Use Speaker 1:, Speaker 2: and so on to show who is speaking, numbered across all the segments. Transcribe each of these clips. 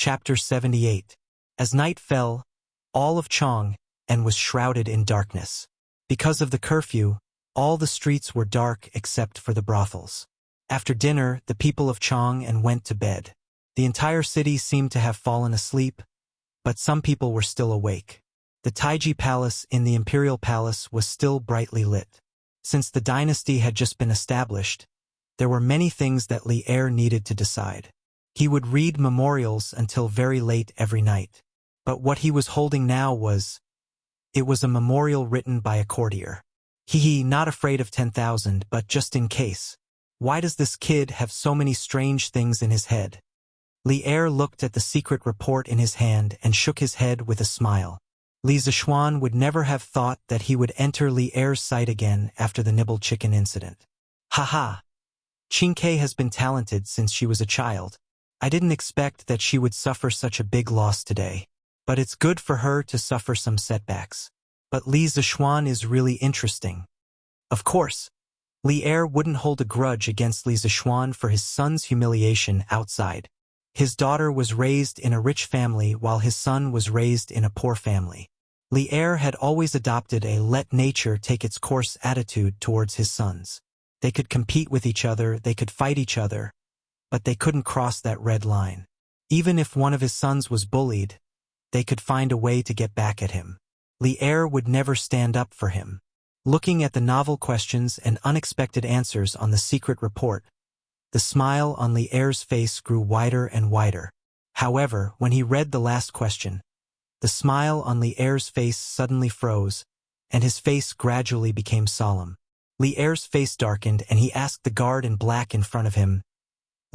Speaker 1: Chapter 78. As night fell, all of Chong and was shrouded in darkness. Because of the curfew, all the streets were dark except for the brothels. After dinner, the people of Chong and went to bed. The entire city seemed to have fallen asleep, but some people were still awake. The Taiji Palace in the Imperial Palace was still brightly lit. Since the dynasty had just been established, there were many things that Li Er needed to decide. He would read memorials until very late every night. But what he was holding now was a memorial written by a courtier. Not afraid of 10,000, but just in case. Why does this kid have so many strange things in his head? Li Er looked at the secret report in his hand and shook his head with a smile. Li Zishuan would never have thought that he would enter Li Er's sight again after the nibbled chicken incident. Haha. Qingke has been talented since she was a child. I didn't expect that she would suffer such a big loss today. But it's good for her to suffer some setbacks. But Li Zishuan is really interesting. Of course, Li Er wouldn't hold a grudge against Li Zishuan for his son's humiliation outside. His daughter was raised in a rich family while his son was raised in a poor family. Li Er had always adopted a let nature take its course attitude towards his sons. They could compete with each other, they could fight each other, but they couldn't cross that red line. Even if one of his sons was bullied, they could find a way to get back at him. Li Er would never stand up for him. Looking at the novel questions and unexpected answers on the secret report, the smile on Li Er's face grew wider and wider. However, when he read the last question, the smile on Li Er's face suddenly froze, and his face gradually became solemn. Li Er's face darkened and he asked the guard in black in front of him,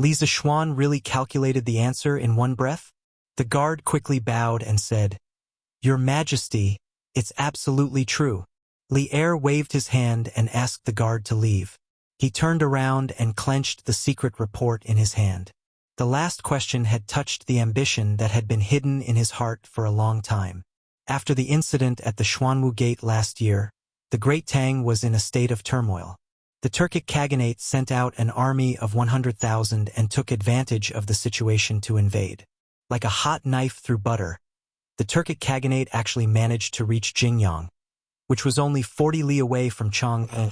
Speaker 1: Li Zishuan really calculated the answer in one breath? The guard quickly bowed and said, Your Majesty, it's absolutely true. Li Er waved his hand and asked the guard to leave. He turned around and clenched the secret report in his hand. The last question had touched the ambition that had been hidden in his heart for a long time. After the incident at the Xuanwu Gate last year, the Great Tang was in a state of turmoil. The Turkic Khaganate sent out an army of 100,000 and took advantage of the situation to invade. Like a hot knife through butter, the Turkic Khaganate actually managed to reach Jingyang, which was only 40 li away from Chang'an,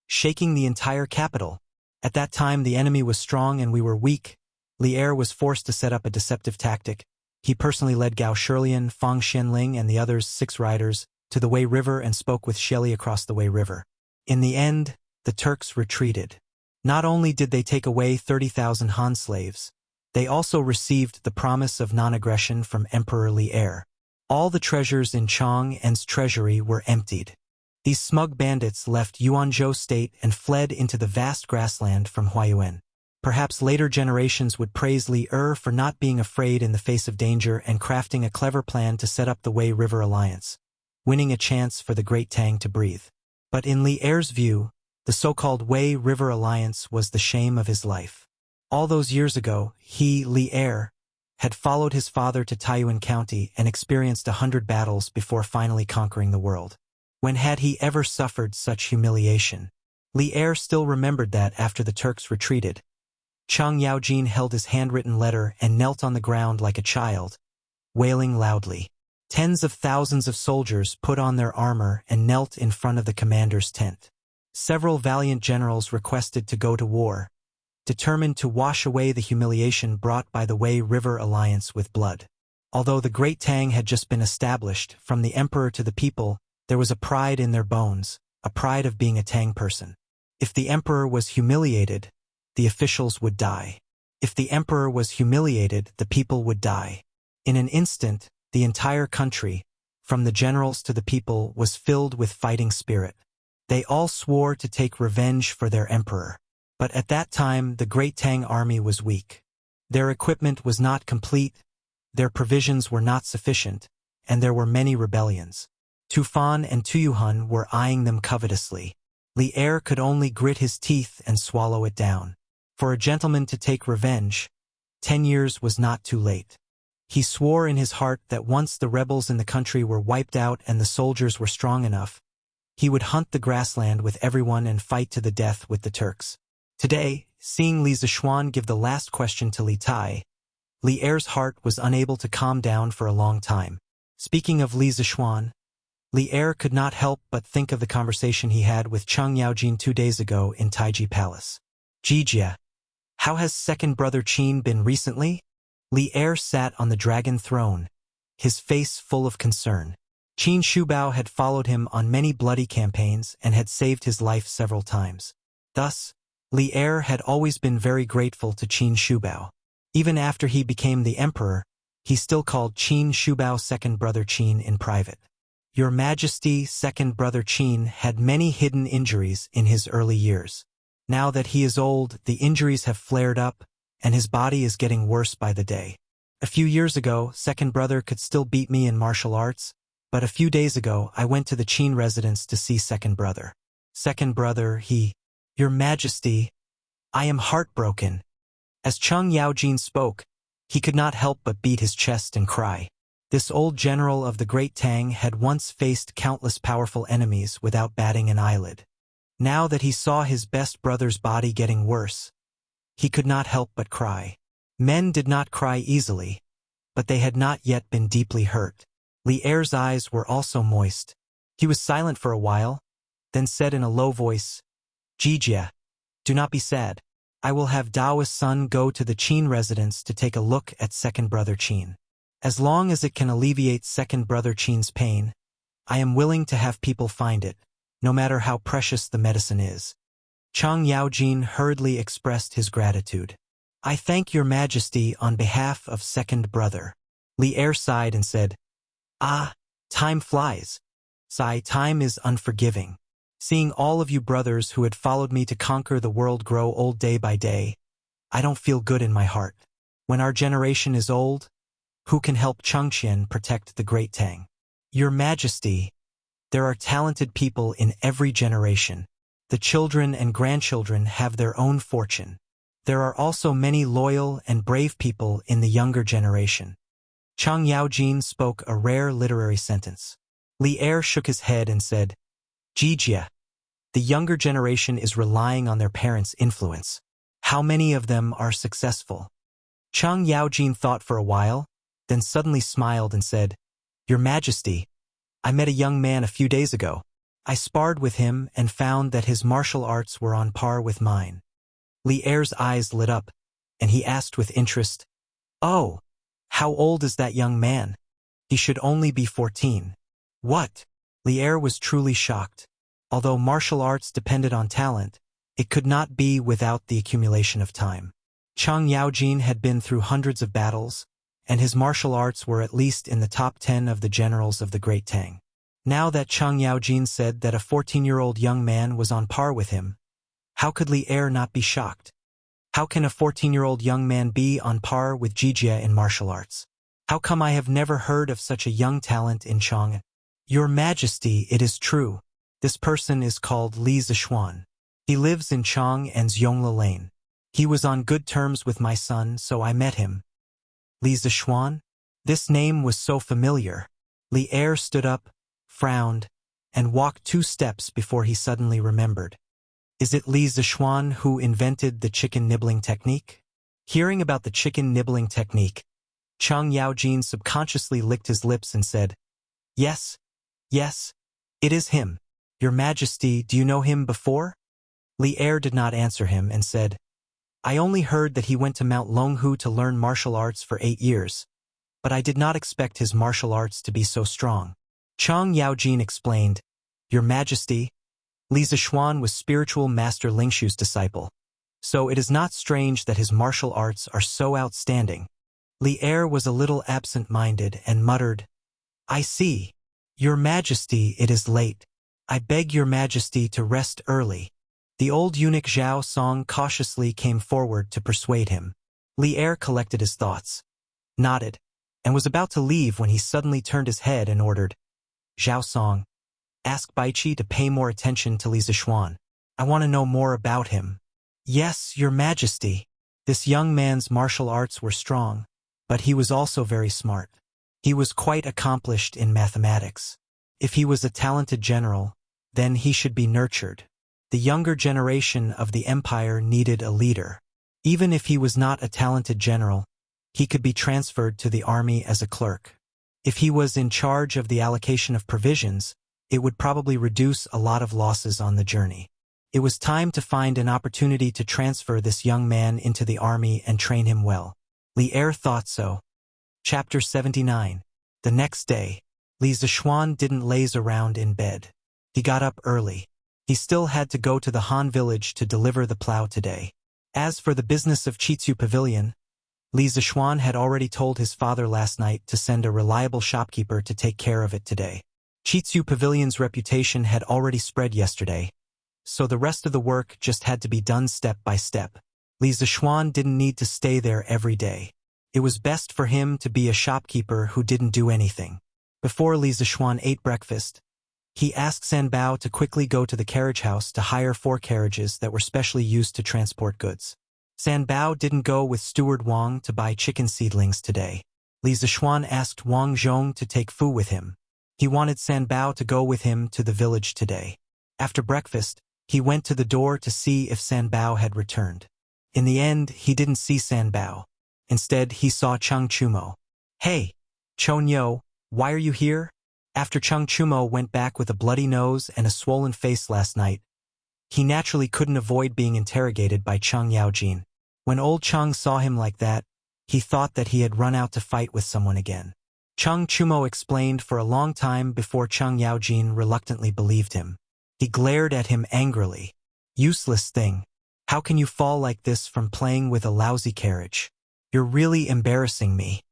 Speaker 1: shaking the entire capital. At that time the enemy was strong and we were weak. Li Er was forced to set up a deceptive tactic. He personally led Gao Shilian, Fang Xianling and the others 6 riders to the Wei River and spoke with Shelley across the Wei River. In the end, the Turks retreated. Not only did they take away 30,000 Han slaves, they also received the promise of non-aggression from Emperor Li Er. All the treasures in Chang'an's treasury were emptied. These smug bandits left Yuanzhou state and fled into the vast grassland from Huayuan. Perhaps later generations would praise Li Er for not being afraid in the face of danger and crafting a clever plan to set up the Wei River Alliance, winning a chance for the Great Tang to breathe. But in Li Er's view, the so-called Wei River Alliance was the shame of his life. All those years ago, he, Li Er, had followed his father to Taiyuan County and experienced 100 battles before finally conquering the world. When had he ever suffered such humiliation? Li Er still remembered that after the Turks retreated, Chang Yaojin held his handwritten letter and knelt on the ground like a child, wailing loudly. Tens of thousands of soldiers put on their armor and knelt in front of the commander's tent. Several valiant generals requested to go to war, determined to wash away the humiliation brought by the Wei River Alliance with blood. Although the Great Tang had just been established, from the emperor to the people, there was a pride in their bones, a pride of being a Tang person. If the emperor was humiliated, the officials would die. If the emperor was humiliated, the people would die. In an instant, the entire country, from the generals to the people, was filled with fighting spirit. They all swore to take revenge for their emperor. But at that time, the Great Tang army was weak. Their equipment was not complete, their provisions were not sufficient, and there were many rebellions. Tufan and Tuyuhun were eyeing them covetously. Li Er could only grit his teeth and swallow it down. For a gentleman to take revenge, 10 years was not too late. He swore in his heart that once the rebels in the country were wiped out and the soldiers were strong enough, he would hunt the grassland with everyone and fight to the death with the Turks. Today, seeing Li Zishuan give the last question to Li Tai, Li Er's heart was unable to calm down for a long time. Speaking of Li Zishuan, Li Er could not help but think of the conversation he had with Cheng Yaojin 2 days ago in Taiji Palace. Jijia, how has second brother Qin been recently? Li Er sat on the dragon throne, his face full of concern. Qin Shubao had followed him on many bloody campaigns and had saved his life several times. Thus, Li Er had always been very grateful to Qin Shubao. Even after he became the emperor, he still called Qin Shubao second brother Qin in private. Your Majesty, second brother Qin had many hidden injuries in his early years. Now that he is old, the injuries have flared up, and his body is getting worse by the day. A few years ago, second brother could still beat me in martial arts, but a few days ago I went to the Qin residence to see second brother. Second brother, Your Majesty, I am heartbroken. As Cheng Yaojin spoke, he could not help but beat his chest and cry. This old general of the Great Tang had once faced countless powerful enemies without batting an eyelid. Now that he saw his best brother's body getting worse, he could not help but cry. Men did not cry easily, but they had not yet been deeply hurt. Li Er's eyes were also moist. He was silent for a while, then said in a low voice, Jijia, do not be sad. I will have Dao's son go to the Qin residence to take a look at second brother Qin. As long as it can alleviate second brother Qin's pain, I am willing to have people find it, no matter how precious the medicine is. Cheng Yaojin hurriedly expressed his gratitude. I thank your Majesty on behalf of second brother. Li Er sighed and said, time flies. Time is unforgiving. Seeing all of you brothers who had followed me to conquer the world grow old day by day, I don't feel good in my heart. When our generation is old, who can help Chengqian protect the Great Tang? Your Majesty, there are talented people in every generation. The children and grandchildren have their own fortune. There are also many loyal and brave people in the younger generation. Cheng Yaojin spoke a rare literary sentence. Li Er shook his head and said, Jijia, the younger generation is relying on their parents' influence. How many of them are successful? Cheng Yaojin thought for a while, then suddenly smiled and said, Your Majesty, I met a young man a few days ago. I sparred with him and found that his martial arts were on par with mine. Li Er's eyes lit up, and he asked with interest, Oh, how old is that young man? He should only be 14. What? Li Er was truly shocked. Although martial arts depended on talent, it could not be without the accumulation of time. Cheng Yaojin had been through hundreds of battles, and his martial arts were at least in the top 10 of the generals of the Great Tang. Now that Cheng Yaojin said that a 14-year-old young man was on par with him, how could Li Er not be shocked? How can a 14-year-old young man be on par with Jijia in martial arts? How come I have never heard of such a young talent in Chang? Your Majesty, it is true. This person is called Li Zishuan. He lives in Chang and Yongla Lane. He was on good terms with my son, so I met him. Li Zishuan? This name was so familiar. Li Er stood up, frowned, and walked 2 steps before he suddenly remembered. Is it Li Zishuan who invented the chicken nibbling technique? Hearing about the chicken nibbling technique, Cheng Yaojin subconsciously licked his lips and said, Yes, it is him. Your Majesty, do you know him before? Li Er did not answer him and said, I only heard that he went to Mount Longhu to learn martial arts for 8 years, but I did not expect his martial arts to be so strong. Cheng Yaojin explained, Your Majesty, Li Zishuan was spiritual master Lingshu's disciple, so it is not strange that his martial arts are so outstanding. Li Er was a little absent-minded and muttered, I see. Your Majesty, it is late. I beg your Majesty to rest early. The old eunuch Zhao Song cautiously came forward to persuade him. Li Er collected his thoughts, nodded, and was about to leave when he suddenly turned his head and ordered, Zhao Song, ask Baichi to pay more attention to Li Zishuan. I want to know more about him. Yes, your Majesty. This young man's martial arts were strong, but he was also very smart. He was quite accomplished in mathematics. If he was a talented general, then he should be nurtured. The younger generation of the empire needed a leader. Even if he was not a talented general, he could be transferred to the army as a clerk. If he was in charge of the allocation of provisions, it would probably reduce a lot of losses on the journey. It was time to find an opportunity to transfer this young man into the army and train him well. Li Er thought so. Chapter 79. The next day, Li Zishuan didn't laze around in bed. He got up early. He still had to go to the Han village to deliver the plow today. As for the business of Chitsu Pavilion, Li Zishuan had already told his father last night to send a reliable shopkeeper to take care of it today. Chitsu Pavilion's reputation had already spread yesterday, so the rest of the work just had to be done step by step. Li Zishuan didn't need to stay there every day. It was best for him to be a shopkeeper who didn't do anything. Before Li Zishuan ate breakfast, he asked Sanbao to quickly go to the carriage house to hire 4 carriages that were specially used to transport goods. Sanbao didn't go with Steward Wang to buy chicken seedlings today. Li Zishuan asked Wang Zhong to take Fu with him. He wanted Sanbao to go with him to the village today. After breakfast, he went to the door to see if Sanbao had returned. In the end, he didn't see Sanbao. Instead, he saw Cheng Chumo. "Hey, Chonyo, why are you here?" After Cheng Chumo went back with a bloody nose and a swollen face last night, he naturally couldn't avoid being interrogated by Cheng Yaojin. When old Cheng saw him like that, he thought that he had run out to fight with someone again. Cheng Chumo explained for a long time before Cheng Yaojin reluctantly believed him. He glared at him angrily. "Useless thing. How can you fall like this from playing with a lousy carriage? You're really embarrassing me."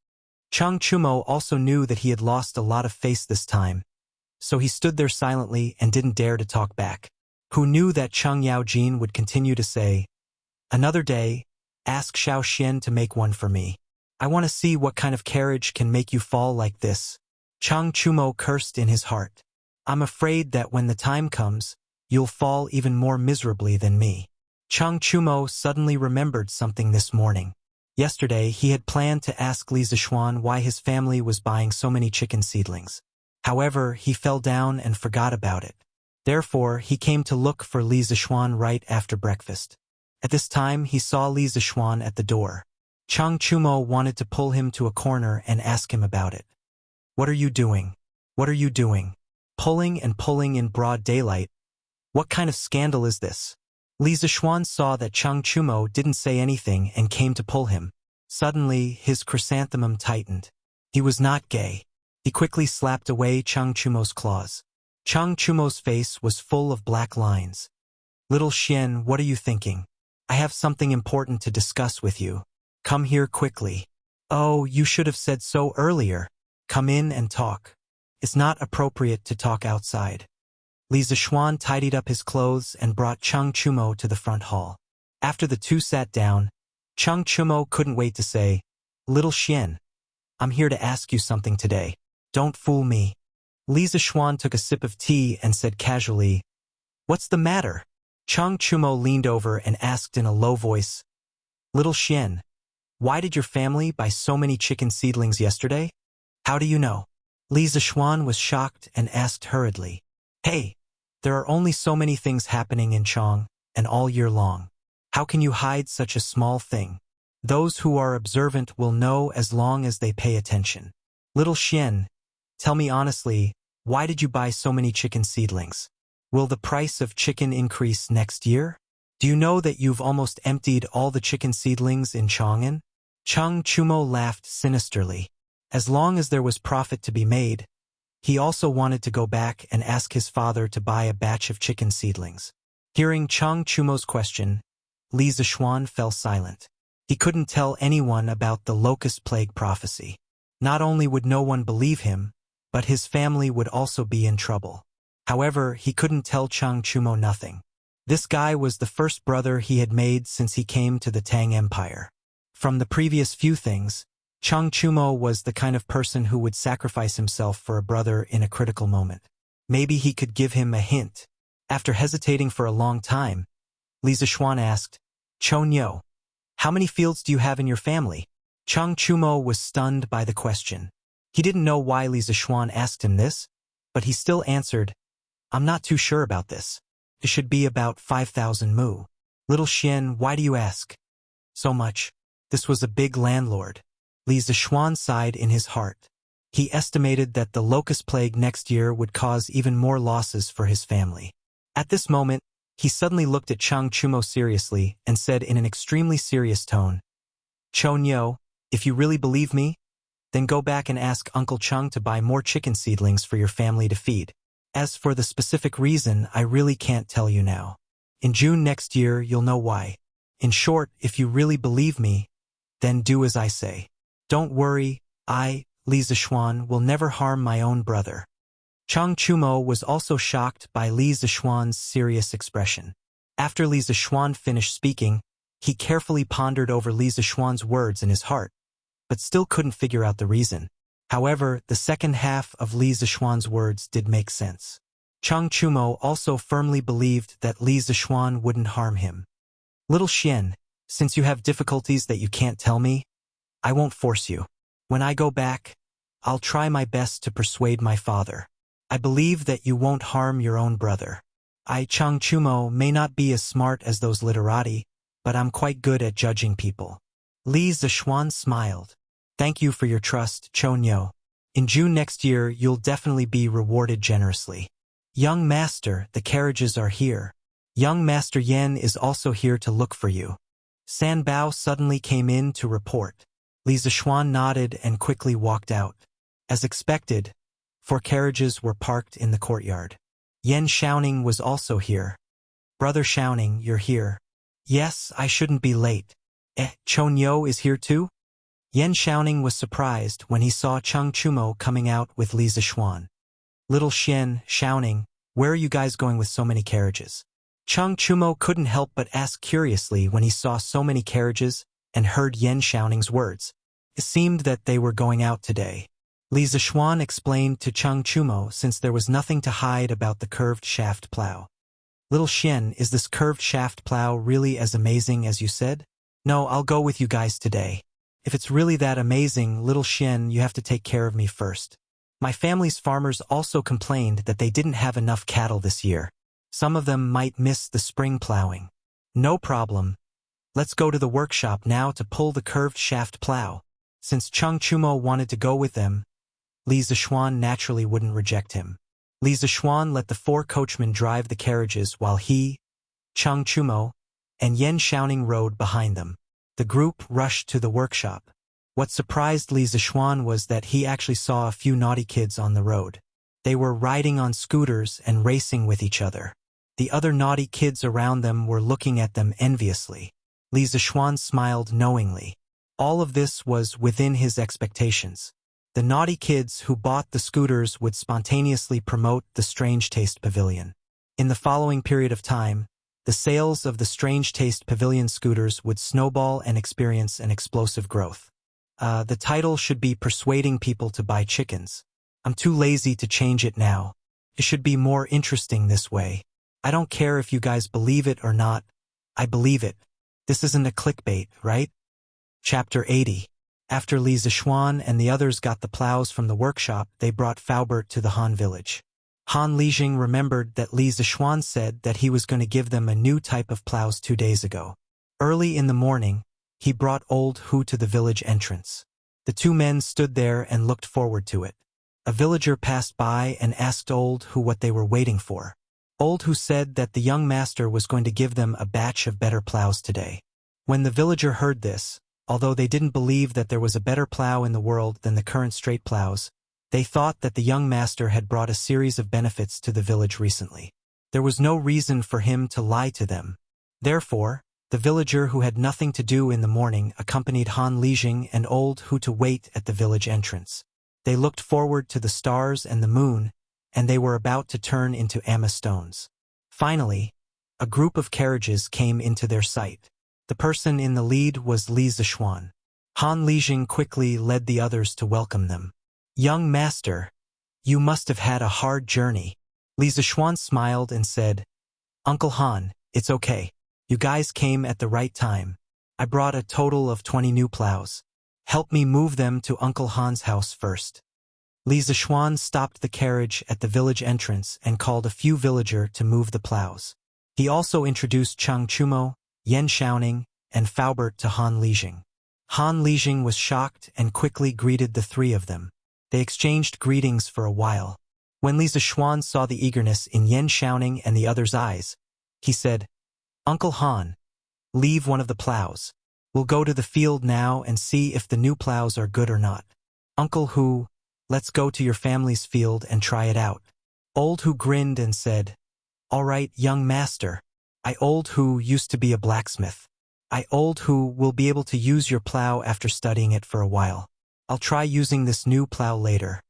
Speaker 1: Cheng Chumo also knew that he had lost a lot of face this time, so he stood there silently and didn't dare to talk back. Who knew that Cheng Yaojin would continue to say, "Another day, ask Xiao Xian to make one for me. I want to see what kind of carriage can make you fall like this." Cheng Chumo cursed in his heart. "I'm afraid that when the time comes, you'll fall even more miserably than me." Cheng Chumo suddenly remembered something this morning. Yesterday, he had planned to ask Li Zishuan why his family was buying so many chicken seedlings. However, he fell down and forgot about it. Therefore, he came to look for Li Zishuan right after breakfast. At this time, he saw Li Zishuan at the door. Cheng Chumo wanted to pull him to a corner and ask him about it. "What are you doing? What are you doing? Pulling and pulling in broad daylight? What kind of scandal is this?" Li Zishuan saw that Cheng Chumo didn't say anything and came to pull him. Suddenly, his chrysanthemum tightened. He was not gay. He quickly slapped away Cheng Chumo's claws. Cheng Chumo's face was full of black lines. "Little Xian, what are you thinking? I have something important to discuss with you. Come here quickly." "Oh, you should have said so earlier. Come in and talk. It's not appropriate to talk outside." Li Zishuan tidied up his clothes and brought Cheng Chumo to the front hall. After the two sat down, Cheng Chumo couldn't wait to say, "Little Xian, I'm here to ask you something today. Don't fool me." Li Zishuan took a sip of tea and said casually, "What's the matter?" Cheng Chumo leaned over and asked in a low voice, "Little Xian, why did your family buy so many chicken seedlings yesterday? How do you know?" Li Zishuan was shocked and asked hurriedly, "Hey, there are only so many things happening in Chong, and all year long. How can you hide such a small thing? Those who are observant will know as long as they pay attention. Little Xian, tell me honestly, why did you buy so many chicken seedlings? Will the price of chicken increase next year? Do you know that you've almost emptied all the chicken seedlings in Chong'an?" Cheng Chumo laughed sinisterly. As long as there was profit to be made, he also wanted to go back and ask his father to buy a batch of chicken seedlings. Hearing Cheng Chumo's question, Li Zishuan fell silent. He couldn't tell anyone about the locust plague prophecy. Not only would no one believe him, but his family would also be in trouble. However, he couldn't tell Cheng Chumo nothing. This guy was the first brother he had made since he came to the Tang Empire. From the previous few things, Cheng Chumo was the kind of person who would sacrifice himself for a brother in a critical moment. Maybe he could give him a hint. After hesitating for a long time, Li Zishuan asked, "Chonyo, how many fields do you have in your family?" Cheng Chumo was stunned by the question. He didn't know why Li Zishuan asked him this, but he still answered, "I'm not too sure about this. It should be about 5,000 mu." "Little Xian, why do you ask?" "So much. This was a big landlord. Li Zishuan sighed in his heart. He estimated that the locust plague next year would cause even more losses for his family. At this moment, he suddenly looked at Chang Chumo seriously and said in an extremely serious tone, "Chonyo, if you really believe me, then go back and ask Uncle Chung to buy more chicken seedlings for your family to feed. As for the specific reason, I really can't tell you now. In June next year, you'll know why. In short, if you really believe me, then do as I say. Don't worry, I, Li Zishuan, will never harm my own brother." Chang Chumo was also shocked by Li Zishuan's serious expression. After Li Zishuan finished speaking, he carefully pondered over Li Zishuan's words in his heart, but still couldn't figure out the reason. However, the second half of Li Zishuan's words did make sense. Chang Chumo also firmly believed that Li Zishuan wouldn't harm him. "Little Xian, since you have difficulties that you can't tell me, I won't force you. When I go back, I'll try my best to persuade my father. I believe that you won't harm your own brother. I, Chang Chumo, may not be as smart as those literati, but I'm quite good at judging people." Li Zishuan smiled. "Thank you for your trust, Chonyo. In June next year, you'll definitely be rewarded generously. Young Master, the carriages are here. Young Master Yen is also here to look for you." San Bao suddenly came in to report. Li Zishuan nodded and quickly walked out. As expected, 4 carriages were parked in the courtyard. Yen Xiaoning was also here. "Brother Xiaoning, you're here." "Yes, I shouldn't be late." Chonyo is here too?" Yen Xiaoning was surprised when he saw Chang Chumo coming out with Li Zishuan. "Little Xiaoning, where are you guys going with so many carriages?" Chang Chumo couldn't help but ask curiously when he saw so many carriages and heard Yen Xiaoning's words. It seemed that they were going out today. Li Zishuan explained to Chang Chumo since there was nothing to hide about the curved shaft plow. "Little Xian, is this curved shaft plow really as amazing as you said?" "No, I'll go with you guys today. If it's really that amazing, Little Xian, you have to take care of me first. My family's farmers also complained that they didn't have enough cattle this year. Some of them might miss the spring plowing." "No problem. Let's go to the workshop now to pull the curved shaft plow." Since Chang Chumo wanted to go with them, Li Zishuan naturally wouldn't reject him. Li Zishuan let the 4 coachmen drive the carriages while he, Chang Chumo, and Yen Xiaoning rode behind them. The group rushed to the workshop. What surprised Li Zishuan was that he actually saw a few naughty kids on the road. They were riding on scooters and racing with each other. The other naughty kids around them were looking at them enviously. Li Zishuan smiled knowingly. All of this was within his expectations. The naughty kids who bought the scooters would spontaneously promote the Strange Taste Pavilion. In the following period of time, the sales of the Strange Taste Pavilion scooters would snowball and experience an explosive growth. The title should be Persuading People to Buy Chickens. I'm too lazy to change it now. It should be more interesting this way. I don't care if you guys believe it or not. I believe it. This isn't a clickbait, right? Chapter 80. After Li Zishuan and the others got the plows from the workshop, they brought Faubert to the Han village. Han Lijing remembered that Li Zishuan said that he was going to give them a new type of plows 2 days ago. Early in the morning, he brought Old Hu to the village entrance. The 2 men stood there and looked forward to it. A villager passed by and asked Old Hu what they were waiting for. Old Hu said that the young master was going to give them a batch of better plows today. When the villager heard this, although they didn't believe that there was a better plow in the world than the current straight plows, they thought that the young master had brought a series of benefits to the village recently. There was no reason for him to lie to them. Therefore, the villager who had nothing to do in the morning accompanied Han Lijing and Old Hu to wait at the village entrance. They looked forward to the stars and the moon, and they were about to turn into amethyst stones. Finally, a group of carriages came into their sight. The person in the lead was Li Zishuan. Han Lijing quickly led the others to welcome them. "Young master, you must have had a hard journey." Li Zishuan smiled and said, "Uncle Han, it's okay. You guys came at the right time. I brought a total of 20 new plows. Help me move them to Uncle Han's house first." Li Zishuan stopped the carriage at the village entrance and called a few villagers to move the plows. He also introduced Chang Chumo, Yen Xiaoning, and Faubert to Han Lijing. Han Lijing was shocked and quickly greeted the three of them. They exchanged greetings for a while. When Li Zixuan saw the eagerness in Yan Xiaoning and the other's eyes, he said, "Uncle Han, leave one of the plows. We'll go to the field now and see if the new plows are good or not. Uncle Hu, let's go to your family's field and try it out." Old Hu grinned and said, "All right, young master. I Old Hu used to be a blacksmith. I Old Hu will be able to use your plow after studying it for a while. I'll try using this new plow later."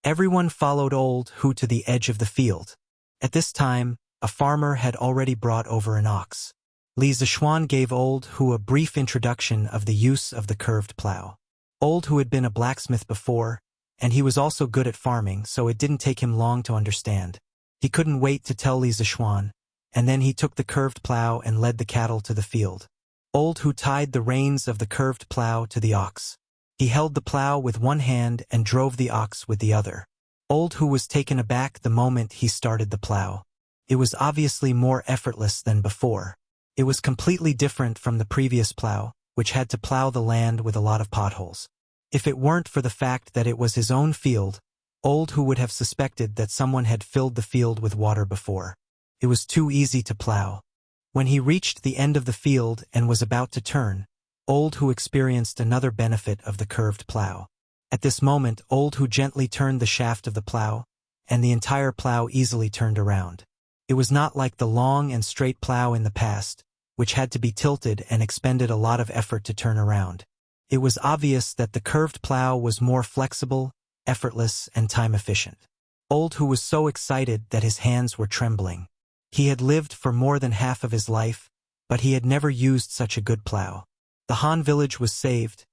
Speaker 1: Everyone followed Old Hu to the edge of the field. At this time, a farmer had already brought over an ox. Li Zixuan gave Old Hu a brief introduction of the use of the curved plow. Old Hu had been a blacksmith before, and he was also good at farming, so it didn't take him long to understand. He couldn't wait to tell Li Zixuan, and then he took the curved plow and led the cattle to the field. Old Hu tied the reins of the curved plow to the ox. He held the plow with one hand and drove the ox with the other. Old Hu was taken aback the moment he started the plow. It was obviously more effortless than before. It was completely different from the previous plow, which had to plow the land with a lot of potholes. If it weren't for the fact that it was his own field, Old Hu would have suspected that someone had filled the field with water before. It was too easy to plow. When he reached the end of the field and was about to turn, Old Hu experienced another benefit of the curved plow. At this moment, Old Hu gently turned the shaft of the plow, and the entire plow easily turned around. It was not like the long and straight plow in the past, which had to be tilted and expended a lot of effort to turn around. It was obvious that the curved plow was more flexible, effortless, and time-efficient. Old Hu was so excited that his hands were trembling. He had lived for more than half of his life, but he had never used such a good plow. The Han village was saved,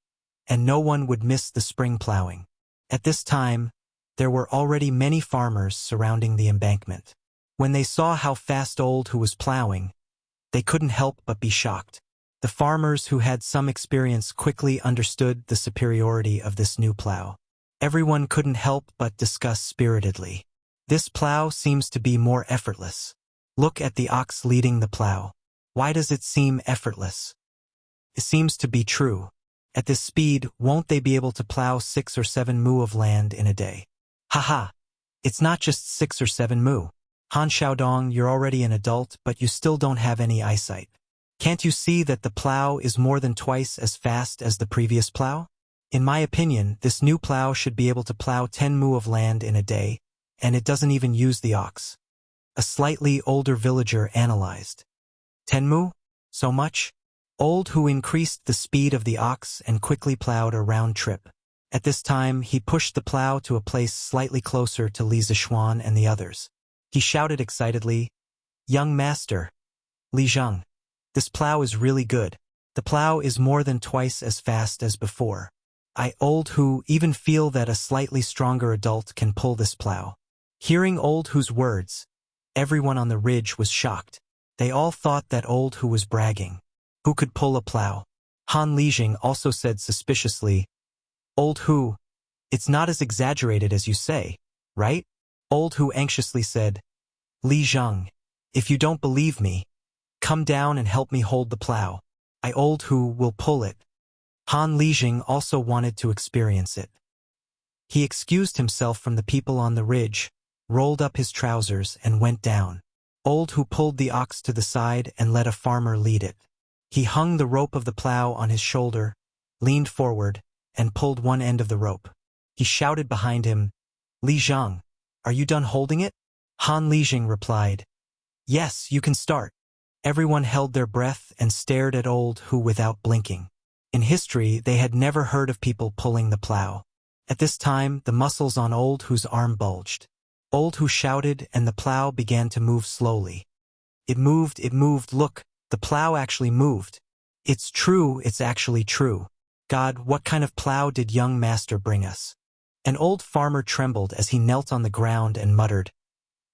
Speaker 1: and no one would miss the spring plowing. At this time, there were already many farmers surrounding the embankment. When they saw how fast Old Hu was plowing, they couldn't help but be shocked. The farmers who had some experience quickly understood the superiority of this new plow. Everyone couldn't help but discuss spiritedly. "This plow seems to be more effortless. Look at the ox leading the plow. Why does it seem effortless? It seems to be true. At this speed, won't they be able to plow 6 or 7 mu of land in a day?" Haha! It's not just 6 or 7 mu. Han Xiaodong, you're already an adult, but you still don't have any eyesight. Can't you see that the plow is more than twice as fast as the previous plow? In my opinion, this new plow should be able to plow 10 mu of land in a day, and it doesn't even use the ox. A slightly older villager analyzed. 10 mu? So much? Old Hu increased the speed of the ox and quickly plowed a round trip. At this time, he pushed the plow to a place slightly closer to Li Zixuan and the others. He shouted excitedly, "Young master, Li Zheng, this plow is really good. The plow is more than twice as fast as before. I Old Hu even feel that a slightly stronger adult can pull this plow." Hearing Old Hu's words, everyone on the ridge was shocked. They all thought that Old Hu was bragging. Who could pull a plow? Han Lijing also said suspiciously, "Old Hu, it's not as exaggerated as you say, right?" Old Hu anxiously said, "Li Zheng, if you don't believe me, come down and help me hold the plow. I Old Hu will pull it." Han Lijing also wanted to experience it. He excused himself from the people on the ridge, rolled up his trousers, and went down. Old Hu pulled the ox to the side and let a farmer lead it. He hung the rope of the plow on his shoulder, leaned forward, and pulled one end of the rope. He shouted behind him, "Li Zheng, are you done holding it?" Han Lijing replied, "Yes, you can start." Everyone held their breath and stared at Old Hu without blinking. In history, they had never heard of people pulling the plow. At this time, the muscles on Old Hu's arm bulged. Old Hu shouted, and the plow began to move slowly. It moved, look, the plow actually moved. It's true, it's actually true. God, what kind of plow did young master bring us? An old farmer trembled as he knelt on the ground and muttered,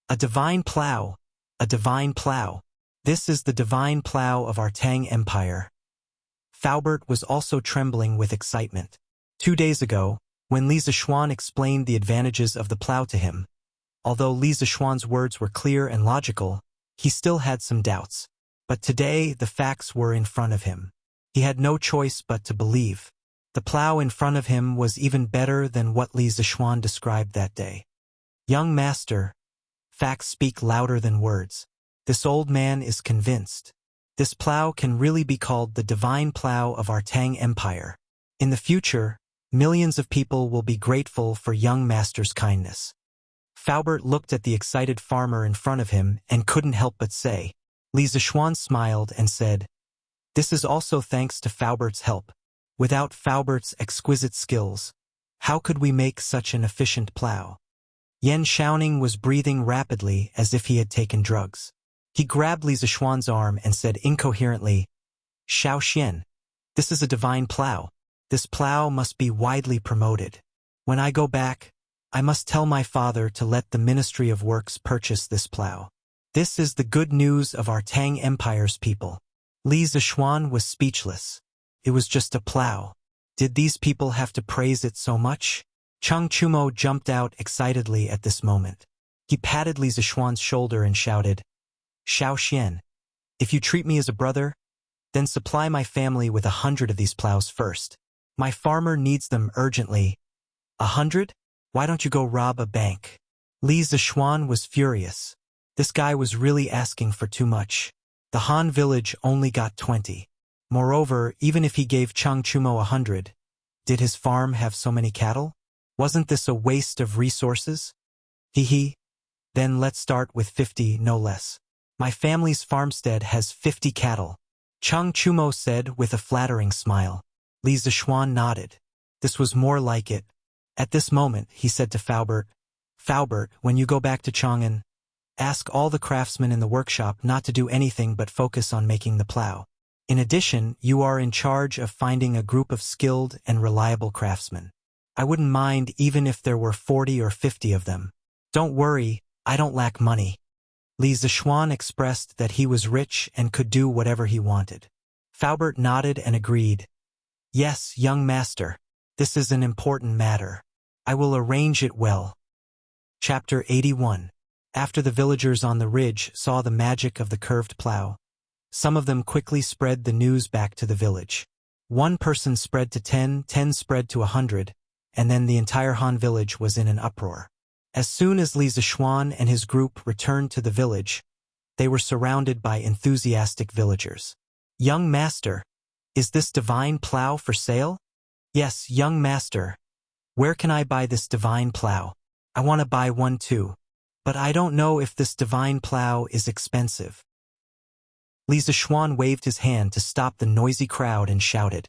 Speaker 1: "A divine plow, a divine plow. This is the divine plow of our Tang Empire." Faubert was also trembling with excitement. 2 days ago, when Li Zixuan explained the advantages of the plow to him, although Li Zixuan's words were clear and logical, he still had some doubts. But today, the facts were in front of him. He had no choice but to believe. The plow in front of him was even better than what Li Zishuan described that day. Young master, facts speak louder than words. This old man is convinced. This plow can really be called the divine plow of our Tang Empire. In the future, millions of people will be grateful for young master's kindness. Faubert looked at the excited farmer in front of him and couldn't help but say. Li Zishuan smiled and said, "This is also thanks to Faubert's help. Without Faubert's exquisite skills, how could we make such an efficient plow?" Yan Shaoning was breathing rapidly as if he had taken drugs. He grabbed Li Zishuan's arm and said incoherently, "Xiao Xian, this is a divine plow. This plow must be widely promoted. When I go back, I must tell my father to let the Ministry of Works purchase this plow. This is the good news of our Tang Empire's people." Li Zishuan was speechless. It was just a plow. Did these people have to praise it so much? Cheng Chumo jumped out excitedly at this moment. He patted Li Zishuan's shoulder and shouted, "Xiao Xian, if you treat me as a brother, then supply my family with 100 of these plows first. My farmer needs them urgently." 100? Why don't you go rob a bank? Li Zishuan was furious. This guy was really asking for too much. The Han village only got 20. Moreover, even if he gave Cheng Chumo 100, did his farm have so many cattle? Wasn't this a waste of resources? Hee. Then let's start with 50, no less. My family's farmstead has 50 cattle, Cheng Chumo said with a flattering smile. Li Zishuan nodded. This was more like it. At this moment, he said to Faubert, "Faubert, when you go back to Chang'an, ask all the craftsmen in the workshop not to do anything but focus on making the plow. In addition, you are in charge of finding a group of skilled and reliable craftsmen. I wouldn't mind even if there were 40 or 50 of them. Don't worry, I don't lack money." Li Zishuan expressed that he was rich and could do whatever he wanted. Faubert nodded and agreed. "Yes, young master, this is an important matter. I will arrange it well." Chapter 81. After the villagers on the ridge saw the magic of the curved plow, some of them quickly spread the news back to the village. One person spread to 10, 10 spread to 100, and then the entire Han village was in an uproar. As soon as Li Zishuan and his group returned to the village, they were surrounded by enthusiastic villagers. "Young master, is this divine plow for sale?" "Yes, young master. Where can I buy this divine plow? I want to buy one too. But I don't know if this divine plow is expensive." Li Zishuan waved his hand to stop the noisy crowd and shouted,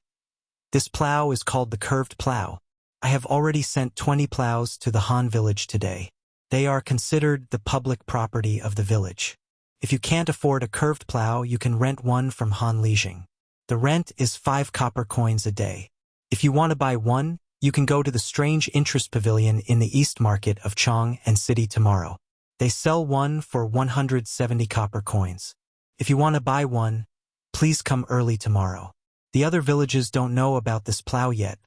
Speaker 1: "This plow is called the curved plow. I have already sent 20 plows to the Han village today. They are considered the public property of the village. If you can't afford a curved plow, you can rent one from Han Lijing. The rent is 5 copper coins a day. If you want to buy one, you can go to the Strange Interest Pavilion in the East Market of Chong and City tomorrow. They sell one for 170 copper coins. If you want to buy one, please come early tomorrow. The other villages don't know about this plow yet,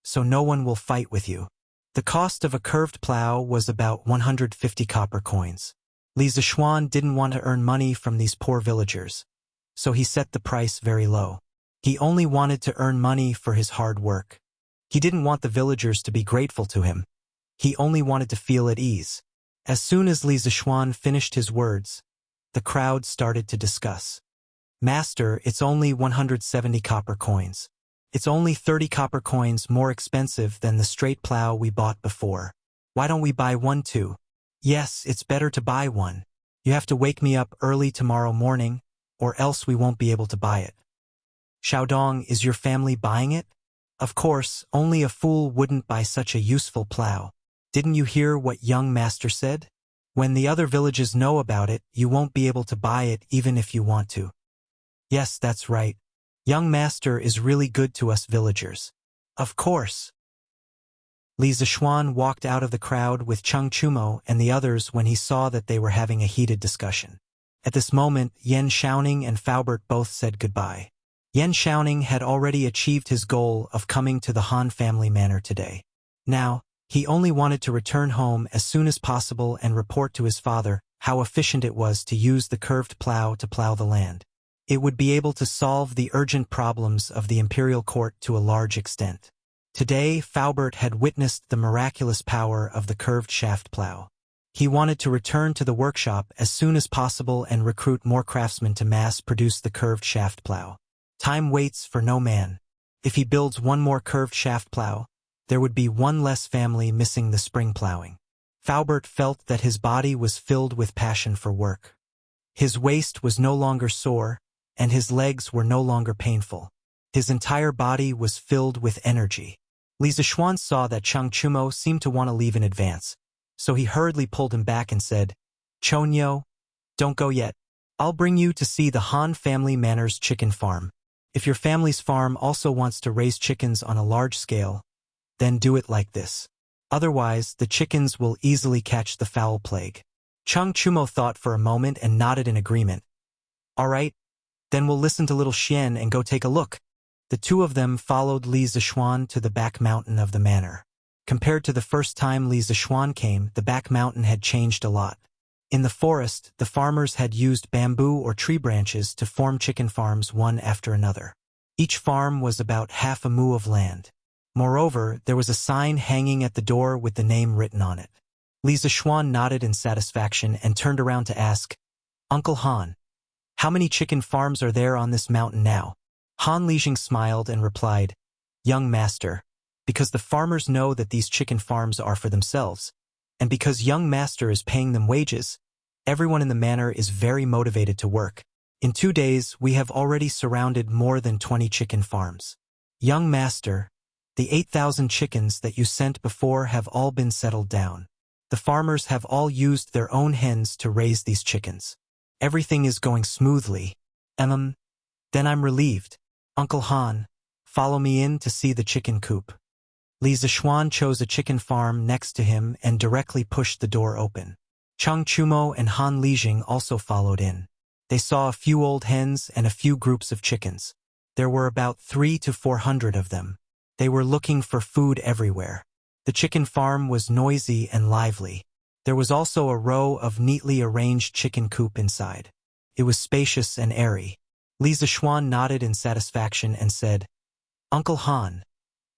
Speaker 1: so no one will fight with you." The cost of a curved plow was about 150 copper coins. Li Zishuan didn't want to earn money from these poor villagers, so he set the price very low. He only wanted to earn money for his hard work. He didn't want the villagers to be grateful to him. He only wanted to feel at ease. As soon as Li Zishuan finished his words, the crowd started to discuss. "Master, it's only 170 copper coins. It's only 30 copper coins more expensive than the straight plow we bought before. Why don't we buy one too?" "Yes, it's better to buy one. You have to wake me up early tomorrow morning, or else we won't be able to buy it." "Xiaodong, is your family buying it?" "Of course, only a fool wouldn't buy such a useful plow. Didn't you hear what young master said? When the other villages know about it, you won't be able to buy it even if you want to." "Yes, that's right. Young master is really good to us villagers." "Of course." Li Zishuan walked out of the crowd with Cheng Chumo and the others when he saw that they were having a heated discussion. At this moment, Yan Shaoning and Faubert both said goodbye. Yan Shaoning had already achieved his goal of coming to the Han family manor today. Now, he only wanted to return home as soon as possible and report to his father how efficient it was to use the curved plow to plow the land. It would be able to solve the urgent problems of the imperial court to a large extent. Today, Faubert had witnessed the miraculous power of the curved shaft plow. He wanted to return to the workshop as soon as possible and recruit more craftsmen to mass-produce the curved shaft plow. Time waits for no man. If he builds one more curved shaft plow, there would be one less family missing the spring plowing. Faubert felt that his body was filled with passion for work. His waist was no longer sore, and his legs were no longer painful. His entire body was filled with energy. Li Zixuan saw that Chang Chumo seemed to want to leave in advance, so he hurriedly pulled him back and said, "Chonyo, don't go yet. I'll bring you to see the Han family Manor's chicken farm. If your family's farm also wants to raise chickens on a large scale, then do it like this. Otherwise, the chickens will easily catch the foul plague." Chang Chumo thought for a moment and nodded in agreement. "All right, then we'll listen to little Xian and go take a look." The two of them followed Li Zixuan to the back mountain of the manor. Compared to the first time Li Zixuan came, the back mountain had changed a lot. In the forest, the farmers had used bamboo or tree branches to form chicken farms one after another. Each farm was about half a mu of land. Moreover, there was a sign hanging at the door with the name written on it. Li Zixuan nodded in satisfaction and turned around to ask, "Uncle Han, how many chicken farms are there on this mountain now?" Han Lijing smiled and replied, "Young master, because the farmers know that these chicken farms are for themselves, and because young master is paying them wages, everyone in the manor is very motivated to work. In 2 days, we have already surrounded more than 20 chicken farms. Young master, the 8,000 chickens that you sent before have all been settled down. The farmers have all used their own hens to raise these chickens. Everything is going smoothly. Then I'm relieved. Uncle Han, follow me in to see the chicken coop." Li Zixuan chose a chicken farm next to him and directly pushed the door open. Chang Chumo and Han Lijing also followed in. They saw a few old hens and a few groups of chickens. There were about 300 to 400 of them. They were looking for food everywhere. The chicken farm was noisy and lively. There was also a row of neatly arranged chicken coop inside. It was spacious and airy. Li Zixuan nodded in satisfaction and said, "Uncle Han,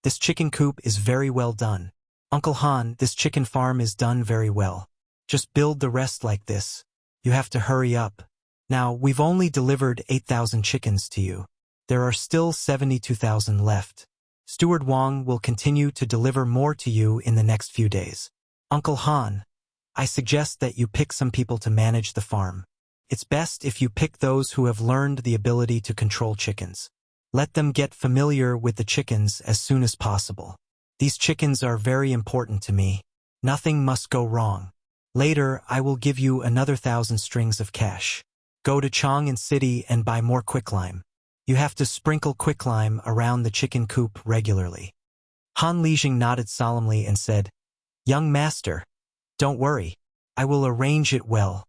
Speaker 1: this chicken coop is very well done. Uncle Han, this chicken farm is done very well. Just build the rest like this. You have to hurry up. Now, we've only delivered 8,000 chickens to you. There are still 72,000 left. Steward Wang will continue to deliver more to you in the next few days. Uncle Han, I suggest that you pick some people to manage the farm. It's best if you pick those who have learned the ability to control chickens. Let them get familiar with the chickens as soon as possible. These chickens are very important to me. Nothing must go wrong. Later, I will give you another 1,000 strings of cash. Go to Chang'an City and buy more quicklime. You have to sprinkle quicklime around the chicken coop regularly." Han Lijing nodded solemnly and said, "Young master, don't worry. I will arrange it well."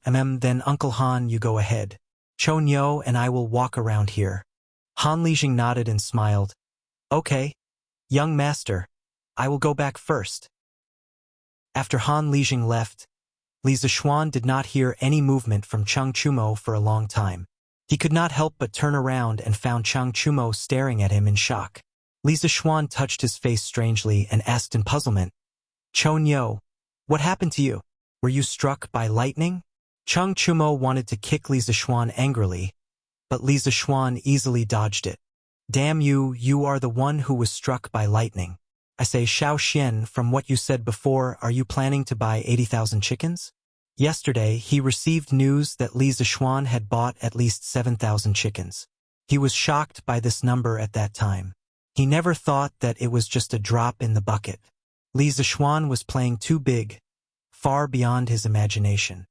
Speaker 1: Then Uncle Han, you go ahead. Chonyo and I will walk around here." Han Lijing nodded and smiled. "Okay, young master, I will go back first." After Han Lijing left, Li Zixuan did not hear any movement from Chang Chumo for a long time. He could not help but turn around and found Chang Chumo staring at him in shock. Li Zixuan touched his face strangely and asked in puzzlement, "Chonyo, what happened to you? Were you struck by lightning?" Chang Chumo wanted to kick Li Zixuan angrily, but Li Zixuan easily dodged it. "Damn you, you are the one who was struck by lightning. I say, Xiao Xian, from what you said before, are you planning to buy 80,000 chickens?" Yesterday, he received news that Li Zixuan had bought at least 7,000 chickens. He was shocked by this number at that time. He never thought that it was just a drop in the bucket. Li Zixuan was playing too big, far beyond his imagination.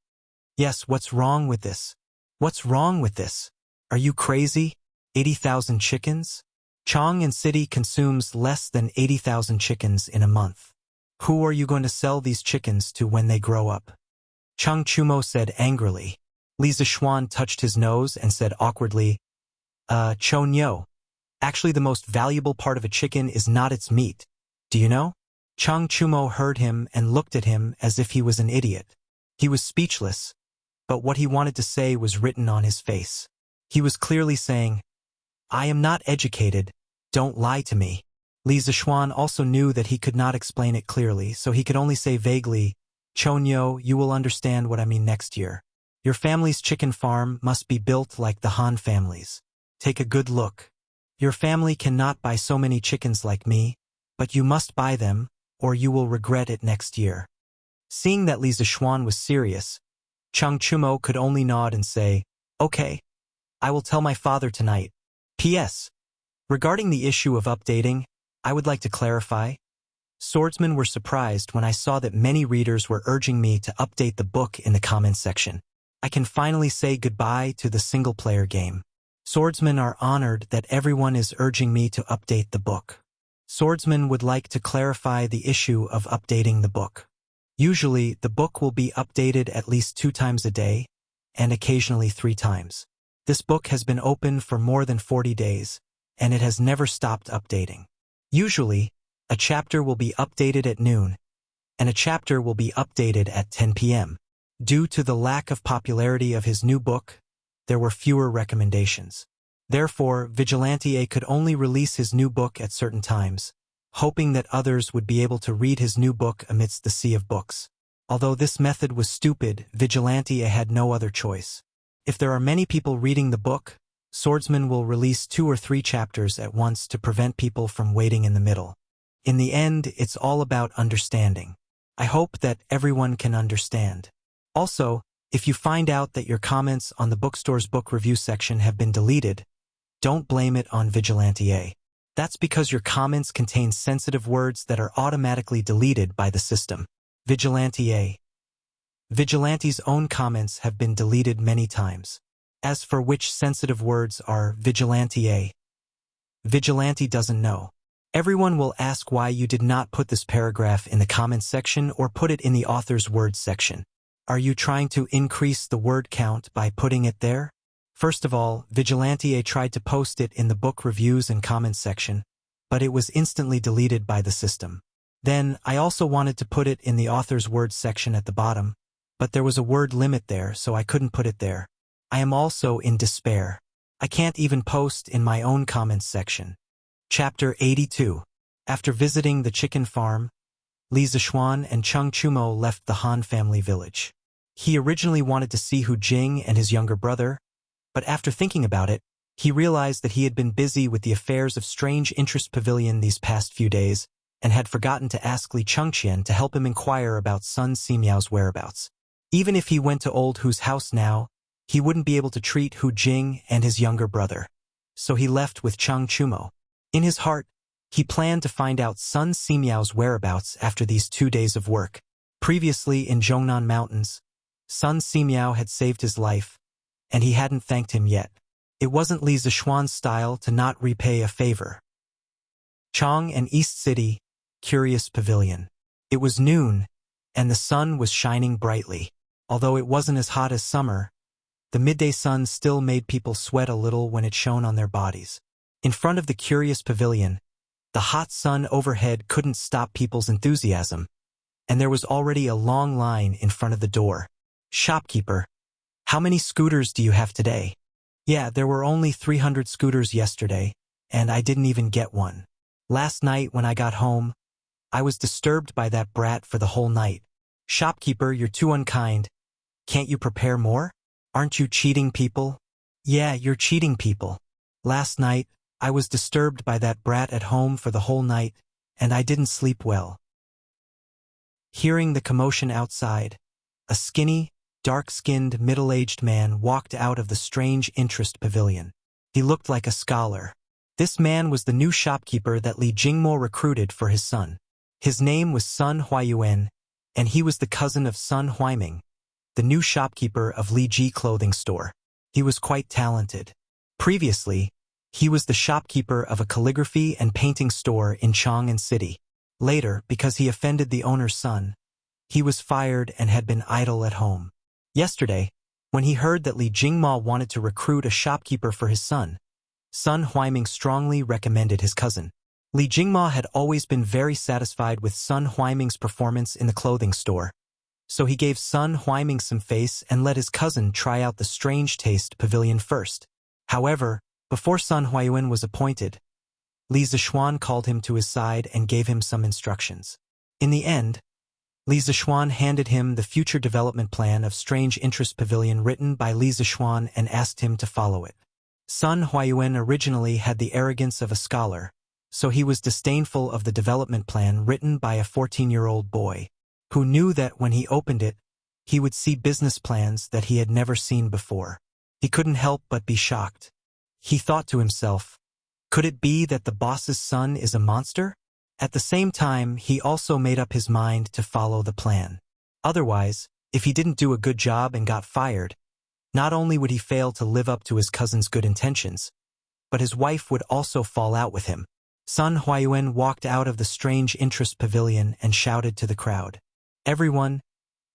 Speaker 1: "Yes, what's wrong with this? What's wrong with this? Are you crazy? 80,000 chickens? Chang'an City consumes less than 80,000 chickens in a month. Who are you going to sell these chickens to when they grow up?" Chang Chumo said angrily. Li Zixuan touched his nose and said awkwardly, Chonyo, actually the most valuable part of a chicken is not its meat. Do you know?" Chang Chumo heard him and looked at him as if he was an idiot. He was speechless, but what he wanted to say was written on his face. He was clearly saying, I am not educated, don't lie to me. Li Zixuan also knew that he could not explain it clearly, so he could only say vaguely, Chonyo, you will understand what I mean next year. Your family's chicken farm must be built like the Han family's. Take a good look. Your family cannot buy so many chickens like me, but you must buy them, or you will regret it next year. Seeing that Li Zixuan was serious, Chang Chumo could only nod and say, Okay, I will tell my father tonight. P.S. Regarding the issue of updating, I would like to clarify. Swordsmen were surprised when I saw that many readers were urging me to update the book in the comments section. I can finally say goodbye to the single-player game. Swordsmen are honored that everyone is urging me to update the book. Swordsmen would like to clarify the issue of updating the book. Usually, the book will be updated at least 2 times a day, and occasionally 3 times. This book has been open for more than 40 days, and it has never stopped updating. Usually, a chapter will be updated at noon, and a chapter will be updated at 10 p.m. Due to the lack of popularity of his new book, there were fewer recommendations. Therefore, Vigilante could only release his new book at certain times, hoping that others would be able to read his new book amidst the sea of books. Although this method was stupid, Vigilante had no other choice. If there are many people reading the book, Swordsman will release 2 or 3 chapters at once to prevent people from waiting in the middle. In the end, it's all about understanding. I hope that everyone can understand. Also, if you find out that your comments on the bookstore's book review section have been deleted, don't blame it on Vigilante. That's because your comments contain sensitive words that are automatically deleted by the system. Vigilante's own comments have been deleted many times. As for which sensitive words are Vigilante doesn't know. Everyone will ask why you did not put this paragraph in the comments section or put it in the author's words section. Are you trying to increase the word count by putting it there? First of all, Vigilante tried to post it in the book reviews and comments section, but it was instantly deleted by the system. Then, I also wanted to put it in the author's words section at the bottom, but there was a word limit there, so I couldn't put it there. I am also in despair. I can't even post in my own comments section. Chapter 82. After visiting the chicken farm, Li Zixuan and Cheng Chumo left the Han family village. He originally wanted to see Hu Jing and his younger brother, but after thinking about it, he realized that he had been busy with the affairs of Strange Interest Pavilion these past few days and had forgotten to ask Li Chengqian to help him inquire about Sun Simiao's whereabouts. Even if he went to old Hu's house now, he wouldn't be able to treat Hu Jing and his younger brother. So he left with Cheng Chumo. In his heart, he planned to find out Sun Simiao's whereabouts after these 2 days of work. Previously in Zhongnan Mountains, Sun Simiao had saved his life, and he hadn't thanked him yet. It wasn't Li Zixuan's style to not repay a favor. Chong and East City, Curious Pavilion. It was noon, and the sun was shining brightly. Although it wasn't as hot as summer, the midday sun still made people sweat a little when it shone on their bodies. In front of the Curious Pavilion, the hot sun overhead couldn't stop people's enthusiasm, and there was already a long line in front of the door. Shopkeeper, how many scooters do you have today? Yeah, there were only 300 scooters yesterday, and I didn't even get one. Last night when I got home, I was disturbed by that brat for the whole night. Shopkeeper, you're too unkind. Can't you prepare more? Aren't you cheating people? Yeah, you're cheating people. Last night, I was disturbed by that brat at home for the whole night, and I didn't sleep well. Hearing the commotion outside, a skinny, dark-skinned, middle-aged man walked out of the Strange Interest Pavilion. He looked like a scholar. This man was the new shopkeeper that Li Jingmo recruited for his son. His name was Sun Huayuan, and he was the cousin of Sun Huaiming, the new shopkeeper of Li Ji clothing store. He was quite talented. Previously, he was the shopkeeper of a calligraphy and painting store in Chang'an City. Later, because he offended the owner's son, he was fired and had been idle at home. Yesterday, when he heard that Li Jingmo wanted to recruit a shopkeeper for his son, Sun Huaiming strongly recommended his cousin. Li Jingmo had always been very satisfied with Sun Huaiming's performance in the clothing store, so he gave Sun Huaiming some face and let his cousin try out the Strange Taste Pavilion first. However, before Sun Huayuan was appointed, Li Zishuan called him to his side and gave him some instructions. In the end, Li Zishuan handed him the future development plan of Strange Interest Pavilion written by Li Zishuan and asked him to follow it. Sun Huayuan originally had the arrogance of a scholar, so he was disdainful of the development plan written by a 14-year-old boy, who knew that when he opened it, he would see business plans that he had never seen before. He couldn't help but be shocked. He thought to himself, could it be that the boss's son is a monster? At the same time, he also made up his mind to follow the plan. Otherwise, if he didn't do a good job and got fired, not only would he fail to live up to his cousin's good intentions, but his wife would also fall out with him. Sun Huayuan walked out of the Strange Interest Pavilion and shouted to the crowd, "Everyone,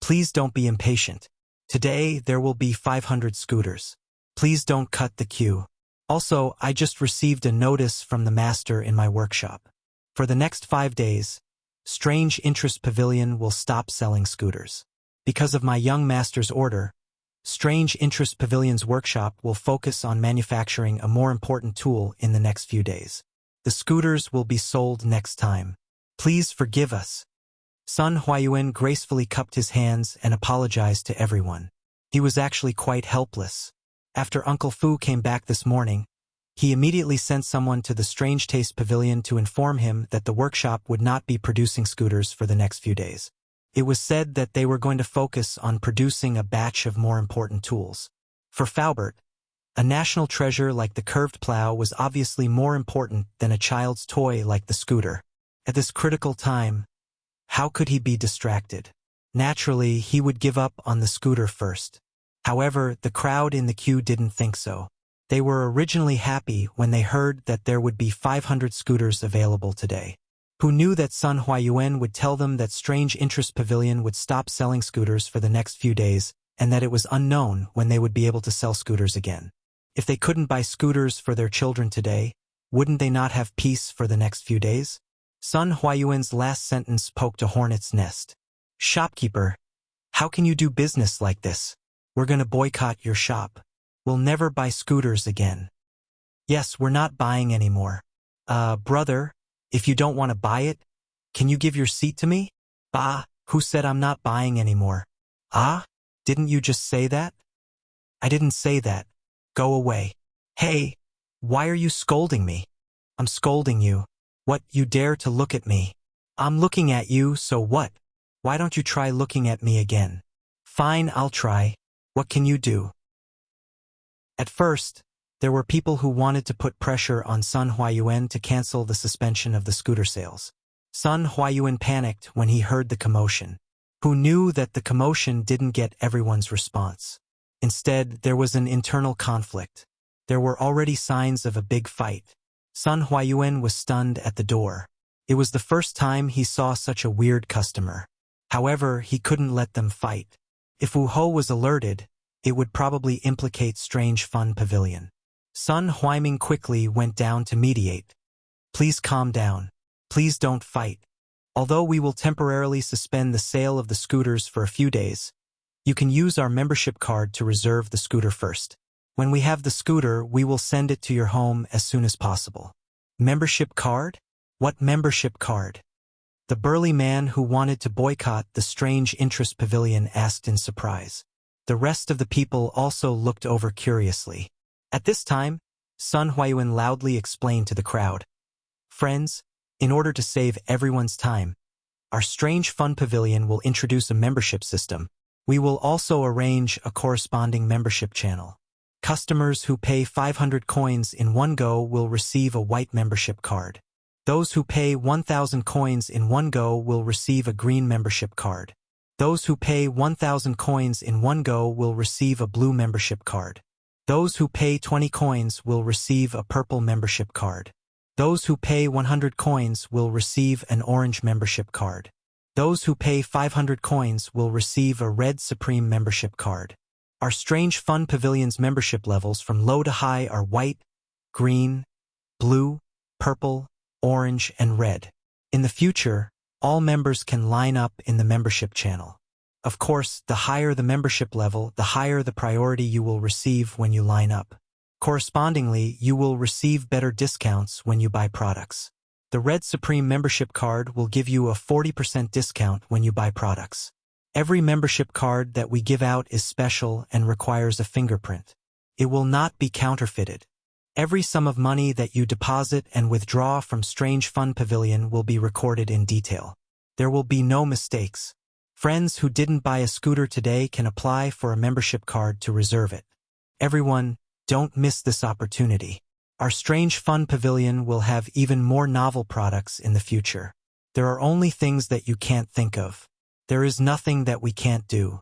Speaker 1: please don't be impatient. Today there will be 500 scooters. Please don't cut the queue. Also, I just received a notice from the master in my workshop. For the next 5 days, Strange Interest Pavilion will stop selling scooters. Because of my young master's order, Strange Interest Pavilion's workshop will focus on manufacturing a more important tool in the next few days. The scooters will be sold next time. Please forgive us." Sun Huayuan gracefully cupped his hands and apologized to everyone. He was actually quite helpless. After Uncle Fu came back this morning, he immediately sent someone to the Strange Taste Pavilion to inform him that the workshop would not be producing scooters for the next few days. It was said that they were going to focus on producing a batch of more important tools. For Faubert, a national treasure like the curved plow was obviously more important than a child's toy like the scooter. At this critical time, how could he be distracted? Naturally, he would give up on the scooter first. However, the crowd in the queue didn't think so. They were originally happy when they heard that there would be 500 scooters available today. Who knew that Sun Huayuan would tell them that Strange Interest Pavilion would stop selling scooters for the next few days, and that it was unknown when they would be able to sell scooters again. If they couldn't buy scooters for their children today, wouldn't they not have peace for the next few days? Sun Huayuan's last sentence poked a hornet's nest. "Shopkeeper, how can you do business like this? We're gonna boycott your shop. We'll never buy scooters again." "Yes, we're not buying anymore." Brother, if you don't want to buy it, can you give your seat to me?" "Bah, who said I'm not buying anymore?" "Ah, didn't you just say that?" "I didn't say that. Go away." "Hey, why are you scolding me?" "I'm scolding you. What, you dare to look at me?" "I'm looking at you, so what? Why don't you try looking at me again?" "Fine, I'll try. What can you do?" At first, there were people who wanted to put pressure on Sun Huayuan to cancel the suspension of the scooter sales. Sun Huayuan panicked when he heard the commotion. Who knew that the commotion didn't get everyone's response? Instead, there was an internal conflict. There were already signs of a big fight. Sun Huayuan was stunned at the door. It was the first time he saw such a weird customer. However, he couldn't let them fight. If Wu Ho was alerted, it would probably implicate Strange Fun Pavilion. Sun Huaiming quickly went down to mediate. "Please calm down. Please don't fight. Although we will temporarily suspend the sale of the scooters for a few days, you can use our membership card to reserve the scooter first. When we have the scooter, we will send it to your home as soon as possible." "Membership card? What membership card?" The burly man who wanted to boycott the Strange Interest Pavilion asked in surprise. The rest of the people also looked over curiously. At this time, Sun Huayuan loudly explained to the crowd, "Friends, in order to save everyone's time, our Strange Fun Pavilion will introduce a membership system. We will also arrange a corresponding membership channel. Customers who pay 500 coins in one go will receive a white membership card. Those who pay 1,000 coins in one go will receive a green membership card. Those who pay 1,000 coins in one go will receive a blue membership card. Those who pay 20 coins will receive a purple membership card. Those who pay 100 coins will receive an orange membership card. Those who pay 500 coins will receive a red Supreme membership card. Our Strange Fun Pavilion's membership levels from low to high are white, green, blue, purple, orange, and red. In the future, all members can line up in the membership channel. Of course, the higher the membership level, the higher the priority you will receive when you line up. Correspondingly, you will receive better discounts when you buy products. The Red Supreme membership card will give you a 40% discount when you buy products. Every membership card that we give out is special and requires a fingerprint. It will not be counterfeited. Every sum of money that you deposit and withdraw from Strange Fun Pavilion will be recorded in detail. There will be no mistakes. Friends who didn't buy a scooter today can apply for a membership card to reserve it. Everyone, don't miss this opportunity. Our Strange Fun Pavilion will have even more novel products in the future. There are only things that you can't think of. There is nothing that we can't do.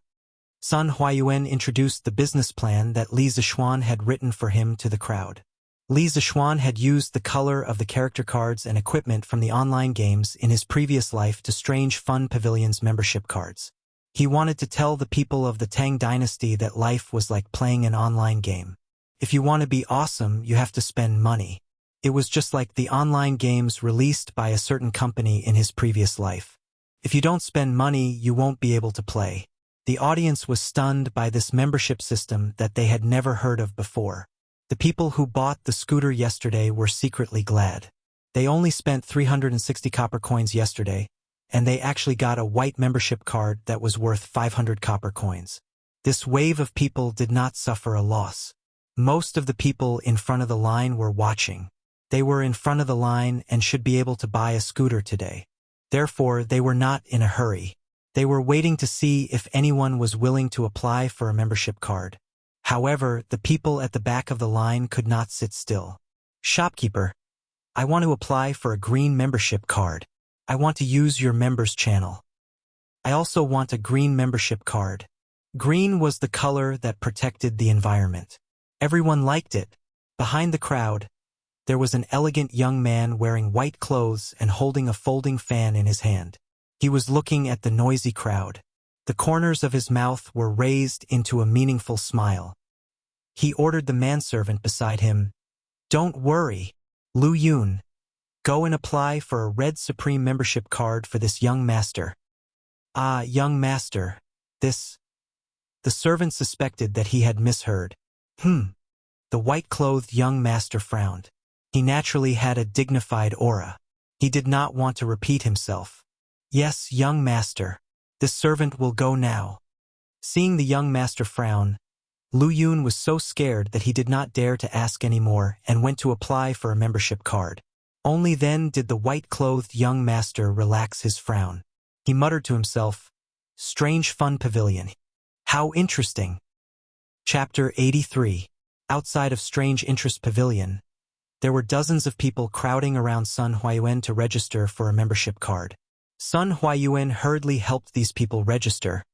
Speaker 1: Sun Huayuan introduced the business plan that Li Zixuan had written for him to the crowd. Li Zixuan had used the color of the character cards and equipment from the online games in his previous life to Strange Fun Pavilion's membership cards. He wanted to tell the people of the Tang Dynasty that life was like playing an online game. If you want to be awesome, you have to spend money. It was just like the online games released by a certain company in his previous life. If you don't spend money, you won't be able to play. The audience was stunned by this membership system that they had never heard of before. The people who bought the scooter yesterday were secretly glad. They only spent 360 copper coins yesterday, and they actually got a white membership card that was worth 500 copper coins. This wave of people did not suffer a loss. Most of the people in front of the line were watching. They were in front of the line and should be able to buy a scooter today. Therefore, they were not in a hurry. They were waiting to see if anyone was willing to apply for a membership card. However, the people at the back of the line could not sit still. Shopkeeper, I want to apply for a green membership card. I want to use your members channel. I also want a green membership card. Green was the color that protected the environment. Everyone liked it. Behind the crowd, there was an elegant young man wearing white clothes and holding a folding fan in his hand. He was looking at the noisy crowd. The corners of his mouth were raised into a meaningful smile. He ordered the manservant beside him, "Don't worry, Lu Yun. Go and apply for a Red Supreme membership card for this young master." "Ah, young master, this..." The servant suspected that he had misheard. The white-clothed young master frowned. He naturally had a dignified aura. He did not want to repeat himself. "Yes, young master. This servant will go now." Seeing the young master frown, Lu Yun was so scared that he did not dare to ask any more and went to apply for a membership card. Only then did the white-clothed young master relax his frown. He muttered to himself, "Strange Fun Pavilion. How interesting." Chapter 83. Outside of Strange Interest Pavilion, there were dozens of people crowding around Sun Huayuan to register for a membership card. Sun Huayuan hurriedly helped these people register,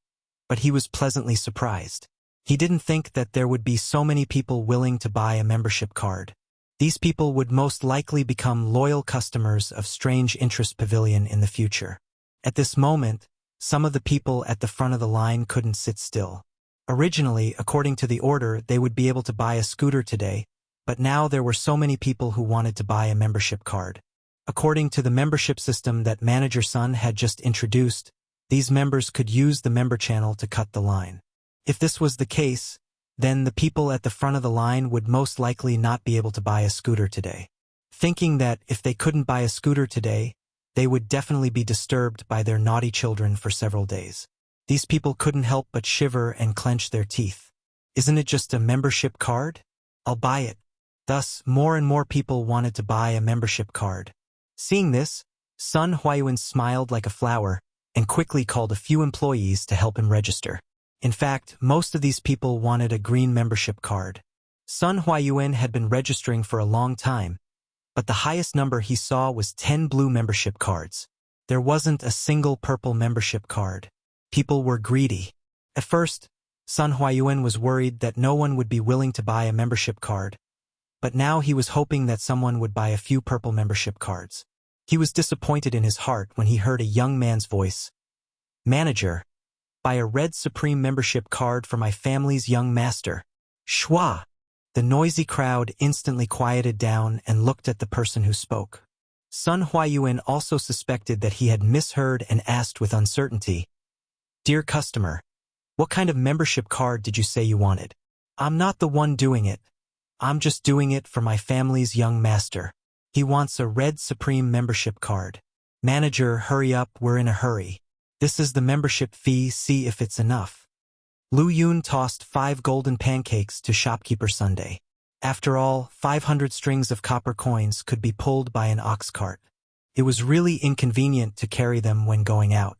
Speaker 1: but he was pleasantly surprised. He didn't think that there would be so many people willing to buy a membership card. These people would most likely become loyal customers of Strange Interest Pavilion in the future. At this moment, some of the people at the front of the line couldn't sit still. Originally, according to the order, they would be able to buy a scooter today, but now there were so many people who wanted to buy a membership card. According to the membership system that Manager Sun had just introduced, these members could use the member channel to cut the line. If this was the case, then the people at the front of the line would most likely not be able to buy a scooter today. Thinking that if they couldn't buy a scooter today, they would definitely be disturbed by their naughty children for several days. These people couldn't help but shiver and clench their teeth. "Isn't it just a membership card? I'll buy it." Thus, more and more people wanted to buy a membership card. Seeing this, Sun Huayuan smiled like a flower and quickly called a few employees to help him register. In fact, most of these people wanted a green membership card. Sun Huayuan had been registering for a long time, but the highest number he saw was 10 blue membership cards. There wasn't a single purple membership card. People were greedy. At first, Sun Huayuan was worried that no one would be willing to buy a membership card, but now he was hoping that someone would buy a few purple membership cards. He was disappointed in his heart when he heard a young man's voice. "Manager, buy a Red Supreme membership card for my family's young master." Shwa! The noisy crowd instantly quieted down and looked at the person who spoke. Sun Huayuan also suspected that he had misheard and asked with uncertainty, "Dear customer, what kind of membership card did you say you wanted? I'm not the one doing it. I'm just doing it for my family's young master. He wants a red Supreme membership card. Manager, hurry up, we're in a hurry. This is the membership fee, see if it's enough. Lu Yun tossed 5 golden pancakes to shopkeeper Sunday. After all, 500 strings of copper coins could be pulled by an ox cart. It was really inconvenient to carry them when going out.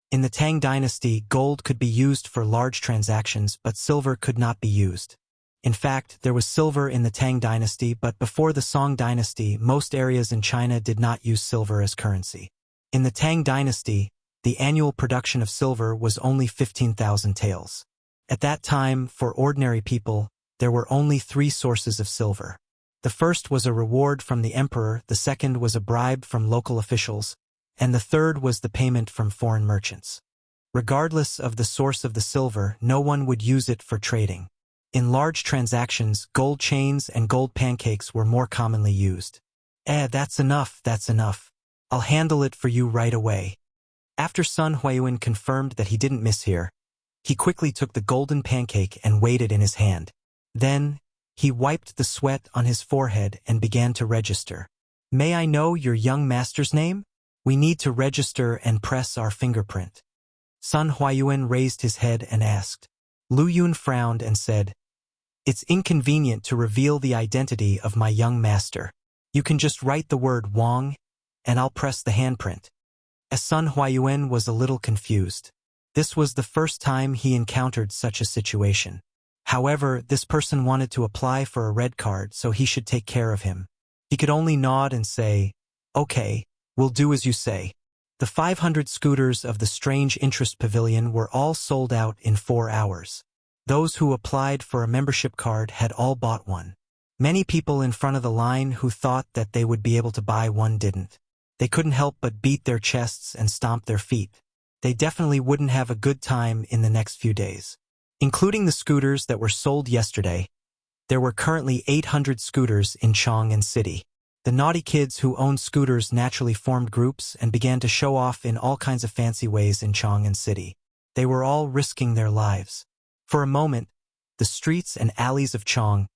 Speaker 1: In the Tang dynasty, gold could be used for large transactions, but silver could not be used. In fact, there was silver in the Tang dynasty, but before the Song dynasty, most areas in China did not use silver as currency. In the Tang dynasty, the annual production of silver was only 15,000 taels. At that time, for ordinary people, there were only 3 sources of silver. The first was a reward from the emperor, the second was a bribe from local officials, and the third was the payment from foreign merchants. Regardless of the source of the silver, no one would use it for trading. In large transactions, gold chains and gold pancakes were more commonly used. That's enough, that's enough. I'll handle it for you right away. After Sun Huayuan confirmed that he didn't mishear, he quickly took the golden pancake and weighed it in his hand. Then, he wiped the sweat on his forehead and began to register. May I know your young master's name? We need to register and press our fingerprint. Sun Huayuan raised his head and asked. Lu Yun frowned and said, It's inconvenient to reveal the identity of my young master. You can just write the word Wang, and I'll press the handprint. As Sun Huayuan was a little confused. This was the first time he encountered such a situation. However, this person wanted to apply for a red card, so he should take care of him. He could only nod and say, Okay, we'll do as you say. The 500 scooters of the Strange Interest Pavilion were all sold out in 4 hours. Those who applied for a membership card had all bought one. Many people in front of the line who thought that they would be able to buy one didn't. They couldn't help but beat their chests and stomp their feet. They definitely wouldn't have a good time in the next few days. Including the scooters that were sold yesterday, there were currently 800 scooters in Chang'an City. The naughty kids who owned scooters naturally formed groups and began to show off in all kinds of fancy ways in Chang'an City. They were all risking their lives. For a moment, the streets and alleys of Chang'an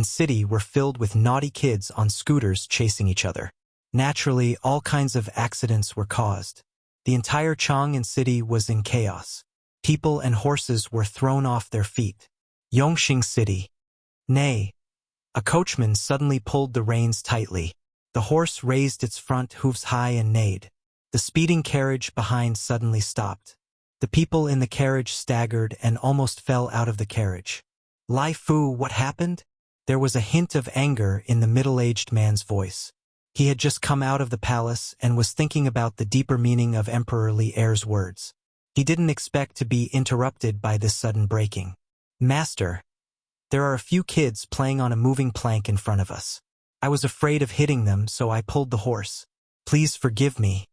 Speaker 1: City were filled with naughty kids on scooters chasing each other. Naturally, all kinds of accidents were caused. The entire Chang'an City was in chaos. People and horses were thrown off their feet. Yongxing City. Nay. A coachman suddenly pulled the reins tightly. The horse raised its front hooves high and neighed. The speeding carriage behind suddenly stopped. The people in the carriage staggered and almost fell out of the carriage. Lai Fu, what happened? There was a hint of anger in the middle-aged man's voice. He had just come out of the palace and was thinking about the deeper meaning of Emperor Li Er's words. He didn't expect to be interrupted by this sudden breaking. Master, there are a few kids playing on a moving plank in front of us. I was afraid of hitting them, so I pulled the horse. Please forgive me.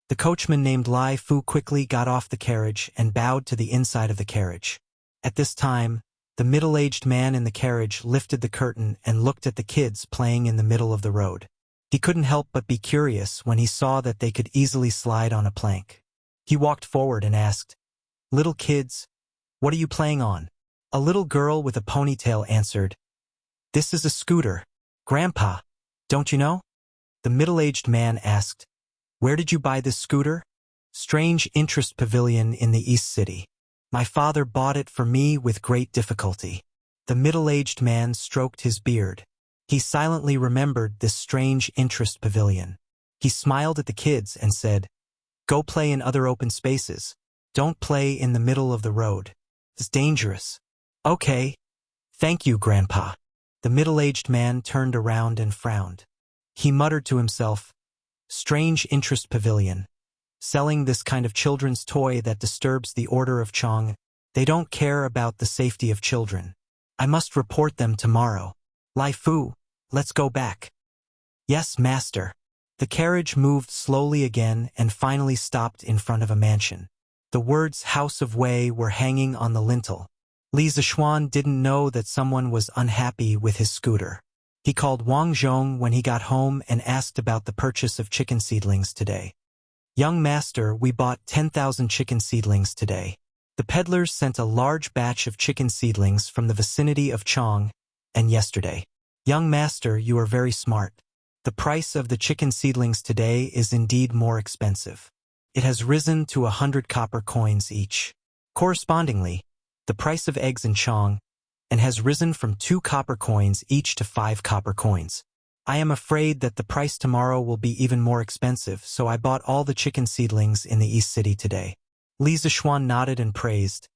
Speaker 1: The coachman named Lai Fu quickly got off the carriage and bowed to the inside of the carriage. At this time, the middle-aged man in the carriage lifted the curtain and looked at the kids playing in the middle of the road. He couldn't help but be curious when he saw that they could easily slide on a plank. He walked forward and asked, Little kids, what are you playing on? A little girl with a ponytail answered, This is a scooter. Grandpa, don't you know? The middle-aged man asked, Where did you buy this scooter? Strange Interest Pavilion in the East City. My father bought it for me with great difficulty. The middle-aged man stroked his beard. He silently remembered this Strange Interest Pavilion. He smiled at the kids and said, Go play in other open spaces. Don't play in the middle of the road. It's dangerous. Okay. Thank you, Grandpa. The middle-aged man turned around and frowned. He muttered to himself, Strange Interest Pavilion. Selling this kind of children's toy that disturbs the order of Chang'an. They don't care about the safety of children. I must report them tomorrow. Lai Fu, let's go back. Yes, master. The carriage moved slowly again and finally stopped in front of a mansion. The words House of Wei were hanging on the lintel. Li Zishuan didn't know that someone was unhappy with his scooter. He called Wang Zhong when he got home and asked about the purchase of chicken seedlings today. Young master, we bought 10,000 chicken seedlings today. The peddlers sent a large batch of chicken seedlings from the vicinity of Chang'an yesterday. Young master, you are very smart. The price of the chicken seedlings today is indeed more expensive. It has risen to 100 copper coins each. Correspondingly, the price of eggs in Chong and has risen from 2 copper coins each to 5 copper coins. I am afraid that the price tomorrow will be even more expensive, so I bought all the chicken seedlings in the East City today. Li Zishuan nodded and praised.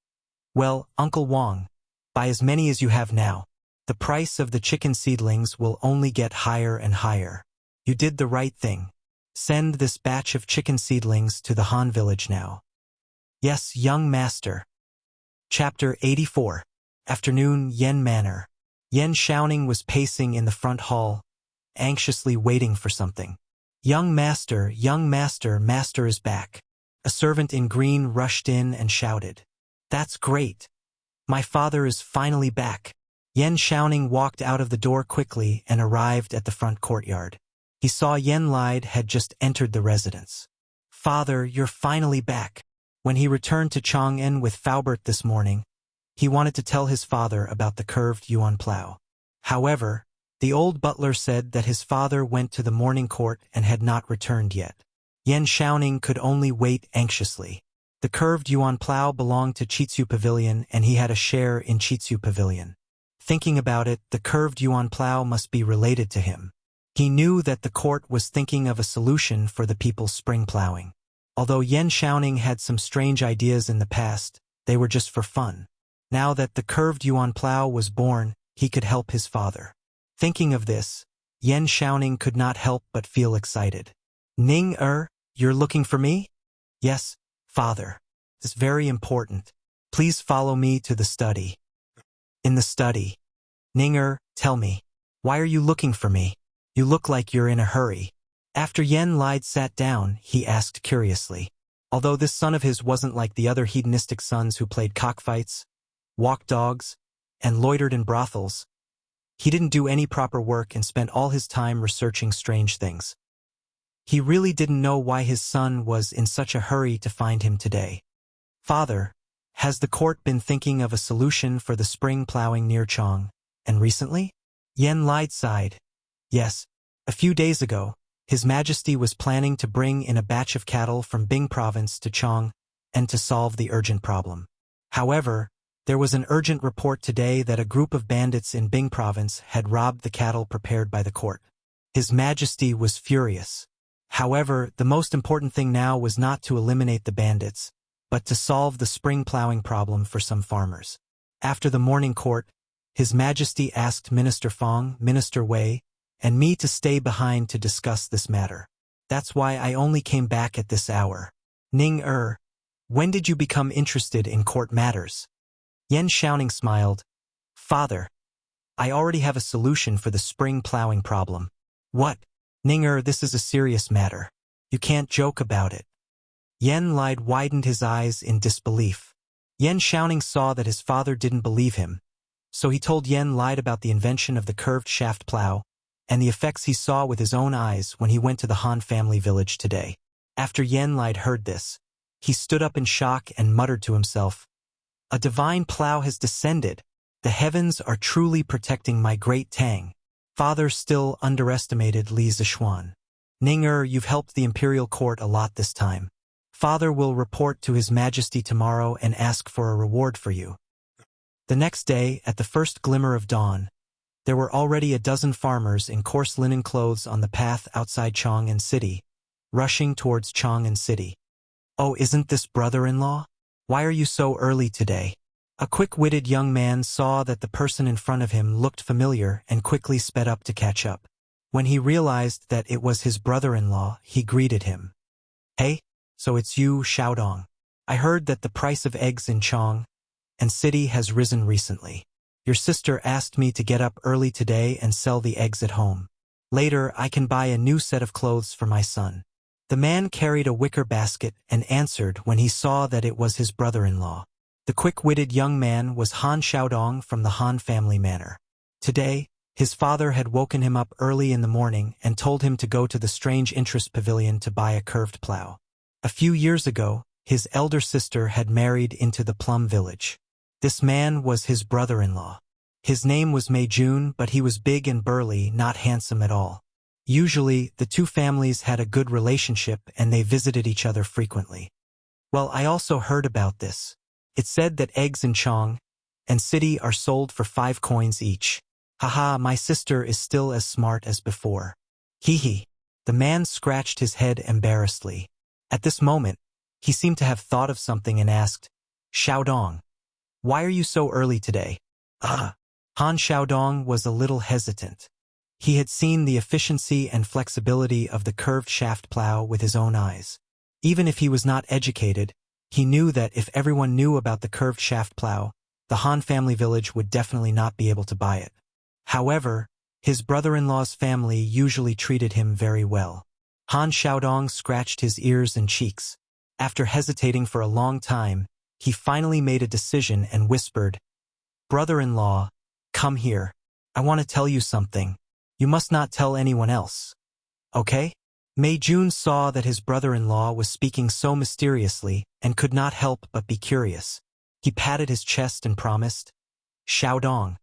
Speaker 1: Well, Uncle Wang, buy as many as you have now. The price of the chicken seedlings will only get higher and higher. You did the right thing. Send this batch of chicken seedlings to the Han village now. Yes, young master. Chapter 84. Afternoon, Yen Manor. Yen Xiaoning was pacing in the front hall, anxiously waiting for something. Young master, master is back. A servant in green rushed in and shouted. That's great. My father is finally back. Yen Xiaoning walked out of the door quickly and arrived at the front courtyard. He saw Yen Lide had just entered the residence. Father, you're finally back. When he returned to Chang'an with Faubert this morning, he wanted to tell his father about the curved yuan plow. However, the old butler said that his father went to the morning court and had not returned yet. Yen Xiaoning could only wait anxiously. The curved yuan plow belonged to Chitsu Pavilion and he had a share in Chitsu Pavilion. Thinking about it, the curved yuan plow must be related to him. He knew that the court was thinking of a solution for the people's spring plowing. Although Yen Xiaoning had some strange ideas in the past, they were just for fun. Now that the curved yuan plow was born, he could help his father. Thinking of this, Yen Xiaoning could not help but feel excited. Ning you're looking for me? Yes, father. It's very important. Please follow me to the study. In the study. Ning tell me. Why are you looking for me? You look like you're in a hurry. After Yen Lide sat down, he asked curiously. Although this son of his wasn't like the other hedonistic sons who played cockfights, walked dogs, and loitered in brothels, he didn't do any proper work and spent all his time researching strange things. He really didn't know why his son was in such a hurry to find him today. Father, has the court been thinking of a solution for the spring plowing near Chong, and recently? Yen Lide sighed. Yes, a few days ago, His Majesty was planning to bring in a batch of cattle from Bing province to Chong and to solve the urgent problem. However, there was an urgent report today that a group of bandits in Bing province had robbed the cattle prepared by the court. His Majesty was furious. However, the most important thing now was not to eliminate the bandits, but to solve the spring plowing problem for some farmers. After the morning court, His Majesty asked Minister Fong, Minister Wei, and me to stay behind to discuss this matter. That's why I only came back at this hour. Ning when did you become interested in court matters? Yen Xiaoning smiled. Father, I already have a solution for the spring plowing problem. What? Ning this is a serious matter. You can't joke about it. Yen Lide widened his eyes in disbelief. Yen Xiaoning saw that his father didn't believe him, so he told Yen Lide about the invention of the curved shaft plow and the effects he saw with his own eyes when he went to the Han family village today. After Yen Lide heard this, he stood up in shock and muttered to himself, A divine plow has descended. The heavens are truly protecting my great Tang. Father still underestimated Li Zishuan. Ning you've helped the imperial court a lot this time. Father will report to His Majesty tomorrow and ask for a reward for you. The next day, at the first glimmer of dawn, there were already a dozen farmers in coarse linen clothes on the path outside Chang'an City, rushing towards Chang'an City. Oh, isn't this brother-in-law? Why are you so early today? A quick-witted young man saw that the person in front of him looked familiar and quickly sped up to catch up. When he realized that it was his brother-in-law, he greeted him. Hey, so it's you, Xiaodong. I heard that the price of eggs in Chang'an City has risen recently. Your sister asked me to get up early today and sell the eggs at home. Later, I can buy a new set of clothes for my son. The man carried a wicker basket and answered when he saw that it was his brother-in-law. The quick-witted young man was Han Xiaodong from the Han family manor. Today, his father had woken him up early in the morning and told him to go to the Strange Interest Pavilion to buy a curved plow. A few years ago, his elder sister had married into the Plum Village. This man was his brother-in-law. His name was Mei Jun, but he was big and burly, not handsome at all. Usually, the two families had a good relationship and they visited each other frequently. Well, I also heard about this. It said that eggs in Chong and City are sold for 5 coins each. Haha, my sister is still as smart as before. Hee hee. The man scratched his head embarrassedly. At this moment, he seemed to have thought of something and asked, Xiaodong, why are you so early today? Han Xiaodong was a little hesitant. He had seen the efficiency and flexibility of the curved shaft plow with his own eyes. Even if he was not educated, he knew that if everyone knew about the curved shaft plow, the Han family village would definitely not be able to buy it. However, his brother-in-law's family usually treated him very well. Han Xiaodong scratched his ears and cheeks. After hesitating for a long time, he finally made a decision and whispered, Brother-in-law, come here. I want to tell you something. You must not tell anyone else. Okay? Mei Jun saw that his brother-in-law was speaking so mysteriously and could not help but be curious. He patted his chest and promised, Xiaodong,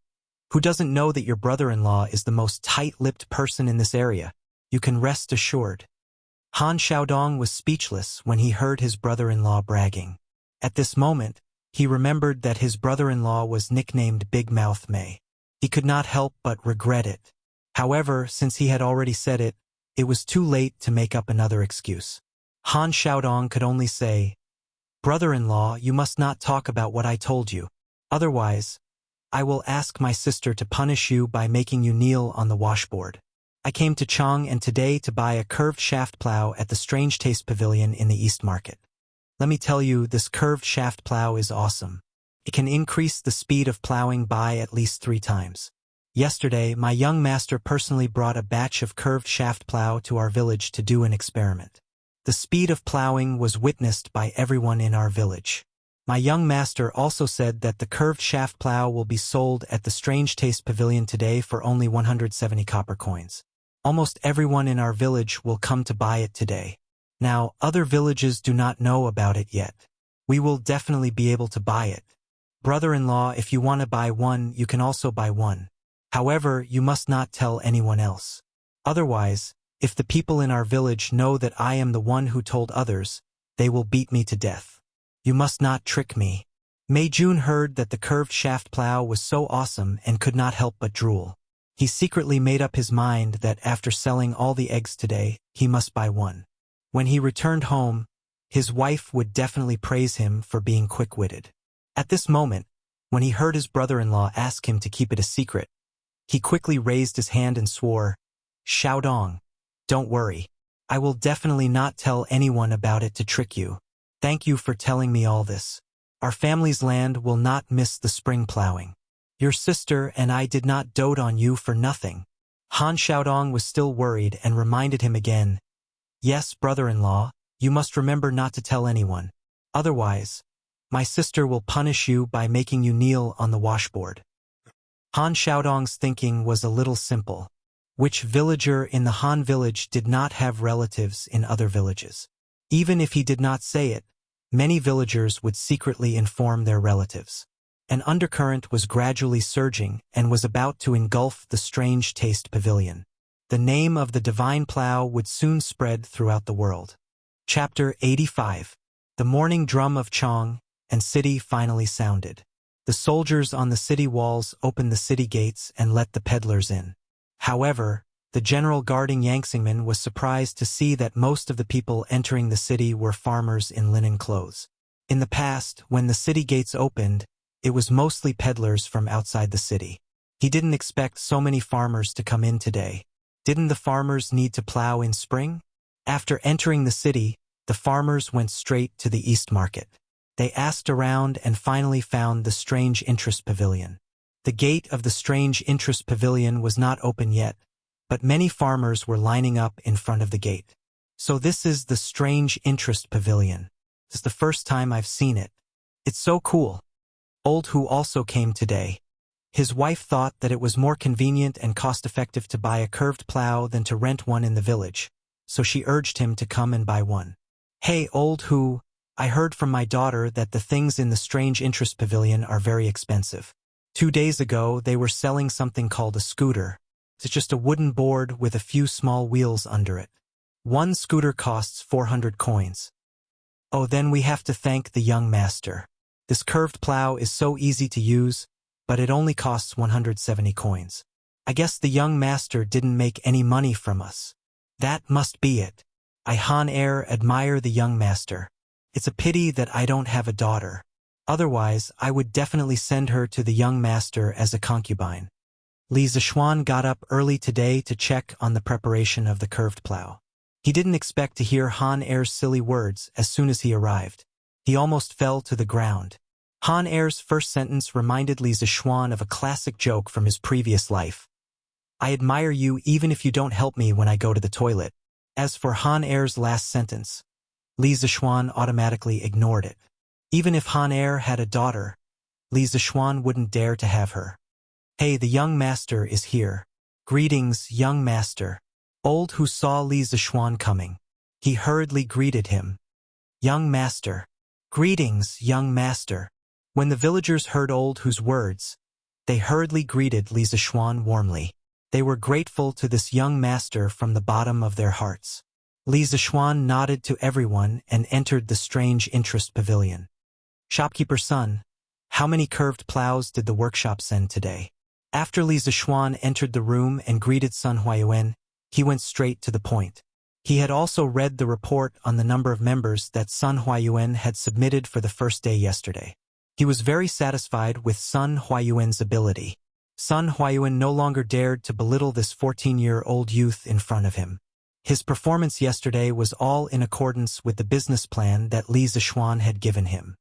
Speaker 1: who doesn't know that your brother-in-law is the most tight-lipped person in this area? You can rest assured. Han Xiaodong was speechless when he heard his brother-in-law bragging. At this moment, he remembered that his brother-in-law was nicknamed Big Mouth Mei. He could not help but regret it. However, since he had already said it, it was too late to make up another excuse. Han Xiaodong could only say, Brother-in-law, you must not talk about what I told you. Otherwise, I will ask my sister to punish you by making you kneel on the washboard. I came to Chong and today to buy a curved shaft plow at the Strange Taste Pavilion in the East Market. Let me tell you, this curved shaft plow is awesome. It can increase the speed of plowing by at least 3 times. Yesterday, my young master personally brought a batch of curved shaft plow to our village to do an experiment. The speed of plowing was witnessed by everyone in our village. My young master also said that the curved shaft plow will be sold at the Strange Taste Pavilion today for only 170 copper coins. Almost everyone in our village will come to buy it today. Now, other villages do not know about it yet. We will definitely be able to buy it. Brother-in-law, if you want to buy one, you can also buy one. However, you must not tell anyone else. Otherwise, if the people in our village know that I am the one who told others, they will beat me to death. You must not trick me. Mei Jun heard that the curved shaft plow was so awesome and could not help but drool. He secretly made up his mind that after selling all the eggs today, he must buy one. When he returned home, his wife would definitely praise him for being quick-witted. At this moment, when he heard his brother-in-law ask him to keep it a secret, he quickly raised his hand and swore, Xiaodong, don't worry. I will definitely not tell anyone about it to trick you. Thank you for telling me all this. Our family's land will not miss the spring plowing. Your sister and I did not dote on you for nothing. Han Xiaodong was still worried and reminded him again, Yes, brother-in-law, you must remember not to tell anyone. Otherwise, my sister will punish you by making you kneel on the washboard. Han Xiaodong's thinking was a little simple. Which villager in the Han village did not have relatives in other villages? Even if he did not say it, many villagers would secretly inform their relatives. An undercurrent was gradually surging and was about to engulf the Strange Taste Pavilion. The name of the divine plow would soon spread throughout the world. Chapter 85. The morning drum of Chong and City finally sounded. The soldiers on the city walls opened the city gates and let the peddlers in. However, the general guarding Yangxingmen was surprised to see that most of the people entering the city were farmers in linen clothes. In the past, when the city gates opened, it was mostly peddlers from outside the city. He didn't expect so many farmers to come in today. Didn't the farmers need to plow in spring? After entering the city, the farmers went straight to the East Market. They asked around and finally found the Strange Interest Pavilion. The gate of the Strange Interest Pavilion was not open yet, but many farmers were lining up in front of the gate. So this is the Strange Interest Pavilion. This is the first time I've seen it. It's so cool. Old Hu also came today. His wife thought that it was more convenient and cost-effective to buy a curved plow than to rent one in the village, so she urged him to come and buy one. Hey, Old Hu, I heard from my daughter that the things in the Strange Interest Pavilion are very expensive. 2 days ago, they were selling something called a scooter. It's just a wooden board with a few small wheels under it. One scooter costs 400 coins. Oh, then we have to thank the young master. This curved plow is so easy to use, but it only costs 170 coins. I guess the young master didn't make any money from us. That must be it. I Han Er admire the young master. It's a pity that I don't have a daughter. Otherwise, I would definitely send her to the young master as a concubine. Li Zishuan got up early today to check on the preparation of the curved plow. He didn't expect to hear Han Er's silly words as soon as he arrived. He almost fell to the ground. Han Er's first sentence reminded Li Zishuan of a classic joke from his previous life. I admire you even if you don't help me when I go to the toilet. As for Han Er's last sentence, Li Zishuan automatically ignored it. Even if Han Er had a daughter, Li Zishuan wouldn't dare to have her. Hey, the young master is here. Greetings, young master. Old Who saw Li Zishuan coming. He hurriedly greeted him. Young master. Greetings, young master. When the villagers heard Old Who's words, they hurriedly greeted Li Zishuan warmly. They were grateful to this young master from the bottom of their hearts. Li Zishuan nodded to everyone and entered the strange interest pavilion. Shopkeeper's son, how many curved plows did the workshop send today? After Li Zishuan entered the room and greeted Sun Huayuan, he went straight to the point. He had also read the report on the number of members that Sun Huayuan had submitted for the first day yesterday. He was very satisfied with Sun Huayuan's ability. Sun Huayuan no longer dared to belittle this 14-year-old youth in front of him. His performance yesterday was all in accordance with the business plan that Li Zishuan had given him.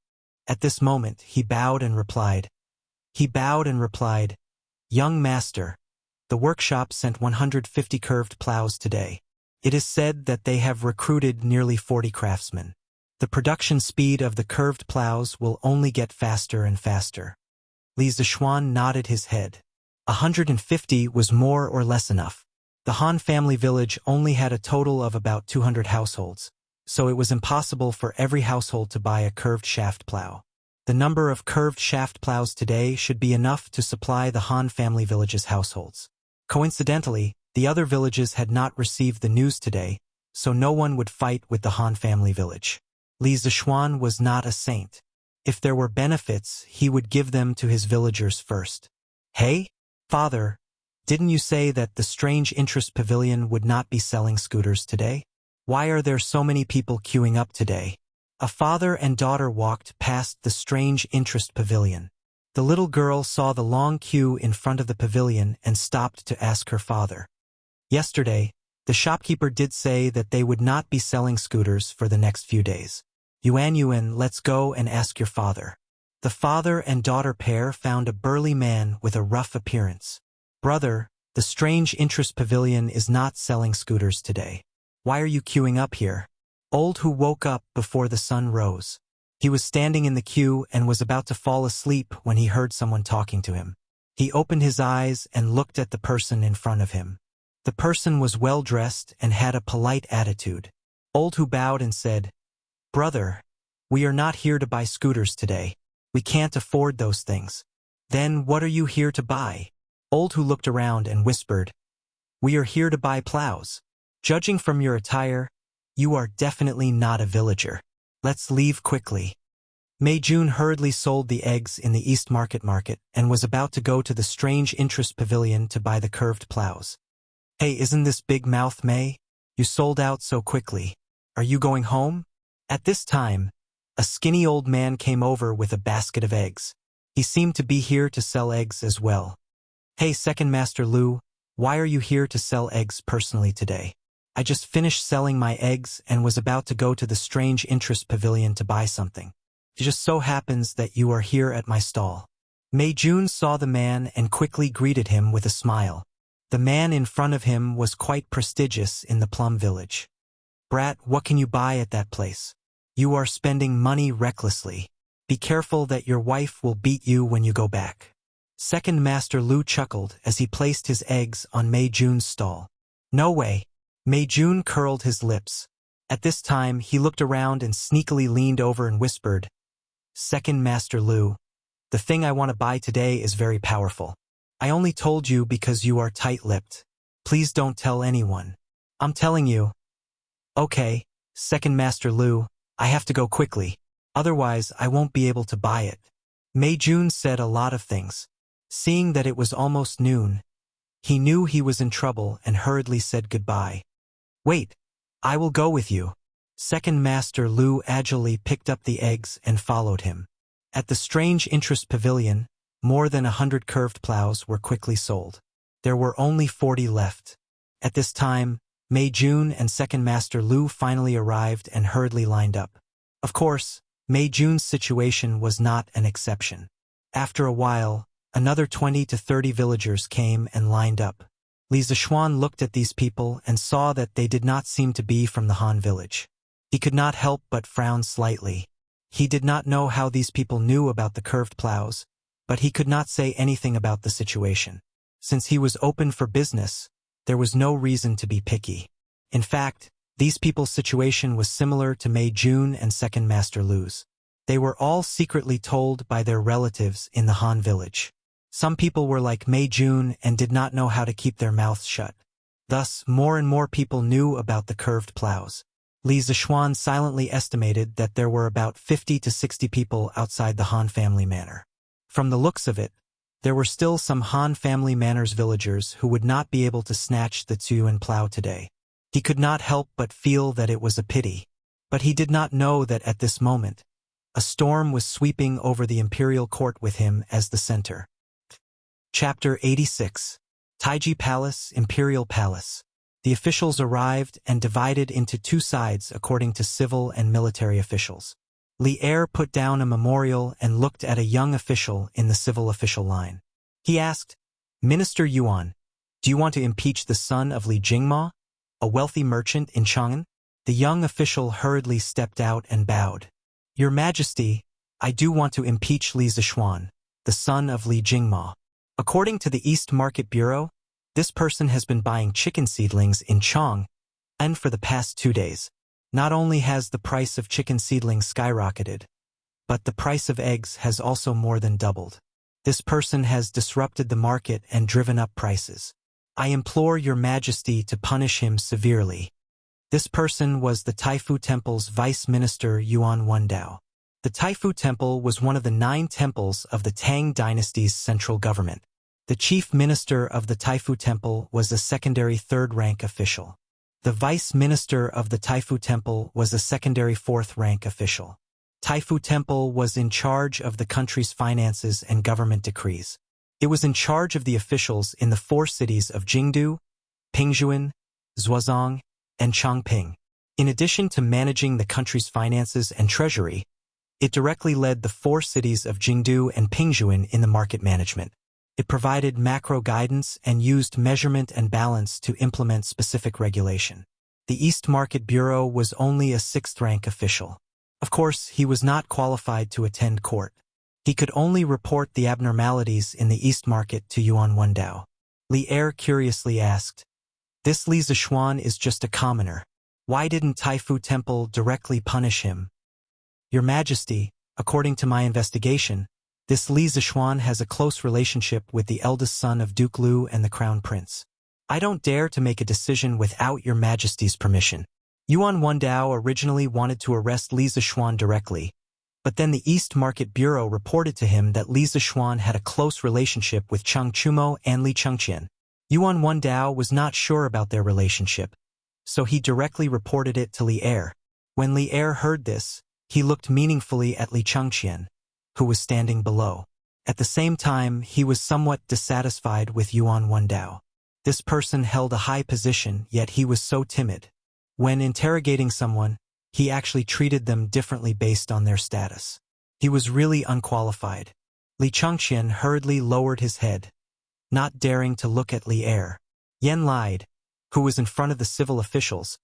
Speaker 1: At this moment, he bowed and replied, Young master, the workshop sent 150 curved plows today. It is said that they have recruited nearly 40 craftsmen. The production speed of the curved plows will only get faster and faster. Li Zishuan nodded his head. 150 was more or less enough. The Han family village only had a total of about 200 households, so it was impossible for every household to buy a curved shaft plow. The number of curved shaft plows today should be enough to supply the Han family village's households. Coincidentally, the other villages had not received the news today, so no one would fight with the Han family village. Li Zishuan was not a saint. If there were benefits, he would give them to his villagers first. Hey, father, didn't you say that the strange interest pavilion would not be selling scooters today? Why are there so many people queuing up today? A father and daughter walked past the strange interest pavilion. The little girl saw the long queue in front of the pavilion and stopped to ask her father. Yesterday, the shopkeeper did say that they would not be selling scooters for the next few days. Yuan, let's go and ask your father. The father and daughter pair found a burly man with a rough appearance. Brother, the strange interest pavilion is not selling scooters today. Why are you queuing up here? Old Who woke up before the sun rose. He was standing in the queue and was about to fall asleep when he heard someone talking to him. He opened his eyes and looked at the person in front of him. The person was well-dressed and had a polite attitude. Old Who bowed and said, Brother, we are not here to buy scooters today. We can't afford those things. Then what are you here to buy? Old Who looked around and whispered, We are here to buy plows. Judging from your attire, you are definitely not a villager. Let's leave quickly. Mei Jun hurriedly sold the eggs in the East Market and was about to go to the strange interest pavilion to buy the curved plows. Hey, isn't this big mouth Mei? You sold out so quickly. Are you going home? At this time, a skinny old man came over with a basket of eggs. He seemed to be here to sell eggs as well. Hey, Second Master Lu, why are you here to sell eggs personally today? I just finished selling my eggs and was about to go to the strange interest pavilion to buy something. It just so happens that you are here at my stall. Mei Jun saw the man and quickly greeted him with a smile. The man in front of him was quite prestigious in the Plum Village. Brat, what can you buy at that place? You are spending money recklessly. Be careful that your wife will beat you when you go back. Second Master Lu chuckled as he placed his eggs on Mei Jun's stall. No way. Mei Jun curled his lips. At this time, he looked around and sneakily leaned over and whispered, Second Master Lu, The thing I want to buy today is very powerful. I only told you because you are tight-lipped. Please don't tell anyone. I'm telling you. Okay, Second Master Lu, I have to go quickly. Otherwise, I won't be able to buy it. Mei Jun said a lot of things. Seeing that it was almost noon, he knew he was in trouble and hurriedly said goodbye. Wait, I will go with you. Second Master Lu agilely picked up the eggs and followed him. At the strange interest pavilion, more than 100 curved plows were quickly sold. There were only 40 left. At this time, Mei Jun and Second Master Lu finally arrived and hurriedly lined up. Of course, Mei Jun's situation was not an exception. After a while, another 20 to 30 villagers came and lined up. Li Zishuan looked at these people and saw that they did not seem to be from the Han village. He could not help but frown slightly. He did not know how these people knew about the curved plows, but he could not say anything about the situation. Since he was open for business, there was no reason to be picky. In fact, these people's situation was similar to Mei Jun and Second Master Lu's. They were all secretly told by their relatives in the Han village. Some people were like Mei Jun and did not know how to keep their mouths shut. Thus, more and more people knew about the curved plows. Li Zishuan silently estimated that there were about 50 to 60 people outside the Han family manor. From the looks of it, there were still some Han family manor's villagers who would not be able to snatch the Ziyuan plow today. He could not help but feel that it was a pity. But he did not know that at this moment, a storm was sweeping over the imperial court with him as the center. Chapter 86. Taiji Palace, Imperial Palace. The officials arrived and divided into two sides according to civil and military officials. Li Er put down a memorial and looked at a young official in the civil official line. He asked, Minister Yuan, do you want to impeach the son of Li Jingma, a wealthy merchant in Chang'an? The young official hurriedly stepped out and bowed. Your Majesty, I do want to impeach Li Zishuan, the son of Li Jingma. According to the East Market Bureau, this person has been buying chicken seedlings in Chang'an for the past 2 days. Not only has the price of chicken seedlings skyrocketed, but the price of eggs has also more than doubled. This person has disrupted the market and driven up prices. I implore your Majesty to punish him severely. This person was the Taifu Temple's Vice Minister Yuan Wendao. The Taifu Temple was one of the 9 temples of the Tang dynasty's central government. The chief minister of the Taifu Temple was a secondary 3rd-rank official. The vice minister of the Taifu Temple was a secondary 4th-rank official. Taifu Temple was in charge of the country's finances and government decrees. It was in charge of the officials in the 4 cities of Jingdu, Pingzhuan, Zhuozong, and Chongping. In addition to managing the country's finances and treasury, it directly led the 4 cities of Jingdu and Pingzhuan in the market management. It provided macro guidance and used measurement and balance to implement specific regulation. The East Market Bureau was only a 6th-rank official. Of course, he was not qualified to attend court. He could only report the abnormalities in the East Market to Yuan Wendao. Li Er curiously asked, This Li Zishuan is just a commoner. Why didn't Taifu Temple directly punish him? Your Majesty, according to my investigation, this Li Zishuan has a close relationship with the eldest son of Duke Lu and the Crown Prince. I don't dare to make a decision without your Majesty's permission. Yuan Wendao originally wanted to arrest Li Zishuan directly, but then the East Market Bureau reported to him that Li Zishuan had a close relationship with Cheng Chumo and Li Chengqian. Yuan Wendao was not sure about their relationship, so he directly reported it to Li Er. When Li Er heard this, he looked meaningfully at Li Chengqian, who was standing below. At the same time, he was somewhat dissatisfied with Yuan Wendao. This person held a high position, yet he was so timid. When interrogating someone, he actually treated them differently based on their status. He was really unqualified. Li Chengqian hurriedly lowered his head, not daring to look at Li Er. Yen Lied, who was in front of the civil officials,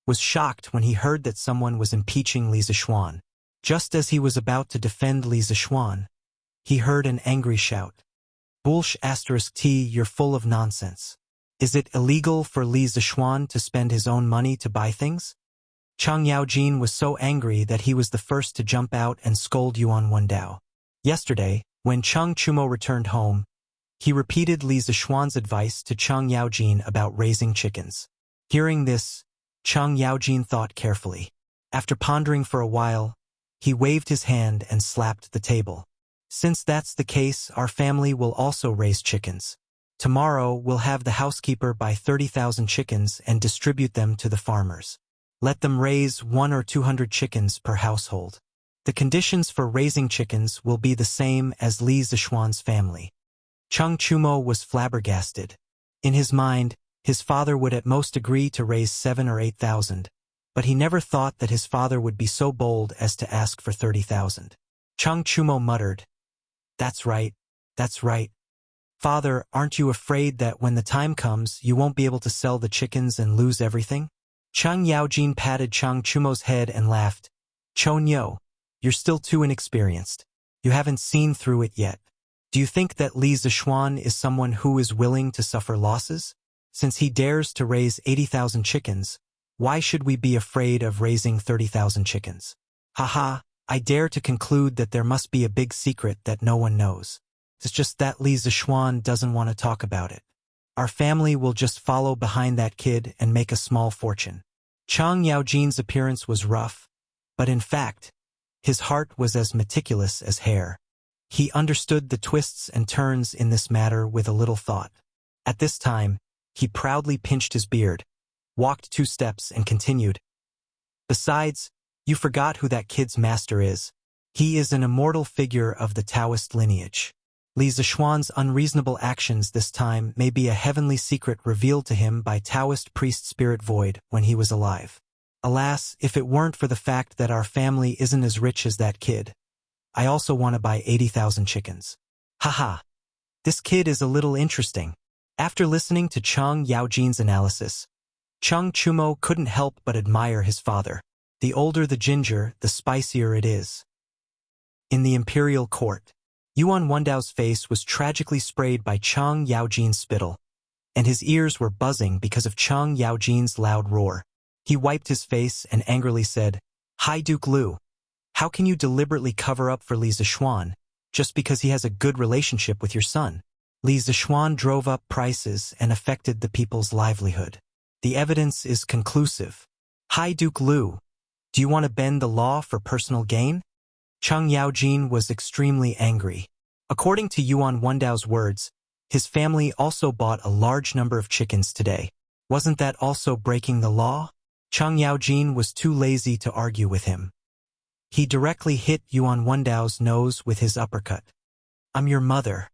Speaker 1: was shocked when he heard that someone was impeaching Li Zishuan. Just as he was about to defend Li Zishuan, he heard an angry shout. Bullsh*T, you're full of nonsense. Is it illegal for Li Zishuan to spend his own money to buy things? Chang Yaojin was so angry that he was the first to jump out and scold Yuan Wendao. Yesterday, When Cheng Chumo returned home, he repeated Li Zishuan's advice to Cheng Yaojin about raising chickens. Hearing this, Cheng Yaojin thought carefully. After pondering for a while, he waved his hand and slapped the table. Since that's the case, our family will also raise chickens. Tomorrow, we'll have the housekeeper buy 30,000 chickens and distribute them to the farmers. Let them raise 100 or 200 chickens per household. The conditions for raising chickens will be the same as Li Zishuan's family. Cheng Chumo was flabbergasted. In his mind, his father would at most agree to raise 7,000 or 8,000, but he never thought that his father would be so bold as to ask for 30,000. Cheng Chumo muttered, That's right. Father, aren't you afraid that when the time comes, you won't be able to sell the chickens and lose everything? Cheng Yaojin patted Cheng Chumo's head and laughed. Chonyo, you're still too inexperienced. You haven't seen through it yet. Do you think that Li Zishuan is someone who is willing to suffer losses? Since he dares to raise 80,000 chickens, why should we be afraid of raising 30,000 chickens? Haha, I dare to conclude that there must be a big secret that no one knows. It's just that Li Zishuan doesn't want to talk about it. Our family will just follow behind that kid and make a small fortune. Cheng Yaojin's appearance was rough, but in fact, his heart was as meticulous as hair. He understood the twists and turns in this matter with a little thought. At this time, he proudly pinched his beard, walked 2 steps and continued. Besides, you forgot who that kid's master is. He is an immortal figure of the Taoist lineage. Li Zishuan's unreasonable actions this time may be a heavenly secret revealed to him by Taoist priest Spirit Void when he was alive. Alas, if it weren't for the fact that our family isn't as rich as that kid, I also want to buy 80,000 chickens. Haha. This kid is a little interesting. After listening to Cheng Yaojin's analysis, Cheng Chumo couldn't help but admire his father. The older the ginger, the spicier it is. In the imperial court, Yuan Wendao's face was tragically sprayed by Cheng Yaojin's spittle, and his ears were buzzing because of Cheng Yaojin's loud roar. He wiped his face and angrily said, Hi Duke Liu. How can you deliberately cover up for Li Zishuan, just because he has a good relationship with your son? Li Zishuan drove up prices and affected the people's livelihood. The evidence is conclusive. Hi Duke Liu. Do you want to bend the law for personal gain? Cheng Yaojin was extremely angry. According to Yuan Wendao's words, his family also bought a large number of chickens today. Wasn't that also breaking the law? Cheng Yaojin was too lazy to argue with him. He directly hit Yuan Wendao's nose with his uppercut. I'm your mother.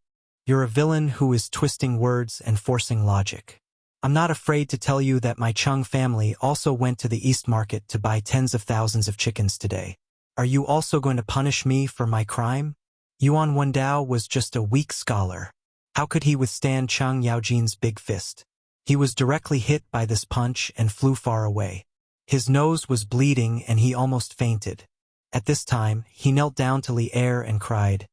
Speaker 1: You're a villain who is twisting words and forcing logic. I'm not afraid to tell you that my Cheng family also went to the East Market to buy tens of thousands of chickens today. Are you also going to punish me for my crime? Yuan Wendao was just a weak scholar. How could he withstand Cheng Yaojin's big fist? He was directly hit by this punch and flew far away. His nose was bleeding and he almost fainted. At this time, he knelt down to Li Er and cried,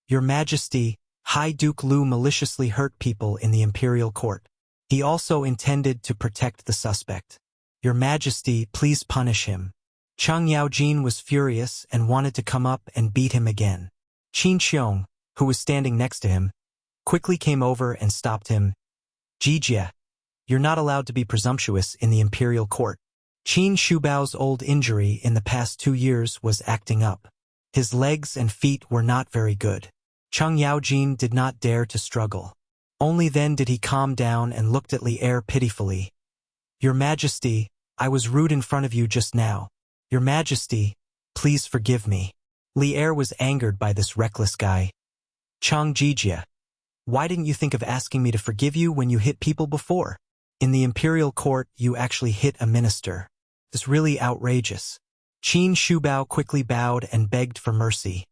Speaker 1: Your Majesty, High Duke Liu maliciously hurt people in the imperial court. He also intended to protect the suspect. Your Majesty, please punish him. Cheng Yaojin was furious and wanted to come up and beat him again. Qin Xiong, who was standing next to him, quickly came over and stopped him. Jijia, you're not allowed to be presumptuous in the imperial court. Qin Shubao's old injury in the past 2 years was acting up. His legs and feet were not very good. Cheng Yaojin did not dare to struggle. Only then did he calm down and looked at Li Er pitifully. Your Majesty, I was rude in front of you just now. Your Majesty, please forgive me. Li Er was angered by this reckless guy. Cheng Jijia, why didn't you think of asking me to forgive you when you hit people before? In the imperial court, you actually hit a minister. It's really outrageous. Qin Shubao quickly bowed and begged for mercy.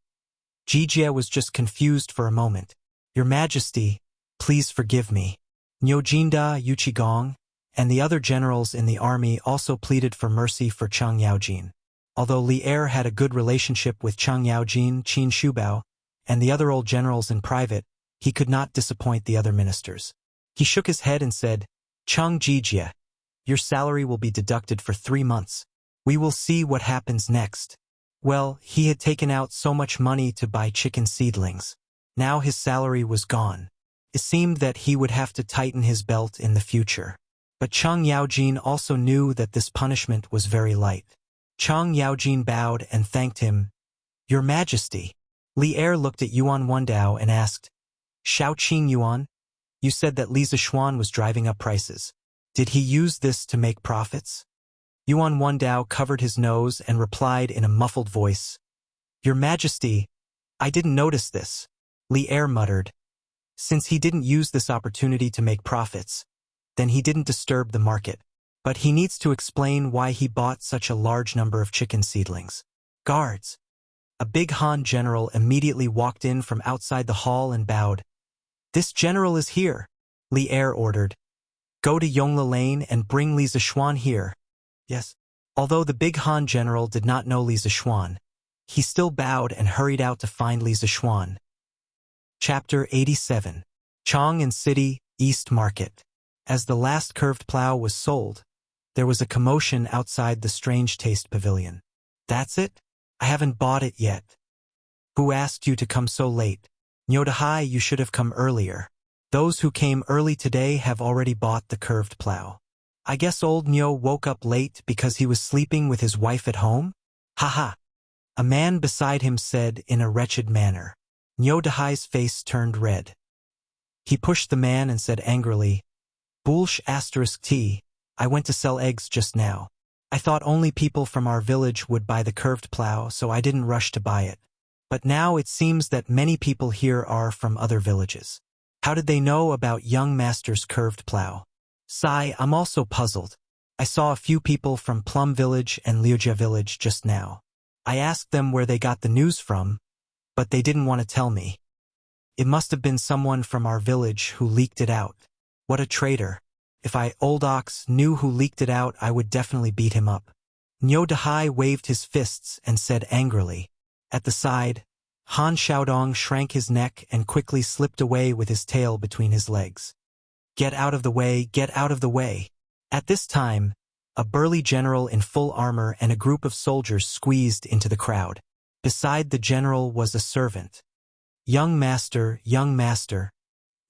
Speaker 1: Jijia was just confused for a moment. Your Majesty, please forgive me. Nyojinda Yuchigong and the other generals in the army also pleaded for mercy for Cheng Yaojin. Although Li Er had a good relationship with Cheng Yaojin, Qin Shubao, and the other old generals in private, he could not disappoint the other ministers. He shook his head and said, Cheng Jijia, your salary will be deducted for 3 months. We will see what happens next. Well, he had taken out so much money to buy chicken seedlings. Now his salary was gone. It seemed that he would have to tighten his belt in the future. But Cheng Yaojin also knew that this punishment was very light. Cheng Yaojin bowed and thanked him. Your Majesty. Li Er looked at Yuan Wandao and asked, Shao Qing Yuan? You said that Li Zixuan was driving up prices. Did he use this to make profits? Yuan Wandao covered his nose and replied in a muffled voice, Your Majesty, I didn't notice this. Li Er muttered. Since he didn't use this opportunity to make profits, then he didn't disturb the market. But he needs to explain why he bought such a large number of chicken seedlings. Guards! A big Han general immediately walked in from outside the hall and bowed. This general is here, Li Er ordered. Go to Yongla Lane and bring Li Zixuan here. Yes. Although the big Han general did not know Li Zixuan, he still bowed and hurried out to find Li Zixuan. Chapter 87. Chang'an City, East Market. As the last curved plow was sold, there was a commotion outside the Strange Taste Pavilion. That's it? I haven't bought it yet. Who asked you to come so late? Nyodahai, you should have come earlier. Those who came early today have already bought the curved plow. I guess old Nyo woke up late because he was sleeping with his wife at home? Haha. A man beside him said in a wretched manner. Nyodahai's face turned red. He pushed the man and said angrily, Bulsh *T, I went to sell eggs just now. I thought only people from our village would buy the curved plow, so I didn't rush to buy it. But now it seems that many people here are from other villages. How did they know about young master's curved plow? Sigh, I'm also puzzled. I saw a few people from Plum Village and Liujia Village just now. I asked them where they got the news from, but they didn't want to tell me. It must have been someone from our village who leaked it out. What a traitor. If Old Ox knew who leaked it out, I would definitely beat him up. Nyo Dahai waved his fists and said angrily. At the side, Han Xiaodong shrank his neck and quickly slipped away with his tail between his legs. Get out of the way, get out of the way. At this time, a burly general in full armor and a group of soldiers squeezed into the crowd. Beside the general was a servant. Young master,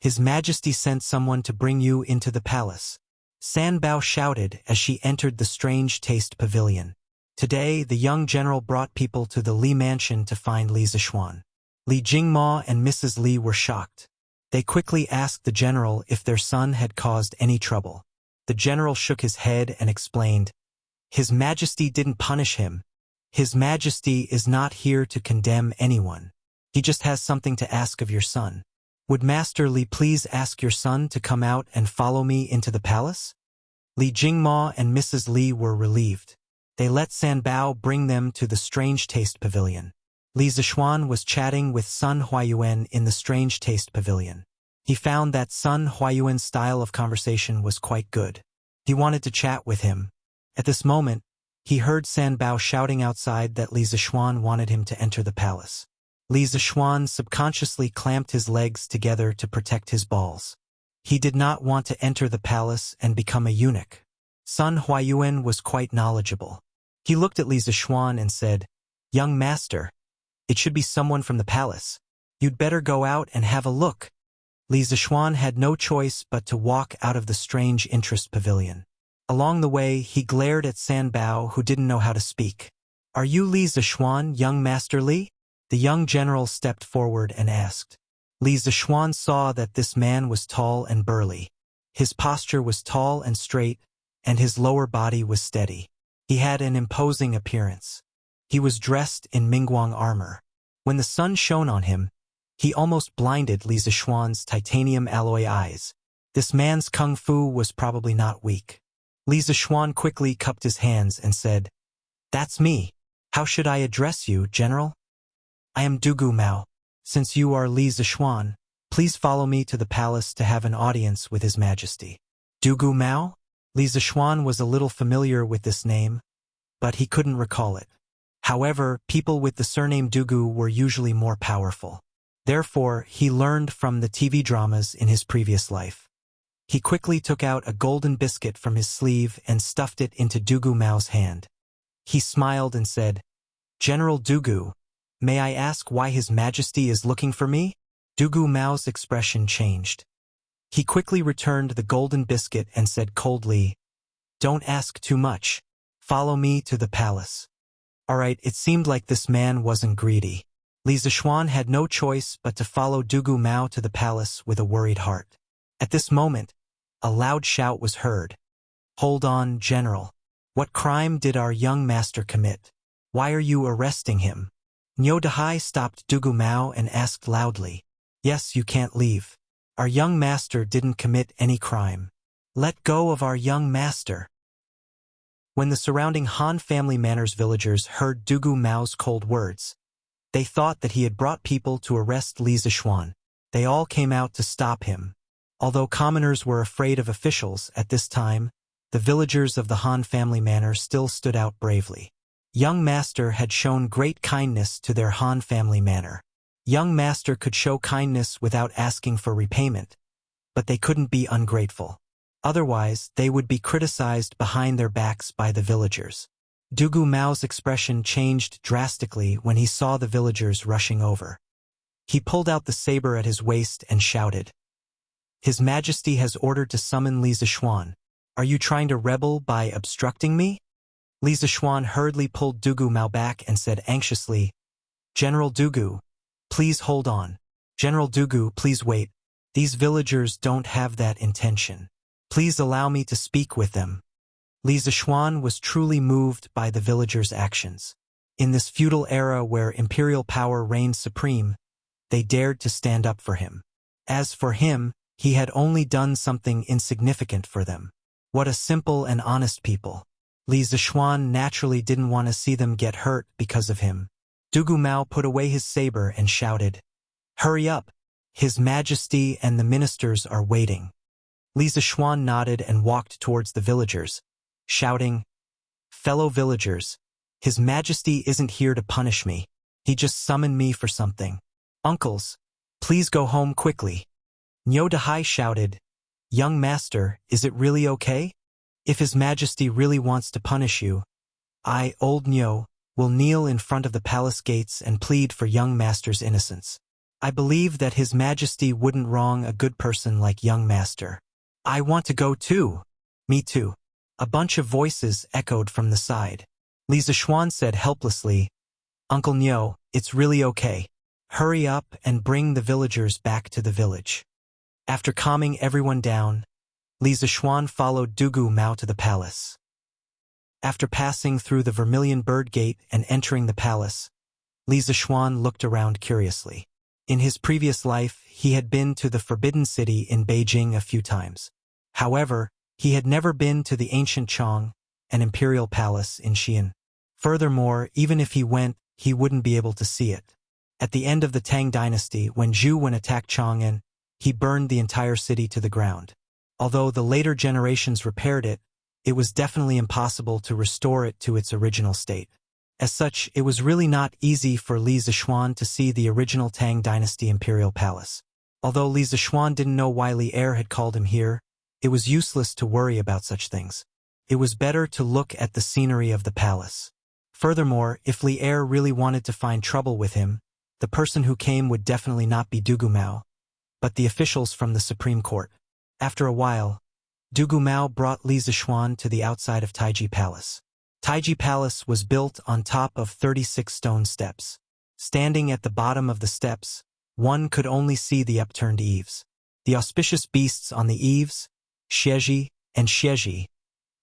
Speaker 1: His Majesty sent someone to bring you into the palace. San Bao shouted as she entered the Strange Taste Pavilion. Today, the young general brought people to the Li mansion to find Li Zixuan. Li Jingma and Mrs. Li were shocked. They quickly asked the general if their son had caused any trouble. The general shook his head and explained, His Majesty didn't punish him. His Majesty is not here to condemn anyone. He just has something to ask of your son. Would Master Li please ask your son to come out and follow me into the palace? Li Jingma and Mrs. Li were relieved. They let San Bao bring them to the Strange Taste Pavilion. Li Zixuan was chatting with Sun Huayuan in the Strange Taste Pavilion. He found that Sun Huayuan's style of conversation was quite good. He wanted to chat with him. At this moment, he heard San Bao shouting outside that Li Zixuan wanted him to enter the palace. Li Zixuan subconsciously clamped his legs together to protect his balls. He did not want to enter the palace and become a eunuch. Sun Huayuan was quite knowledgeable. He looked at Li Zixuan and said, Young master, it should be someone from the palace. You'd better go out and have a look. Li Zixuan had no choice but to walk out of the Strange Interest Pavilion. Along the way, he glared at San Bao, who didn't know how to speak. Are you Li Zixuan, young master Li? The young general stepped forward and asked. Li Zixuan saw that this man was tall and burly. His posture was tall and straight, and his lower body was steady. He had an imposing appearance. He was dressed in Mingguang armor. When the sun shone on him, he almost blinded Li Zixuan's titanium alloy eyes. This man's kung fu was probably not weak. Li Zixuan quickly cupped his hands and said, That's me. How should I address you, General? I am Dugu Mao. Since you are Li Zixuan, please follow me to the palace to have an audience with His Majesty. Dugu Mao? Li Zixuan was a little familiar with this name, but he couldn't recall it. However, people with the surname Dugu were usually more powerful. Therefore, he learned from the TV dramas in his previous life. He quickly took out a golden biscuit from his sleeve and stuffed it into Dugu Mao's hand. He smiled and said, General Dugu, may I ask why His Majesty is looking for me? Dugu Mao's expression changed. He quickly returned the golden biscuit and said coldly, "Don't ask too much. Follow me to the palace." Alright, it seemed like this man wasn't greedy. Li Zishuan had no choice but to follow Dugu Mao to the palace with a worried heart. At this moment, a loud shout was heard. "Hold on, General. What crime did our young master commit? Why are you arresting him?" Niu Dahai stopped Dugu Mao and asked loudly, "Yes, you can't leave. Our young master didn't commit any crime. Let go of our young master." When the surrounding Han family manors villagers heard Dugu Mao's cold words, they thought that he had brought people to arrest Li Zishuan. They all came out to stop him. Although commoners were afraid of officials at this time, the villagers of the Han family manor still stood out bravely. Young Master had shown great kindness to their Han family manor. Young Master could show kindness without asking for repayment, but they couldn't be ungrateful. Otherwise, they would be criticized behind their backs by the villagers. Dugu Mao's expression changed drastically when he saw the villagers rushing over. He pulled out the saber at his waist and shouted, "His Majesty has ordered to summon Li Zishuan. Are you trying to rebel by obstructing me?" Li Zishuan hurriedly pulled Dugu Mao back and said anxiously, "General Dugu, please hold on. General Dugu, please wait. These villagers don't have that intention. Please allow me to speak with them." Li Zishuan was truly moved by the villagers' actions. In this feudal era where imperial power reigned supreme, they dared to stand up for him. As for him, he had only done something insignificant for them. What a simple and honest people. Li Zishuan naturally didn't want to see them get hurt because of him. Dugu Mao put away his saber and shouted, "Hurry up! His Majesty and the ministers are waiting." Li Zishuan nodded and walked towards the villagers, shouting, "Fellow villagers, His Majesty isn't here to punish me. He just summoned me for something. Uncles, please go home quickly." Niu Dahai shouted, "Young Master, is it really okay? If His Majesty really wants to punish you, I, old Niu, will kneel in front of the palace gates and plead for young Master's innocence. I believe that His Majesty wouldn't wrong a good person like young Master." "I want to go too." "Me too." A bunch of voices echoed from the side. Li Zishuan said helplessly, "Uncle Niu, it's really okay. Hurry up and bring the villagers back to the village." After calming everyone down, Li Zishuan followed Dugu Mao to the palace. After passing through the Vermilion Bird Gate and entering the palace, Li Zishuan looked around curiously. In his previous life, he had been to the Forbidden City in Beijing a few times. However, he had never been to the ancient Chong, an imperial palace in Xi'an. Furthermore, even if he went, he wouldn't be able to see it. At the end of the Tang dynasty, when Zhu Wen attacked Chang'an, he burned the entire city to the ground. Although the later generations repaired it, it was definitely impossible to restore it to its original state. As such, it was really not easy for Li Zishuan to see the original Tang dynasty imperial palace. Although Li Zishuan didn't know why Li Er had called him here, it was useless to worry about such things. It was better to look at the scenery of the palace. Furthermore, if Li Er really wanted to find trouble with him, the person who came would definitely not be Dugu Mao, but the officials from the Supreme Court. After a while, Dugu Mao brought Li Zishuan to the outside of Taiji Palace. Taiji Palace was built on top of 36 stone steps. Standing at the bottom of the steps, one could only see the upturned eaves. The auspicious beasts on the eaves, Xieji and Xieji,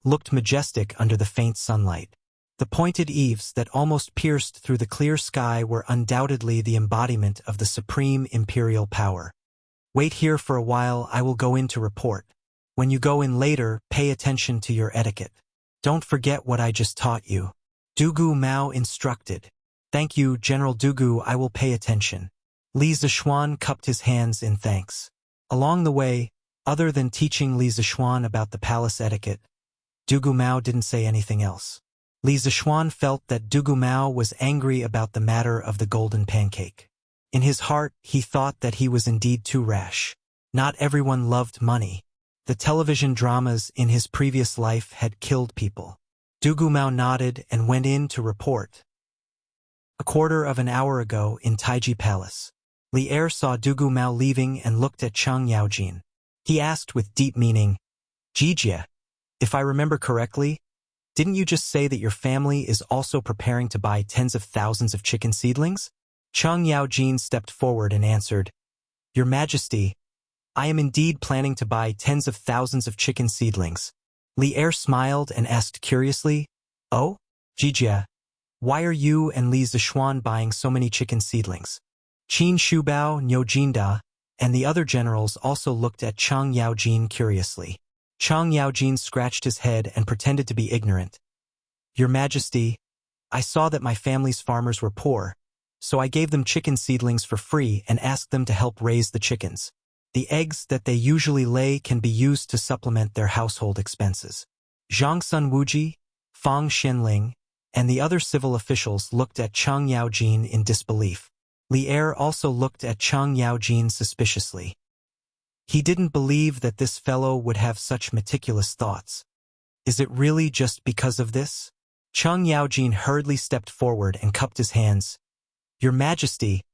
Speaker 1: looked majestic under the faint sunlight. The pointed eaves that almost pierced through the clear sky were undoubtedly the embodiment of the supreme imperial power. "Wait here for a while, I will go in to report. When you go in later, pay attention to your etiquette. Don't forget what I just taught you." Dugu Mao instructed. "Thank you, General Dugu, I will pay attention." Li Zishuan cupped his hands in thanks. Along the way, other than teaching Li Zishuan about the palace etiquette, Dugu Mao didn't say anything else. Li Zishuan felt that Dugu Mao was angry about the matter of the golden pancake. In his heart, he thought that he was indeed too rash. Not everyone loved money. The television dramas in his previous life had killed people. Dugu Mao nodded and went in to report. A quarter of an hour ago in Taiji Palace. Li Er saw Dugu Mao leaving and looked at Chang Yaojin. He asked with deep meaning, Jijia, if I remember correctly, didn't you just say that your family is also preparing to buy tens of thousands of chicken seedlings? Chang Yaojin stepped forward and answered, Your Majesty, I am indeed planning to buy tens of thousands of chicken seedlings. Li Er smiled and asked curiously, Oh, Jijia, why are you and Li Zishuan buying so many chicken seedlings? Qin Shubao, Nyojinda, and the other generals also looked at Chang Yaojin curiously. Chang Yaojin scratched his head and pretended to be ignorant. Your Majesty, I saw that my family's farmers were poor, so I gave them chicken seedlings for free and asked them to help raise the chickens. The eggs that they usually lay can be used to supplement their household expenses. Zhang Sun Wuji, Fang Xianling, and the other civil officials looked at Chang Yaojin in disbelief. Li Er also looked at Chang Yaojin suspiciously. He didn't believe that this fellow would have such meticulous thoughts. Is it really just because of this? Chang Yaojin hurriedly stepped forward and cupped his hands. Your Majesty,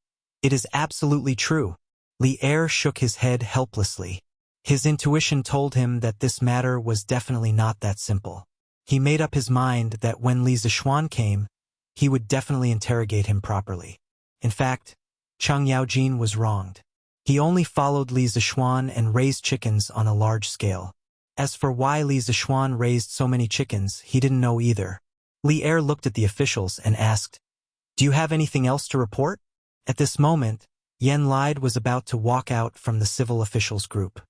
Speaker 1: it is absolutely true. Li Er shook his head helplessly. His intuition told him that this matter was definitely not that simple. He made up his mind that when Li Zishuan came, he would definitely interrogate him properly. In fact, Chang Yaojin was wronged. He only followed Li Zishuan and raised chickens on a large scale. As for why Li Zishuan raised so many chickens, he didn't know either. Li Er looked at the officials and asked, Do you have anything else to report? At this moment, Yen Lide was about to walk out from the civil officials group.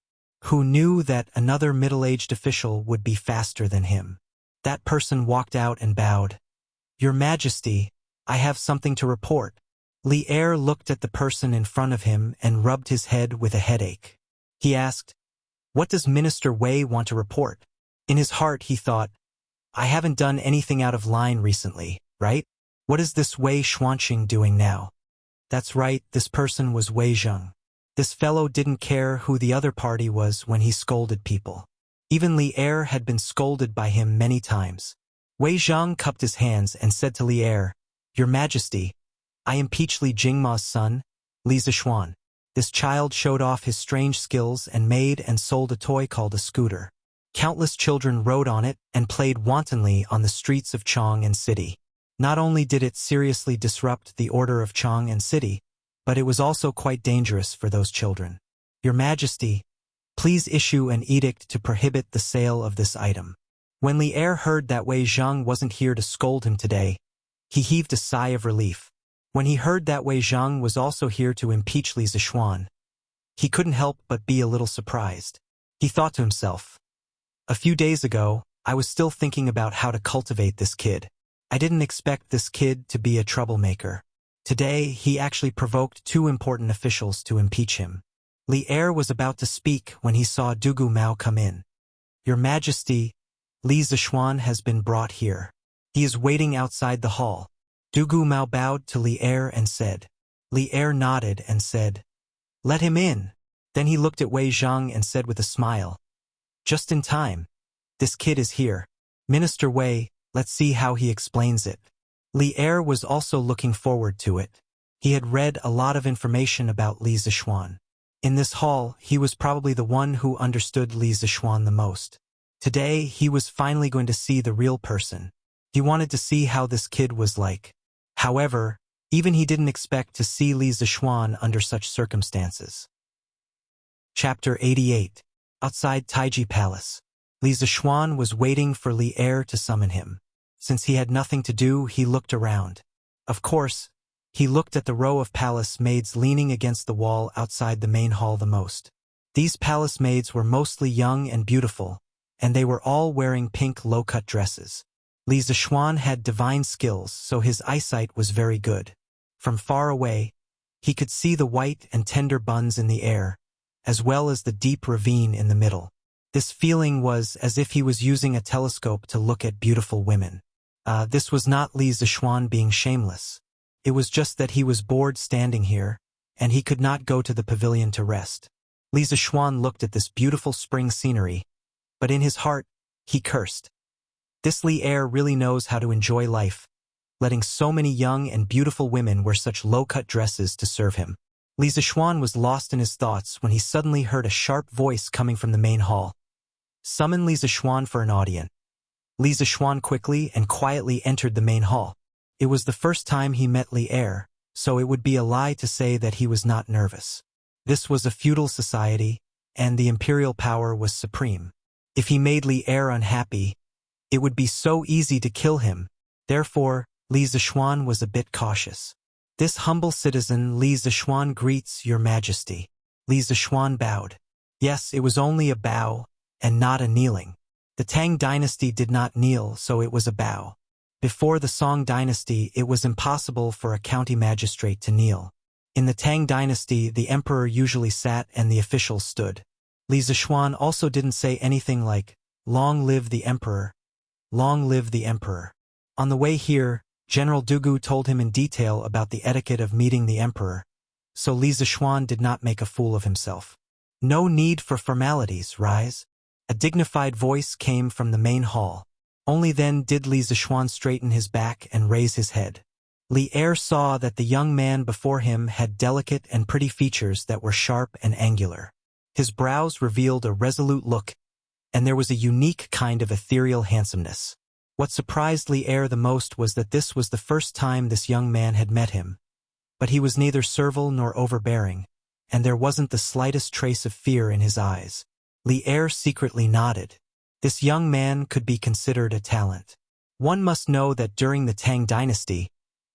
Speaker 1: Who knew that another middle-aged official would be faster than him? That person walked out and bowed. Your Majesty, I have something to report. Li Er looked at the person in front of him and rubbed his head with a headache. He asked, What does Minister Wei want to report? In his heart he thought, I haven't done anything out of line recently, right? What is this Wei Xuanqing doing now? That's right, this person was Wei Zheng. This fellow didn't care who the other party was when he scolded people. Even Li Er had been scolded by him many times. Wei Zheng cupped his hands and said to Li Er, Your Majesty, I impeach Li Jingma's son, Li Zishuan. This child showed off his strange skills and made and sold a toy called a scooter. Countless children rode on it and played wantonly on the streets of Chang'an City. Not only did it seriously disrupt the order of Chang'an City, but it was also quite dangerous for those children. Your Majesty, please issue an edict to prohibit the sale of this item. When Li Er heard that Wei Zheng wasn't here to scold him today, he heaved a sigh of relief. When he heard that Wei Zheng was also here to impeach Li Zishuan, he couldn't help but be a little surprised. He thought to himself, A few days ago, I was still thinking about how to cultivate this kid. I didn't expect this kid to be a troublemaker. Today, he actually provoked two important officials to impeach him. Li Er was about to speak when he saw Dugu Mao come in. Your Majesty, Li Zishuan has been brought here. He is waiting outside the hall. Dugu Mao bowed to Li Er and said. Li Er nodded and said, Let him in. Then he looked at Wei Zheng and said with a smile, Just in time. This kid is here. Minister Wei, let's see how he explains it. Li Er was also looking forward to it. He had read a lot of information about Li Zishuan. In this hall, he was probably the one who understood Li Zishuan the most. Today, he was finally going to see the real person. He wanted to see how this kid was like. However, even he didn't expect to see Li Zishuan under such circumstances. Chapter 88. Outside Taiji Palace. Li Zishuan was waiting for Li Er to summon him. Since he had nothing to do, he looked around. Of course, he looked at the row of palace maids leaning against the wall outside the main hall the most. These palace maids were mostly young and beautiful, and they were all wearing pink low-cut dresses. Li Zishuan had divine skills, so his eyesight was very good. From far away, he could see the white and tender buns in the air, as well as the deep ravine in the middle. This feeling was as if he was using a telescope to look at beautiful women. This was not Li Zishuan being shameless. It was just that he was bored standing here, and he could not go to the pavilion to rest. Li Zishuan looked at this beautiful spring scenery, but in his heart, he cursed. This Li Er really knows how to enjoy life, letting so many young and beautiful women wear such low-cut dresses to serve him. Li Zixuan was lost in his thoughts when he suddenly heard a sharp voice coming from the main hall. Summon Li Zixuan for an audience. Li Zixuan quickly and quietly entered the main hall. It was the first time he met Li Er, so it would be a lie to say that he was not nervous. This was a feudal society, and the imperial power was supreme. If he made Li Er unhappy, it would be so easy to kill him. Therefore, Li Zixuan was a bit cautious. This humble citizen Li Zixuan greets your majesty. Li Zixuan bowed. Yes, it was only a bow, and not a kneeling. The Tang dynasty did not kneel, so it was a bow. Before the Song dynasty, it was impossible for a county magistrate to kneel. In the Tang dynasty, the emperor usually sat and the officials stood. Li Zixuan also didn't say anything like, "Long live the emperor. Long live the emperor." On the way here, General Dugu told him in detail about the etiquette of meeting the emperor, so Li Zixuan did not make a fool of himself. No need for formalities, rise. A dignified voice came from the main hall. Only then did Li Zixuan straighten his back and raise his head. Li Er saw that the young man before him had delicate and pretty features that were sharp and angular. His brows revealed a resolute look, and there was a unique kind of ethereal handsomeness. What surprised Li Er the most was that this was the first time this young man had met him. But he was neither servile nor overbearing, and there wasn't the slightest trace of fear in his eyes. Li Er secretly nodded. This young man could be considered a talent. One must know that during the Tang dynasty,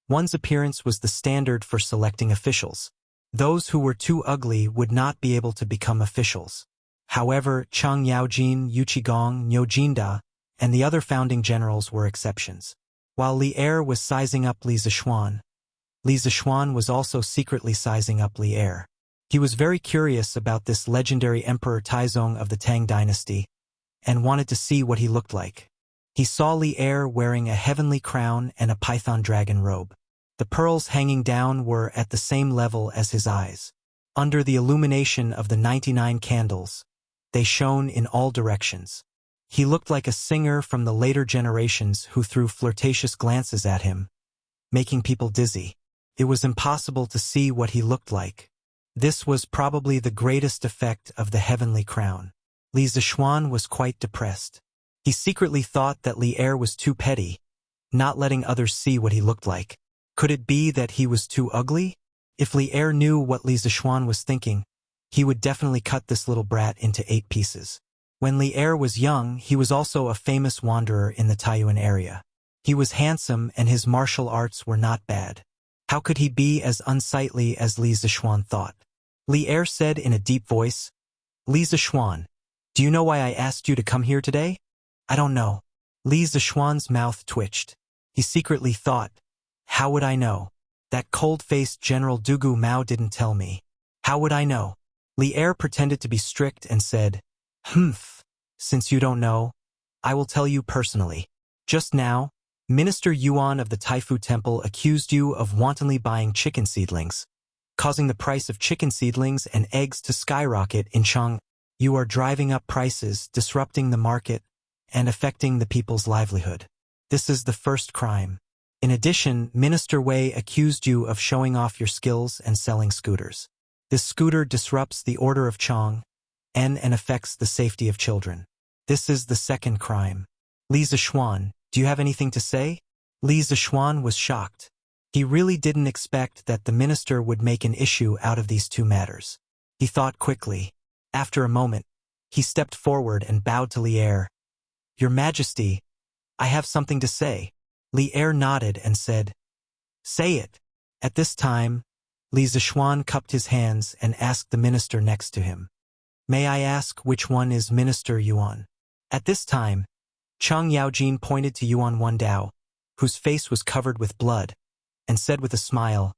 Speaker 1: one's appearance was the standard for selecting officials. Those who were too ugly would not be able to become officials. However, Chang Yaojin, Yu Qigong, Niu Jinda, and the other founding generals were exceptions. While Li Er was sizing up Li Zixuan was also secretly sizing up Li Er. He was very curious about this legendary Emperor Taizong of the Tang dynasty, and wanted to see what he looked like. He saw Li Er wearing a heavenly crown and a python dragon robe. The pearls hanging down were at the same level as his eyes. Under the illumination of the 99 candles, they shone in all directions. He looked like a singer from the later generations who threw flirtatious glances at him, making people dizzy. It was impossible to see what he looked like. This was probably the greatest effect of the heavenly crown. Li Zixuan was quite depressed. He secretly thought that Li Er was too petty, not letting others see what he looked like. Could it be that he was too ugly? If Li Er knew what Li Zixuan was thinking, he would definitely cut this little brat into 8 pieces. When Li Er was young, he was also a famous wanderer in the Taiyuan area. He was handsome and his martial arts were not bad. How could he be as unsightly as Li Zixuan thought? Li Er said in a deep voice, "Li Zixuan, do you know why I asked you to come here today?" "I don't know." Li Zixuan's mouth twitched. He secretly thought, "How would I know? That cold-faced General Dugu Mao didn't tell me. How would I know?" Li Er pretended to be strict and said, "Humph, since you don't know, I will tell you personally. Just now, Minister Yuan of the Taifu Temple accused you of wantonly buying chicken seedlings, causing the price of chicken seedlings and eggs to skyrocket in Chang. You are driving up prices, disrupting the market, and affecting the people's livelihood. This is the first crime. In addition, Minister Wei accused you of showing off your skills and selling scooters. This scooter disrupts the order of Chang and affects the safety of children. This is the second crime. Li Zixuan, do you have anything to say?" Li Zixuan was shocked. He really didn't expect that the minister would make an issue out of these two matters. He thought quickly. After a moment, he stepped forward and bowed to Li Er. "Your Majesty, I have something to say." Li Er nodded and said, "Say it." At this time, Li Zixuan cupped his hands and asked the minister next to him, "May I ask which one is Minister Yuan?" At this time, Chang Yaojin pointed to Yuan Wandao, whose face was covered with blood, and said with a smile,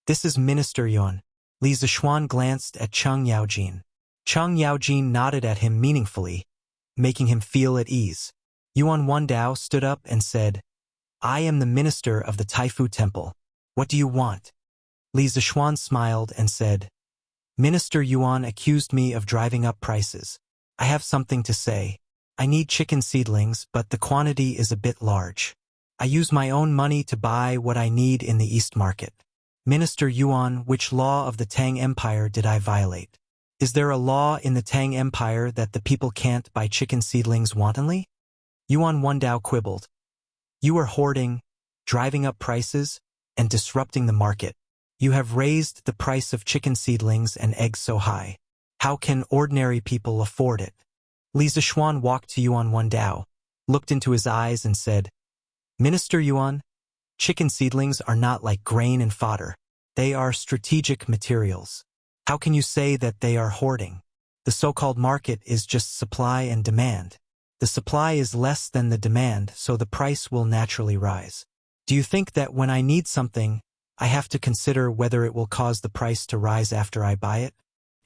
Speaker 1: "This is Minister Yuan." Li Zixuan glanced at Chang Yaojin. Chang Yaojin nodded at him meaningfully, making him feel at ease. Yuan Wandao stood up and said, "I am the minister of the Taifu Temple. What do you want?" Li Zixuan smiled and said, "Minister Yuan accused me of driving up prices. I have something to say. I need chicken seedlings, but the quantity is a bit large. I use my own money to buy what I need in the East Market. Minister Yuan, which law of the Tang Empire did I violate? Is there a law in the Tang Empire that the people can't buy chicken seedlings wantonly? Yuan Wandao quibbled. You are hoarding, driving up prices, and disrupting the market. You have raised the price of chicken seedlings and eggs so high. How can ordinary people afford it? Li Zishuan walked to Yuan Wandao, looked into his eyes and said, Minister Yuan, chicken seedlings are not like grain and fodder. They are strategic materials. How can you say that they are hoarding? The so-called market is just supply and demand. The supply is less than the demand, so the price will naturally rise. Do you think that when I need something, I have to consider whether it will cause the price to rise after I buy it?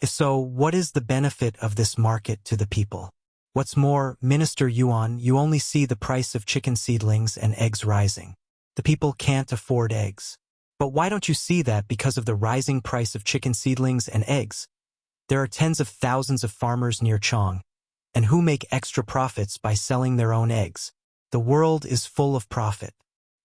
Speaker 1: If so, what is the benefit of this market to the people? What's more, Minister Yuan, you only see the price of chicken seedlings and eggs rising. The people can't afford eggs. But why don't you see that because of the rising price of chicken seedlings and eggs? There are tens of thousands of farmers near Chong, and who make extra profits by selling their own eggs. The world is full of profit.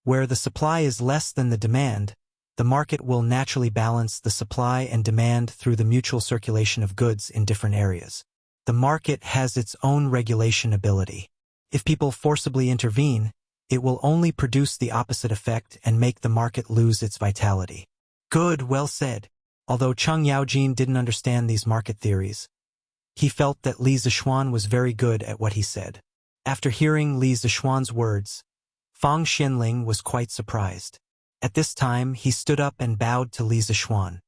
Speaker 1: Where the supply is less than the demand, the market will naturally balance the supply and demand through the mutual circulation of goods in different areas. The market has its own regulation ability. If people forcibly intervene, it will only produce the opposite effect and make the market lose its vitality. Good, well said. Although Cheng Yaojin didn't understand these market theories, he felt that Li Zishuan was very good at what he said. After hearing Li Zishuan's words, Fang Xianling was quite surprised. At this time, he stood up and bowed to Li Zishuan.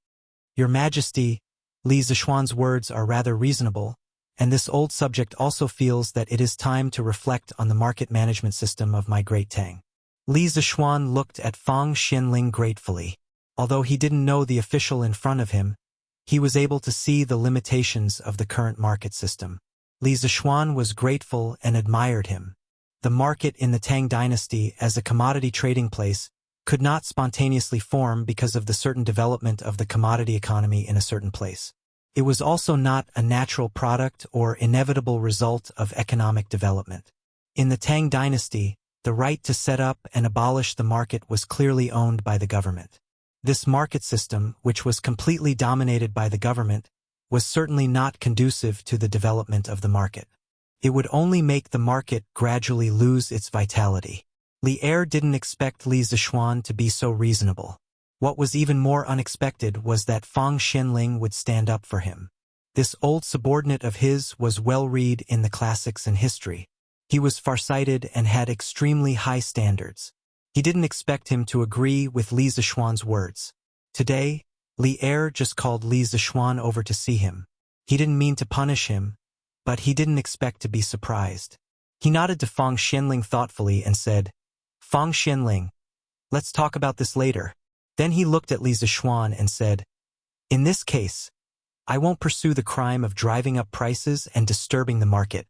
Speaker 1: Your Majesty, Li Zishuan's words are rather reasonable, and this old subject also feels that it is time to reflect on the market management system of my great Tang. Li Zishuan looked at Fang Xianling gratefully. Although he didn't know the official in front of him, he was able to see the limitations of the current market system. Li Zishuan was grateful and admired him. The market in the Tang dynasty as a commodity trading place could not spontaneously form because of the certain development of the commodity economy in a certain place. It was also not a natural product or inevitable result of economic development. In the Tang dynasty, the right to set up and abolish the market was clearly owned by the government. This market system, which was completely dominated by the government, was certainly not conducive to the development of the market. It would only make the market gradually lose its vitality. Li Er didn't expect Li Zishuan to be so reasonable. What was even more unexpected was that Fang Xianling would stand up for him. This old subordinate of his was well-read in the classics and history. He was farsighted and had extremely high standards. He didn't expect him to agree with Li Zishuan's words. Today, Li Er just called Li Zishuan over to see him. He didn't mean to punish him, but he didn't expect to be surprised. He nodded to Fang Xianling thoughtfully and said, Fang Xianling, let's talk about this later. Then he looked at Li Zishuan and said, in this case, I won't pursue the crime of driving up prices and disturbing the market.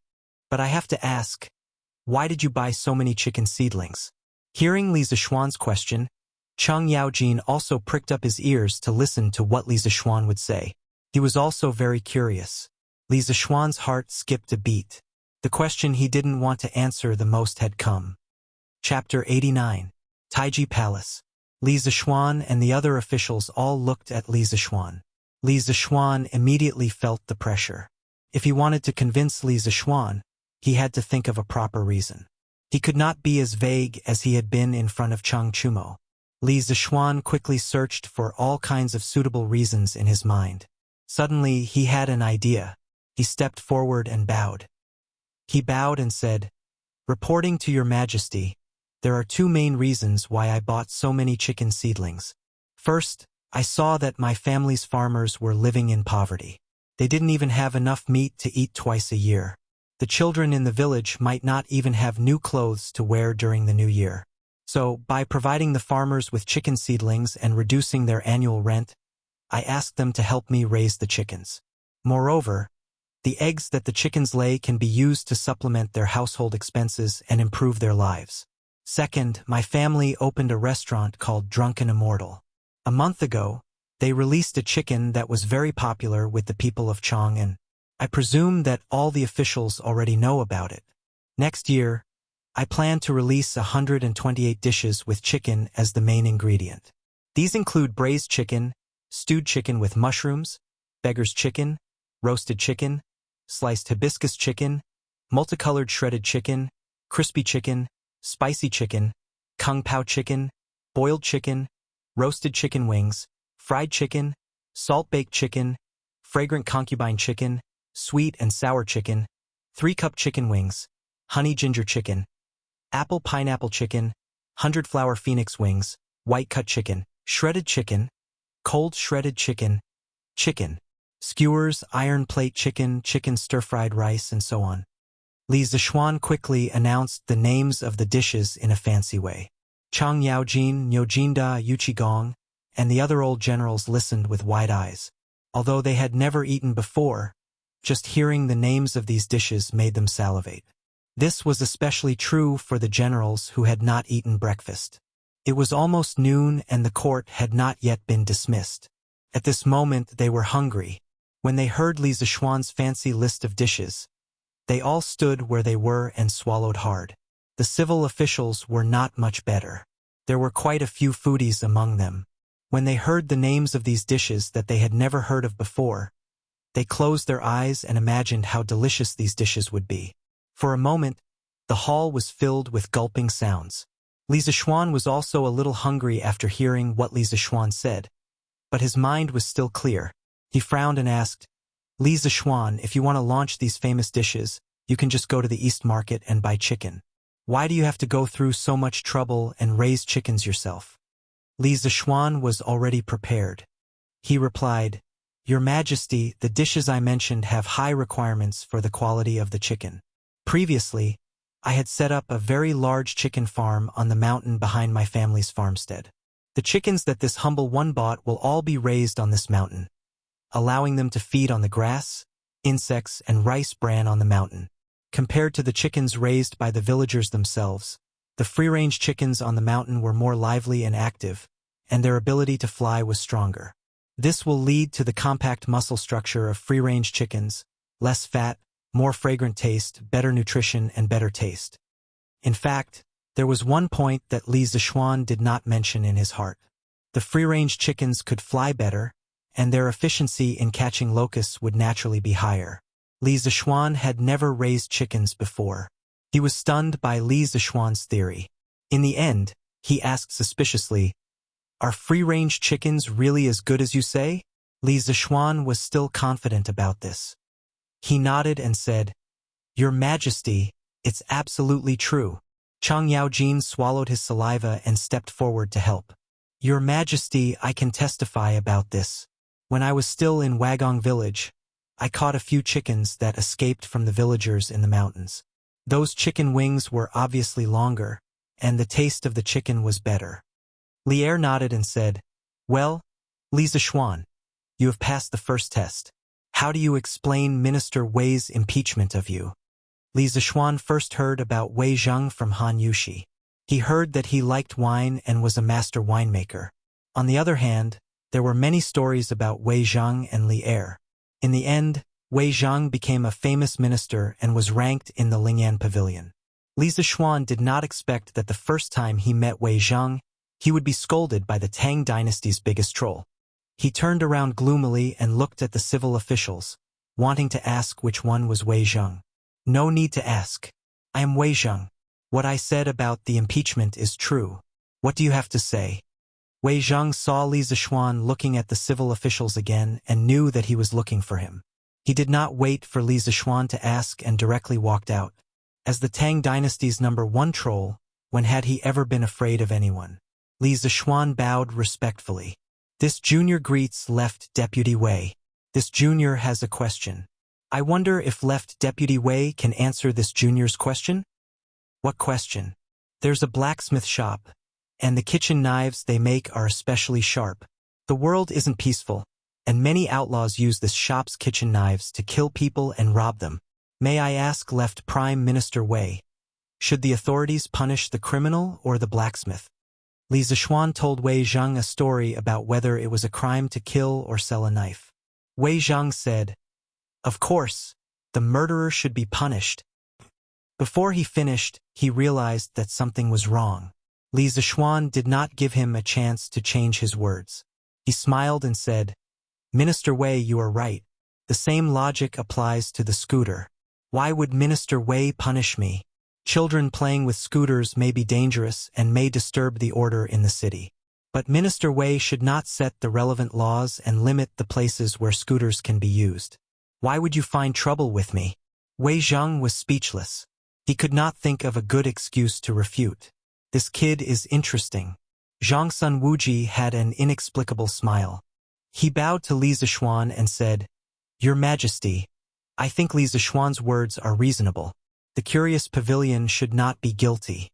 Speaker 1: But I have to ask, why did you buy so many chicken seedlings? Hearing Li Zishuan's question, Cheng Yaojin also pricked up his ears to listen to what Li Zishuan would say. He was also very curious. Li Zishuan's heart skipped a beat. The question he didn't want to answer the most had come. Chapter 89. Taiji Palace. Li Zishuan and the other officials all looked at Li Zishuan. Li Zishuan immediately felt the pressure. If he wanted to convince Li Zishuan, he had to think of a proper reason. He could not be as vague as he had been in front of Cheng Chumo. Li Zishuan quickly searched for all kinds of suitable reasons in his mind. Suddenly, he had an idea. He stepped forward and bowed. He bowed and said, reporting to your Majesty, there are two main reasons why I bought so many chicken seedlings. First, I saw that my family's farmers were living in poverty. They didn't even have enough meat to eat twice a year. The children in the village might not even have new clothes to wear during the new year. So, by providing the farmers with chicken seedlings and reducing their annual rent, I asked them to help me raise the chickens. Moreover, the eggs that the chickens lay can be used to supplement their household expenses and improve their lives. Second, my family opened a restaurant called Drunken Immortal. A month ago, they released a chicken that was very popular with the people of Chang'an. I presume that all the officials already know about it. Next year, I plan to release 128 dishes with chicken as the main ingredient. These include braised chicken, stewed chicken with mushrooms, beggar's chicken, roasted chicken, sliced hibiscus chicken, multicolored shredded chicken, crispy chicken, spicy chicken, kung pao chicken, boiled chicken, roasted chicken wings, fried chicken, salt-baked chicken, fragrant concubine chicken, sweet and sour chicken, 3-cup chicken wings, honey ginger chicken, apple pineapple chicken, 100-flower phoenix wings, white cut chicken, shredded chicken, cold shredded chicken, chicken, skewers, iron plate chicken, chicken stir-fried rice, and so on. Li Zishuan quickly announced the names of the dishes in a fancy way. Chang Yaojin, Nyojinda, Yuchigong, and the other old generals listened with wide eyes. Although they had never eaten before, just hearing the names of these dishes made them salivate. This was especially true for the generals who had not eaten breakfast. It was almost noon and the court had not yet been dismissed. At this moment they were hungry. When they heard Li Zishuan's fancy list of dishes, they all stood where they were and swallowed hard. The civil officials were not much better. There were quite a few foodies among them. When they heard the names of these dishes that they had never heard of before, they closed their eyes and imagined how delicious these dishes would be. For a moment, the hall was filled with gulping sounds. Li Zishuan was also a little hungry after hearing what Li Zishuan said, but his mind was still clear. He frowned and asked, Li Zishuan, if you want to launch these famous dishes, you can just go to the East Market and buy chicken. Why do you have to go through so much trouble and raise chickens yourself? Li Zishuan was already prepared. He replied, Your Majesty, the dishes I mentioned have high requirements for the quality of the chicken. Previously, I had set up a very large chicken farm on the mountain behind my family's farmstead. The chickens that this humble one bought will all be raised on this mountain, allowing them to feed on the grass, insects, and rice bran on the mountain. Compared to the chickens raised by the villagers themselves, the free-range chickens on the mountain were more lively and active, and their ability to fly was stronger. This will lead to the compact muscle structure of free-range chickens, less fat, more fragrant taste, better nutrition, and better taste. In fact, there was one point that Li Zishuan did not mention in his heart. The free-range chickens could fly better, and their efficiency in catching locusts would naturally be higher. Li Zishuan had never raised chickens before. He was stunned by Li Zishuan's theory. In the end, he asked suspiciously, Are free-range chickens really as good as you say? Li Zishuan was still confident about this. He nodded and said, Your Majesty, it's absolutely true. Chang Yaojin swallowed his saliva and stepped forward to help. Your Majesty, I can testify about this. When I was still in Wagong village, I caught a few chickens that escaped from the villagers in the mountains. Those chicken wings were obviously longer, and the taste of the chicken was better. Li Er nodded and said, Well, Li Zishuan, you have passed the first test. How do you explain Minister Wei's impeachment of you? Li Zishuan first heard about Wei Zheng from Han Yushi. He heard that he liked wine and was a master winemaker. On the other hand, there were many stories about Wei Zheng and Li Er. In the end, Wei Zheng became a famous minister and was ranked in the Lingyan Pavilion. Li Zishuan did not expect that the first time he met Wei Zheng, he would be scolded by the Tang dynasty's biggest troll. He turned around gloomily and looked at the civil officials, wanting to ask which one was Wei Zheng. No need to ask. I am Wei Zheng. What I said about the impeachment is true. What do you have to say? Wei Zheng saw Li Zishuan looking at the civil officials again and knew that he was looking for him. He did not wait for Li Zishuan to ask and directly walked out. As the Tang dynasty's #1 troll, when had he ever been afraid of anyone? Li Zishuan bowed respectfully. This junior greets Left Deputy Wei. This junior has a question. I wonder if Left Deputy Wei can answer this junior's question? What question? There's a blacksmith shop, and the kitchen knives they make are especially sharp. The world isn't peaceful, and many outlaws use this shop's kitchen knives to kill people and rob them. May I ask Left Prime Minister Wei, should the authorities punish the criminal or the blacksmith? Li Zishuan told Wei Zheng a story about whether it was a crime to kill or sell a knife. Wei Zheng said, Of course, the murderer should be punished. Before he finished, he realized that something was wrong. Li Zishuan did not give him a chance to change his words. He smiled and said, Minister Wei, you are right. The same logic applies to the scooter. Why would Minister Wei punish me? Children playing with scooters may be dangerous and may disturb the order in the city. But Minister Wei should not set the relevant laws and limit the places where scooters can be used. Why would you find trouble with me? Wei Zheng was speechless. He could not think of a good excuse to refute. This kid is interesting. Zhang Sun Wuji had an inexplicable smile. He bowed to Li Zishuan and said, Your Majesty, I think Li Zishuan's words are reasonable. The Curious Pavilion should not be guilty.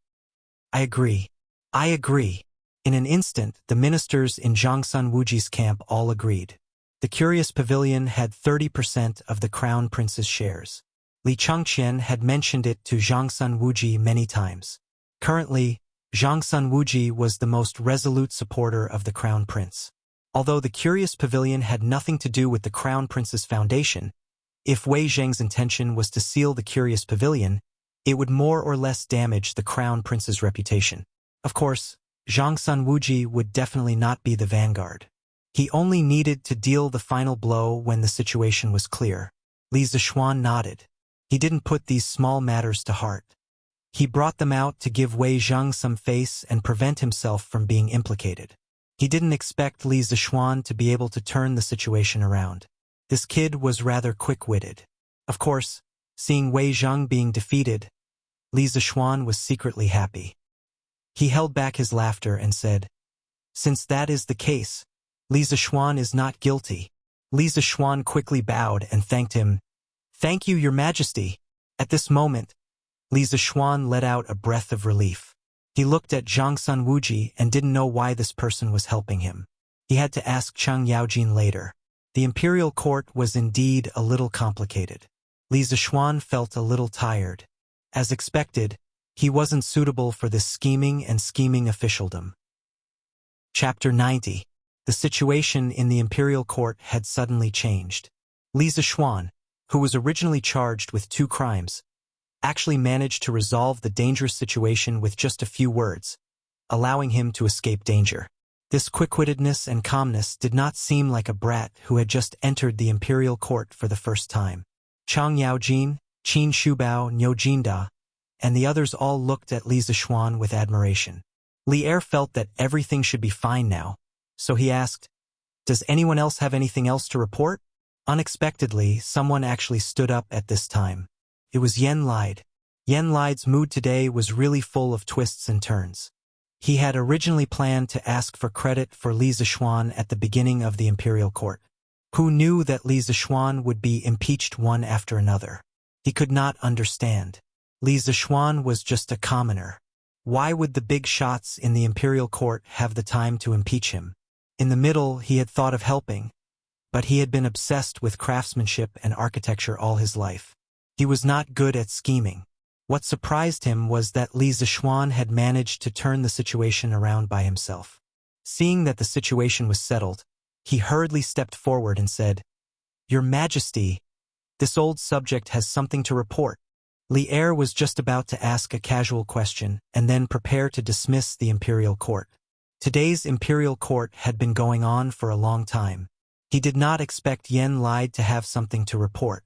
Speaker 1: I agree. I agree. In an instant, the ministers in Zhang Sun Wuji's camp all agreed. The Curious Pavilion had 30% of the Crown Prince's shares. Li Chengqian had mentioned it to Zhang Sun Wuji many times. Currently, Zhang Sun Wuji was the most resolute supporter of the Crown Prince. Although the Curious Pavilion had nothing to do with the Crown Prince's foundation, if Wei Zheng's intention was to seal the Curious Pavilion, it would more or less damage the Crown Prince's reputation. Of course, Zhang Sun Wuji would definitely not be the vanguard. He only needed to deal the final blow when the situation was clear. Li Zishuan nodded. He didn't put these small matters to heart. He brought them out to give Wei Zheng some face and prevent himself from being implicated. He didn't expect Li Zishuan to be able to turn the situation around. This kid was rather quick-witted. Of course, seeing Wei Zheng being defeated, Li Zishuan was secretly happy. He held back his laughter and said, Since that is the case, Li Zishuan is not guilty. Li Zishuan quickly bowed and thanked him. Thank you, Your Majesty. At this moment, Li Zishuan let out a breath of relief. He looked at Zhang Sun Wuji and didn't know why this person was helping him. He had to ask Cheng Yaojin later. The imperial court was indeed a little complicated. Li Zishuan felt a little tired. As expected, he wasn't suitable for this scheming officialdom. Chapter 90. The situation in the imperial court had suddenly changed. Li Zishuan, who was originally charged with 2 crimes, actually managed to resolve the dangerous situation with just a few words, allowing him to escape danger. This quick-wittedness and calmness did not seem like a brat who had just entered the imperial court for the first time. Chang Yaojin, Qin Shubao, Niu Jinda, and the others all looked at Li Zishuan with admiration. Li Er felt that everything should be fine now, so he asked, Does anyone else have anything else to report? Unexpectedly, someone actually stood up at this time. It was Yen Lide. Yen Lide's mood today was really full of twists and turns. He had originally planned to ask for credit for Li Zishuan at the beginning of the imperial court. Who knew that Li Zishuan would be impeached one after another? He could not understand. Li Zishuan was just a commoner. Why would the big shots in the imperial court have the time to impeach him? In the middle, he had thought of helping, but he had been obsessed with craftsmanship and architecture all his life. He was not good at scheming. What surprised him was that Li Zishuan had managed to turn the situation around by himself. Seeing that the situation was settled, he hurriedly stepped forward and said, Your Majesty, this old subject has something to report. Li Er was just about to ask a casual question and then prepare to dismiss the imperial court. Today's imperial court had been going on for a long time. He did not expect Yen Lide to have something to report.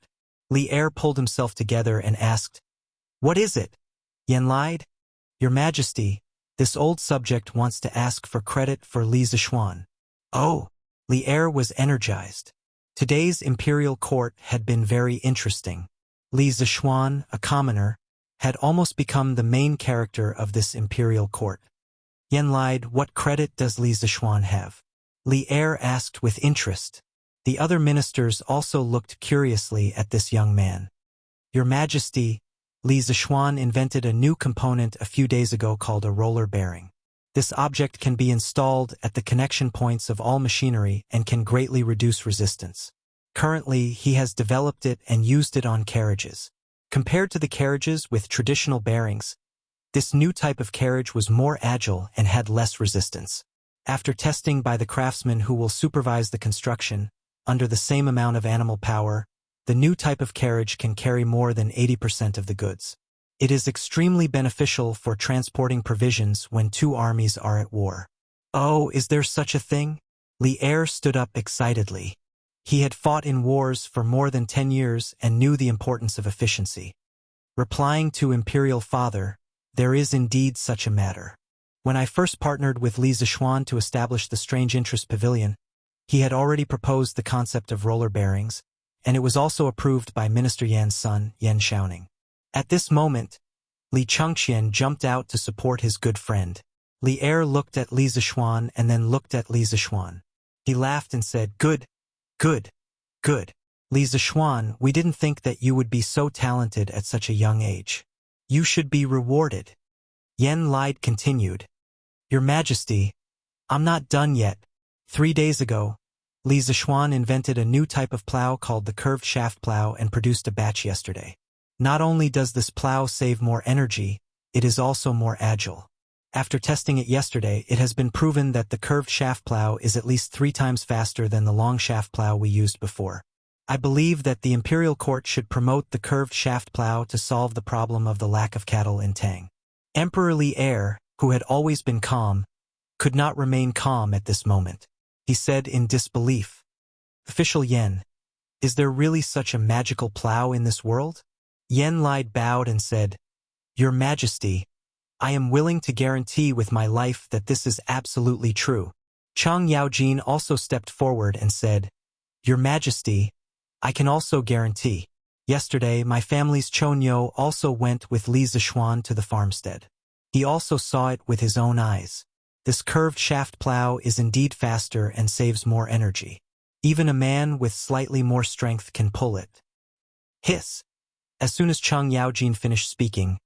Speaker 1: Li Er pulled himself together and asked, What is it? Yen Lide? Your Majesty, this old subject wants to ask for credit for Li Zishuan. Oh! Li Er was energized. Today's imperial court had been very interesting. Li Zishuan, a commoner, had almost become the main character of this imperial court. Yen Lide, what credit does Li Zishuan have? Li Er asked with interest. The other ministers also looked curiously at this young man. Your Majesty, Li Zishuan invented a new component a few days ago called a roller bearing. This object can be installed at the connection points of all machinery and can greatly reduce resistance. Currently, he has developed it and used it on carriages. Compared to the carriages with traditional bearings, this new type of carriage was more agile and had less resistance. After testing by the craftsman who will supervise the construction, under the same amount of animal power, the new type of carriage can carry more than 80% of the goods. It is extremely beneficial for transporting provisions when two armies are at war. Oh, is there such a thing? Li Er stood up excitedly. He had fought in wars for more than 10 years and knew the importance of efficiency. Replying to Imperial Father, there is indeed such a matter. When I first partnered with Li Zishuan to establish the Strange Interest Pavilion, he had already proposed the concept of roller bearings, and it was also approved by Minister Yan's son, Yan Shaoning. At this moment, Li Chengxian jumped out to support his good friend. Li Er looked at Li Zishuan and then looked at Li Zishuan. He laughed and said, "Good, good, good. Li Zishuan, we didn't think that you would be so talented at such a young age. You should be rewarded." Yan Lied continued, "Your Majesty, I'm not done yet. 3 days ago, Li Zishuan invented a new type of plow called the curved shaft plow and produced a batch yesterday. Not only does this plow save more energy, it is also more agile. After testing it yesterday, it has been proven that the curved shaft plow is at least 3 times faster than the long shaft plow we used before. I believe that the Imperial Court should promote the curved shaft plow to solve the problem of the lack of cattle in Tang." Emperor Li Er, who had always been calm, could not remain calm at this moment. He said in disbelief, "Official Yen, is there really such a magical plow in this world?" Yen Lied bowed and said, "Your Majesty, I am willing to guarantee with my life that this is absolutely true." Chang Yaojin also stepped forward and said, "Your Majesty, I can also guarantee. Yesterday, my family's Chonyo also went with Li Zishuan to the farmstead. He also saw it with his own eyes. This curved shaft plow is indeed faster and saves more energy. Even a man with slightly more strength can pull it." Hiss! As soon as Chang Yaojin finished speaking,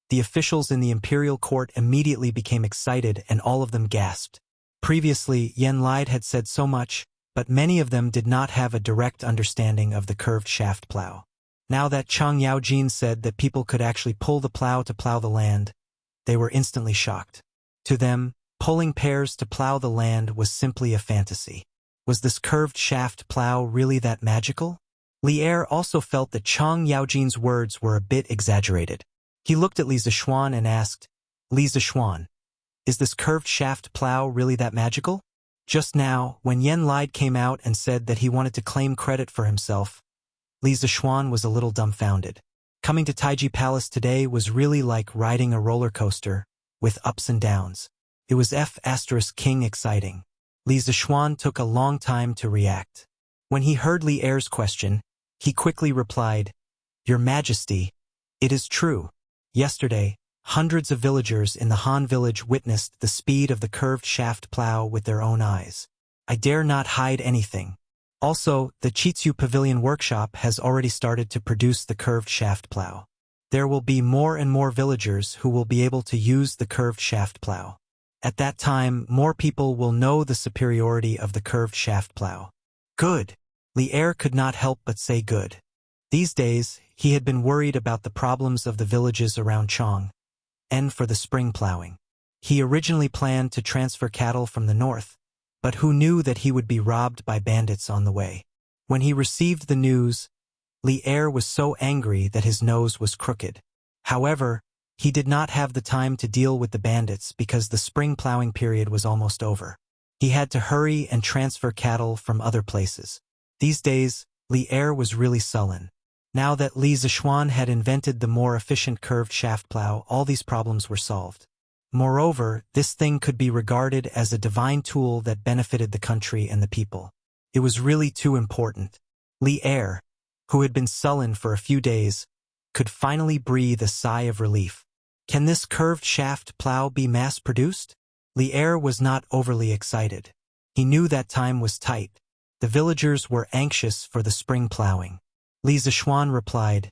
Speaker 1: the officials in the imperial court immediately became excited and all of them gasped. Previously, Yan Lied had said so much, but many of them did not have a direct understanding of the curved shaft plow. Now that Chang Yaojin said that people could actually pull the plow to plow the land, they were instantly shocked. To them, pulling pears to plow the land was simply a fantasy. Was this curved shaft plow really that magical? Li Er also felt that Chang Yaojin's words were a bit exaggerated. He looked at Li Zishuan and asked, "Li Zishuan, is this curved shaft plow really that magical?" Just now, when Yan Lied came out and said that he wanted to claim credit for himself, Li Zishuan was a little dumbfounded. Coming to Taiji Palace today was really like riding a roller coaster, with ups and downs. It was King exciting. Li Zishuan took a long time to react. When he heard Li Er's question, he quickly replied, "Your Majesty, it is true. Yesterday, hundreds of villagers in the Han village witnessed the speed of the curved shaft plow with their own eyes. I dare not hide anything. Also, the Chitsu Pavilion workshop has already started to produce the curved shaft plow. There will be more and more villagers who will be able to use the curved shaft plow. At that time, more people will know the superiority of the curved shaft plow." Good. Li Er could not help but say good. These days, he had been worried about the problems of the villages around Chong, and for the spring plowing. He originally planned to transfer cattle from the north, but who knew that he would be robbed by bandits on the way? When he received the news, Li Er was so angry that his nose was crooked. However, he did not have the time to deal with the bandits because the spring plowing period was almost over. He had to hurry and transfer cattle from other places. These days, Li Er was really sullen. Now that Li Zishuan had invented the more efficient curved shaft plow, all these problems were solved. Moreover, this thing could be regarded as a divine tool that benefited the country and the people. It was really too important. Li Er, who had been sullen for a few days, could finally breathe a sigh of relief. Can this curved shaft plow be mass-produced? Li Er was not overly excited. He knew that time was tight. The villagers were anxious for the spring plowing. Li Zishuan replied,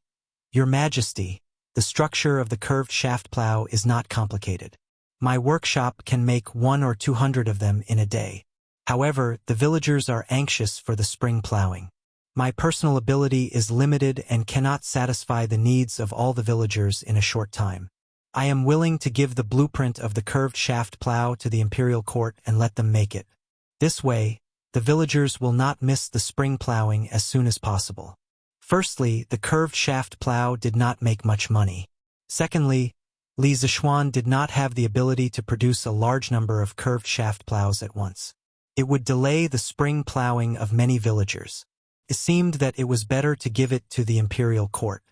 Speaker 1: "Your Majesty, the structure of the curved shaft plow is not complicated. My workshop can make 100 or 200 of them in a day. However, the villagers are anxious for the spring plowing. My personal ability is limited and cannot satisfy the needs of all the villagers in a short time. I am willing to give the blueprint of the curved shaft plow to the imperial court and let them make it. This way, the villagers will not miss the spring plowing as soon as possible." Firstly, the curved shaft plow did not make much money. Secondly, Li Zixuan did not have the ability to produce a large number of curved shaft plows at once. It would delay the spring plowing of many villagers. It seemed that it was better to give it to the imperial court.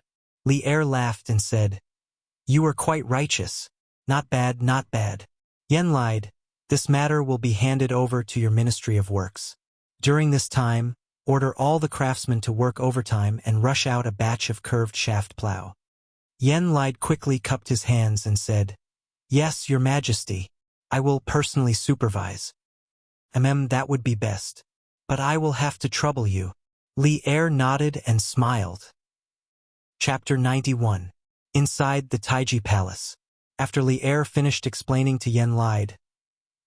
Speaker 1: Li Er laughed and said, "You are quite righteous. Not bad, not bad." Yen lied, "This matter will be handed over to your Ministry of Works. During this time, order all the craftsmen to work overtime and rush out a batch of curved shaft plow." Yen lied quickly cupped his hands and said, "Yes, your majesty. I will personally supervise." That would be best. But I will have to trouble you." Li Er nodded and smiled. Chapter 91. Inside the Taiji Palace. After Li Er finished explaining to Yen lied,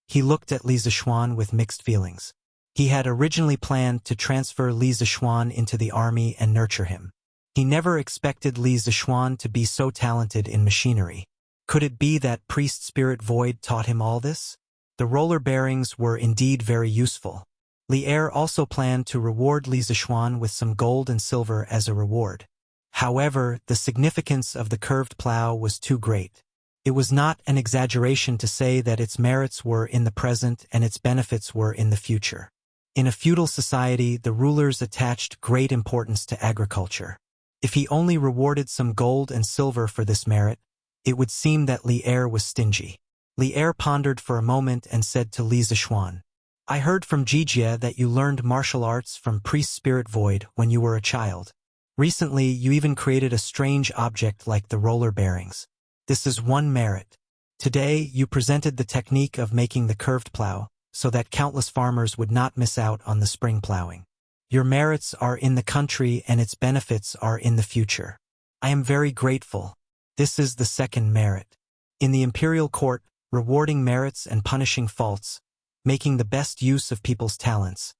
Speaker 1: he looked at Li Zixuan with mixed feelings. He had originally planned to transfer Li Zixuan into the army and nurture him. He never expected Li Zixuan to be so talented in machinery. Could it be that priest spirit void taught him all this? The roller bearings were indeed very useful. Li Er also planned to reward Li Zixuan with some gold and silver as a reward. However, the significance of the curved plow was too great. It was not an exaggeration to say that its merits were in the present and its benefits were in the future. In a feudal society, the rulers attached great importance to agriculture. If he only rewarded some gold and silver for this merit, it would seem that Li Er was stingy. Li Er pondered for a moment and said to Li Zixuan, "I heard from Jijia that you learned martial arts from Priest Spirit Void when you were a child. Recently, you even created a strange object like the roller bearings. This is one merit. Today, you presented the technique of making the curved plow, so that countless farmers would not miss out on the spring plowing. Your merits are in the country and its benefits are in the future. I am very grateful. This is the second merit. In the imperial court, rewarding merits and punishing faults, making the best use of people's talents.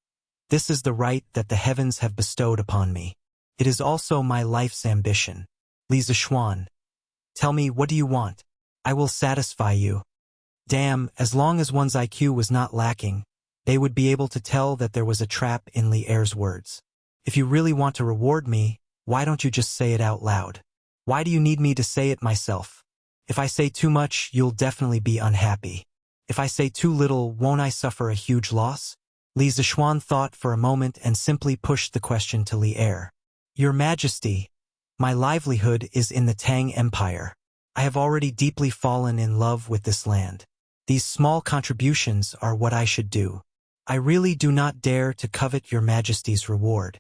Speaker 1: This is the right that the heavens have bestowed upon me. It is also my life's ambition." Li Zixuan, "Tell me, what do you want? I will satisfy you." Damn, as long as one's IQ was not lacking, they would be able to tell that there was a trap in Li Er's words. "If you really want to reward me, why don't you just say it out loud? Why do you need me to say it myself? If I say too much, you'll definitely be unhappy. If I say too little, won't I suffer a huge loss?" Li Zixuan thought for a moment and simply pushed the question to Li Er. "Your Majesty, my livelihood is in the Tang Empire. I have already deeply fallen in love with this land. These small contributions are what I should do. I really do not dare to covet your Majesty's reward."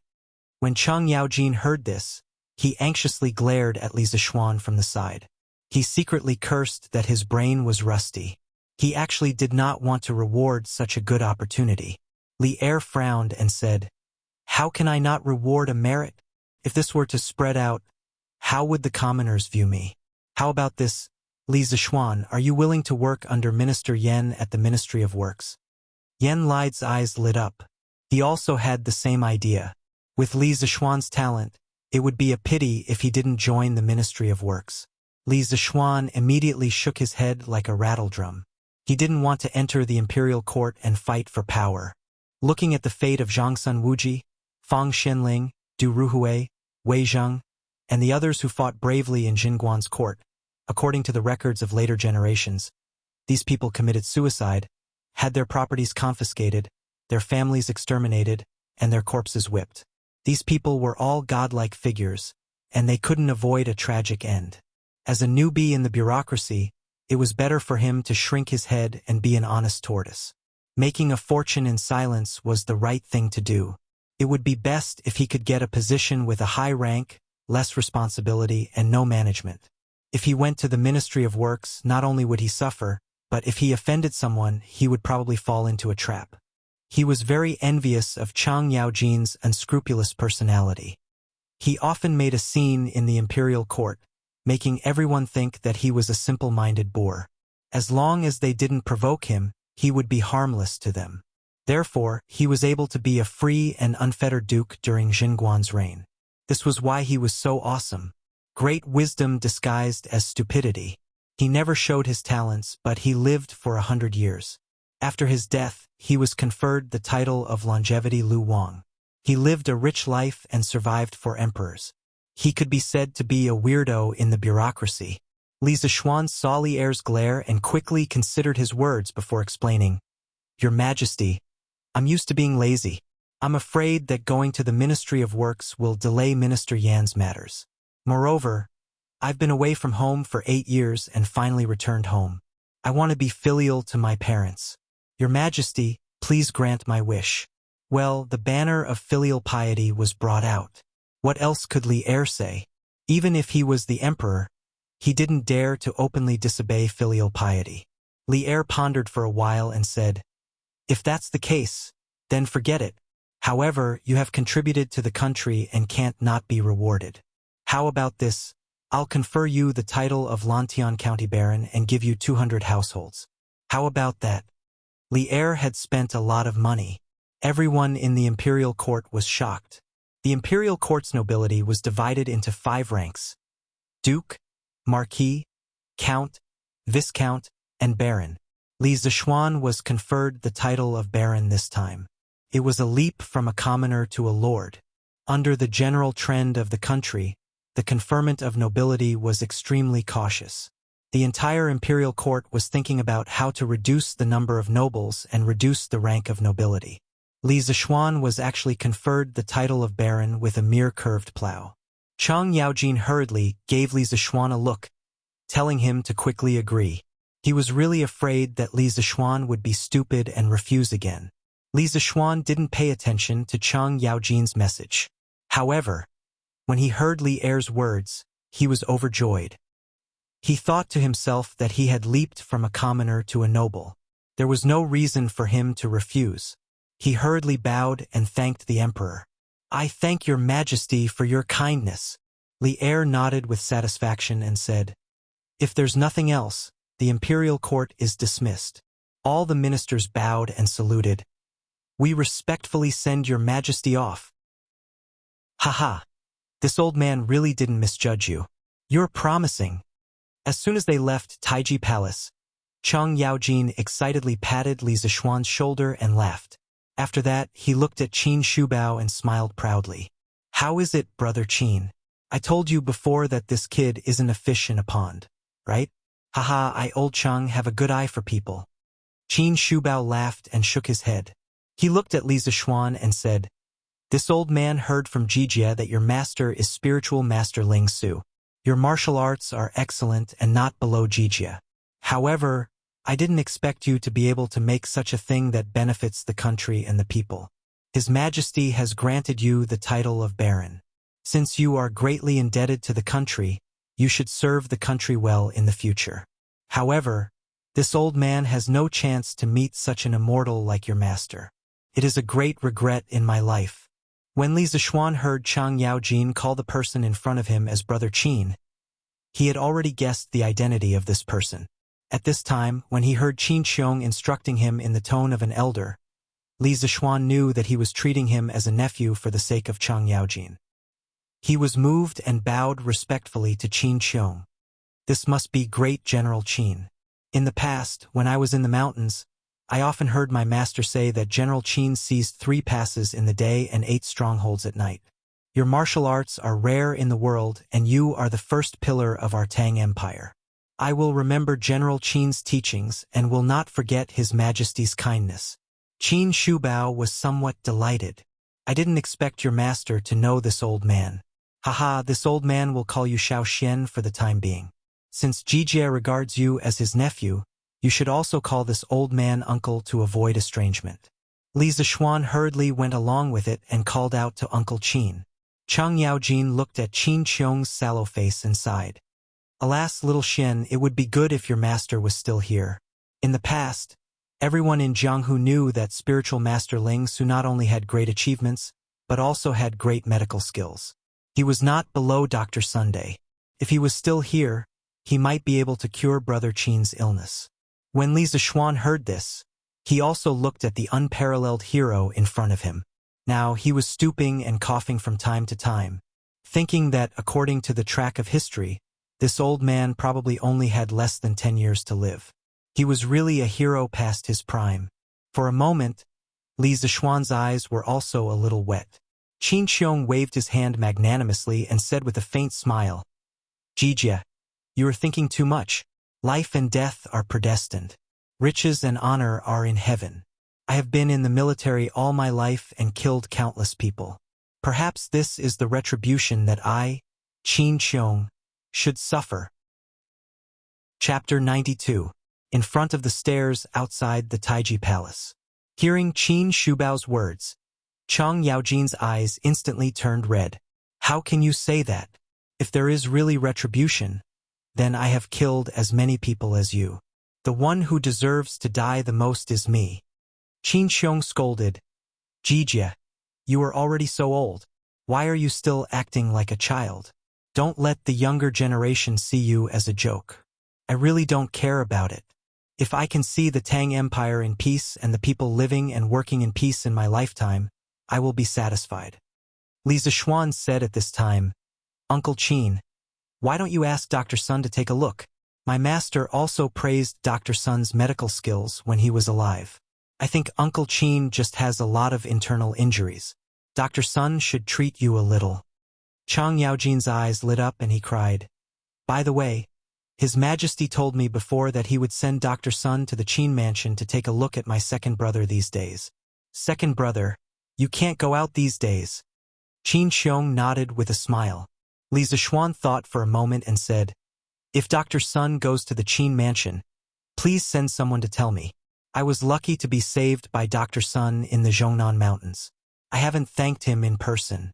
Speaker 1: When Cheng Yaojin heard this, he anxiously glared at Li Zixuan from the side. He secretly cursed that his brain was rusty. He actually did not want to reward such a good opportunity. Li Er frowned and said, "How can I not reward a merit? If this were to spread out, how would the commoners view me? How about this, Li Zixuan, are you willing to work under Minister Yen at the Ministry of Works?" Yen Lide's eyes lit up. He also had the same idea. With Li Zixuan's talent, it would be a pity if he didn't join the Ministry of Works. Li Zixuan immediately shook his head like a rattledrum. He didn't want to enter the imperial court and fight for power. Looking at the fate of Zhangsun Wuji, Fang Xinling, Du Ruhui, Wei Zheng, and the others who fought bravely in Jingguan's court, according to the records of later generations, these people committed suicide, had their properties confiscated, their families exterminated, and their corpses whipped. These people were all godlike figures, and they couldn't avoid a tragic end. As a newbie in the bureaucracy, it was better for him to shrink his head and be an honest tortoise. Making a fortune in silence was the right thing to do. It would be best if he could get a position with a high rank, less responsibility, and no management. If he went to the Ministry of Works, not only would he suffer, but if he offended someone, he would probably fall into a trap. He was very envious of Cheng Yaojin's unscrupulous personality. He often made a scene in the imperial court, making everyone think that he was a simple-minded boor. As long as they didn't provoke him, he would be harmless to them. Therefore, he was able to be a free and unfettered duke during Jingguan's reign. This was why he was so awesome. Great wisdom disguised as stupidity. He never showed his talents, but he lived for 100 years. After his death, he was conferred the title of Longevity Lu Wang. He lived a rich life and survived for emperors. He could be said to be a weirdo in the bureaucracy. Li Zishuan saw Li Er's glare and quickly considered his words before explaining. Your Majesty, I'm used to being lazy. I'm afraid that going to the Ministry of Works will delay Minister Yan's matters. Moreover, I've been away from home for 8 years and finally returned home. I want to be filial to my parents. Your Majesty, please grant my wish. Well, the banner of filial piety was brought out. What else could Li Er say? Even if he was the emperor, he didn't dare to openly disobey filial piety. Li Er pondered for a while and said, if that's the case, then forget it. However, you have contributed to the country and can't not be rewarded. How about this? I'll confer you the title of Lantian County Baron and give you 200 households. How about that? Li Er had spent a lot of money. Everyone in the imperial court was shocked. The imperial court's nobility was divided into 5 ranks: Duke, Marquis, Count, Viscount, and Baron. Li Zishuan was conferred the title of Baron this time. It was a leap from a commoner to a lord. Under the general trend of the country, the conferment of nobility was extremely cautious. The entire imperial court was thinking about how to reduce the number of nobles and reduce the rank of nobility. Li Zishuan was actually conferred the title of Baron with a mere curved plow. Chang Yaojin hurriedly gave Li Zishuan a look, telling him to quickly agree. He was really afraid that Li Zishuan would be stupid and refuse again. Li Zishuan didn't pay attention to Chang Yaojin's message. However, when he heard Li Er's words, he was overjoyed. He thought to himself that he had leaped from a commoner to a noble. There was no reason for him to refuse. He hurriedly bowed and thanked the emperor. I thank your Majesty for your kindness. Li Er nodded with satisfaction and said, if there's nothing else, the imperial court is dismissed. All the ministers bowed and saluted. We respectfully send your Majesty off. Haha, this old man really didn't misjudge you. You're promising. As soon as they left Taiji Palace, Chang Yaojin excitedly patted Li Zishuan's shoulder and laughed. After that, he looked at Qin Shubao and smiled proudly. How is it, Brother Qin? I told you before that this kid isn't a fish in a pond, right? Haha, I old Chang have a good eye for people. Qin Shubao laughed and shook his head. He looked at Li Zishuan and said, this old man heard from Jijia that your master is spiritual master Ling Su. Your martial arts are excellent and not below Jijia. However, I didn't expect you to be able to make such a thing that benefits the country and the people. His Majesty has granted you the title of Baron. Since you are greatly indebted to the country, you should serve the country well in the future. However, this old man has no chance to meet such an immortal like your master. It is a great regret in my life. When Li Zishuan heard Chang Yaojin call the person in front of him as Brother Qin, he had already guessed the identity of this person. At this time, when he heard Qin Qiong instructing him in the tone of an elder, Li Zishuan knew that he was treating him as a nephew for the sake of Chang Yaojin. He was moved and bowed respectfully to Qin Qiong. This must be great General Qin. In the past, when I was in the mountains, I often heard my master say that General Qin seized 3 passes in the day and 8 strongholds at night. Your martial arts are rare in the world and you are the first pillar of our Tang Empire. I will remember General Qin's teachings and will not forget His Majesty's kindness. Qin Shubao was somewhat delighted. I didn't expect your master to know this old man. Haha, this old man will call you Xiao Xian for the time being. Since Jijia regards you as his nephew, you should also call this old man uncle to avoid estrangement. Li Zishuan hurriedly went along with it and called out to Uncle Qin. Chang Yaojin looked at Qin Qiong's sallow face and sighed. Alas, little Xian, it would be good if your master was still here. In the past, everyone in Jianghu knew that spiritual master Ling Su not only had great achievements, but also had great medical skills. He was not below Dr. Sunday. If he was still here, he might be able to cure Brother Qin's illness. When Li Zishuan heard this, he also looked at the unparalleled hero in front of him. Now he was stooping and coughing from time to time, thinking that, according to the track of history, this old man probably only had less than 10 years to live. He was really a hero past his prime. For a moment, Li Zishuan's eyes were also a little wet. Qin Qiong waved his hand magnanimously and said with a faint smile, Jijia, You are thinking too much. Life and death are predestined. Riches and honor are in heaven. I have been in the military all my life and killed countless people. Perhaps this is the retribution that I, Qin Xiong, should suffer. Chapter 92. In front of the stairs outside the Taiji Palace. Hearing Qin Shubao's words, Chang Yaojin's eyes instantly turned red. How can you say that? If there is really retribution, then I have killed as many people as you. The one who deserves to die the most is me. Qin Xiong scolded. Jijia, you are already so old. Why are you still acting like a child? Don't let the younger generation see you as a joke. I really don't care about it. If I can see the Tang Empire in peace and the people living and working in peace in my lifetime, I will be satisfied. Li Zishuan said at this time, Uncle Qin, why don't you ask Dr. Sun to take a look? My master also praised Dr. Sun's medical skills when he was alive. I think Uncle Qin just has a lot of internal injuries. Dr. Sun should treat you a little. Chang Yaojin's eyes lit up and he cried, by the way, His Majesty told me before that he would send Dr. Sun to the Qin mansion to take a look at my second brother these days. Second brother, you can't go out these days. Qin Xiong nodded with a smile. Li Zishuan thought for a moment and said, if Dr. Sun goes to the Qin mansion, please send someone to tell me. I was lucky to be saved by Dr. Sun in the Zhongnan Mountains. I haven't thanked him in person.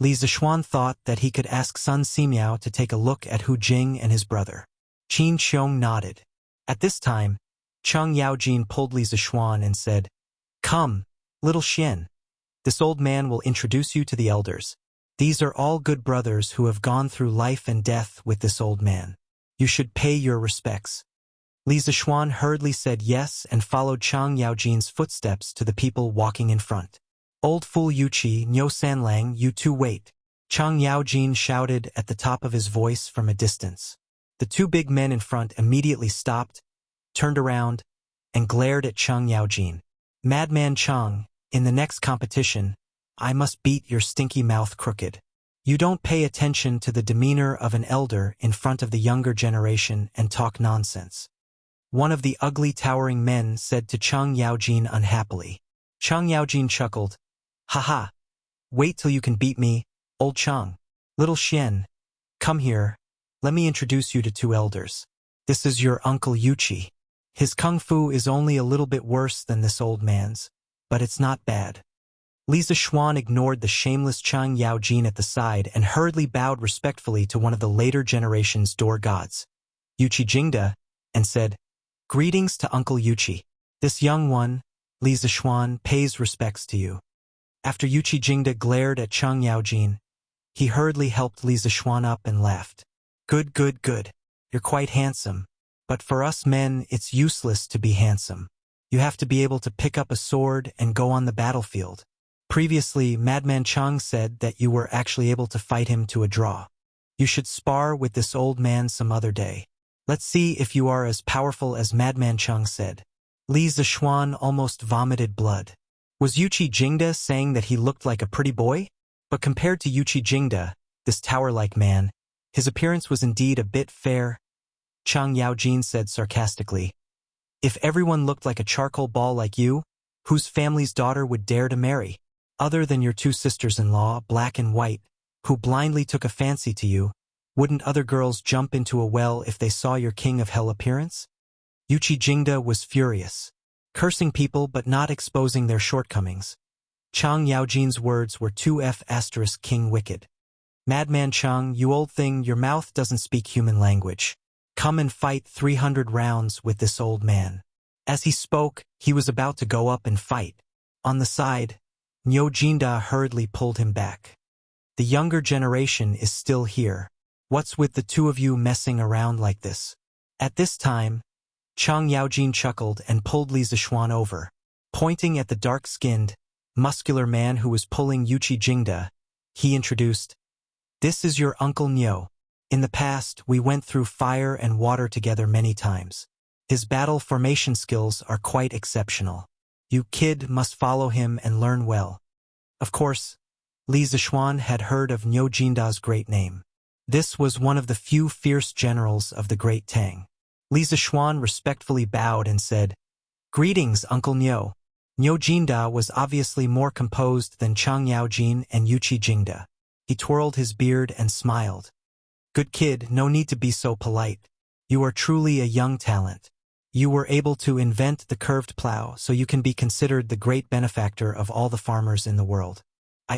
Speaker 1: Li Zishuan thought that he could ask Sun Simiao to take a look at Hu Jing and his brother. Qin Xiong nodded. At this time, Chang Yaojin pulled Li Zishuan and said, come, little Xian. This old man will introduce you to the elders. These are all good brothers who have gone through life and death with this old man. You should pay your respects. Li Zishuan hurriedly said yes and followed Chang Yaojin's footsteps to the people walking in front. Old fool Yuqi, Niu Sanlang, you two wait. Chang Yaojin shouted at the top of his voice from a distance. The two big men in front immediately stopped, turned around, and glared at Chang Yaojin. Madman Chang, in the next competition, I must beat your stinky mouth crooked. You don't pay attention to the demeanor of an elder in front of the younger generation and talk nonsense. One of the ugly towering men said to Chang Yaojin unhappily. Chang Yaojin chuckled. Haha, wait till you can beat me, old Chang. Little Xian, come here. Let me introduce you to two elders. This is your uncle Yuqi. His kung fu is only a little bit worse than this old man's, but it's not bad. Li Zishuan ignored the shameless Chang Yaojin at the side and hurriedly bowed respectfully to one of the later generation's door gods, Yuqi Jingda, and said, greetings to Uncle Yuqi. This young one, Li Zishuan, pays respects to you. After Yuqi Jingda glared at Chang Yaojin, he hurriedly helped Li Zishuan up and laughed. Good, good, good. You're quite handsome. But for us men, it's useless to be handsome. You have to be able to pick up a sword and go on the battlefield. Previously, Madman Chang said that you were actually able to fight him to a draw. You should spar with this old man some other day. Let's see if you are as powerful as Madman Chang said. Li Zishuan almost vomited blood. Was Yuqi Jingda saying that he looked like a pretty boy? But compared to Yuqi Jingda, this tower-like man, his appearance was indeed a bit fair. Chang Yaojin said sarcastically, if everyone looked like a charcoal ball like you, whose family's daughter would dare to marry? Other than your two sisters-in-law, black and white, who blindly took a fancy to you, wouldn't other girls jump into a well if they saw your king of hell appearance? Yuqi Jingda was furious, cursing people but not exposing their shortcomings. Chang Yaojin's words were 2F** king wicked. Madman Chang, you old thing, your mouth doesn't speak human language. Come and fight 300 rounds with this old man. As he spoke, he was about to go up and fight. On the side, Niu Jinda hurriedly pulled him back. The younger generation is still here. What's with the two of you messing around like this? At this time, Chang Yaojin chuckled and pulled Li Zishuan over. Pointing at the dark-skinned, muscular man who was pulling Yuqi Jingda, he introduced, this is your Uncle Niu. In the past, we went through fire and water together many times. His battle formation skills are quite exceptional. You kid must follow him and learn well. Of course, Li Zishuan had heard of Niu Jinda's great name. This was one of the few fierce generals of the Great Tang. Li Zixuan respectfully bowed and said, "Greetings, Uncle Niu." Niu Jinda was obviously more composed than Chang Yaojin and Yuqi Jingda. He twirled his beard and smiled. "Good kid, no need to be so polite. You are truly a young talent. You were able to invent the curved plow, so you can be considered the great benefactor of all the farmers in the world.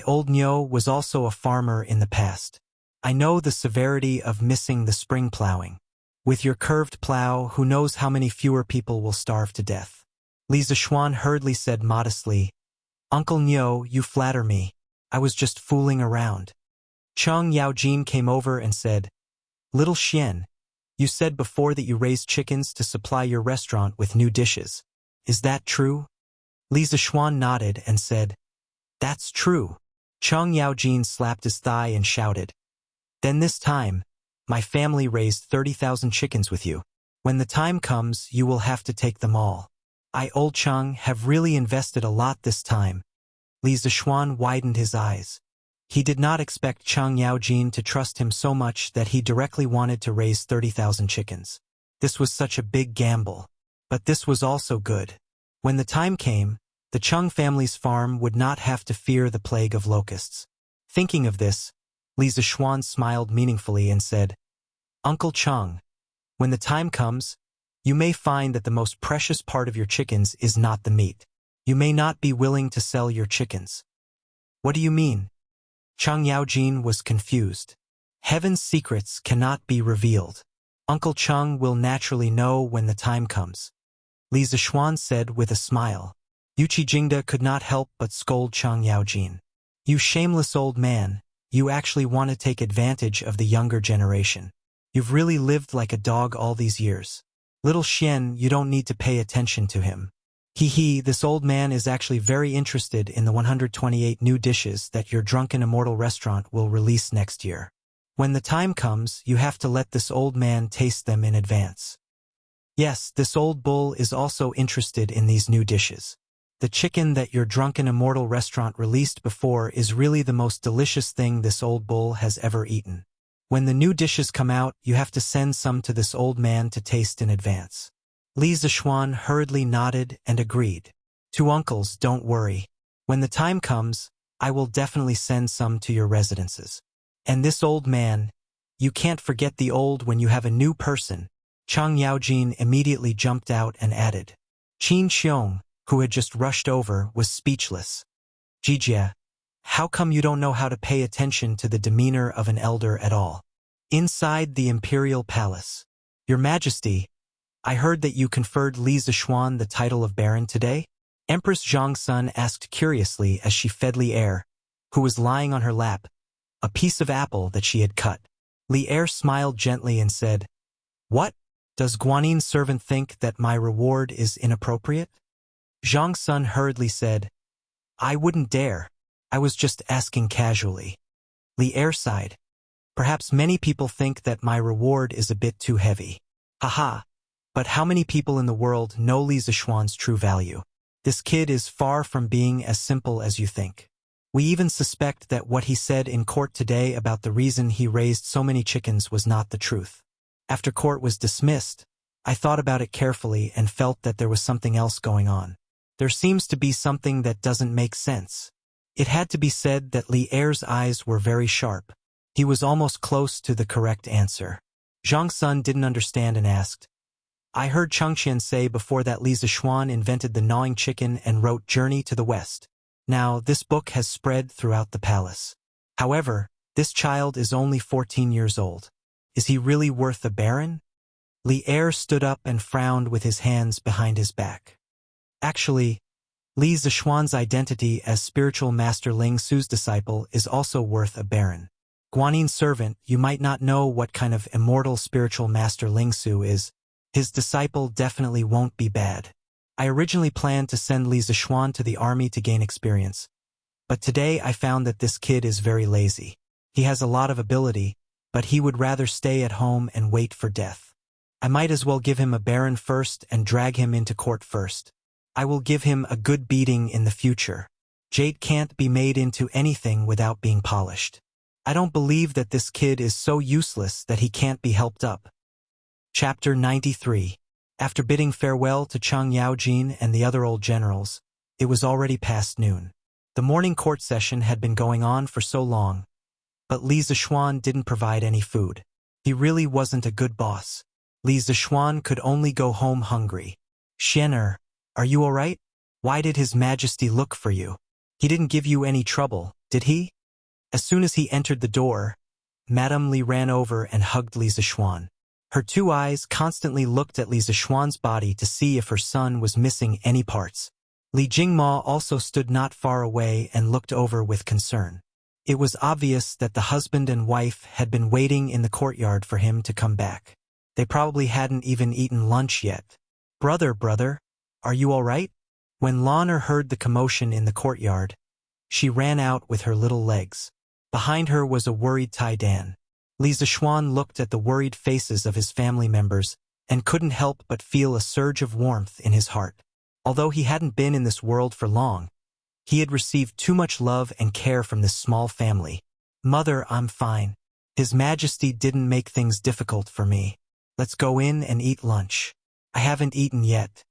Speaker 1: Old Niu was also a farmer in the past. I know the severity of missing the spring plowing. With your curved plow, who knows how many fewer people will starve to death." Li Zixuan hurriedly said modestly, "Uncle Niu, you flatter me. I was just fooling around." Chang Yaojin came over and said, "Little Xian, you said before that you raised chickens to supply your restaurant with new dishes. Is that true?" Li Zixuan nodded and said, "That's true." Chang Yaojin slapped his thigh and shouted, "Then this time, my family raised 30,000 chickens with you. When the time comes, you will have to take them all. Old Chang have really invested a lot this time." Li Zixuan widened his eyes. He did not expect Chang Yaojin to trust him so much that he directly wanted to raise 30,000 chickens. This was such a big gamble. But this was also good. When the time came, the Chang family's farm would not have to fear the plague of locusts. Thinking of this, Li Zixuan smiled meaningfully and said, "Uncle Chang, when the time comes, you may find that the most precious part of your chickens is not the meat. You may not be willing to sell your chickens." "What do you mean?" Chang Yaojin was confused. "Heaven's secrets cannot be revealed. Uncle Chang will naturally know when the time comes," Li Zixuan said with a smile. Yuqi Jingda could not help but scold Chang Yaojin. "You shameless old man, you actually want to take advantage of the younger generation. You've really lived like a dog all these years. Little Xian, you don't need to pay attention to him. This old man is actually very interested in the 128 new dishes that your drunken immortal restaurant will release next year. When the time comes, you have to let this old man taste them in advance." "Yes, this old bull is also interested in these new dishes. The chicken that your drunken immortal restaurant released before is really the most delicious thing this old bull has ever eaten. When the new dishes come out, you have to send some to this old man to taste in advance." Li Zixuan hurriedly nodded and agreed. "Two uncles, don't worry. When the time comes, I will definitely send some to your residences. And this old man, you can't forget the old when you have a new person." Chang Yaojin immediately jumped out and added. Qin Xiong, who had just rushed over, was speechless. "Jijia, how come you don't know how to pay attention to the demeanor of an elder at all?" Inside the imperial palace. "Your Majesty, I heard that you conferred Li Zixuan the title of Baron today?" Empress Zhongsun asked curiously as she fed Li Er, who was lying on her lap, a piece of apple that she had cut. Li Er smiled gently and said, "What? Does Guanin's servant think that my reward is inappropriate?" Zhongsun hurriedly said, "I wouldn't dare. I was just asking casually." Li Er sighed. "Perhaps many people think that my reward is a bit too heavy. Haha. But how many people in the world know Li Zixuan's true value? This kid is far from being as simple as you think. We even suspect that what he said in court today about the reason he raised so many chickens was not the truth. After court was dismissed, I thought about it carefully and felt that there was something else going on. There seems to be something that doesn't make sense." It had to be said that Li Er's eyes were very sharp. He was almost close to the correct answer. Zhongsun didn't understand and asked, "I heard Changqian say before that Li Zixuan invented the gnawing chicken and wrote Journey to the West. Now, this book has spread throughout the palace. However, this child is only 14 years old. Is he really worth a baron?" Li Er stood up and frowned with his hands behind his back. Actually, Li Zixuan's identity as spiritual master Ling Su's disciple is also worth a baron. Guanin's servant, you might not know what kind of immortal spiritual master Ling Su is. His disciple definitely won't be bad. I originally planned to send Li Zixuan to the army to gain experience. But today I found that this kid is very lazy. He has a lot of ability, but he would rather stay at home and wait for death. I might as well give him a baron first and drag him into court first. I will give him a good beating in the future. Jade can't be made into anything without being polished. I don't believe that this kid is so useless that he can't be helped up. Chapter 93. After bidding farewell to Chang Yaojin and the other old generals, it was already past noon. The morning court session had been going on for so long, but Li Zixuan didn't provide any food. He really wasn't a good boss. Li Zixuan could only go home hungry. Xianer, are you all right? Why did His Majesty look for you? He didn't give you any trouble, did he? As soon as he entered the door, Madame Li ran over and hugged Li Zixuan. Her two eyes constantly looked at Li Zixuan's body to see if her son was missing any parts. Li Jingma also stood not far away and looked over with concern. It was obvious that the husband and wife had been waiting in the courtyard for him to come back. They probably hadn't even eaten lunch yet. Brother, are you all right? When Lan'er heard the commotion in the courtyard, she ran out with her little legs. Behind her was a worried Tai Dan. Li Zixuan looked at the worried faces of his family members and couldn't help but feel a surge of warmth in his heart. Although he hadn't been in this world for long, he had received too much love and care from this small family. Mother, I'm fine. His Majesty didn't make things difficult for me. Let's go in and eat lunch. I haven't eaten yet.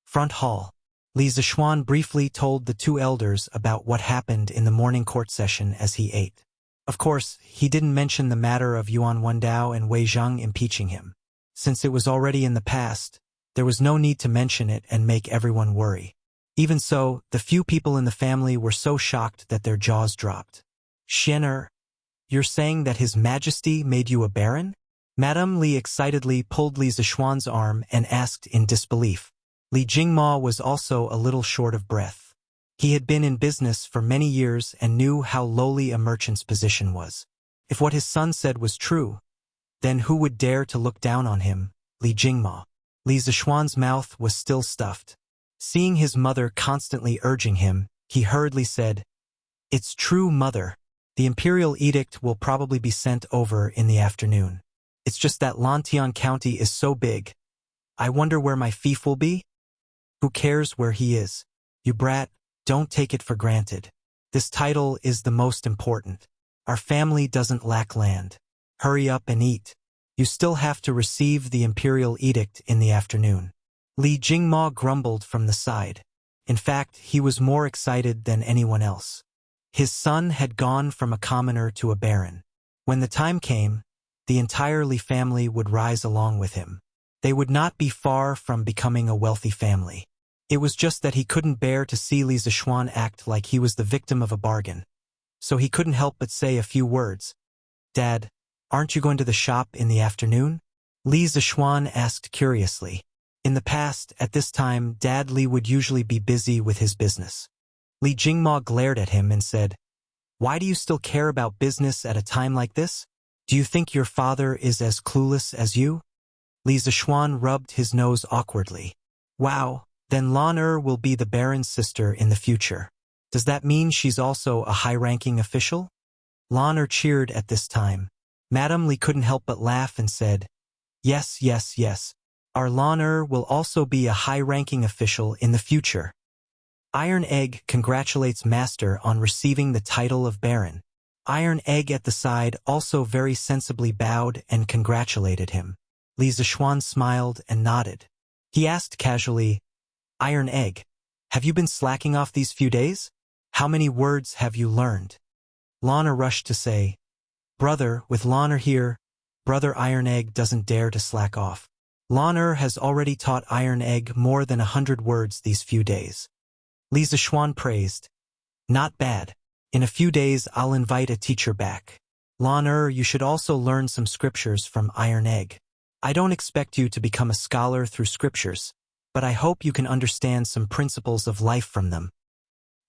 Speaker 1: Front hall. Li Zixuan briefly told the two elders about what happened in the morning court session as he ate. Of course, he didn't mention the matter of Yuan Wendao and Wei Zhang impeaching him. Since it was already in the past, there was no need to mention it and make everyone worry. Even so, the few people in the family were so shocked that their jaws dropped. Xianer, you're saying that His Majesty made you a baron? Madame Li excitedly pulled Li Zixuan's arm and asked in disbelief. Li Jingma was also a little short of breath. He had been in business for many years and knew how lowly a merchant's position was. If what his son said was true, then who would dare to look down on him, Li Jingma? Li Zixuan's mouth was still stuffed. Seeing his mother constantly urging him, he hurriedly said, "It's true, mother. The imperial edict will probably be sent over in the afternoon. It's just that Lantian County is so big. I wonder where my fief will be? Who cares where he is? You brat, don't take it for granted. This title is the most important. Our family doesn't lack land. Hurry up and eat. You still have to receive the imperial edict in the afternoon." Li Jingma grumbled from the side. In fact, he was more excited than anyone else. His son had gone from a commoner to a baron. When the time came, the entire Li family would rise along with him. They would not be far from becoming a wealthy family. It was just that he couldn't bear to see Li Zixuan act like he was the victim of a bargain. So he couldn't help but say a few words. "Dad, aren't you going to the shop in the afternoon?" Li Zixuan asked curiously. In the past, at this time, Dad Li would usually be busy with his business. Li Jingma glared at him and said, "Why do you still care about business at a time like this? Do you think your father is as clueless as you?" Li Zixuan rubbed his nose awkwardly. "Wow, then Lan'er will be the baron's sister in the future. Does that mean she's also a high-ranking official?" Lan'er cheered at this time. Madame Li couldn't help but laugh and said, Yes. Our Lan'er will also be a high-ranking official in the future." Iron Egg congratulates Master on receiving the title of Baron. Iron Egg at the side also very sensibly bowed and congratulated him. Li Zixuan smiled and nodded. He asked casually, "Iron Egg, have you been slacking off these few days? How many words have you learned?" Lan'er rushed to say, "Brother, with Lan'er here, Brother Iron Egg doesn't dare to slack off. Lan'er has already taught Iron Egg more than 100 words these few days." Li Zixuan praised, "Not bad. In a few days I'll invite a teacher back. Lan'er, you should also learn some scriptures from Iron Egg. I don't expect you to become a scholar through scriptures, but I hope you can understand some principles of life from them."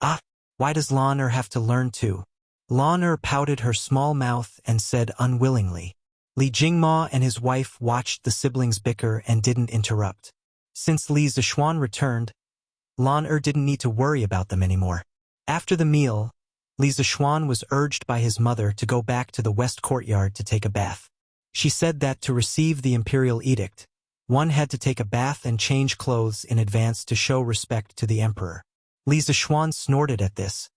Speaker 1: "Ah, why does Lan'er have to learn too?" Lan'er pouted her small mouth and said unwillingly. Li Jingma and his wife watched the siblings bicker and didn't interrupt. Since Li Zixuan returned, Lan'er didn't need to worry about them anymore. After the meal, Li Zixuan was urged by his mother to go back to the west courtyard to take a bath. She said that to receive the imperial edict, one had to take a bath and change clothes in advance to show respect to the emperor. Li Zixuan snorted at this,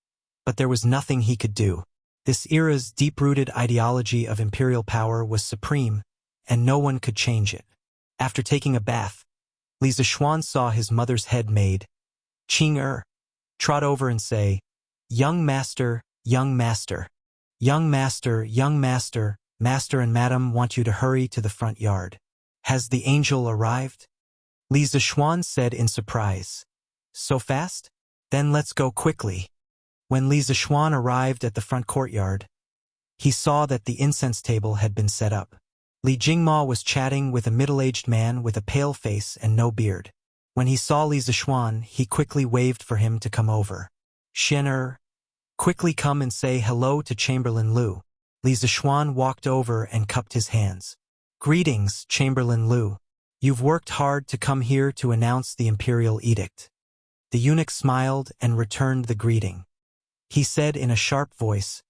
Speaker 1: but there was nothing he could do. This era's deep-rooted ideology of imperial power was supreme, and no one could change it. After taking a bath, Li Zixuan saw his mother's head maid, Qing trot over and say, "Young master, young master, young master, young master, master and madam want you to hurry to the front yard. Has the angel arrived?" Li Zixuan said in surprise. "So fast? Then let's go quickly." When Li Zixuan arrived at the front courtyard, he saw that the incense table had been set up. Li Jingma was chatting with a middle-aged man with a pale face and no beard. When he saw Li Zixuan, he quickly waved for him to come over. "Xian quickly come and say hello to Chamberlain Lu." Li Zixuan walked over and cupped his hands. "Greetings, Chamberlain Lu. You've worked hard to come here to announce the imperial edict." The eunuch smiled and returned the greeting. He said in a sharp voice,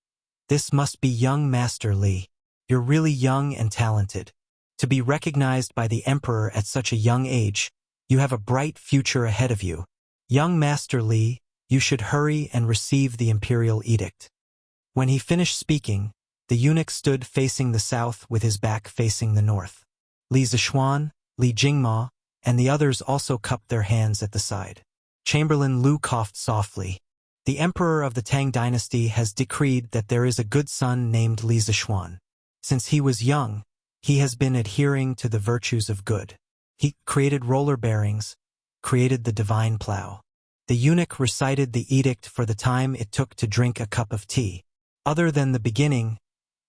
Speaker 1: "This must be young Master Li. You're really young and talented. To be recognized by the emperor at such a young age, you have a bright future ahead of you. Young Master Li, you should hurry and receive the imperial edict." When he finished speaking, the eunuch stood facing the south with his back facing the north. Li Zixuan, Li Jingma, and the others also cupped their hands at the side. Chamberlain Lu coughed softly. "The emperor of the Tang dynasty has decreed that there is a good son named Li Zixuan. Since he was young, he has been adhering to the virtues of good. He created roller bearings, created the divine plow." The eunuch recited the edict for the time it took to drink a cup of tea. Other than the beginning,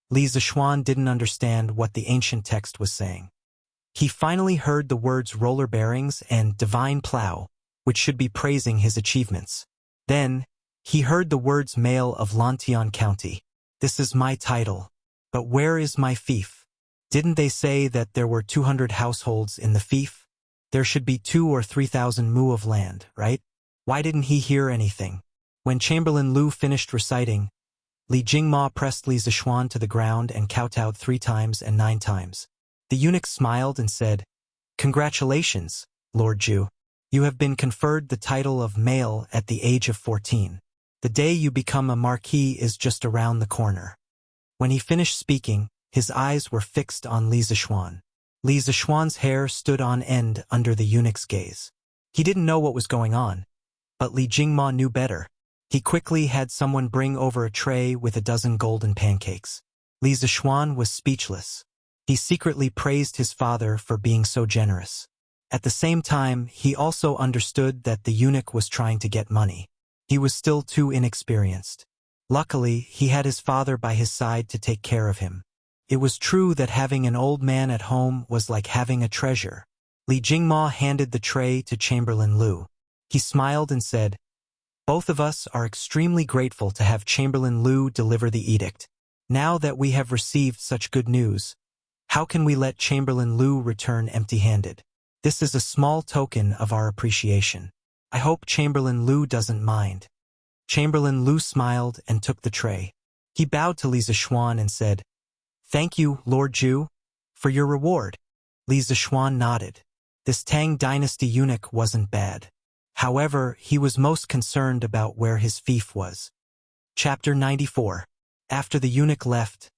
Speaker 1: Li Zixuan didn't understand what the ancient text was saying. He finally heard the words roller bearings and divine plow, which should be praising his achievements. Then, he heard the words male of Lantian County. "This is my title. But where is my fief? Didn't they say that there were 200 households in the fief? There should be 2,000 or 3,000 mu of land, right? Why didn't he hear anything?" When Chamberlain Lu finished reciting, Li Jingma pressed Li Zixuan to the ground and kowtowed 3 times and 9 times. The eunuch smiled and said, "Congratulations, Lord Ju. You have been conferred the title of male at the age of 14. The day you become a marquis is just around the corner." When he finished speaking, his eyes were fixed on Li Zixuan. Li Zixuan's hair stood on end under the eunuch's gaze. He didn't know what was going on, but Li Jingma knew better. He quickly had someone bring over a tray with a dozen golden pancakes. Li Zixuan was speechless. He secretly praised his father for being so generous. At the same time, he also understood that the eunuch was trying to get money. He was still too inexperienced. Luckily, he had his father by his side to take care of him. It was true that having an old man at home was like having a treasure. Li Jingma handed the tray to Chamberlain Lu. He smiled and said, "Both of us are extremely grateful to have Chamberlain Lu deliver the edict. Now that we have received such good news, how can we let Chamberlain Lu return empty-handed? This is a small token of our appreciation. I hope Chamberlain Lu doesn't mind." Chamberlain Lu smiled and took the tray. He bowed to Li Zixuan and said, "Thank you, Lord Ju, for your reward." Li Zixuan nodded. This Tang dynasty eunuch wasn't bad. However, he was most concerned about where his fief was. Chapter 94. After the eunuch left,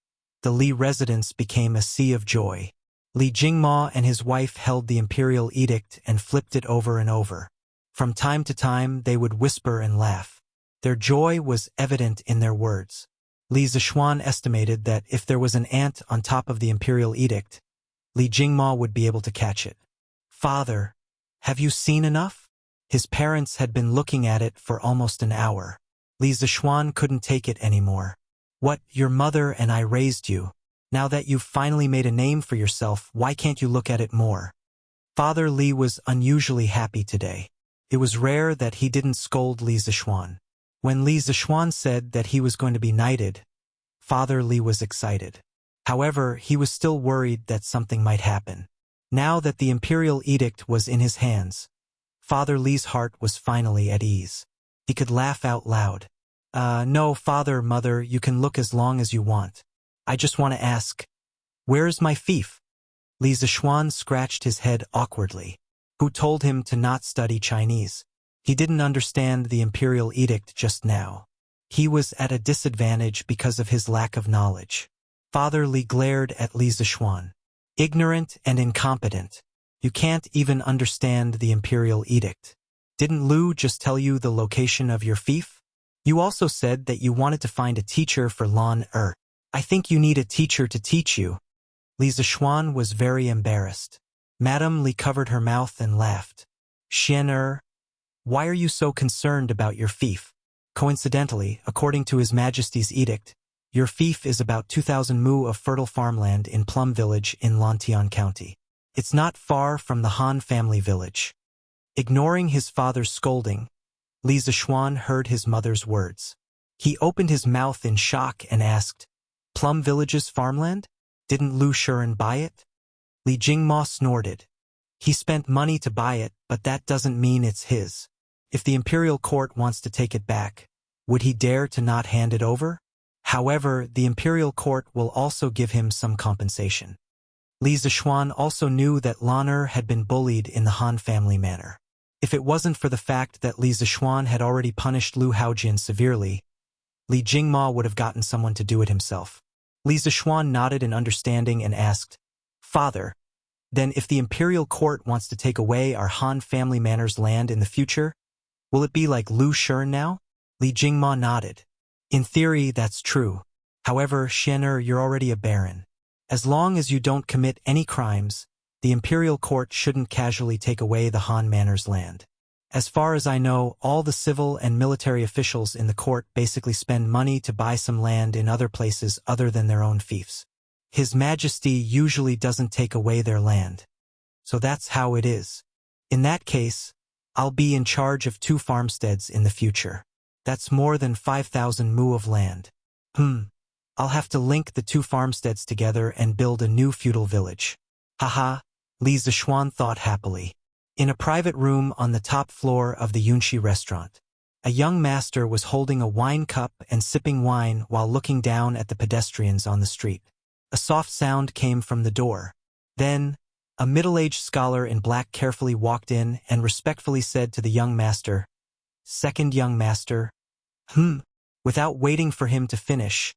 Speaker 1: the Li residence became a sea of joy. Li Jingma and his wife held the imperial edict and flipped it over and over. From time to time, they would whisper and laugh. Their joy was evident in their words. Li Zixuan estimated that if there was an ant on top of the imperial edict, Li Jingma would be able to catch it. "Father, have you seen enough?" His parents had been looking at it for almost an hour. Li Zixuan couldn't take it anymore. "What, your mother and I raised you. Now that you've finally made a name for yourself, why can't you look at it more?" Father Li was unusually happy today. It was rare that he didn't scold Li Zixuan. When Li Zixuan said that he was going to be knighted, Father Li was excited. However, he was still worried that something might happen. Now that the imperial edict was in his hands, Father Li's heart was finally at ease. He could laugh out loud. No, father, mother, you can look as long as you want. I just want to ask, where's my fief?" Li Zixuan scratched his head awkwardly. Who told him to not study Chinese? He didn't understand the imperial edict just now. He was at a disadvantage because of his lack of knowledge. Father Li glared at Li Zishuan. Ignorant and incompetent. You can't even understand the imperial edict. Didn't Lu just tell you the location of your fief? You also said that you wanted to find a teacher for Lan Er. I think you need a teacher to teach you. Li Zishuan was very embarrassed. Madame Li covered her mouth and laughed. Xian Er, why are you so concerned about your fief? Coincidentally, according to His Majesty's edict, your fief is about 2,000 mu of fertile farmland in Plum Village in Lantian County. It's not far from the Han family village. Ignoring his father's scolding, Li Zishuan heard his mother's words. He opened his mouth in shock and asked, Plum Village's farmland? Didn't Lu Shuren buy it? Li Jingma snorted. He spent money to buy it, but that doesn't mean it's his. If the imperial court wants to take it back, would he dare to not hand it over? However, the imperial court will also give him some compensation. Li Zishuan also knew that Lan Er had been bullied in the Han family manor. If it wasn't for the fact that Li Zishuan had already punished Lu Haojin severely, Li Jingma would have gotten someone to do it himself. Li Zishuan nodded in understanding and asked, Father, then if the imperial court wants to take away our Han family manor's land in the future, will it be like Lu Shuren now? Li Jingma nodded. In theory, that's true. However, Xian Er, you're already a baron. As long as you don't commit any crimes, the imperial court shouldn't casually take away the Han manor's land. As far as I know, all the civil and military officials in the court basically spend money to buy some land in other places other than their own fiefs. His Majesty usually doesn't take away their land. So that's how it is. In that case, I'll be in charge of 2 farmsteads in the future. That's more than 5,000 mu of land. I'll have to link the 2 farmsteads together and build a new feudal village. Haha, Li Zishuan thought happily. In a private room on the top floor of the Yunxi restaurant, a young master was holding a wine cup and sipping wine while looking down at the pedestrians on the street. A soft sound came from the door. Then, a middle-aged scholar in black carefully walked in and respectfully said to the young master, Second young master. Without waiting for him to finish,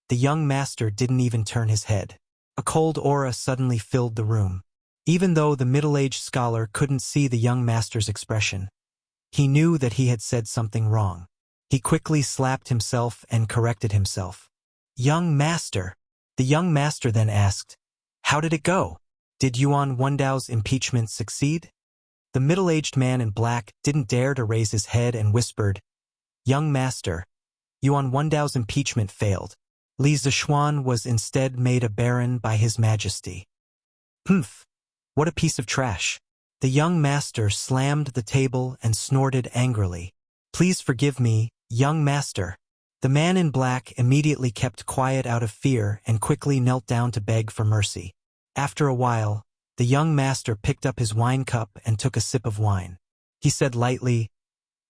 Speaker 1: the young master didn't even turn his head. A cold aura suddenly filled the room. Even though the middle-aged scholar couldn't see the young master's expression, he knew that he had said something wrong. He quickly slapped himself and corrected himself. Young master. The young master then asked, How did it go? Did Yuan Wendao's impeachment succeed? The middle-aged man in black didn't dare to raise his head and whispered, Young master, Yuan Wendao's impeachment failed. Li Zishuan was instead made a baron by His Majesty. What a piece of trash. The young master slammed the table and snorted angrily. Please forgive me, young master. The man in black immediately kept quiet out of fear and quickly knelt down to beg for mercy. After a while, the young master picked up his wine cup and took a sip of wine. He said lightly,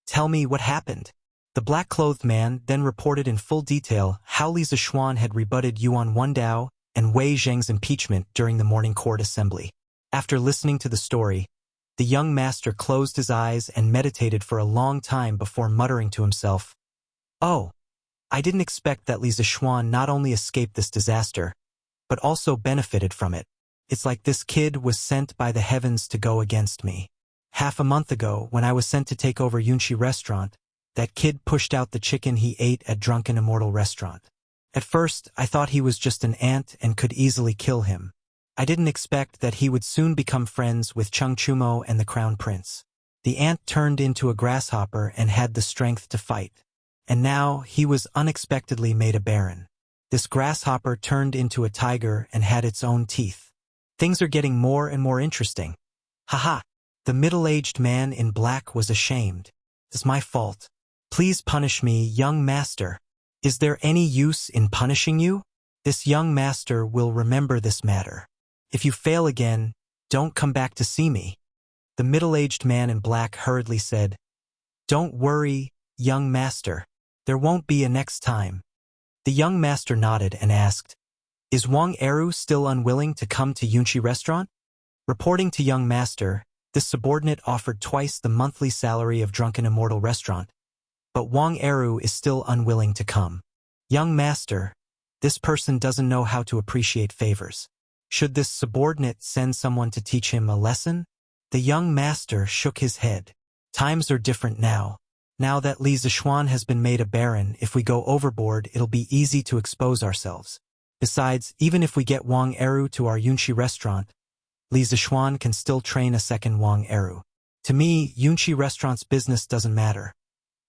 Speaker 1: Tell me what happened. The black-clothed man then reported in full detail how Li Zishuan had rebutted Yuan Wendao and Wei Zheng's impeachment during the morning court assembly. After listening to the story, the young master closed his eyes and meditated for a long time before muttering to himself, Oh, I didn't expect that Li Zishuan not only escaped this disaster, but also benefited from it. It's like this kid was sent by the heavens to go against me. Half a month ago, when I was sent to take over Yunxi restaurant, that kid pushed out the chicken he ate at Drunken Immortal restaurant. At first, I thought he was just an ant and could easily kill him. I didn't expect that he would soon become friends with Chung Chumo and the Crown Prince. The ant turned into a grasshopper and had the strength to fight. And now, he was unexpectedly made a baron. This grasshopper turned into a tiger and had its own teeth. Things are getting more and more interesting. Haha! The middle-aged man in black was ashamed. It's my fault. Please punish me, young master. Is there any use in punishing you? This young master will remember this matter. If you fail again, don't come back to see me. The middle-aged man in black hurriedly said, Don't worry, young master. There won't be a next time. The young master nodded and asked, Is Wang Eru still unwilling to come to Yunxi restaurant? Reporting to young master, this subordinate offered twice the monthly salary of Drunken Immortal restaurant. but Wang Eru is still unwilling to come. Young master, this person doesn't know how to appreciate favors. Should this subordinate send someone to teach him a lesson? The young master shook his head. Times are different now. Now that Li Zixuan has been made a baron, if we go overboard, it'll be easy to expose ourselves. Besides, even if we get Wang Eru to our Yunqi restaurant, Li Zixuan can still train a second Wang Eru. To me, Yunqi restaurant's business doesn't matter.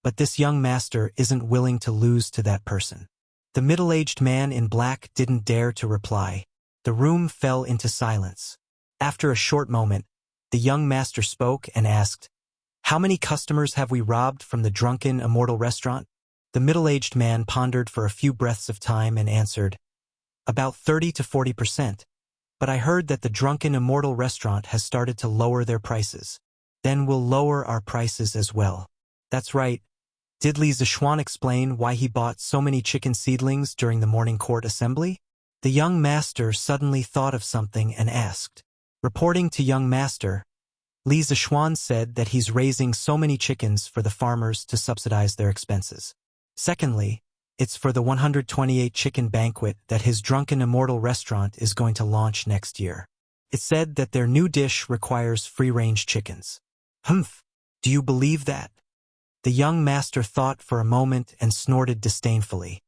Speaker 1: But this young master isn't willing to lose to that person. The middle-aged man in black didn't dare to reply. The room fell into silence. After a short moment, the young master spoke and asked, "How many customers have we robbed from the drunken immortal restaurant?" The middle-aged man pondered for a few breaths of time and answered, "About 30 to 40%. But I heard that the drunken immortal restaurant has started to lower their prices. Then we'll lower our prices as well." That's right. Did Li Zixuan explain why he bought so many chicken seedlings during the morning court assembly? The young master suddenly thought of something and asked. Reporting to young master, Li Zixuan said that he's raising so many chickens for the farmers to subsidize their expenses. Secondly, it's for the 128 chicken banquet that his drunken immortal restaurant is going to launch next year. It said that their new dish requires free-range chickens. Humph, do you believe that? The young master thought for a moment and snorted disdainfully.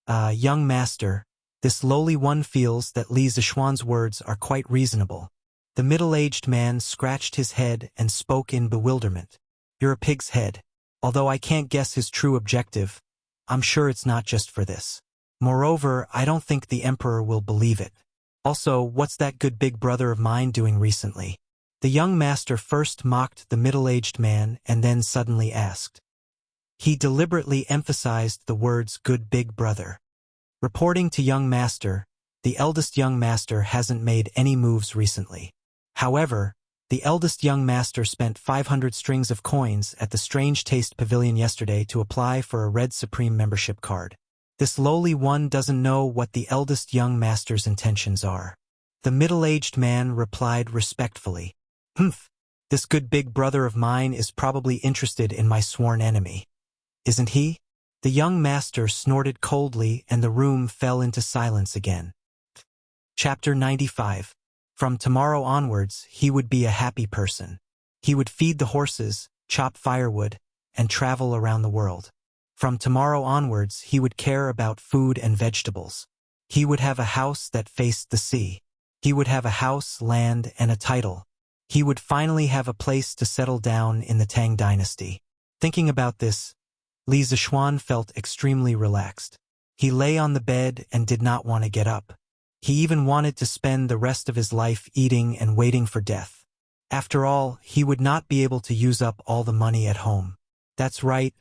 Speaker 1: Young master, this lowly one feels that Li Zixuan's words are quite reasonable. The middle-aged man scratched his head and spoke in bewilderment. You're a pig's head. Although I can't guess his true objective, I'm sure it's not just for this. Moreover, I don't think the emperor will believe it. Also, what's that good big brother of mine doing recently? The young master first mocked the middle-aged man and then suddenly asked. He deliberately emphasized the words good big brother. Reporting to young master, the eldest young master hasn't made any moves recently. However, the eldest young master spent 500 strings of coins at the Strange Taste Pavilion yesterday to apply for a Red Supreme membership card. This lowly one doesn't know what the eldest young master's intentions are. The middle-aged man replied respectfully. Humph, this good big brother of mine is probably interested in my sworn enemy. Isn't he? The young master snorted coldly and the room fell into silence again. Chapter 95. From tomorrow onwards, he would be a happy person. He would feed the horses, chop firewood, and travel around the world. From tomorrow onwards, he would care about food and vegetables. He would have a house that faced the sea. He would have a house, land, and a title. He would finally have a place to settle down in the Tang dynasty. Thinking about this, Li Zixuan felt extremely relaxed. He lay on the bed and did not want to get up. He even wanted to spend the rest of his life eating and waiting for death. After all, he would not be able to use up all the money at home. That's right.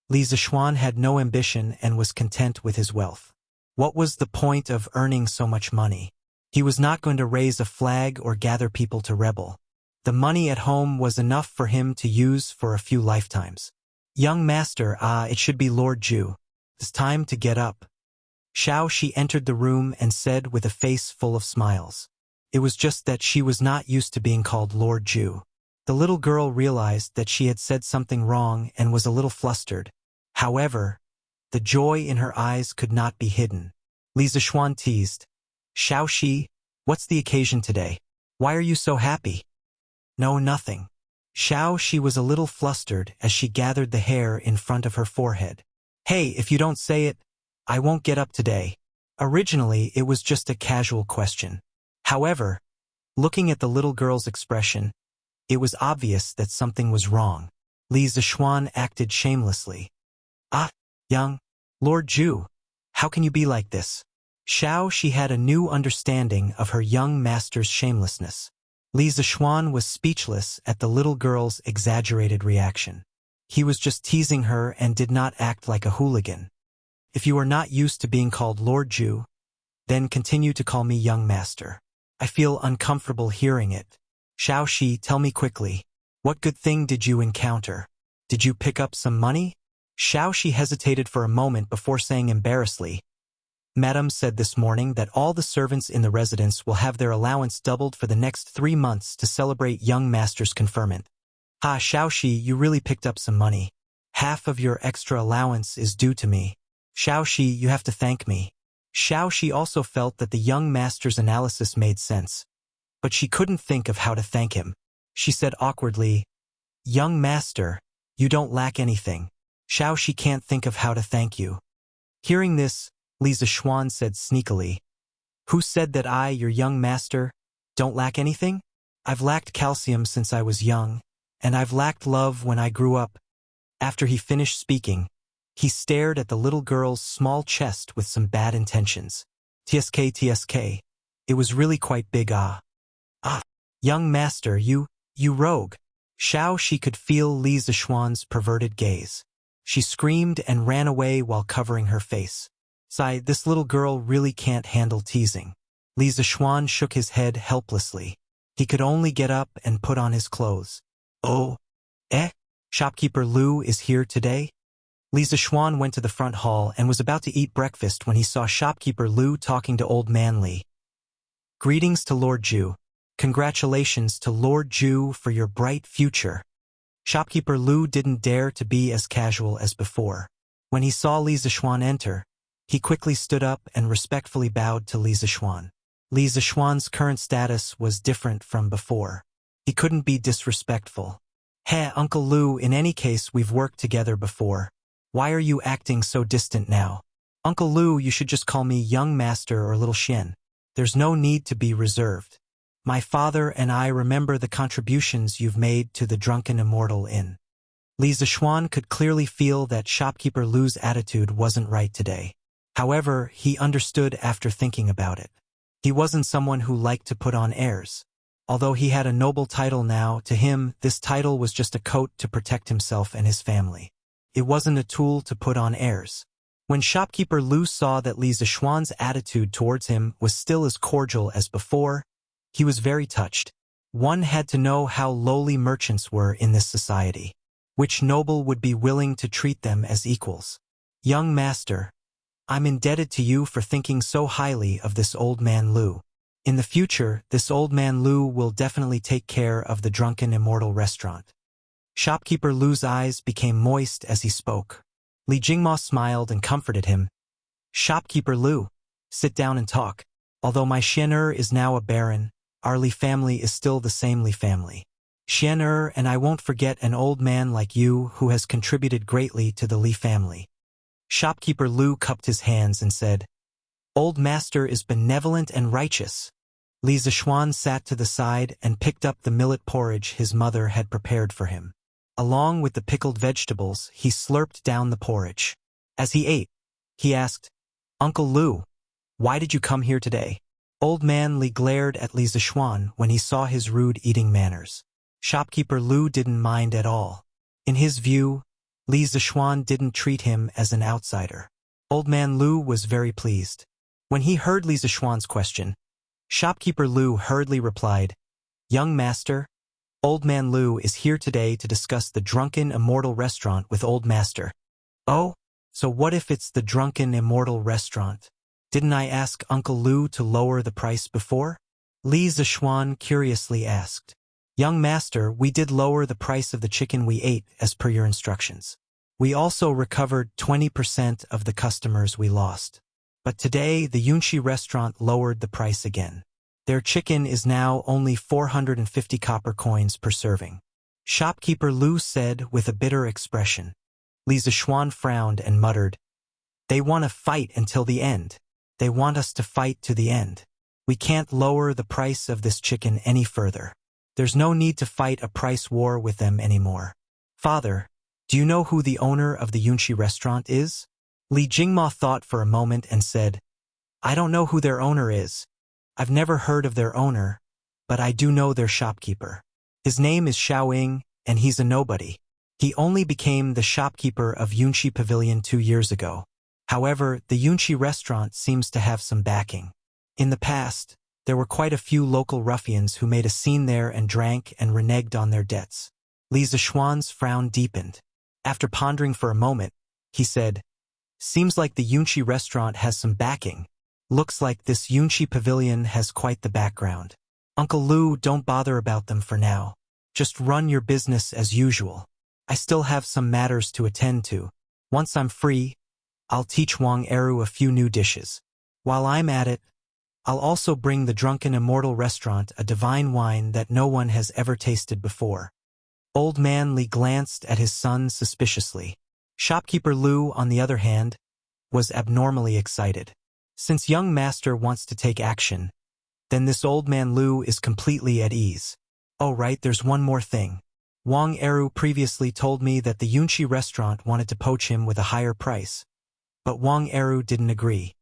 Speaker 1: Li Zixuan had no ambition and was content with his wealth. What was the point of earning so much money? He was not going to raise a flag or gather people to rebel. The money at home was enough for him to use for a few lifetimes. Young master, it should be Lord Ju. It's time to get up. Xiao Shi entered the room and said with a face full of smiles. It was just that she was not used to being called Lord Ju. The little girl realized that she had said something wrong and was a little flustered. However, the joy in her eyes could not be hidden. Li Zixuan teased. Xiao Shi, what's the occasion today? Why are you so happy? No, nothing. Xiao Shi was a little flustered as she gathered the hair in front of her forehead. Hey, if you don't say it, I won't get up today. Originally, it was just a casual question. However, looking at the little girl's expression, it was obvious that something was wrong. Li Zixuan acted shamelessly. Young Lord Ju, how can you be like this? Xiao Shi had a new understanding of her young master's shamelessness. Li Zixuan was speechless at the little girl's exaggerated reaction. He was just teasing her and did not act like a hooligan. If you are not used to being called Lord Ju, then continue to call me young master. I feel uncomfortable hearing it. Xiao Shi, tell me quickly, what good thing did you encounter? Did you pick up some money? Xiao Shi hesitated for a moment before saying embarrassedly, Madam said this morning that all the servants in the residence will have their allowance doubled for the next 3 months to celebrate young master's conferment. Xiao Shi, you really picked up some money. Half of your extra allowance is due to me. Xiaoxi, you have to thank me. Xiaoxi also felt that the young master's analysis made sense, but she couldn't think of how to thank him. She said awkwardly, Young master, you don't lack anything. Xiaoxi can't think of how to thank you. Hearing this, Li Zishuan said sneakily, Who said that I, your young master, don't lack anything? I've lacked calcium since I was young, and I've lacked love when I grew up. After he finished speaking, he stared at the little girl's small chest with some bad intentions. TSK. It was really quite big. Young master, you rogue. Xiaoxi could feel Li Zishuan's perverted gaze. She screamed and ran away while covering her face. Sigh, this little girl really can't handle teasing. Li Zishuan shook his head helplessly. He could only get up and put on his clothes. Oh, Shopkeeper Lu is here today? Li Zishuan went to the front hall and was about to eat breakfast when he saw Shopkeeper Lu talking to Old Man Li. Greetings to Lord Zhu. Congratulations to Lord Zhu for your bright future. Shopkeeper Lu didn't dare to be as casual as before. When he saw Li Zishuan enter, he quickly stood up and respectfully bowed to Li Zishuan. Li Zishuan's current status was different from before. He couldn't be disrespectful. Hey, Uncle Lu, in any case we've worked together before. Why are you acting so distant now? Uncle Lu, you should just call me Young Master or Little Xian. There's no need to be reserved. My father and I remember the contributions you've made to the Drunken Immortal Inn. Li Zishuan could clearly feel that Shopkeeper Lu's attitude wasn't right today. However, he understood after thinking about it. He wasn't someone who liked to put on airs. Although he had a noble title now, to him, this title was just a coat to protect himself and his family. It wasn't a tool to put on airs. When Shopkeeper Lu saw that Li Zishuan's attitude towards him was still as cordial as before, he was very touched. One had to know how lowly merchants were in this society. Which noble would be willing to treat them as equals? Young master, I'm indebted to you for thinking so highly of this old man Lu. In the future, this old man Lu will definitely take care of the Drunken Immortal restaurant. Shopkeeper Lu's eyes became moist as he spoke. Li Jingma smiled and comforted him. Shopkeeper Lu, sit down and talk. Although my Xian is now a baron, our Li family is still the same Li family. Xian and I won't forget an old man like you who has contributed greatly to the Li family. Shopkeeper Lu cupped his hands and said, Old master is benevolent and righteous. Li Zishuan sat to the side and picked up the millet porridge his mother had prepared for him. Along with the pickled vegetables, he slurped down the porridge. As he ate, he asked, Uncle Lu, why did you come here today? Old man Li glared at Li Zishuan when he saw his rude eating manners. Shopkeeper Lu didn't mind at all. In his view, Li Zishuan didn't treat him as an outsider. Old man Lu was very pleased. When he heard Li Zishuan's question, Shopkeeper Lu hurriedly replied, Young master, Old man Lu is here today to discuss the Drunken Immortal restaurant with Old master. Oh, so what if it's the Drunken Immortal restaurant? Didn't I ask Uncle Lu to lower the price before? Li Zishuan curiously asked. Young master, we did lower the price of the chicken we ate as per your instructions. We also recovered 20% of the customers we lost. But today, the Yunxi restaurant lowered the price again. Their chicken is now only 450 copper coins per serving. Shopkeeper Lu said with a bitter expression. Li Zishuan frowned and muttered, They want to fight until the end. They want us to fight to the end. We can't lower the price of this chicken any further. There's no need to fight a price war with them anymore. Father, do you know who the owner of the Yunxi restaurant is? Li Jingma thought for a moment and said, I don't know who their owner is. I've never heard of their owner, but I do know their shopkeeper. His name is Xiaoying, and he's a nobody. He only became the shopkeeper of Yunxi Pavilion 2 years ago. However, the Yunxi restaurant seems to have some backing. In the past, there were quite a few local ruffians who made a scene there and drank and reneged on their debts. Li Zishuan's frown deepened. After pondering for a moment, he said, Seems like the Yunxi restaurant has some backing. Looks like this Yunxi pavilion has quite the background. Uncle Lu, don't bother about them for now. Just run your business as usual. I still have some matters to attend to. Once I'm free, I'll teach Wang Eru a few new dishes. While I'm at it, I'll also bring the Drunken Immortal restaurant a divine wine that no one has ever tasted before. Old Man Li glanced at his son suspiciously. Shopkeeper Lu, on the other hand, was abnormally excited. Since young master wants to take action, then this old man Lu is completely at ease. Oh right, there's one more thing. Wang Eru previously told me that the Yunqi restaurant wanted to poach him with a higher price, but Wang Eru didn't agree.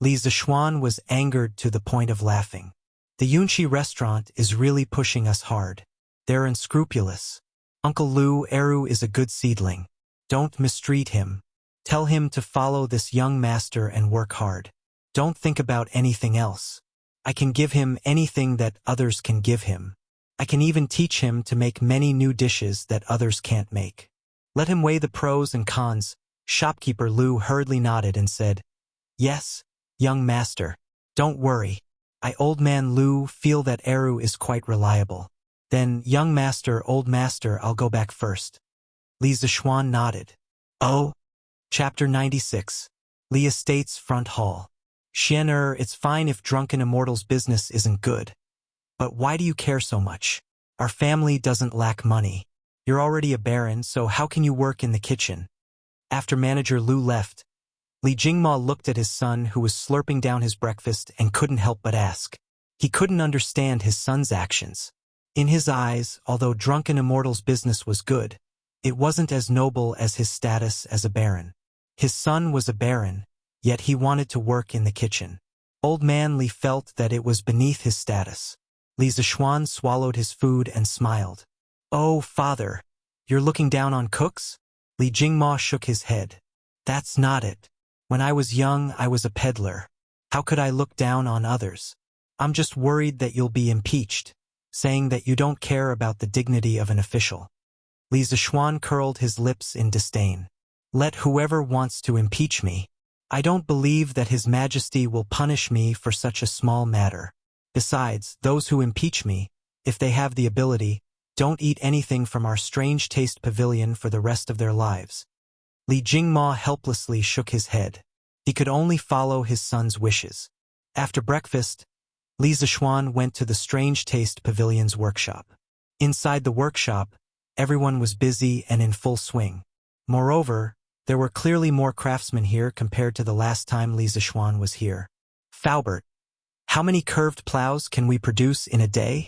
Speaker 1: Li Zishuan was angered to the point of laughing. The Yunqi restaurant is really pushing us hard. They're unscrupulous. Uncle Lu Eru is a good seedling. Don't mistreat him. Tell him to follow this young master and work hard. Don't think about anything else. I can give him anything that others can give him. I can even teach him to make many new dishes that others can't make. Let him weigh the pros and cons. Shopkeeper Lu hurriedly nodded and said, Yes, young master. Don't worry. I, old man Lu, feel that Eru is quite reliable. Then, young master, old master, I'll go back first. Li Zishuan nodded. Oh. Chapter 96. Li Estate's Front Hall. Xian it's fine if Drunken Immortal's business isn't good. But why do you care so much? Our family doesn't lack money. You're already a baron, so how can you work in the kitchen? After manager Lu left, Li Jingma looked at his son who was slurping down his breakfast and couldn't help but ask. He couldn't understand his son's actions. In his eyes, although Drunken Immortal's business was good, it wasn't as noble as his status as a baron. His son was a baron, yet he wanted to work in the kitchen. Old man Li felt that it was beneath his status. Li Zishuan swallowed his food and smiled. Oh, father, you're looking down on cooks? Li Jingma shook his head. That's not it. When I was young, I was a peddler. How could I look down on others? I'm just worried that you'll be impeached, saying that you don't care about the dignity of an official. Li Zishuan curled his lips in disdain. Let whoever wants to impeach me. I don't believe that His Majesty will punish me for such a small matter. Besides, those who impeach me, if they have the ability, don't eat anything from our strange taste pavilion for the rest of their lives. Li Jingma helplessly shook his head. He could only follow his son's wishes. After breakfast, Li Zishuan went to the Strange Taste Pavilion's workshop. Inside the workshop, everyone was busy and in full swing. Moreover, there were clearly more craftsmen here compared to the last time Li Zishuan was here. Faubert, how many curved plows can we produce in a day?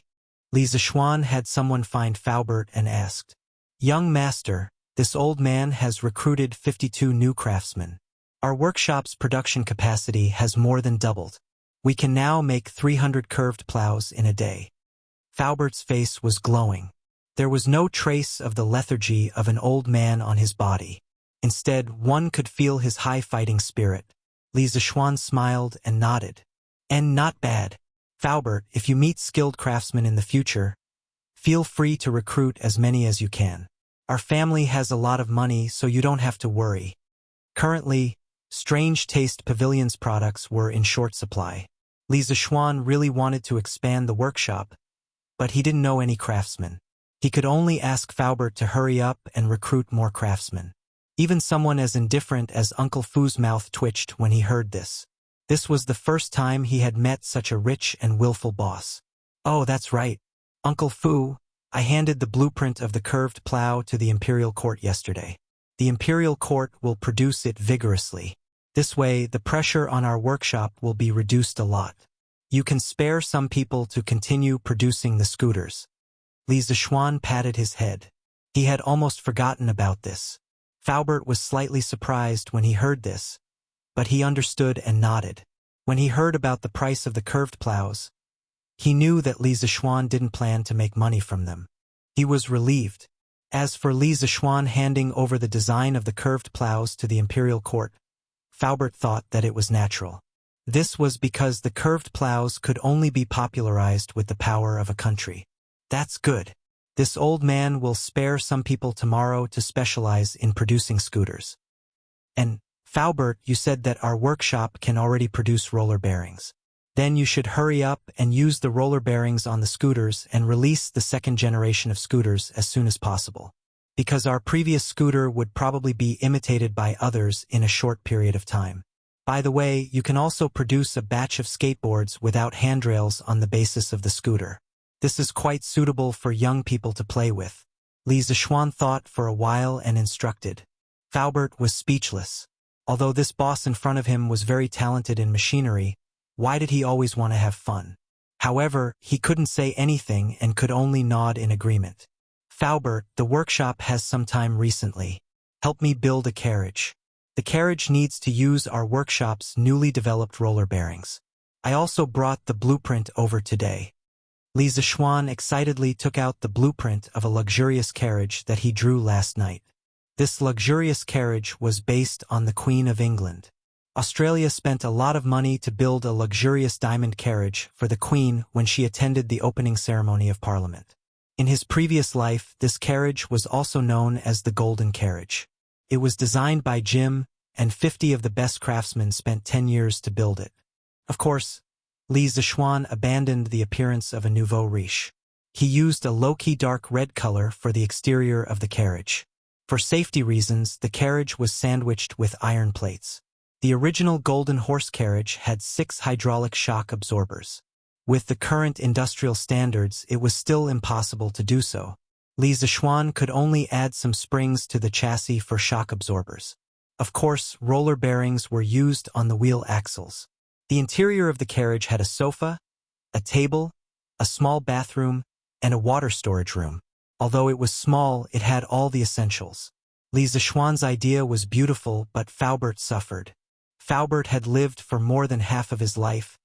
Speaker 1: Li Zishuan had someone find Faubert and asked. Young master, this old man has recruited 52 new craftsmen. Our workshop's production capacity has more than doubled. We can now make 300 curved plows in a day. Faubert's face was glowing. There was no trace of the lethargy of an old man on his body. Instead, one could feel his high fighting spirit. Li Zishuan smiled and nodded. And not bad. Faubert, if you meet skilled craftsmen in the future, feel free to recruit as many as you can. Our family has a lot of money, so you don't have to worry. Currently, Strange Taste Pavilion's products were in short supply. Li Zishuan really wanted to expand the workshop, but he didn't know any craftsmen. He could only ask Faubert to hurry up and recruit more craftsmen. Even someone as indifferent as Uncle Fu's mouth twitched when he heard this. This was the first time he had met such a rich and willful boss. Oh, that's right. Uncle Fu, I handed the blueprint of the curved plow to the Imperial Court yesterday. The Imperial Court will produce it vigorously. This way, the pressure on our workshop will be reduced a lot. You can spare some people to continue producing the scooters. Li Zishuan patted his head. He had almost forgotten about this. Faubert was slightly surprised when he heard this, but he understood and nodded. When he heard about the price of the curved plows, he knew that Li Zishuan didn't plan to make money from them. He was relieved. As for Li Zishuan handing over the design of the curved plows to the Imperial Court, Faubert thought that it was natural. This was because the curved plows could only be popularized with the power of a country. That's good. This old man will spare some people tomorrow to specialize in producing scooters. And, Faubert, you said that our workshop can already produce roller bearings. Then you should hurry up and use the roller bearings on the scooters and release the second generation of scooters as soon as possible. because our previous scooter would probably be imitated by others in a short period of time. By the way, you can also produce a batch of skateboards without handrails on the basis of the scooter. This is quite suitable for young people to play with. Li Zishuan thought for a while and instructed. Faubert was speechless. Although this boss in front of him was very talented in machinery, why did he always want to have fun? However, he couldn't say anything and could only nod in agreement. Faubert, the workshop has some time recently. Help me build a carriage. The carriage needs to use our workshop's newly developed roller bearings. I also brought the blueprint over today. Li Zishuan excitedly took out the blueprint of a luxurious carriage that he drew last night. This luxurious carriage was based on the Queen of England. Australia spent a lot of money to build a luxurious diamond carriage for the Queen when she attended the opening ceremony of Parliament. In his previous life, this carriage was also known as the Golden Carriage. It was designed by Jim, and 50 of the best craftsmen spent 10 years to build it. Of course, Li Zishuan abandoned the appearance of a nouveau riche. He used a low-key dark red color for the exterior of the carriage. For safety reasons, the carriage was sandwiched with iron plates. The original Golden Horse carriage had 6 hydraulic shock absorbers. With the current industrial standards, it was still impossible to do so. Li Zishuan could only add some springs to the chassis for shock absorbers. Of course, roller bearings were used on the wheel axles. The interior of the carriage had a sofa, a table, a small bathroom, and a water storage room. Although it was small, it had all the essentials. Li Zishuan's idea was beautiful, but Faubert suffered. Faubert had lived for more than half of his life,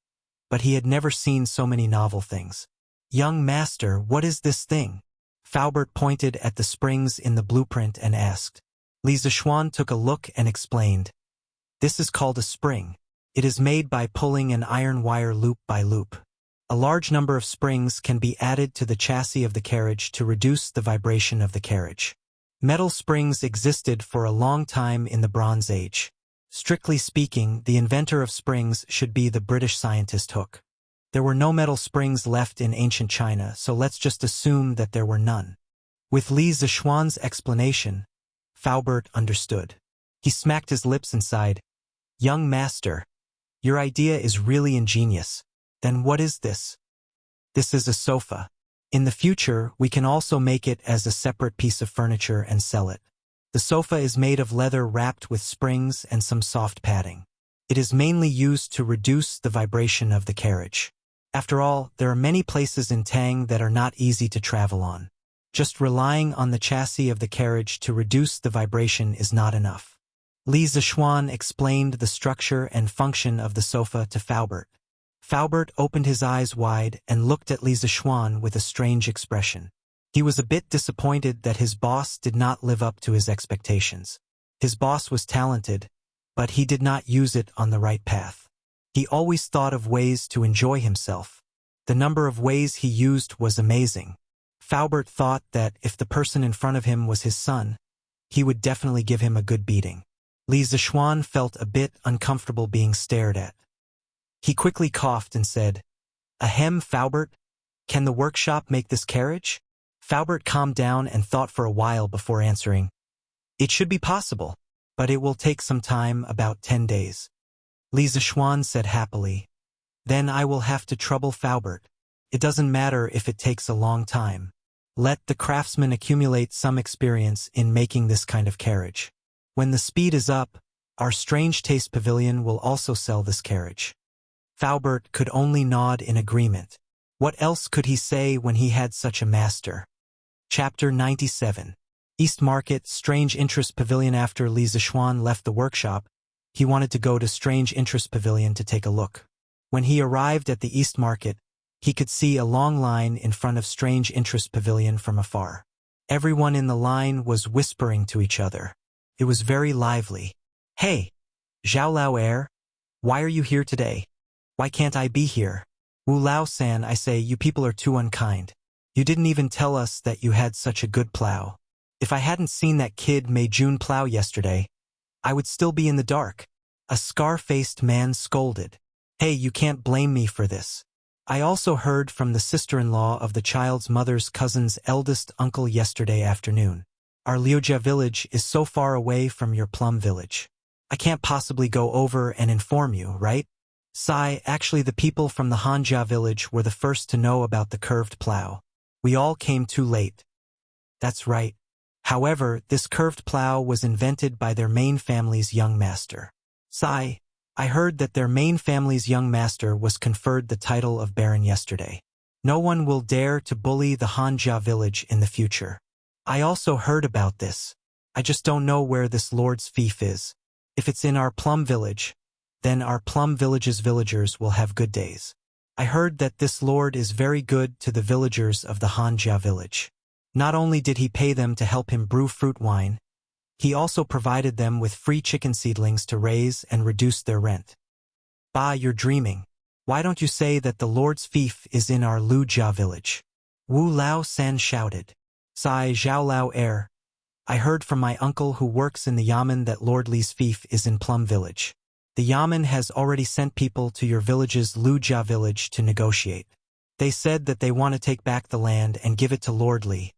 Speaker 1: but he had never seen so many novel things. "Young master, what is this thing?" Faubert pointed at the springs in the blueprint and asked. Li Zishuan took a look and explained. "This is called a spring. It is made by pulling an iron wire loop by loop. A large number of springs can be added to the chassis of the carriage to reduce the vibration of the carriage. Metal springs existed for a long time in the Bronze Age. Strictly speaking, the inventor of springs should be the British scientist Hooke. There were no metal springs left in ancient China, so let's just assume that there were none." With Li Zishuan's explanation, Faubert understood. He smacked his lips and sighed. "Young master, your idea is really ingenious. Then what is this?" "This is a sofa. In the future, we can also make it as a separate piece of furniture and sell it. The sofa is made of leather wrapped with springs and some soft padding. It is mainly used to reduce the vibration of the carriage. After all, there are many places in Tang that are not easy to travel on. Just relying on the chassis of the carriage to reduce the vibration is not enough." Li Zishuan explained the structure and function of the sofa to Faubert. Faubert opened his eyes wide and looked at Li Zishuan with a strange expression. He was a bit disappointed that his boss did not live up to his expectations. His boss was talented, but he did not use it on the right path. He always thought of ways to enjoy himself. The number of ways he used was amazing. Faubert thought that if the person in front of him was his son, he would definitely give him a good beating. Li Zishuan felt a bit uncomfortable being stared at. He quickly coughed and said, "Ahem, Faubert, can the workshop make this carriage?" Faubert calmed down and thought for a while before answering. "It should be possible, but it will take some time, about 10 days. Li Zishuan said happily. "Then I will have to trouble Faubert. It doesn't matter if it takes a long time. Let the craftsman accumulate some experience in making this kind of carriage. When the speed is up, our Strange Taste Pavilion will also sell this carriage." Faubert could only nod in agreement. What else could he say when he had such a master? Chapter 97. East Market, Strange Interest Pavilion. After Li Zishuan left the workshop, he wanted to go to Strange Interest Pavilion to take a look. When he arrived at the East Market, he could see a long line in front of Strange Interest Pavilion from afar. Everyone in the line was whispering to each other. It was very lively. "Hey, Zhao Lao Air, why are you here today? Why can't I be here? Wu Lao-san, I say, you people are too unkind. You didn't even tell us that you had such a good plow. If I hadn't seen that kid Mei Jun plow yesterday, I would still be in the dark." A scar-faced man scolded. "Hey, you can't blame me for this. I also heard from the sister-in-law of the child's mother's cousin's eldest uncle yesterday afternoon. Our Liujia village is so far away from your plum village. I can't possibly go over and inform you, right? Sai, actually the people from the Hanjia village were the first to know about the curved plow. We all came too late. That's right. However, this curved plow was invented by their main family's young master. Sai, I heard that their main family's young master was conferred the title of Baron yesterday. No one will dare to bully the Hanjia village in the future. I also heard about this. I just don't know where this lord's fief is. If it's in our plum village, then our plum village's villagers will have good days. I heard that this lord is very good to the villagers of the Hanjia village. Not only did he pay them to help him brew fruit wine, he also provided them with free chicken seedlings to raise and reduce their rent. Bah, you're dreaming. Why don't you say that the lord's fief is in our Liujia village? Wu Lao San shouted. Sai Zhao Lao Air. I heard from my uncle who works in the yamen that Lord Li's fief is in Plum Village. The yamen has already sent people to your village's Liujia village to negotiate. They said that they want to take back the land and give it to Lord Li.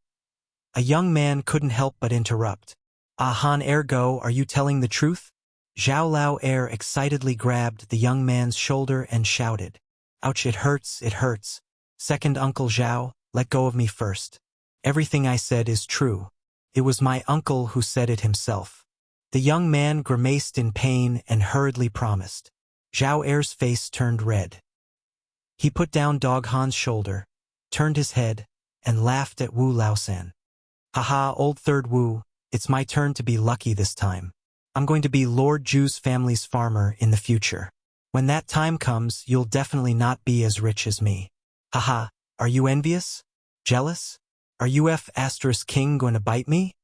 Speaker 1: A young man couldn't help but interrupt. Han ergo, are you telling the truth? Zhao Lao Air excitedly grabbed the young man's shoulder and shouted. Ouch, it hurts, it hurts. Second Uncle Zhao, let go of me first. Everything I said is true. It was my uncle who said it himself. The young man grimaced in pain and hurriedly promised. Zhao Air's face turned red. He put down Dog Han's shoulder, turned his head, and laughed at Wu Laosan. Haha, old third Wu, it's my turn to be lucky this time. I'm going to be Lord Ju's family's farmer in the future. When that time comes, you'll definitely not be as rich as me. Haha, are you envious? Jealous? Are you King going to bite me?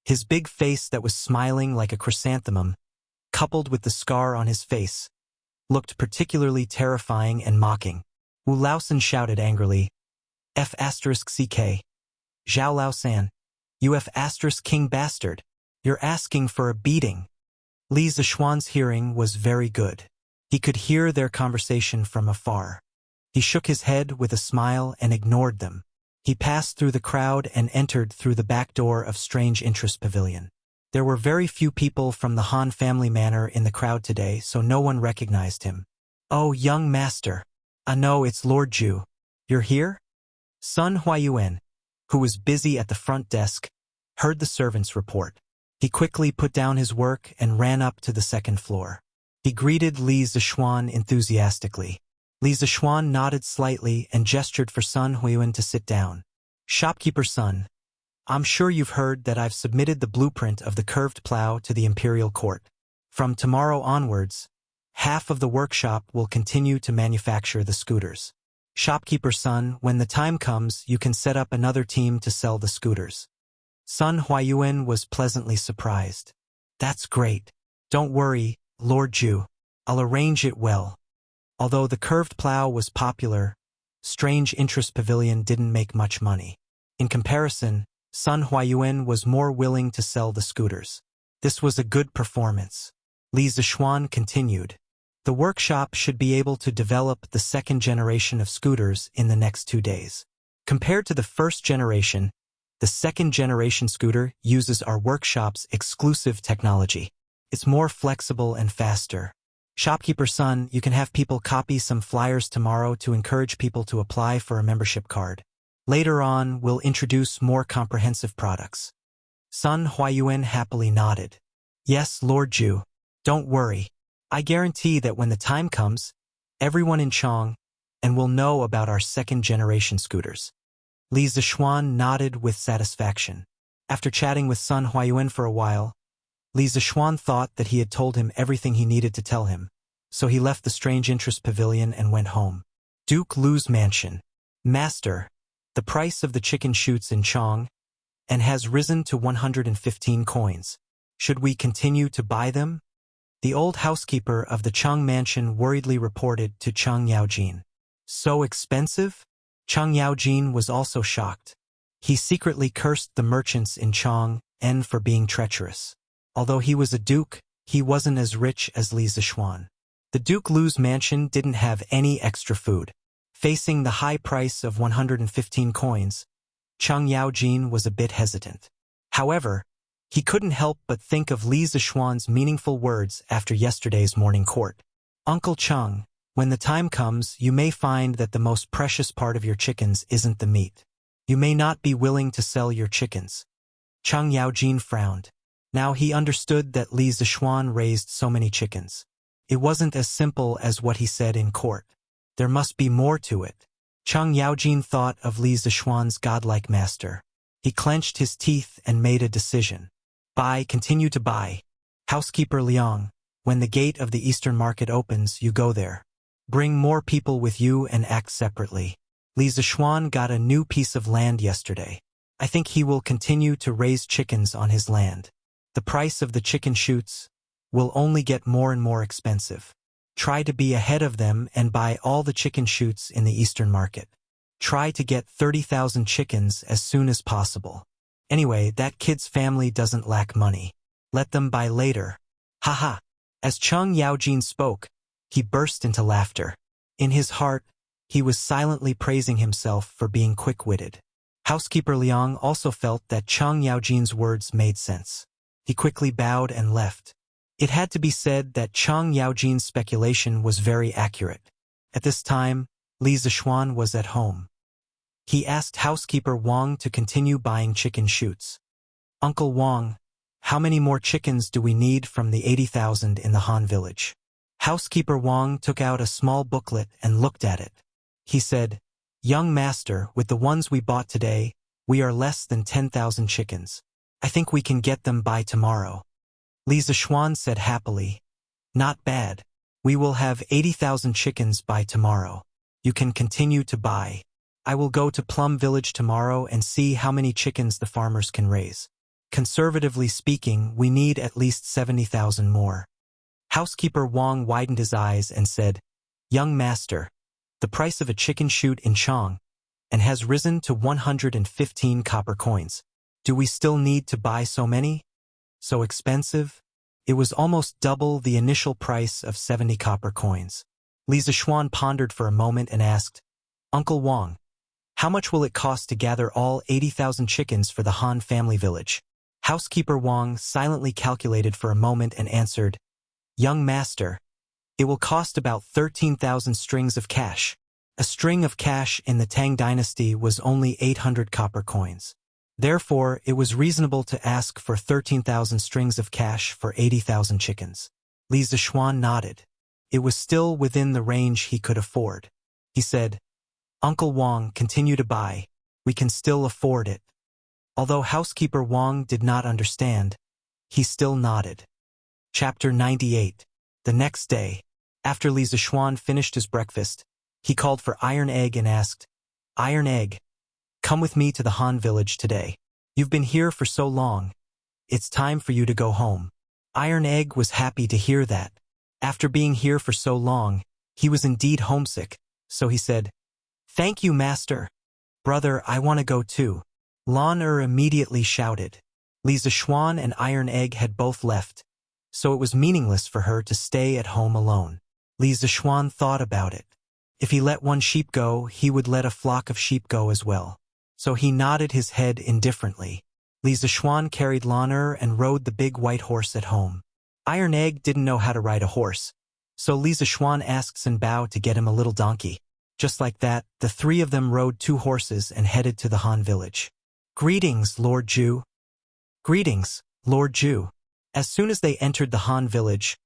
Speaker 1: His big face that was smiling like a chrysanthemum, coupled with the scar on his face, looked particularly terrifying and mocking. Wu Laosan shouted angrily, CK. Zhao Laosan, you King bastard. You're asking for a beating. Li Zishuan's hearing was very good. He could hear their conversation from afar. He shook his head with a smile and ignored them. He passed through the crowd and entered through the back door of Strange Interest Pavilion. There were very few people from the Han family manor in the crowd today, so no one recognized him. Oh, young master. No, it's Lord Ju. You're here? Sun Huayuan, who was busy at the front desk, heard the servants report. He quickly put down his work and ran up to the second floor. He greeted Li Zishuan enthusiastically. Li Zishuan nodded slightly and gestured for Sun Huayuan to sit down. Shopkeeper Sun, I'm sure you've heard that I've submitted the blueprint of the curved plow to the imperial court. From tomorrow onwards, half of the workshop will continue to manufacture the scooters. Shopkeeper Sun, when the time comes, you can set up another team to sell the scooters. Sun Huayuan was pleasantly surprised. That's great. Don't worry, Lord Ju. I'll arrange it well. Although the curved plow was popular, Strange Interest Pavilion didn't make much money. In comparison, Sun Huayuan was more willing to sell the scooters. This was a good performance. Li Zishuan continued. The workshop should be able to develop the second generation of scooters in the next 2 days. Compared to the first generation, the second generation scooter uses our workshop's exclusive technology. It's more flexible and faster. Shopkeeper Sun, you can have people copy some flyers tomorrow to encourage people to apply for a membership card. Later on, we'll introduce more comprehensive products. Sun Huayuan happily nodded. Yes, Lord Ju. Don't worry. I guarantee that when the time comes, everyone in Chong and will know about our second generation scooters. Li Zishuan nodded with satisfaction. After chatting with Sun Huayuan for a while, Li Zishuan thought that he had told him everything he needed to tell him, so he left the Strange Interest Pavilion and went home. Duke Lu's mansion. Master, the price of the chicken shoots in Chong and has risen to 115 coins. Should we continue to buy them? The old housekeeper of the Chong mansion worriedly reported to Chang Yaojin. So expensive? Chang Yaojin was also shocked. He secretly cursed the merchants in Chong and for being treacherous. Although he was a duke, he wasn't as rich as Li Zishuan. The Duke Lu's mansion didn't have any extra food. Facing the high price of 115 coins, Chang Yaojin was a bit hesitant. However, he couldn't help but think of Li Zishuan's meaningful words after yesterday's morning court. Uncle Cheng, when the time comes, you may find that the most precious part of your chickens isn't the meat. You may not be willing to sell your chickens. Cheng Yaojin frowned. Now he understood that Li Zishuan raised so many chickens. It wasn't as simple as what he said in court. There must be more to it. Cheng Yaojin thought of Li Zishuan's godlike master. He clenched his teeth and made a decision. Buy, continue to buy. Housekeeper Liang, when the gate of the Eastern Market opens, you go there. Bring more people with you and act separately. Li Zishuan got a new piece of land yesterday. I think he will continue to raise chickens on his land. The price of the chicken shoots will only get more and more expensive. Try to be ahead of them and buy all the chicken shoots in the Eastern Market. Try to get 30,000 chickens as soon as possible. Anyway, that kid's family doesn't lack money. Let them buy later. Haha. As Cheng Yaojin spoke, he burst into laughter. In his heart, he was silently praising himself for being quick-witted. Housekeeper Liang also felt that Cheng Yaojin's words made sense. He quickly bowed and left. It had to be said that Cheng Yaojin's speculation was very accurate. At this time, Li Zishuan was at home. He asked housekeeper Wang to continue buying chicken shoots. Uncle Wang, how many more chickens do we need from the 80,000 in the Han village? Housekeeper Wang took out a small booklet and looked at it. He said, Young master, with the ones we bought today, we are less than 10,000 chickens. I think we can get them by tomorrow. Li Zishuan said happily, Not bad. We will have 80,000 chickens by tomorrow. You can continue to buy. I will go to Plum Village tomorrow and see how many chickens the farmers can raise. Conservatively speaking, we need at least 70,000 more. Housekeeper Wang widened his eyes and said, Young master, the price of a chicken shoot in Chang and has risen to 115 copper coins. Do we still need to buy so many? So expensive? It was almost double the initial price of 70 copper coins. Li Zishuan pondered for a moment and asked, Uncle Wang, how much will it cost to gather all 80,000 chickens for the Han family village? Housekeeper Wang silently calculated for a moment and answered, Young master, it will cost about 13,000 strings of cash. A string of cash in the Tang dynasty was only 800 copper coins. Therefore, it was reasonable to ask for 13,000 strings of cash for 80,000 chickens. Li Zishuan nodded. It was still within the range he could afford. He said, Uncle Wang, continue to buy. We can still afford it. Although housekeeper Wang did not understand, he still nodded. Chapter 98. The next day, after Li Zishuan finished his breakfast, he called for Iron Egg and asked, Iron Egg, come with me to the Han village today. You've been here for so long. It's time for you to go home. Iron Egg was happy to hear that. After being here for so long, he was indeed homesick, so he said, Thank you, master. Brother, I want to go too. Lan immediately shouted. Li Zishuan and Iron Egg had both left, so it was meaningless for her to stay at home alone. Li Zishuan thought about it. If he let one sheep go, he would let a flock of sheep go as well. So he nodded his head indifferently. Li Zishuan carried Lan and rode the big white horse at home. Iron Egg didn't know how to ride a horse, so Li Zishuan asked Sun Bao to get him a little donkey. Just like that, the three of them rode 2 horses and headed to the Han village. Greetings, Lord Zhu. Greetings, Lord Zhu. As soon as they entered the Han village,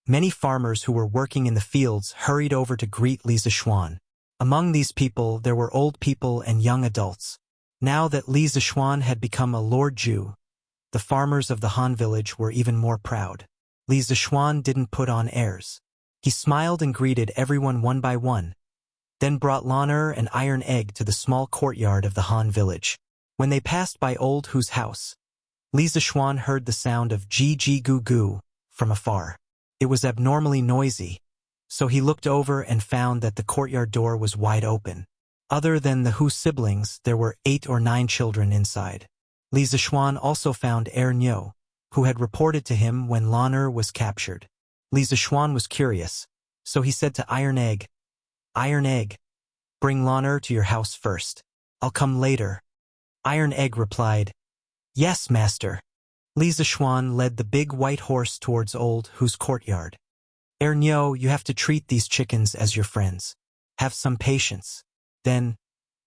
Speaker 1: many farmers who were working in the fields hurried over to greet Li Zishuan. Among these people, there were old people and young adults. Now that Li Zishuan had become a Lord Zhu, the farmers of the Han village were even more proud. Li Zishuan didn't put on airs. He smiled and greeted everyone one by one, then brought Lan and Iron Egg to the small courtyard of the Han village. When they passed by Old Hu's house, Li Zishuan heard the sound of goo from afar. It was abnormally noisy, so he looked over and found that the courtyard door was wide open. Other than the Hu siblings, there were 8 or 9 children inside. Li Zishuan also found Nyo, who had reported to him when Lan was captured. Li Zishuan was curious, so he said to Iron Egg, Iron Egg, bring Lan to your house first. I'll come later. Iron Egg replied, Yes, master. Li Zishuan led the big white horse towards Old Hu's courtyard. Ernyo, you have to treat these chickens as your friends. Have some patience. Then,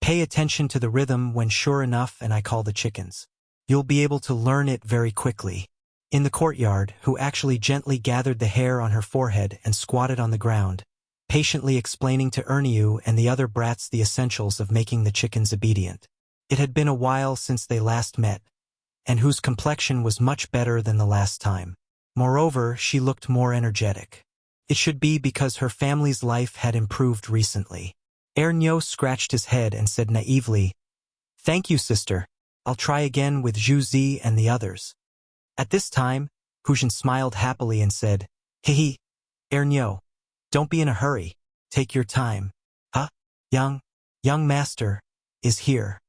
Speaker 1: pay attention to the rhythm when sure enough and I call the chickens. You'll be able to learn it very quickly. In the courtyard, Hu actually gently gathered the hair on her forehead and squatted on the ground, patiently explaining to Ernyo and the other brats the essentials of making the chickens obedient. It had been a while since they last met, and Hu's complexion was much better than the last time. Moreover, she looked more energetic. It should be because her family's life had improved recently. Ernyo scratched his head and said naively, "Thank you, sister. I'll try again with Zhu Zi and the others." At this time, Huzhen smiled happily and said, "Hehe, Ernyo, don't be in a hurry. Take your time. Huh? Young master is here."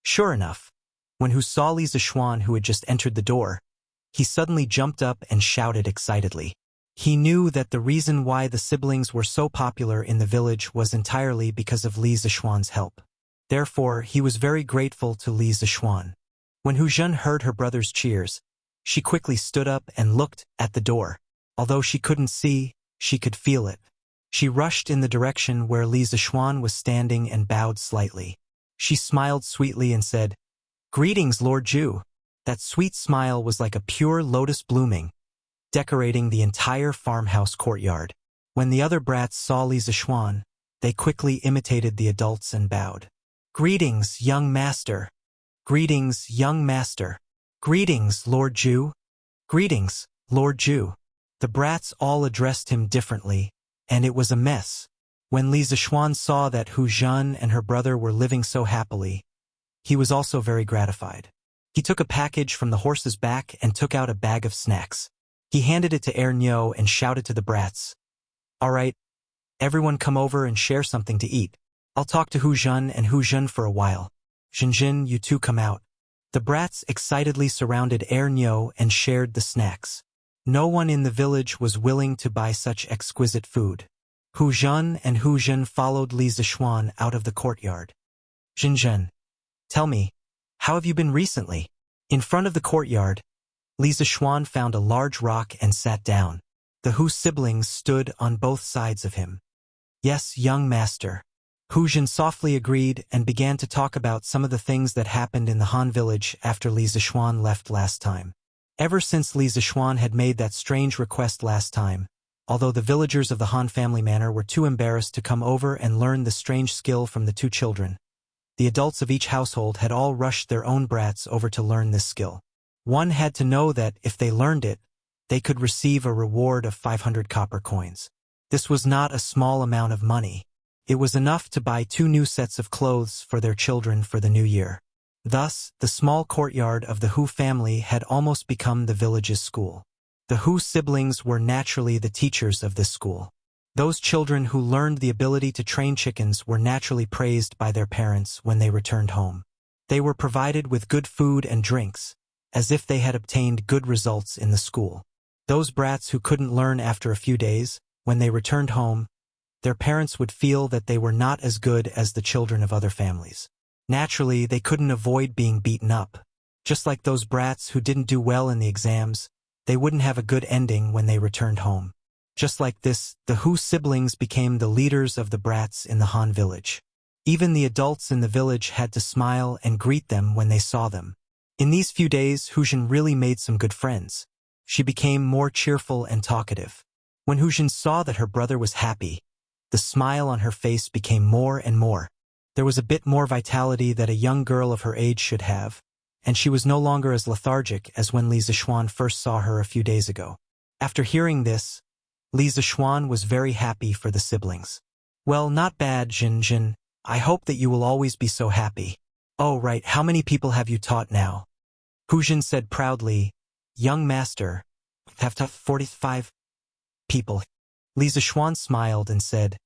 Speaker 1: Sure enough, when Hu saw Li Zishuan, who had just entered the door, he suddenly jumped up and shouted excitedly. He knew that the reason why the siblings were so popular in the village was entirely because of Li Zishuan's help. Therefore, he was very grateful to Li Zishuan. When Hu Zhen heard her brother's cheers, she quickly stood up and looked at the door. Although she couldn't see, she could feel it. She rushed in the direction where Li Zishuan was standing and bowed slightly. She smiled sweetly and said, "Greetings, Lord Zhu." That sweet smile was like a pure lotus blooming, decorating the entire farmhouse courtyard. When the other brats saw Li Zishuan, they quickly imitated the adults and bowed. "Greetings, young master. Greetings, young master. Greetings, Lord Zhu. Greetings, Lord Zhu." The brats all addressed him differently, and it was a mess. When Li Zishuan saw that Hu Zhen and her brother were living so happily, he was also very gratified. He took a package from the horse's back and took out a bag of snacks. He handed it to Ernyo and shouted to the brats, "All right, everyone come over and share something to eat. I'll talk to Hu Zhen and Hu Zhen for a while. Zhinjin, you two come out." The brats excitedly surrounded Ernyo and shared the snacks. No one in the village was willing to buy such exquisite food. Hu Zhen and Hu Zhen followed Li Zishuan out of the courtyard. "Zhinjin, tell me, how have you been recently?" In front of the courtyard, Li Zishuan found a large rock and sat down. The Hu siblings stood on both sides of him. "Yes, young master." Hu Zhen softly agreed and began to talk about some of the things that happened in the Han village after Li Zishuan left last time. Ever since Li Zishuan had made that strange request last time, although the villagers of the Han family manor were too embarrassed to come over and learn the strange skill from the two children, the adults of each household had all rushed their own brats over to learn this skill. One had to know that if they learned it, they could receive a reward of 500 copper coins. This was not a small amount of money. It was enough to buy 2 new sets of clothes for their children for the new year. Thus, the small courtyard of the Hu family had almost become the village's school. The Hu siblings were naturally the teachers of this school. Those children who learned the ability to train chickens were naturally praised by their parents when they returned home. They were provided with good food and drinks, as if they had obtained good results in the school. Those brats who couldn't learn after a few days, when they returned home, their parents would feel that they were not as good as the children of other families. Naturally, they couldn't avoid being beaten up. Just like those brats who didn't do well in the exams, they wouldn't have a good ending when they returned home. Just like this, the Hu siblings became the leaders of the brats in the Han village. Even the adults in the village had to smile and greet them when they saw them. In these few days, Hu Zhen really made some good friends. She became more cheerful and talkative. When Hu Zhen saw that her brother was happy, the smile on her face became more and more. There was a bit more vitality that a young girl of her age should have, and she was no longer as lethargic as when Li Zishuan first saw her a few days ago. After hearing this, Li Zishuan was very happy for the siblings. "Well, not bad, Zhinjin. I hope that you will always be so happy." "Oh, right, how many people have you taught now?" Hu Zhen said proudly, "Young master, have taught 45 people." Li Zishuan smiled and said,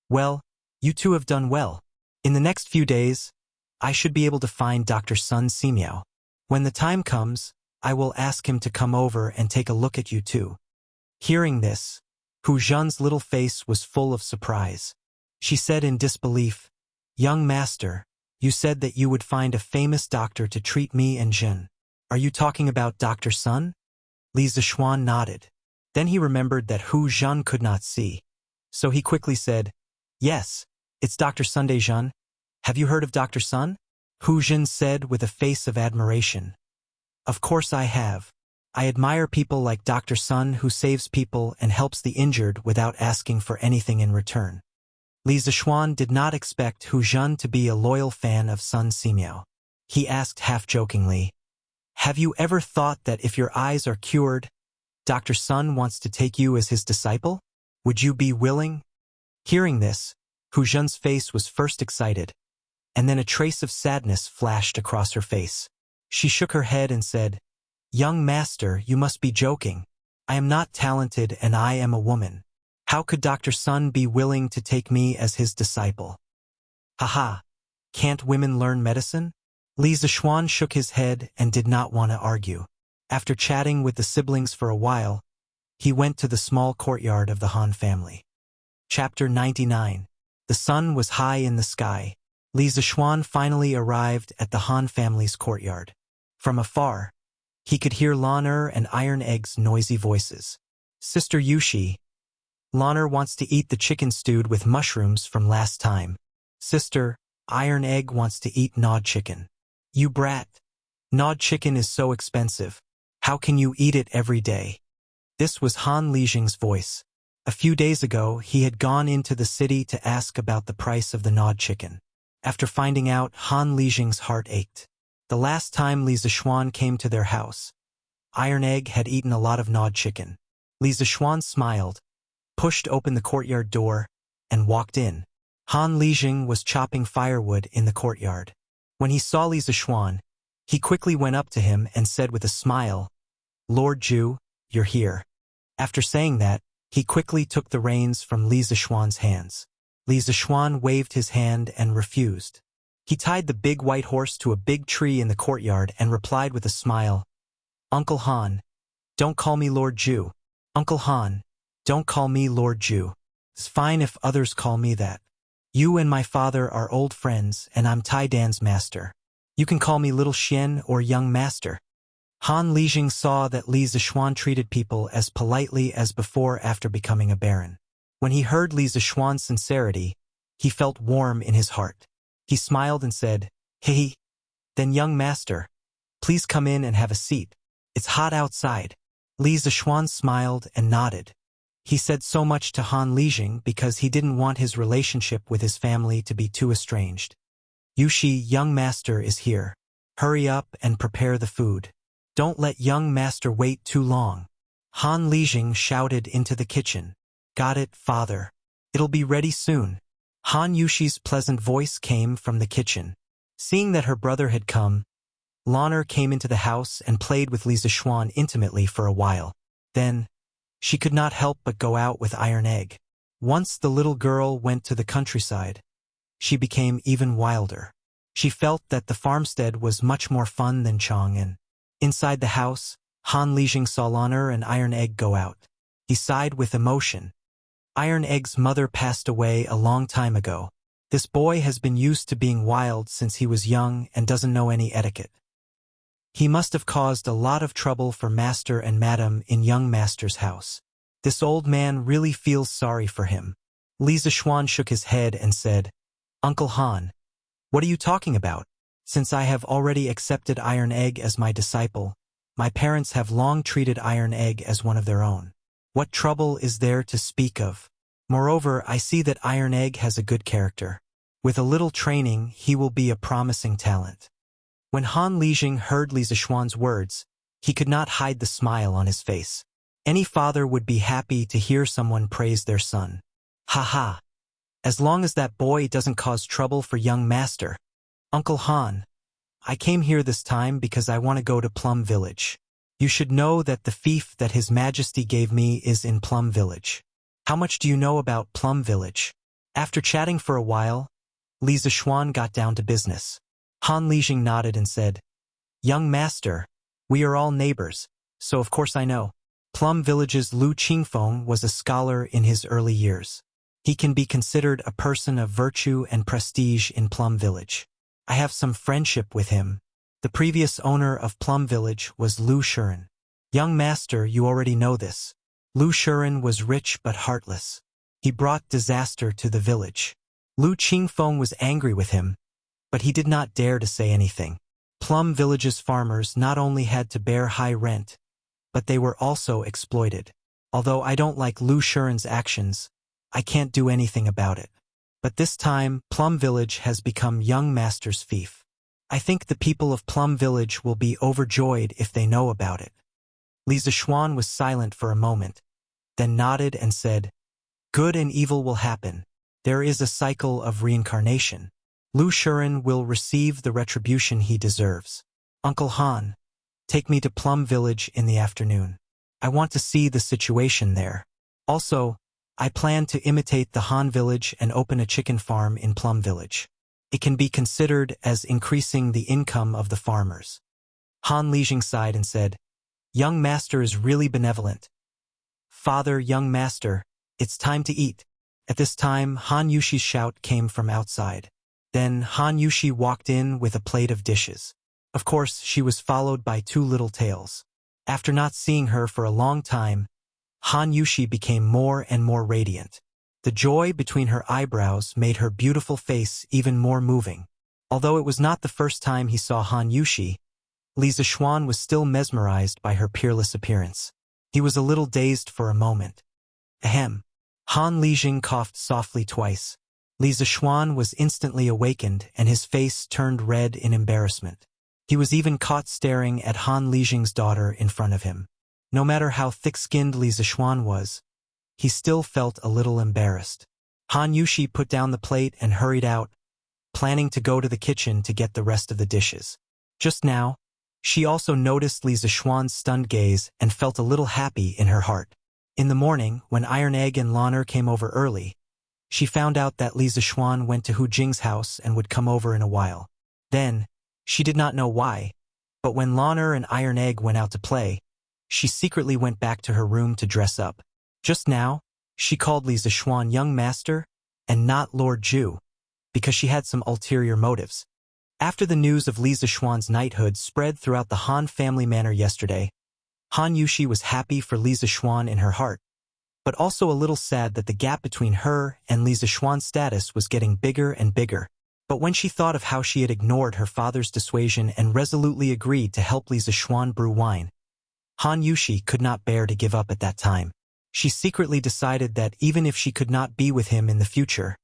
Speaker 1: "Well, you two have done well. In the next few days, I should be able to find Dr. Sun Simiao. When the time comes, I will ask him to come over and take a look at you too." Hearing this, Hu Zhen's little face was full of surprise. She said in disbelief, "Young master, you said that you would find a famous doctor to treat me and Jin. Are you talking about Dr. Sun? Li Zishuan nodded. Then he remembered that Hu Zhen could not see. So he quickly said, Yes, it's Dr. Sun Zhen. Have you heard of Dr. Sun? Hu Zhen said with a face of admiration. Of course I have. I admire people like Dr. Sun who saves people and helps the injured without asking for anything in return. Li Zishuan did not expect Hu Zhen to be a loyal fan of Sun Simiao. He asked half-jokingly, Have you ever thought that if your eyes are cured, Dr. Sun wants to take you as his disciple? Would you be willing? Hearing this, Hu Zhen's face was first excited, and then a trace of sadness flashed across her face. She shook her head and said, Young master, you must be joking. I am not talented and I am a woman. How could Dr. Sun be willing to take me as his disciple? Haha, can't women learn medicine? Li Zishuan shook his head and did not want to argue. After chatting with the siblings for a while, he went to the small courtyard of the Han family. Chapter 99. The sun was high in the sky. Li Zishuan finally arrived at the Han family's courtyard. From afar, he could hear Lan'er and Iron Egg's noisy voices. Sister Yushi, Lan'er wants to eat the chicken stewed with mushrooms from last time. Sister, Iron Egg wants to eat gnawed chicken. You brat. Gnawed chicken is so expensive. How can you eat it every day? This was Han Lijing's voice. A few days ago, he had gone into the city to ask about the price of the gnawed chicken. After finding out, Han Lijing's heart ached. The last time Li Zishuan came to their house, Iron Egg had eaten a lot of gnawed chicken. Li Zishuan smiled, pushed open the courtyard door, and walked in. Han Lijing was chopping firewood in the courtyard. When he saw Li Zishuan, he quickly went up to him and said with a smile, Lord Zhu, you're here. After saying that, he quickly took the reins from Li Zishuan's hands. Li Zishuan waved his hand and refused. He tied the big white horse to a big tree in the courtyard and replied with a smile, Uncle Han, don't call me Lord Zhu. Uncle Han, don't call me Lord Zhu. It's fine if others call me that. You and my father are old friends and I'm Tai Dan's master. You can call me Little Xian or Young Master. Han Lijing saw that Li Zishuan treated people as politely as before after becoming a baron. When he heard Li Zishuan's sincerity, he felt warm in his heart. He smiled and said, Hey, then young master, please come in and have a seat. It's hot outside. Li Zishuan smiled and nodded. He said so much to Han Lijing because he didn't want his relationship with his family to be too estranged. Yushi, young master is here. Hurry up and prepare the food. Don't let young master wait too long. Han Lijing shouted into the kitchen. Got it, father. It'll be ready soon. Han Yushi's pleasant voice came from the kitchen. Seeing that her brother had come, Lan'er came into the house and played with Li Zishuan intimately for a while. Then, she could not help but go out with Iron Egg. Once the little girl went to the countryside, she became even wilder. She felt that the farmstead was much more fun than Chang'an. Inside the house, Han Lijing saw Lan'er and Iron Egg go out. He sighed with emotion. Iron Egg's mother passed away a long time ago. This boy has been used to being wild since he was young and doesn't know any etiquette. He must have caused a lot of trouble for Master and Madam in young Master's house. This old man really feels sorry for him. Li Zishuan shook his head and said, Uncle Han, what are you talking about? Since I have already accepted Iron Egg as my disciple, my parents have long treated Iron Egg as one of their own. What trouble is there to speak of? Moreover, I see that Iron Egg has a good character. With a little training, he will be a promising talent. When Han Lijing heard Li Zishuan's words, he could not hide the smile on his face. Any father would be happy to hear someone praise their son. Ha ha! As long as that boy doesn't cause trouble for young master. Uncle Han, I came here this time because I want to go to Plum Village. You should know that the fief that His Majesty gave me is in Plum Village. How much do you know about Plum Village? After chatting for a while, Li Zishuan got down to business. Han Lijing nodded and said, Young master, we are all neighbors, so of course I know. Plum Village's Lu Qingfeng was a scholar in his early years. He can be considered a person of virtue and prestige in Plum Village. I have some friendship with him, The previous owner of Plum Village was Lu Shuren. Young master, you already know this. Lu Shuren was rich but heartless. He brought disaster to the village. Lu Qingfeng was angry with him, but he did not dare to say anything. Plum Village's farmers not only had to bear high rent, but they were also exploited. Although I don't like Lu Shuren's actions, I can't do anything about it. But this time, Plum Village has become young master's fief. I think the people of Plum Village will be overjoyed if they know about it. Li Zishuan was silent for a moment, then nodded and said, "Good and evil will happen. There is a cycle of reincarnation. Lu Shuren will receive the retribution he deserves. Uncle Han, take me to Plum Village in the afternoon. I want to see the situation there. Also, I plan to imitate the Han village and open a chicken farm in Plum Village. It can be considered as increasing the income of the farmers." Han Lijing sighed and said, "Young master is really benevolent. Father, young master, it's time to eat." At this time, Han Yushi's shout came from outside. Then Han Yushi walked in with a plate of dishes. Of course, she was followed by two little tails. After not seeing her for a long time, Han Yushi became more and more radiant. The joy between her eyebrows made her beautiful face even more moving. Although it was not the first time he saw Han Yushi, Li Zishuan was still mesmerized by her peerless appearance. He was a little dazed for a moment. Ahem. Han Lijing coughed softly twice. Li Zishuan was instantly awakened and his face turned red in embarrassment. He was even caught staring at Han Lijing's daughter in front of him. No matter how thick-skinned Li Zishuan was, he still felt a little embarrassed. Han Yushi put down the plate and hurried out, planning to go to the kitchen to get the rest of the dishes. Just now, she also noticed Li Zishuan's stunned gaze and felt a little happy in her heart. In the morning, when Iron Egg and Lan'er came over early, she found out that Li Zishuan went to Hu Jing's house and would come over in a while. Then, she did not know why, but when Lan'er and Iron Egg went out to play, she secretly went back to her room to dress up. Just now, she called Li Zishuan young master and not Lord Zhu, because she had some ulterior motives. After the news of Li Zishuan's knighthood spread throughout the Han family manor yesterday, Han Yushi was happy for Li Zishuan in her heart, but also a little sad that the gap between her and Li Zishuan's status was getting bigger and bigger. But when she thought of how she had ignored her father's dissuasion and resolutely agreed to help Li Zishuan brew wine, Han Yushi could not bear to give up at that time. She secretly decided that even if she could not be with him in the future,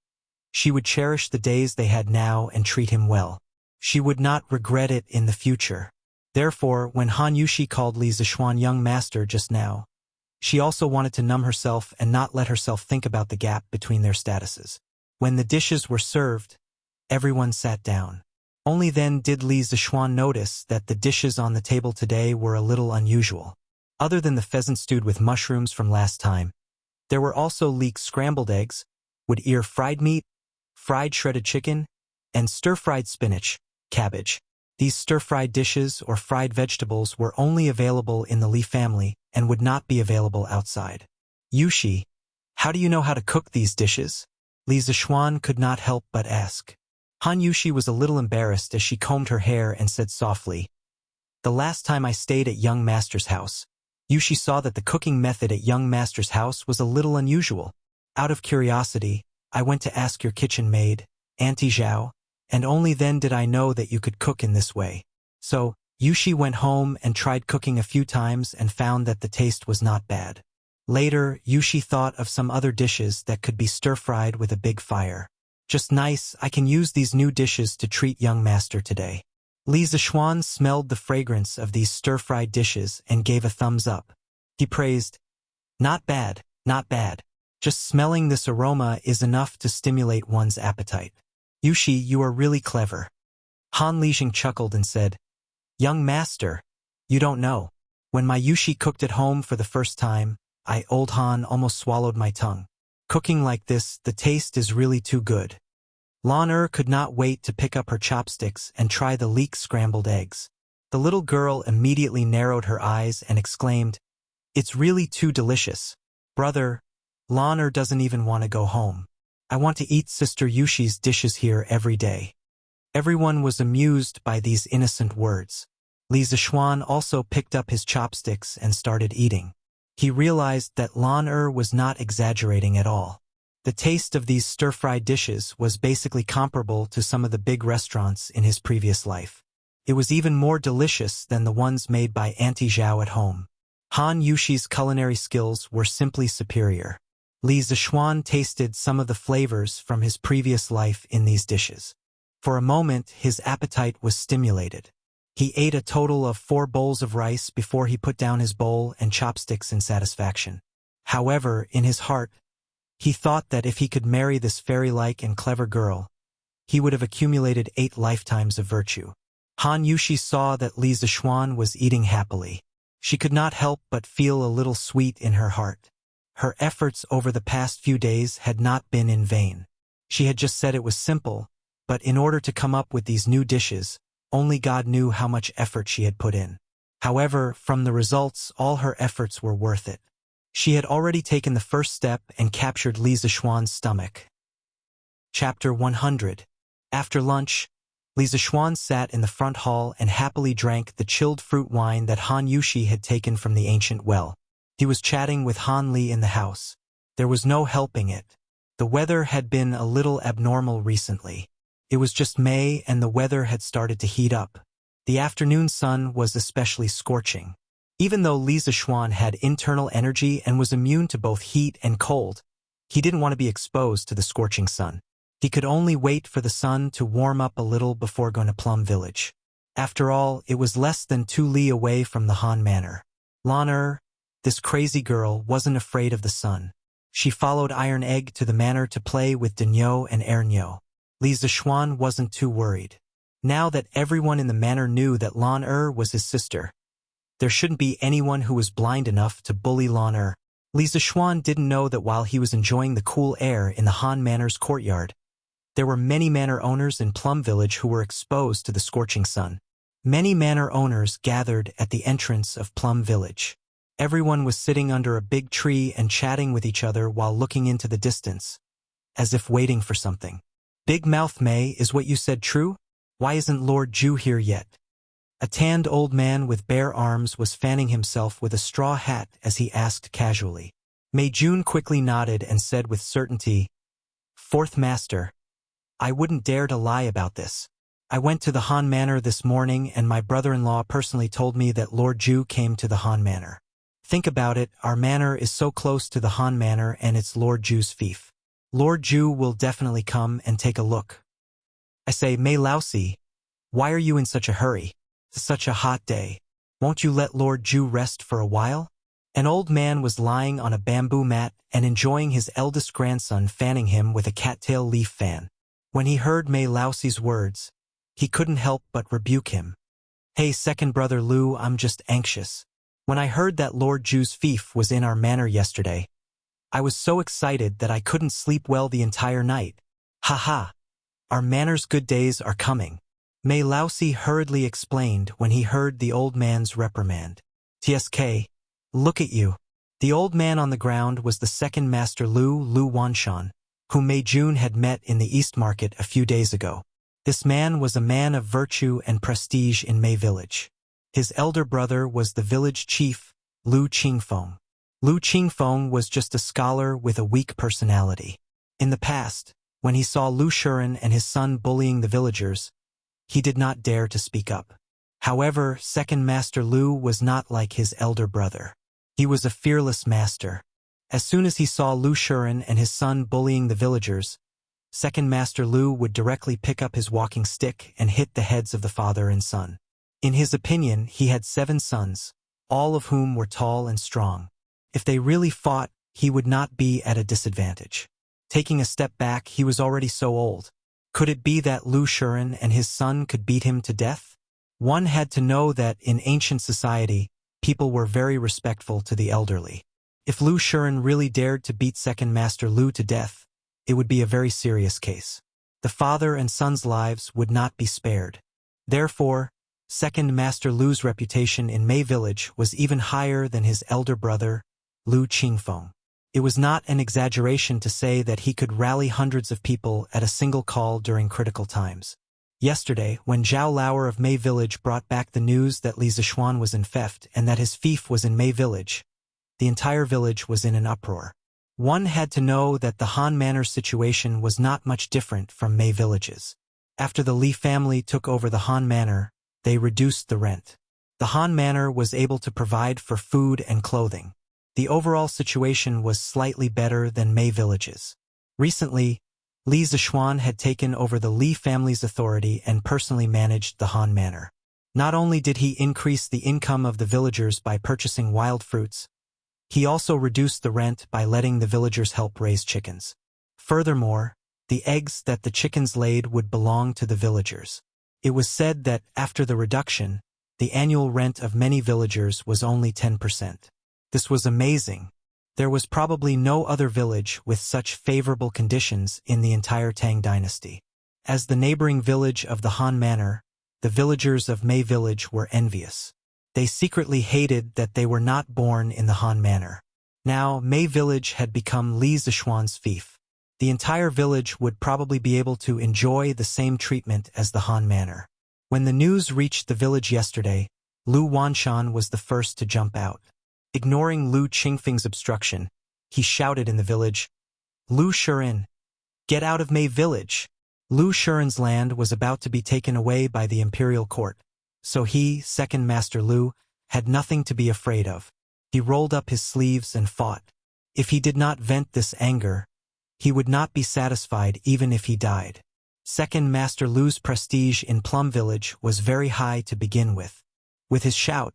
Speaker 1: she would cherish the days they had now and treat him well. She would not regret it in the future. Therefore, when Han Yushi called Li Zishuan young master just now, she also wanted to numb herself and not let herself think about the gap between their statuses. When the dishes were served, everyone sat down. Only then did Li Zishuan notice that the dishes on the table today were a little unusual. Other than the pheasant stewed with mushrooms from last time, there were also leek scrambled eggs, wood ear fried meat, fried shredded chicken, and stir-fried spinach, cabbage. These stir-fried dishes or fried vegetables were only available in the Li family and would not be available outside. "Yushi, how do you know how to cook these dishes?" Li Zishuan could not help but ask. Han Yushi was a little embarrassed as she combed her hair and said softly, "The last time I stayed at young master's house, Yushi saw that the cooking method at young master's house was a little unusual. Out of curiosity, I went to ask your kitchen maid, Auntie Zhao, and only then did I know that you could cook in this way." So, Yushi went home and tried cooking a few times and found that the taste was not bad. Later, Yushi thought of some other dishes that could be stir-fried with a big fire. "Just nice, I can use these new dishes to treat young master today." Li Zishuan smelled the fragrance of these stir-fried dishes and gave a thumbs up. He praised, "Not bad, not bad. Just smelling this aroma is enough to stimulate one's appetite. Yushi, you are really clever." Han Lijing chuckled and said, "Young master, you don't know. When my Yushi cooked at home for the first time, Old Han almost swallowed my tongue. Cooking like this, the taste is really too good." Lan'er could not wait to pick up her chopsticks and try the leek scrambled eggs. The little girl immediately narrowed her eyes and exclaimed, "It's really too delicious. Brother, Lan'er doesn't even want to go home. I want to eat Sister Yushi's dishes here every day." Everyone was amused by these innocent words. Li Zishuan also picked up his chopsticks and started eating. He realized that Lan was not exaggerating at all. The taste of these stir-fried dishes was basically comparable to some of the big restaurants in his previous life. It was even more delicious than the ones made by Auntie Zhao at home. Han Yushi's culinary skills were simply superior. Li Zishuan tasted some of the flavors from his previous life in these dishes. For a moment, his appetite was stimulated. He ate a total of 4 bowls of rice before he put down his bowl and chopsticks in satisfaction. However, in his heart, he thought that if he could marry this fairy-like and clever girl, he would have accumulated 8 lifetimes of virtue. Han Yushi saw that Li Zishuan was eating happily. She could not help but feel a little sweet in her heart. Her efforts over the past few days had not been in vain. She had just said it was simple, but in order to come up with these new dishes, only God knew how much effort she had put in. However, from the results, all her efforts were worth it. She had already taken the first step and captured Li Zishuan's stomach. Chapter 100. After lunch, Li Zishuan sat in the front hall and happily drank the chilled fruit wine that Han Yushi had taken from the ancient well. He was chatting with Han Li in the house. There was no helping it. The weather had been a little abnormal recently. It was just May and the weather had started to heat up. The afternoon sun was especially scorching. Even though Li Zishuan had internal energy and was immune to both heat and cold, he didn't want to be exposed to the scorching sun. He could only wait for the sun to warm up a little before going to Plum Village. After all, it was less than 2 li away from the Han Manor. Lan this crazy girl, wasn't afraid of the sun. She followed Iron Egg to the manor to play with Denyo and Ernyo. Li Zishuan wasn't too worried. Now that everyone in the manor knew that Lan was his sister, there shouldn't be anyone who was blind enough to bully Lan Li Zishuan didn't know that while he was enjoying the cool air in the Han Manor's courtyard, there were many manor owners in Plum Village who were exposed to the scorching sun. Many manor owners gathered at the entrance of Plum Village. Everyone was sitting under a big tree and chatting with each other while looking into the distance, as if waiting for something. Big Mouth May, is what you said true? Why isn't Lord Ju here yet? A tanned old man with bare arms was fanning himself with a straw hat as he asked casually. Mei Jun quickly nodded and said with certainty, "Fourth Master, I wouldn't dare to lie about this. I went to the Han Manor this morning and my brother-in-law personally told me that Lord Ju came to the Han Manor. Think about it, our manor is so close to the Han Manor and it's Lord Ju's fief. Lord Ju will definitely come and take a look." I say, Mei Laosi, why are you in such a hurry? It's such a hot day. Won't you let Lord Ju rest for a while? An old man was lying on a bamboo mat and enjoying his eldest grandson fanning him with a cattail leaf fan. When he heard Mei Laosi's words, he couldn't help but rebuke him. Hey, second brother Lu, I'm just anxious. When I heard that Lord Ju's fief was in our manor yesterday, I was so excited that I couldn't sleep well the entire night. Ha ha! Our manor's good days are coming. Mei Laosi hurriedly explained when he heard the old man's reprimand. TSK, look at you. The old man on the ground was the second master Lu Wanshan, whom Mei Jun had met in the East Market a few days ago. This man was a man of virtue and prestige in Mei Village. His elder brother was the village chief, Lu Qingfeng. Lu Qingfeng was just a scholar with a weak personality. In the past, when he saw Lu Shuren and his son bullying the villagers, he did not dare to speak up. However, second master Lu was not like his elder brother. He was a fearless master. As soon as he saw Lu Shuren and his son bullying the villagers, second master Lu would directly pick up his walking stick and hit the heads of the father and son. In his opinion, he had 7 sons, all of whom were tall and strong. If they really fought, he would not be at a disadvantage. Taking a step back, he was already so old. Could it be that Lu Shuren and his son could beat him to death? One had to know that in ancient society, people were very respectful to the elderly. If Lu Shuren really dared to beat second master Lu to death, it would be a very serious case. The father and son's lives would not be spared. Therefore, second master Lu's reputation in Mei Village was even higher than his elder brother, Lu Qingfeng. It was not an exaggeration to say that he could rally hundreds of people at a single call during critical times. Yesterday, when Zhao Lauer of Mei Village brought back the news that Li Zixuan was in theft and that his fief was in Mei Village, the entire village was in an uproar. One had to know that the Han Manor situation was not much different from Mei Village's. After the Li family took over the Han Manor, they reduced the rent. The Han Manor was able to provide for food and clothing. The overall situation was slightly better than Mei Village's. Recently, Li Zixuan had taken over the Li family's authority and personally managed the Han Manor. Not only did he increase the income of the villagers by purchasing wild fruits, he also reduced the rent by letting the villagers help raise chickens. Furthermore, the eggs that the chickens laid would belong to the villagers. It was said that, after the reduction, the annual rent of many villagers was only 10%. This was amazing. There was probably no other village with such favorable conditions in the entire Tang dynasty. As the neighboring village of the Han Manor, the villagers of Mei Village were envious. They secretly hated that they were not born in the Han Manor. Now, Mei Village had become Li Zixuan's fief. The entire village would probably be able to enjoy the same treatment as the Han Manor. When the news reached the village yesterday, Lu Wanshan was the first to jump out. Ignoring Lu Qingfeng's obstruction, he shouted in the village, "Lu Shiren, get out of Mei Village!" Lu Shiren's land was about to be taken away by the imperial court, so he, Second Master Lu, had nothing to be afraid of. He rolled up his sleeves and fought. If he did not vent this anger, he would not be satisfied even if he died. Second Master Lu's prestige in Plum Village was very high to begin with. With his shout,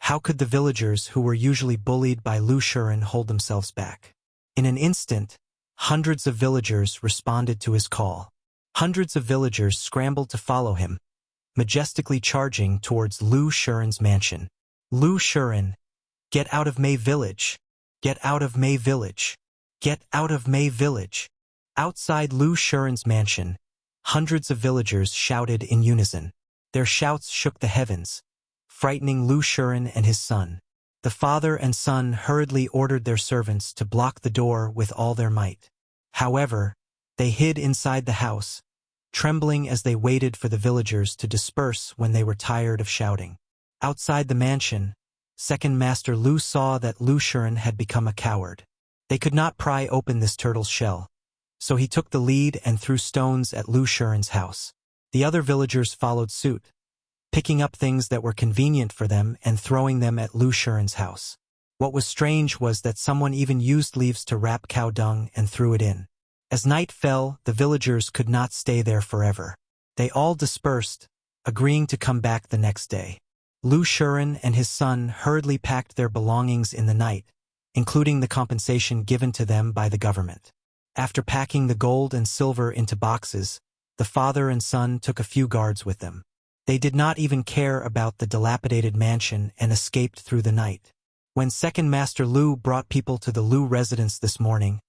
Speaker 1: how could the villagers who were usually bullied by Lu Shiren hold themselves back? In an instant, hundreds of villagers responded to his call. Hundreds of villagers scrambled to follow him, majestically charging towards Lu Shiren's mansion. Lu Shiren, get out of Mei Village! Get out of Mei Village! Get out of Mei Village! Outside Lu Shiren's mansion, hundreds of villagers shouted in unison. Their shouts shook the heavens, frightening Lu Shiren and his son. The father and son hurriedly ordered their servants to block the door with all their might. However, they hid inside the house, trembling as they waited for the villagers to disperse when they were tired of shouting. Outside the mansion, Second Master Lu saw that Lu Shiren had become a coward. They could not pry open this turtle's shell, so he took the lead and threw stones at Lu Shiren's house. The other villagers followed suit, picking up things that were convenient for them and throwing them at Lu Shiren's house. What was strange was that someone even used leaves to wrap cow dung and threw it in. As night fell, the villagers could not stay there forever. They all dispersed, agreeing to come back the next day. Lu Shiren and his son hurriedly packed their belongings in the night, including the compensation given to them by the government. After packing the gold and silver into boxes, the father and son took a few guards with them. They did not even care about the dilapidated mansion and escaped through the night. When Second Master Lu brought people to the Lu residence this morning,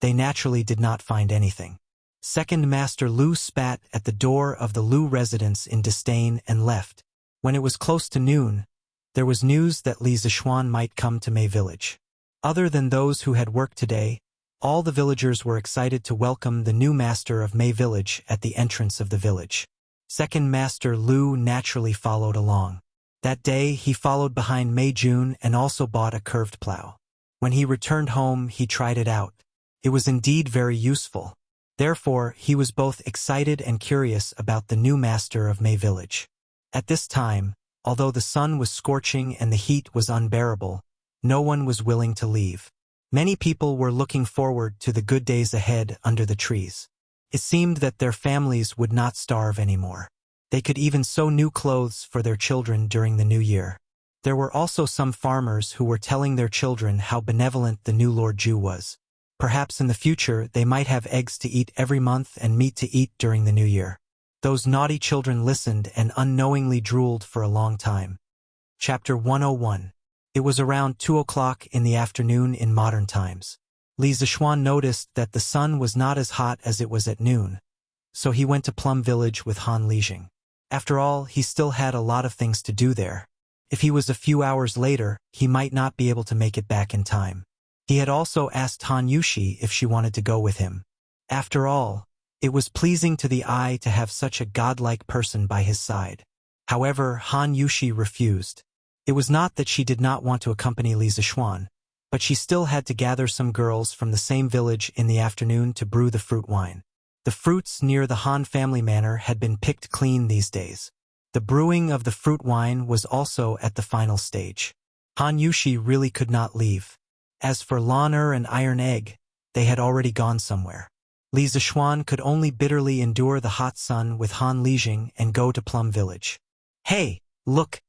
Speaker 1: they naturally did not find anything. Second Master Lu spat at the door of the Lu residence in disdain and left. When it was close to noon, there was news that Li Zixuan might come to Mei Village. Other than those who had worked today, all the villagers were excited to welcome the new master of Mei Village at the entrance of the village. Second Master Lu naturally followed along. That day, he followed behind Mei Jun and also bought a curved plow. When he returned home, he tried it out. It was indeed very useful. Therefore, he was both excited and curious about the new master of Mei Village. At this time, although the sun was scorching and the heat was unbearable, no one was willing to leave. Many people were looking forward to the good days ahead under the trees. It seemed that their families would not starve anymore. They could even sew new clothes for their children during the new year. There were also some farmers who were telling their children how benevolent the new Lord Ju was. Perhaps in the future they might have eggs to eat every month and meat to eat during the new year. Those naughty children listened and unknowingly drooled for a long time. Chapter 101. It was around 2 o'clock in the afternoon in modern times. Li Zixuan noticed that the sun was not as hot as it was at noon, so he went to Plum Village with Han Lijing. After all, he still had a lot of things to do there. If he was a few hours later, he might not be able to make it back in time. He had also asked Han Yushi if she wanted to go with him. After all, It was pleasing to the eye to have such a godlike person by his side. However, Han Yushi refused. It was not that she did not want to accompany Li Zixuan, but she still had to gather some girls from the same village in the afternoon to brew the fruit wine. The fruits near the Han family manor had been picked clean these days. The brewing of the fruit wine was also at the final stage. Han Yushi really could not leave. As for Lan and Iron Egg, they had already gone somewhere. Li Zixuan could only bitterly endure the hot sun with Han Lijing and go to Plum Village. Hey, look!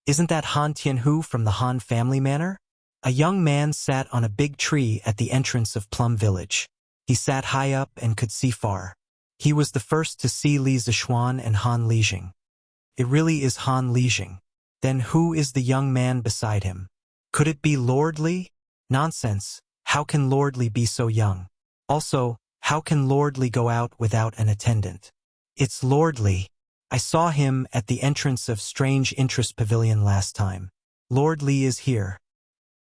Speaker 1: Isn't that Han Tianhu from the Han family manor? A young man sat on a big tree at the entrance of Plum Village. He sat high up and could see far. He was the first to see Li Zixuan and Han Lijing. It really is Han Lijing. Then who is the young man beside him? Could it be Lord Li? Nonsense. How can Lord Li be so young? Also, how can Lord Li go out without an attendant? It's Lord Li. I saw him at the entrance of Strange Interest Pavilion last time. Lord Li is here.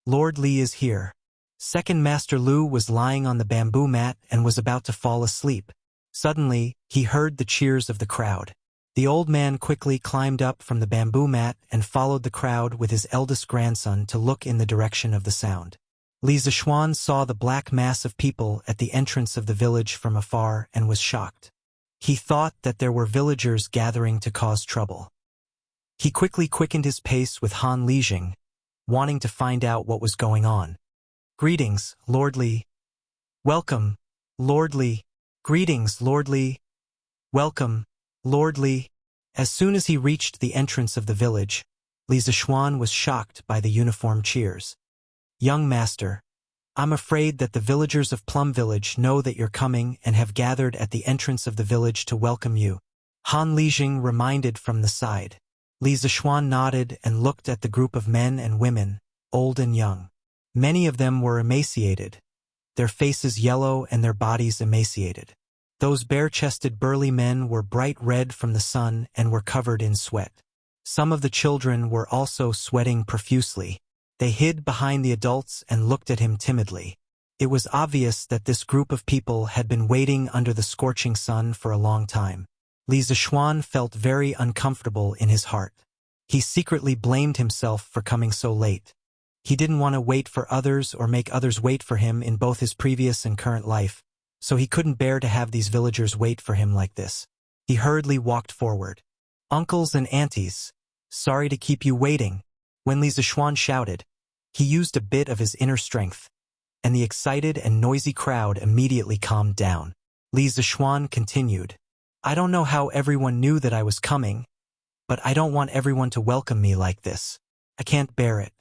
Speaker 1: Lord Li is here. Second Master Lu was lying on the bamboo mat and was about to fall asleep. Suddenly, he heard the cheers of the crowd. The old man quickly climbed up from the bamboo mat and followed the crowd with his eldest grandson to look in the direction of the sound. Li Zixuan saw the black mass of people at the entrance of the village from afar and was shocked. He thought that there were villagers gathering to cause trouble. He quickly quickened his pace with Han Lijing, wanting to find out what was going on. Greetings, Lord Li. Welcome, Lord Li. Greetings, Lord Li. Welcome, Lord Li. As soon as he reached the entrance of the village, Li Zixuan was shocked by the uniform cheers. Young master, I'm afraid that the villagers of Plum Village know that you're coming and have gathered at the entrance of the village to welcome you. Han Lijing reminded from the side. Li Zixuan nodded and looked at the group of men and women, old and young. Many of them were emaciated, their faces yellow and their bodies emaciated. Those bare-chested burly men were bright red from the sun and were covered in sweat. Some of the children were also sweating profusely. They hid behind the adults and looked at him timidly. It was obvious that this group of people had been waiting under the scorching sun for a long time. Li Zixuan felt very uncomfortable in his heart. He secretly blamed himself for coming so late. He didn't want to wait for others or make others wait for him in both his previous and current life, so he couldn't bear to have these villagers wait for him like this. He hurriedly walked forward. Uncles and aunties, sorry to keep you waiting. When Li Zixuan shouted, he used a bit of his inner strength, and the excited and noisy crowd immediately calmed down. Li Zixuan continued, I don't know how everyone knew that I was coming, but I don't want everyone to welcome me like this. I can't bear it.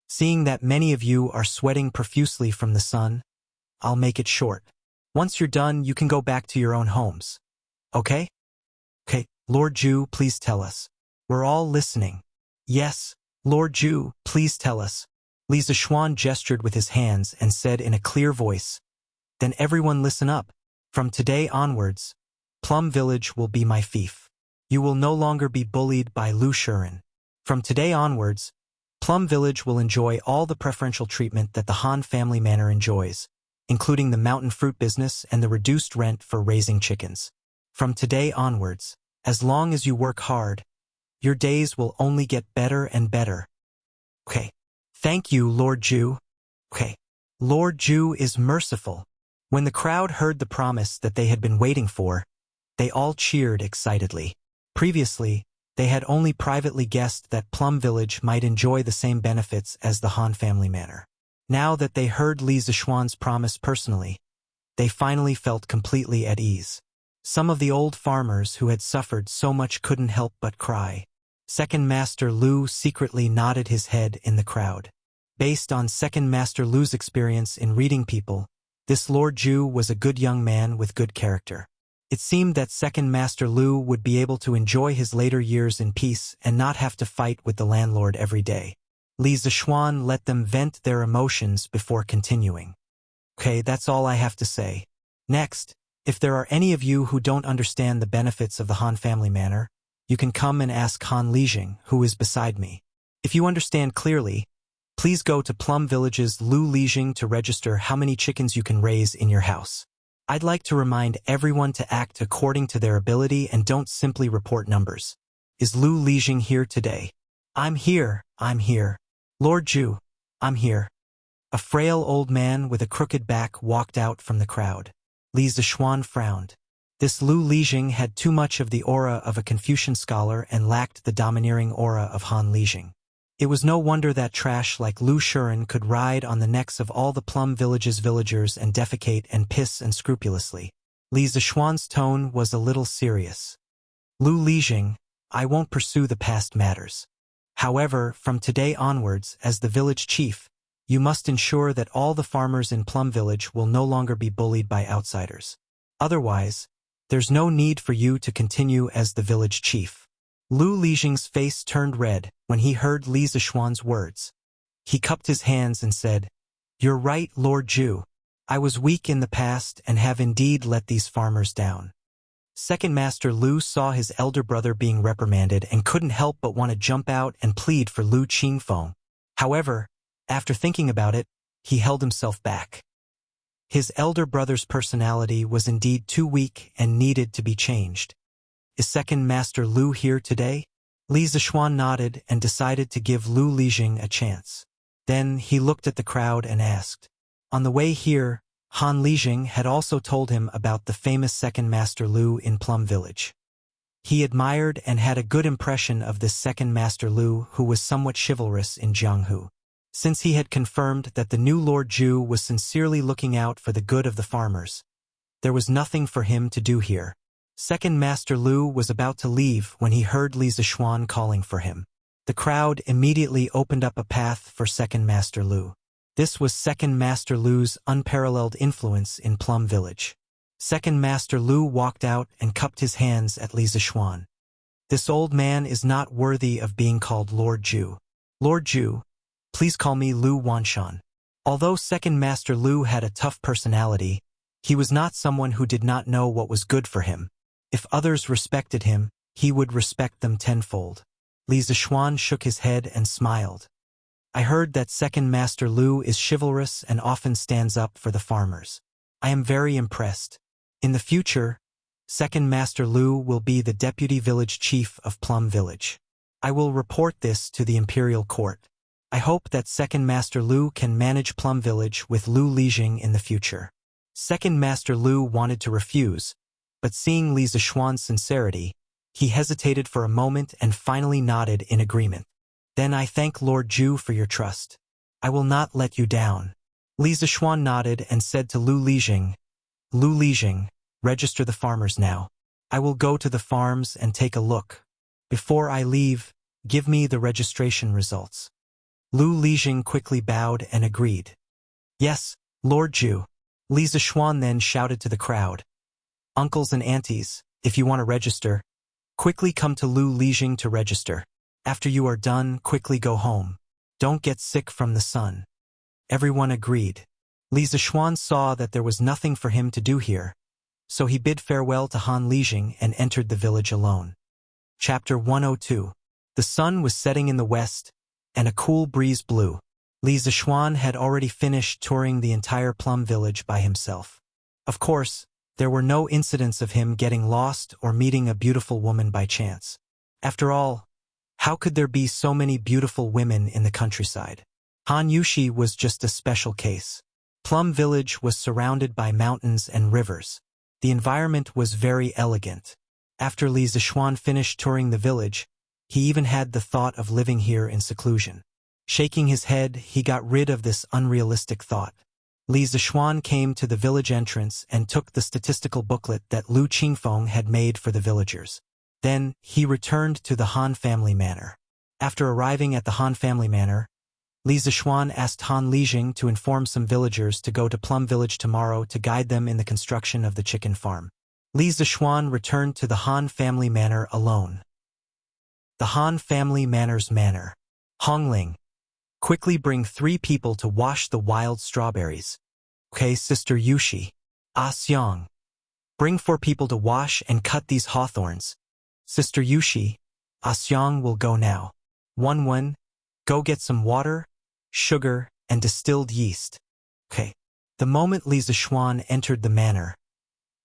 Speaker 1: Seeing that many of you are sweating profusely from the sun, I'll make it short. Once you're done, you can go back to your own homes. Okay? Okay, Lord Zhu, please tell us. We're all listening. Yes, Lord Zhu, please tell us. Li Zixuan gestured with his hands and said in a clear voice, Then everyone listen up. From today onwards, Plum Village will be my fief. You will no longer be bullied by Lu Shuren. From today onwards, Plum Village will enjoy all the preferential treatment that the Han family manor enjoys, including the mountain fruit business and the reduced rent for raising chickens. From today onwards, as long as you work hard, your days will only get better and better. Okay. Thank you, Lord Zhu. Okay. Lord Zhu is merciful. When the crowd heard the promise that they had been waiting for, they all cheered excitedly. Previously, they had only privately guessed that Plum Village might enjoy the same benefits as the Han family manor. Now that they heard Li Zixuan's promise personally, they finally felt completely at ease. Some of the old farmers who had suffered so much couldn't help but cry. Second Master Lu secretly nodded his head in the crowd. Based on Second Master Lu's experience in reading people, this Lord Zhu was a good young man with good character. It seemed that Second Master Lu would be able to enjoy his later years in peace and not have to fight with the landlord every day. Li Zixuan let them vent their emotions before continuing. Okay, that's all I have to say. Next, if there are any of you who don't understand the benefits of the Han family manor, you can come and ask Han Lijing, who is beside me. If you understand clearly, please go to Plum Village's Lu Lijing to register how many chickens you can raise in your house. I'd like to remind everyone to act according to their ability and don't simply report numbers. Is Lu Lijing here today? I'm here. Lord Zhu, I'm here. A frail old man with a crooked back walked out from the crowd. Li Zixuan frowned. This Lu Lijing had too much of the aura of a Confucian scholar and lacked the domineering aura of Han Lijing. It was no wonder that trash like Lu Shuren could ride on the necks of all the Plum Village's villagers and defecate and piss unscrupulously. Li Zixuan's tone was a little serious. Lu Lijing, I won't pursue the past matters. However, from today onwards, as the village chief, you must ensure that all the farmers in Plum Village will no longer be bullied by outsiders. Otherwise, there's no need for you to continue as the village chief. Lu Lijing's face turned red when he heard Li Zixuan's words. He cupped his hands and said, You're right, Lord Zhu. I was weak in the past and have indeed let these farmers down. Second Master Lu saw his elder brother being reprimanded and couldn't help but want to jump out and plead for Lu Qingfeng. However, after thinking about it, he held himself back. His elder brother's personality was indeed too weak and needed to be changed. Is Second Master Lu here today? Li Zixuan nodded and decided to give Lu Lijing a chance. Then he looked at the crowd and asked. On the way here, Han Lijing had also told him about the famous Second Master Lu in Plum Village. He admired and had a good impression of this Second Master Lu, who was somewhat chivalrous in Jianghu. Since he had confirmed that the new Lord Zhu was sincerely looking out for the good of the farmers, there was nothing for him to do here. Second Master Lu was about to leave when he heard Li Zixuan calling for him. The crowd immediately opened up a path for Second Master Lu. This was Second Master Lu's unparalleled influence in Plum Village. Second Master Lu walked out and cupped his hands at Li Zixuan. This old man is not worthy of being called Lord Zhu. Lord Zhu, please call me Lu Wanshan. Although Second Master Lu had a tough personality, he was not someone who did not know what was good for him. If others respected him, he would respect them tenfold. Li Zixuan shook his head and smiled. I heard that Second Master Lu is chivalrous and often stands up for the farmers. I am very impressed. In the future, Second Master Lu will be the deputy village chief of Plum Village. I will report this to the imperial court. I hope that Second Master Lu can manage Plum Village with Lu Lijing in the future. Second Master Lu wanted to refuse, but seeing Li Zixuan's sincerity, he hesitated for a moment and finally nodded in agreement. Then I thank Lord Zhu for your trust. I will not let you down. Li Zixuan nodded and said to Lu Lijing, register the farmers now. I will go to the farms and take a look. Before I leave, give me the registration results. Lu Lijing quickly bowed and agreed. Yes, Lord Zhu. Li Zixuan then shouted to the crowd. Uncles and aunties, if you want to register, quickly come to Lu Lijing to register. After you are done, quickly go home. Don't get sick from the sun. Everyone agreed. Li Zixuan saw that there was nothing for him to do here, so he bid farewell to Han Lijing and entered the village alone. Chapter 102. The sun was setting in the west, and a cool breeze blew. Li Zixuan had already finished touring the entire Plum Village by himself. Of course, there were no incidents of him getting lost or meeting a beautiful woman by chance. After all, how could there be so many beautiful women in the countryside? Han Yushi was just a special case. Plum Village was surrounded by mountains and rivers. The environment was very elegant. After Li Zixuan finished touring the village, he even had the thought of living here in seclusion. Shaking his head, he got rid of this unrealistic thought. Li Zixuan came to the village entrance and took the statistical booklet that Lu Qingfeng had made for the villagers. Then, he returned to the Han family manor. After arriving at the Han family manor, Li Zixuan asked Han Lijing to inform some villagers to go to Plum Village tomorrow to guide them in the construction of the chicken farm. Li Zixuan returned to the Han family manor alone. The Han family manor's manor. Hongling. Quickly bring 3 people to wash the wild strawberries. Okay, Sister Yushi. Ah Xiang. Bring 4 people to wash and cut these hawthorns. Sister Yushi. Ah Xiang will go now. 1-1. Go get some water, sugar, and distilled yeast. Okay. The moment Li Zixuan entered the manor,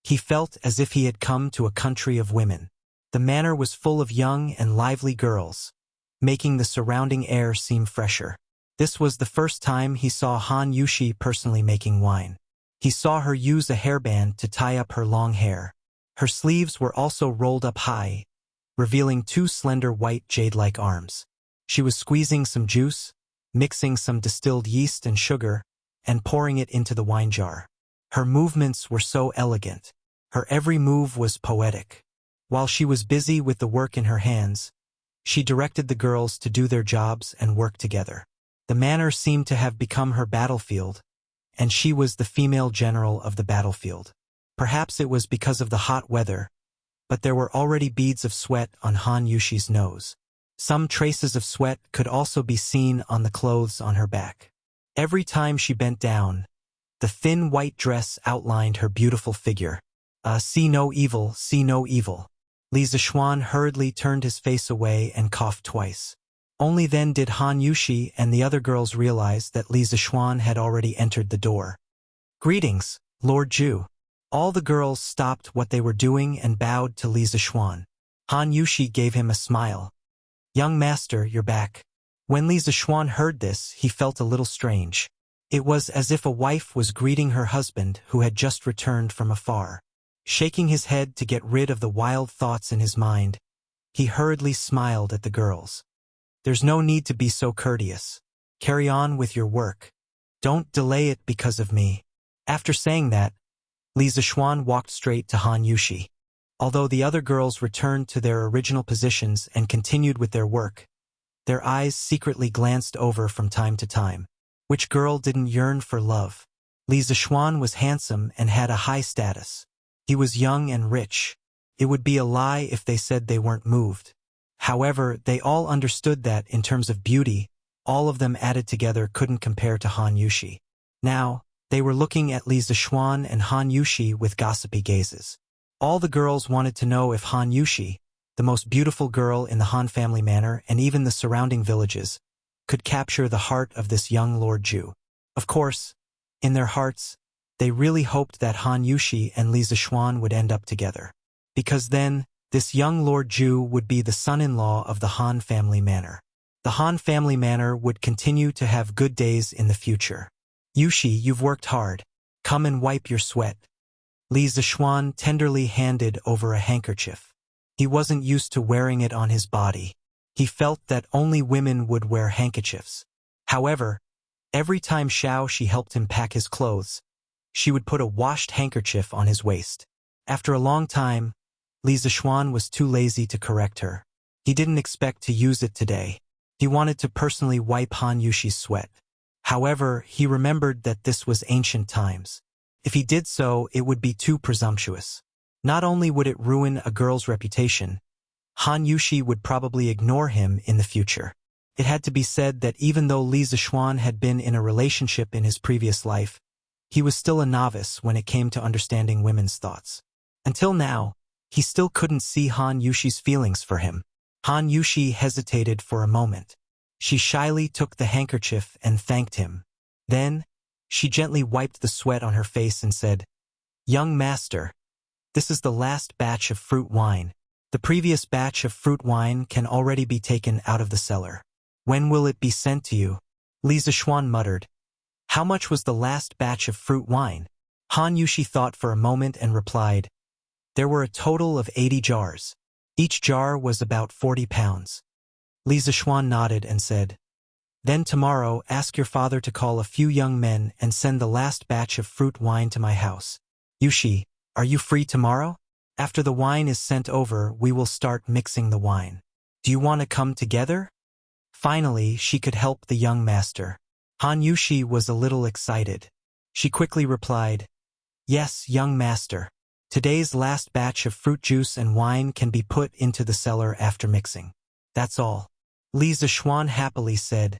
Speaker 1: He felt as if he had come to a country of women. The manor was full of young and lively girls, making the surrounding air seem fresher. This was the first time he saw Han Yushi personally making wine. He saw her use a hairband to tie up her long hair. Her sleeves were also rolled up high, revealing two slender white jade-like arms. She was squeezing some juice, mixing some distilled yeast and sugar, and pouring it into the wine jar. Her movements were so elegant. Her every move was poetic. While she was busy with the work in her hands, she directed the girls to do their jobs and work together. The manor seemed to have become her battlefield, and she was the female general of the battlefield. Perhaps it was because of the hot weather, but there were already beads of sweat on Han Yushi's nose. Some traces of sweat could also be seen on the clothes on her back. Every time she bent down, the thin white dress outlined her beautiful figure. See no evil, see no evil. Li Zishuan hurriedly turned his face away and coughed twice. Only then did Han Yushi and the other girls realize that Li Zishuan had already entered the door. Greetings, Lord Ju. All the girls stopped what they were doing and bowed to Li Zishuan. Han Yushi gave him a smile. Young master, you're back. When Li Zishuan heard this, he felt a little strange. It was as if a wife was greeting her husband who had just returned from afar. Shaking his head to get rid of the wild thoughts in his mind, he hurriedly smiled at the girls. There's no need to be so courteous. Carry on with your work. Don't delay it because of me. After saying that, Li Zishuan walked straight to Han Yushi. Although the other girls returned to their original positions and continued with their work, their eyes secretly glanced over from time to time. Which girl didn't yearn for love? Li Zishuan was handsome and had a high status. He was young and rich. It would be a lie if they said they weren't moved. However, they all understood that, in terms of beauty, all of them added together couldn't compare to Han Yushi. Now, they were looking at Li Zishuan and Han Yushi with gossipy gazes. All the girls wanted to know if Han Yushi, the most beautiful girl in the Han family manor and even the surrounding villages, could capture the heart of this young Lord Ju. Of course, in their hearts, they really hoped that Han Yushi and Li Zishuan would end up together. Because then, this young Lord Ju would be the son-in-law of the Han family manor. The Han family manor would continue to have good days in the future. Yushi, you've worked hard. Come and wipe your sweat. Li Zishuan tenderly handed over a handkerchief. He wasn't used to wearing it on his body. He felt that only women would wear handkerchiefs. However, every time Shi helped him pack his clothes, she would put a washed handkerchief on his waist. After a long time, Li Zishuan was too lazy to correct her. He didn't expect to use it today. He wanted to personally wipe Han Yushi's sweat. However, he remembered that this was ancient times. If he did so, it would be too presumptuous. Not only would it ruin a girl's reputation, Han Yushi would probably ignore him in the future. It had to be said that even though Li Zishuan had been in a relationship in his previous life, he was still a novice when it came to understanding women's thoughts. Until now, he still couldn't see Han Yushi's feelings for him. Han Yushi hesitated for a moment. She shyly took the handkerchief and thanked him. Then, she gently wiped the sweat on her face and said, "Young master, this is the last batch of fruit wine. The previous batch of fruit wine can already be taken out of the cellar. When will it be sent to you?" Li Zishuan muttered. How much was the last batch of fruit wine? Han Yushi thought for a moment and replied, there were a total of 80 jars. Each jar was about 40 pounds. Li Zishuan nodded and said, then tomorrow ask your father to call a few young men and send the last batch of fruit wine to my house. Yushi, are you free tomorrow? After the wine is sent over, we will start mixing the wine. Do you want to come together? Finally, she could help the young master. Han Yushi was a little excited. She quickly replied, yes, young master. Today's last batch of fruit juice and wine can be put into the cellar after mixing. That's all. Li Zishuan happily said,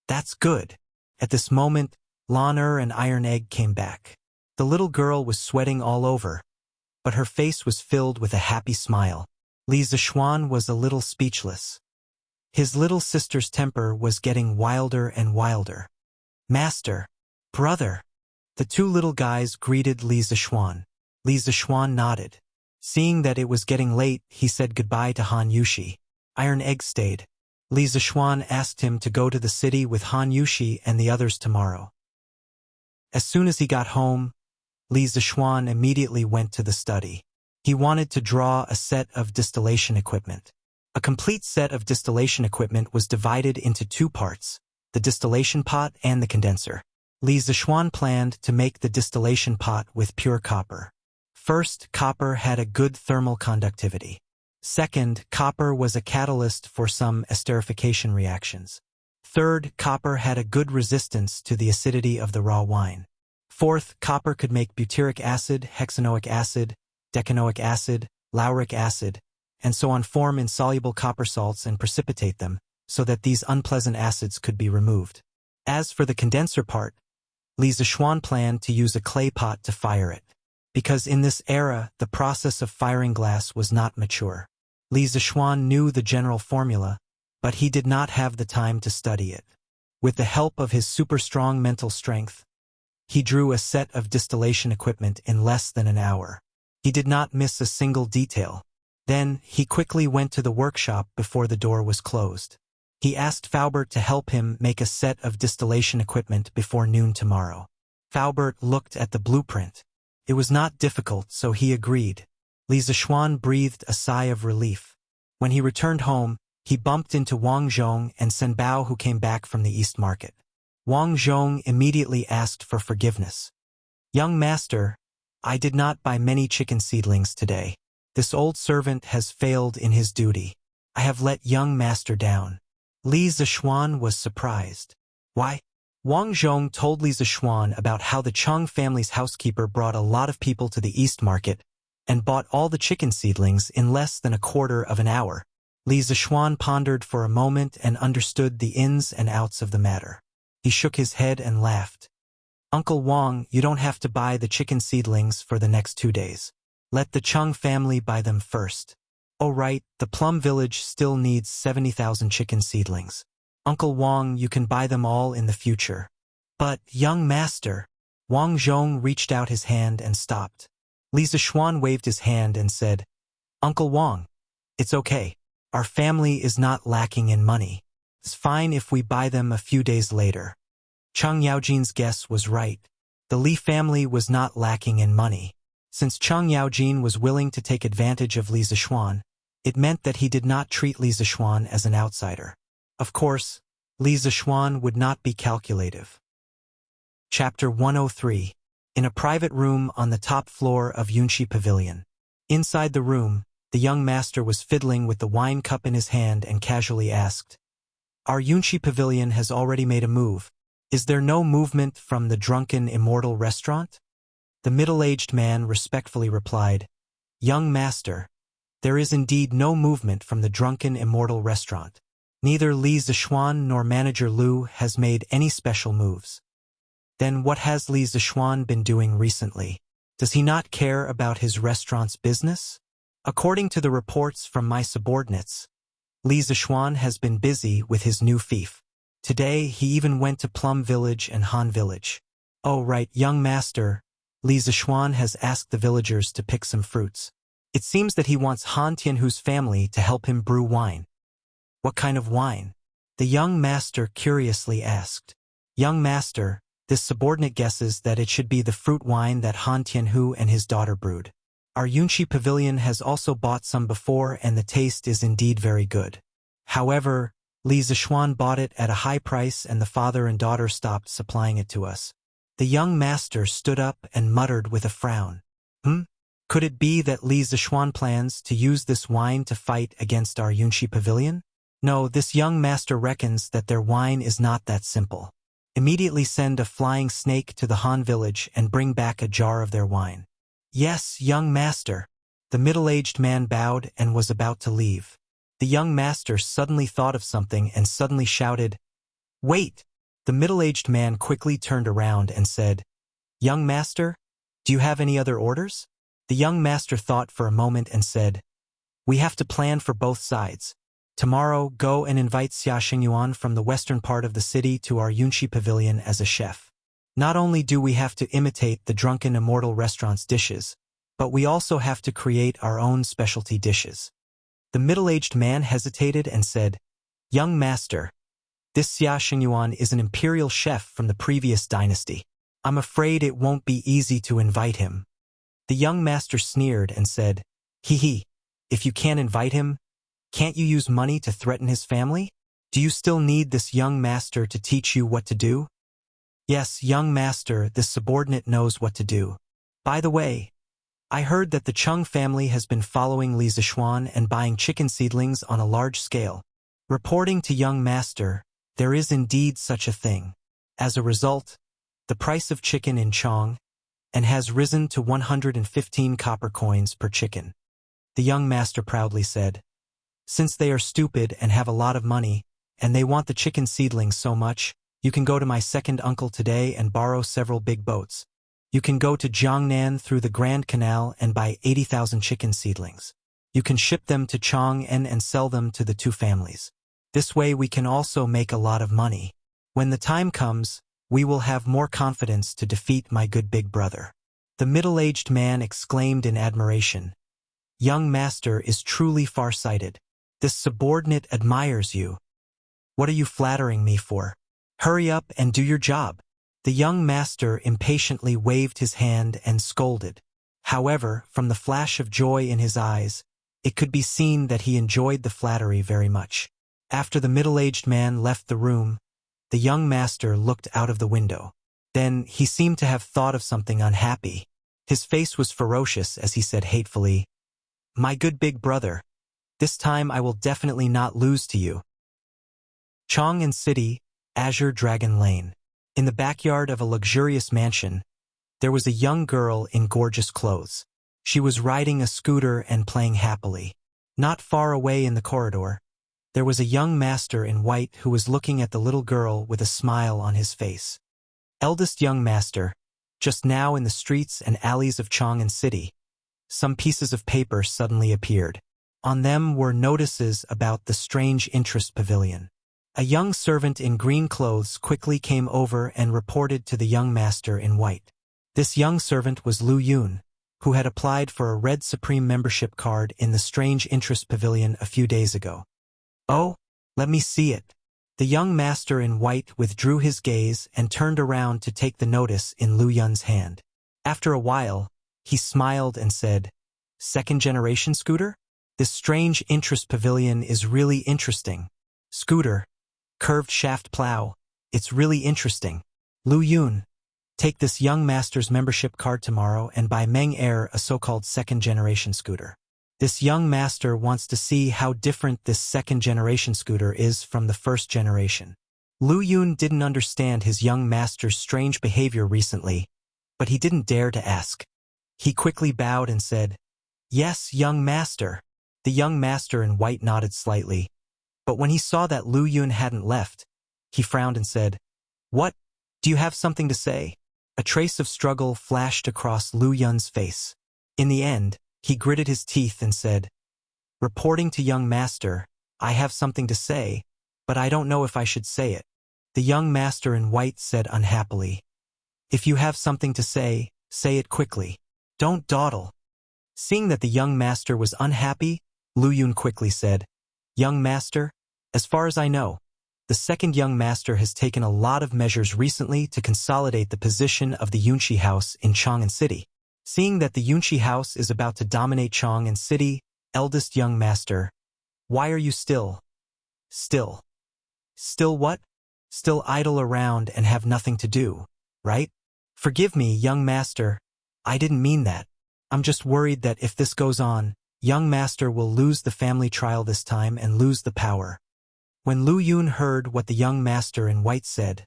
Speaker 1: that's good. At this moment, Lan and Iron Egg came back. The little girl was sweating all over, but her face was filled with a happy smile. Li Zishuan was a little speechless. His little sister's temper was getting wilder and wilder. Master, brother. The two little guys greeted Li Zishuan. Li Zishuan nodded. Seeing that it was getting late, he said goodbye to Han Yushi. Iron Egg stayed. Li Zishuan asked him to go to the city with Han Yushi and the others tomorrow. As soon as he got home, Li Zishuan immediately went to the study. He wanted to draw a set of distillation equipment. A complete set of distillation equipment was divided into two parts, the distillation pot and the condenser. Li Zishuan planned to make the distillation pot with pure copper. First, copper had a good thermal conductivity. Second, copper was a catalyst for some esterification reactions. Third, copper had a good resistance to the acidity of the raw wine. Fourth, copper could make butyric acid, hexanoic acid, decanoic acid, lauric acid, and so on form insoluble copper salts and precipitate them, so that these unpleasant acids could be removed. As for the condenser part, Li Zishuan planned to use a clay pot to fire it. Because in this era, the process of firing glass was not mature. Li Zishuan knew the general formula, but he did not have the time to study it. With the help of his super-strong mental strength, he drew a set of distillation equipment in less than an hour. He did not miss a single detail. Then, he quickly went to the workshop before the door was closed. He asked Faubert to help him make a set of distillation equipment before noon tomorrow. Faubert looked at the blueprint. It was not difficult, so he agreed. Li Zishuan breathed a sigh of relief. When he returned home, he bumped into Wang Zhong and Sen Bao, who came back from the East Market. Wang Zhong immediately asked for forgiveness. "Young master, I did not buy many chicken seedlings today. This old servant has failed in his duty. I have let young master down." Li Zishuan was surprised. "Why?" Wang Zhong told Li Zishuan about how the Cheng family's housekeeper brought a lot of people to the East Market and bought all the chicken seedlings in less than a quarter of an hour. Li Zishuan pondered for a moment and understood the ins and outs of the matter. He shook his head and laughed. "Uncle Wang, you don't have to buy the chicken seedlings for the next 2 days. Let the Cheng family buy them first. Oh right, the Plum Village still needs 70,000 chicken seedlings. Uncle Wang, you can buy them all in the future." "But, young master," Wang Zhong reached out his hand and stopped. Li Zishuan waved his hand and said, "Uncle Wang, it's okay. Our family is not lacking in money. It's fine if we buy them a few days later." Cheng Yaojin's guess was right. The Li family was not lacking in money. Since Cheng Yaojin was willing to take advantage of Li Zishuan, it meant that he did not treat Li Zishuan as an outsider. Of course, Li Zishuan would not be calculative. Chapter 103. In a private room on the top floor of Yunshi Pavilion. Inside the room, the young master was fiddling with the wine cup in his hand and casually asked, "Our Yunshi Pavilion has already made a move. Is there no movement from the Drunken Immortal restaurant?" The middle-aged man respectfully replied, "Young master, there is indeed no movement from the Drunken Immortal restaurant. Neither Li Zishuan nor manager Lu has made any special moves." "Then what has Li Zishuan been doing recently? Does he not care about his restaurant's business?" "According to the reports from my subordinates, Li Zishuan has been busy with his new fief. Today he even went to Plum Village and Han Village." "Oh right, young master, Li Zishuan has asked the villagers to pick some fruits. It seems that he wants Han Tianhu's family to help him brew wine." "What kind of wine?" the young master curiously asked. "Young master, this subordinate guesses that it should be the fruit wine that Han Tianhu and his daughter brewed. Our Yunshi Pavilion has also bought some before and the taste is indeed very good. However, Li Zishuan bought it at a high price and the father and daughter stopped supplying it to us." The young master stood up and muttered with a frown. Could it be that Li Zishuan plans to use this wine to fight against our Yunshi Pavilion? No, this young master reckons that their wine is not that simple. Immediately send a flying snake to the Han village and bring back a jar of their wine." "Yes, young master." The middle-aged man bowed and was about to leave. The young master suddenly thought of something and suddenly shouted, "Wait!" The middle-aged man quickly turned around and said, "Young master, do you have any other orders?" The young master thought for a moment and said, "We have to plan for both sides. Tomorrow, go and invite Xia Xingyuan from the western part of the city to our Yunshi Pavilion as a chef. Not only do we have to imitate the Drunken Immortal restaurant's dishes, but we also have to create our own specialty dishes. The middle-aged man hesitated and said, "Young master, this Xia Xingyuan is an imperial chef from the previous dynasty. I'm afraid it won't be easy to invite him." The young master sneered and said, "Hee, if you can't invite him, can't you use money to threaten his family? Do you still need this young master to teach you what to do?" "Yes, young master, this subordinate knows what to do. By the way, I heard that the Chung family has been following Li Zishuan and buying chicken seedlings on a large scale. Reporting to young master, there is indeed such a thing. As a result, the price of chicken in Chong and has risen to 115 copper coins per chicken." The young master proudly said, "Since they are stupid and have a lot of money, and they want the chicken seedlings so much, you can go to my second uncle today and borrow several big boats. You can go to Jiangnan through the Grand Canal and buy 80,000 chicken seedlings. You can ship them to Chang'an and sell them to the two families. This way we can also make a lot of money. When the time comes, we will have more confidence to defeat my good big brother." The middle-aged man exclaimed in admiration, "Young master is truly far-sighted. This subordinate admires you. What are you flattering me for? Hurry up and do your job." The young master impatiently waved his hand and scolded. However, from the flash of joy in his eyes, it could be seen that he enjoyed the flattery very much. After the middle-aged man left the room, the young master looked out of the window. Then he seemed to have thought of something unhappy. His face was ferocious as he said hatefully, "My good big brother, this time I will definitely not lose to you." Chang'an City, Azure Dragon Lane. In the backyard of a luxurious mansion, there was a young girl in gorgeous clothes. She was riding a scooter and playing happily. Not far away in the corridor, there was a young master in white who was looking at the little girl with a smile on his face. Eldest young master, just now in the streets and alleys of Chang'an City, some pieces of paper suddenly appeared. On them were notices about the strange interest pavilion. A young servant in green clothes quickly came over and reported to the young master in white. This young servant was Lu Yun, who had applied for a Red Supreme membership card in the Strange Interest Pavilion a few days ago. "Oh, let me see it." The young master in white withdrew his gaze and turned around to take the notice in Lu Yun's hand. After a while, he smiled and said, "Second-generation scooter? This Strange Interest Pavilion is really interesting. Scooter, curved shaft plow, it's really interesting. Lu Yun, take this young master's membership card tomorrow and buy Meng Air a so-called second-generation scooter. This young master wants to see how different this second-generation scooter is from the first generation." Lu Yun didn't understand his young master's strange behavior recently, but he didn't dare to ask. He quickly bowed and said, "Yes, young master." The young master in white nodded slightly, but when he saw that Lu Yun hadn't left, he frowned and said, "What? Do you have something to say?" A trace of struggle flashed across Lu Yun's face. In the end, he gritted his teeth and said, "Reporting to young master, I have something to say, but I don't know if I should say it." The young master in white said unhappily, "If you have something to say it quickly. Don't dawdle." Seeing that the young master was unhappy, Lu Yun quickly said, "Young master, as far as I know, the second young master has taken a lot of measures recently to consolidate the position of the Yunshi house in Chang'an City. Seeing that the Yunshi house is about to dominate Chang'an City, eldest young master, why are you still what? Still idle around and have nothing to do, right? Forgive me, young master, I didn't mean that. I'm just worried that if this goes on, young master will lose the family trial this time and lose the power." When Lu Yun heard what the young master in white said,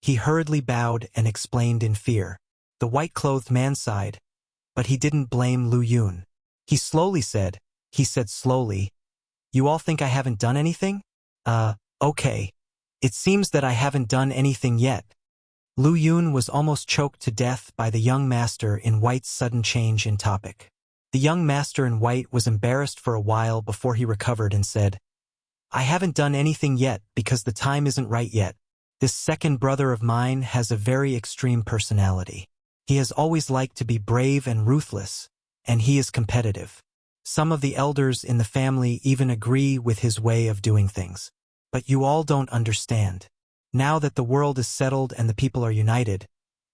Speaker 1: he hurriedly bowed and explained in fear. The white-clothed man sighed, but he didn't blame Lu Yun. He said slowly, "You all think I haven't done anything? Okay. It seems that I haven't done anything yet." Lu Yun was almost choked to death by the young master in white's sudden change in topic. The young master in white was embarrassed for a while before he recovered and said, "I haven't done anything yet because the time isn't right yet. This second brother of mine has a very extreme personality. He has always liked to be brave and ruthless, and he is competitive. Some of the elders in the family even agree with his way of doing things. But you all don't understand. Now that the world is settled and the people are united,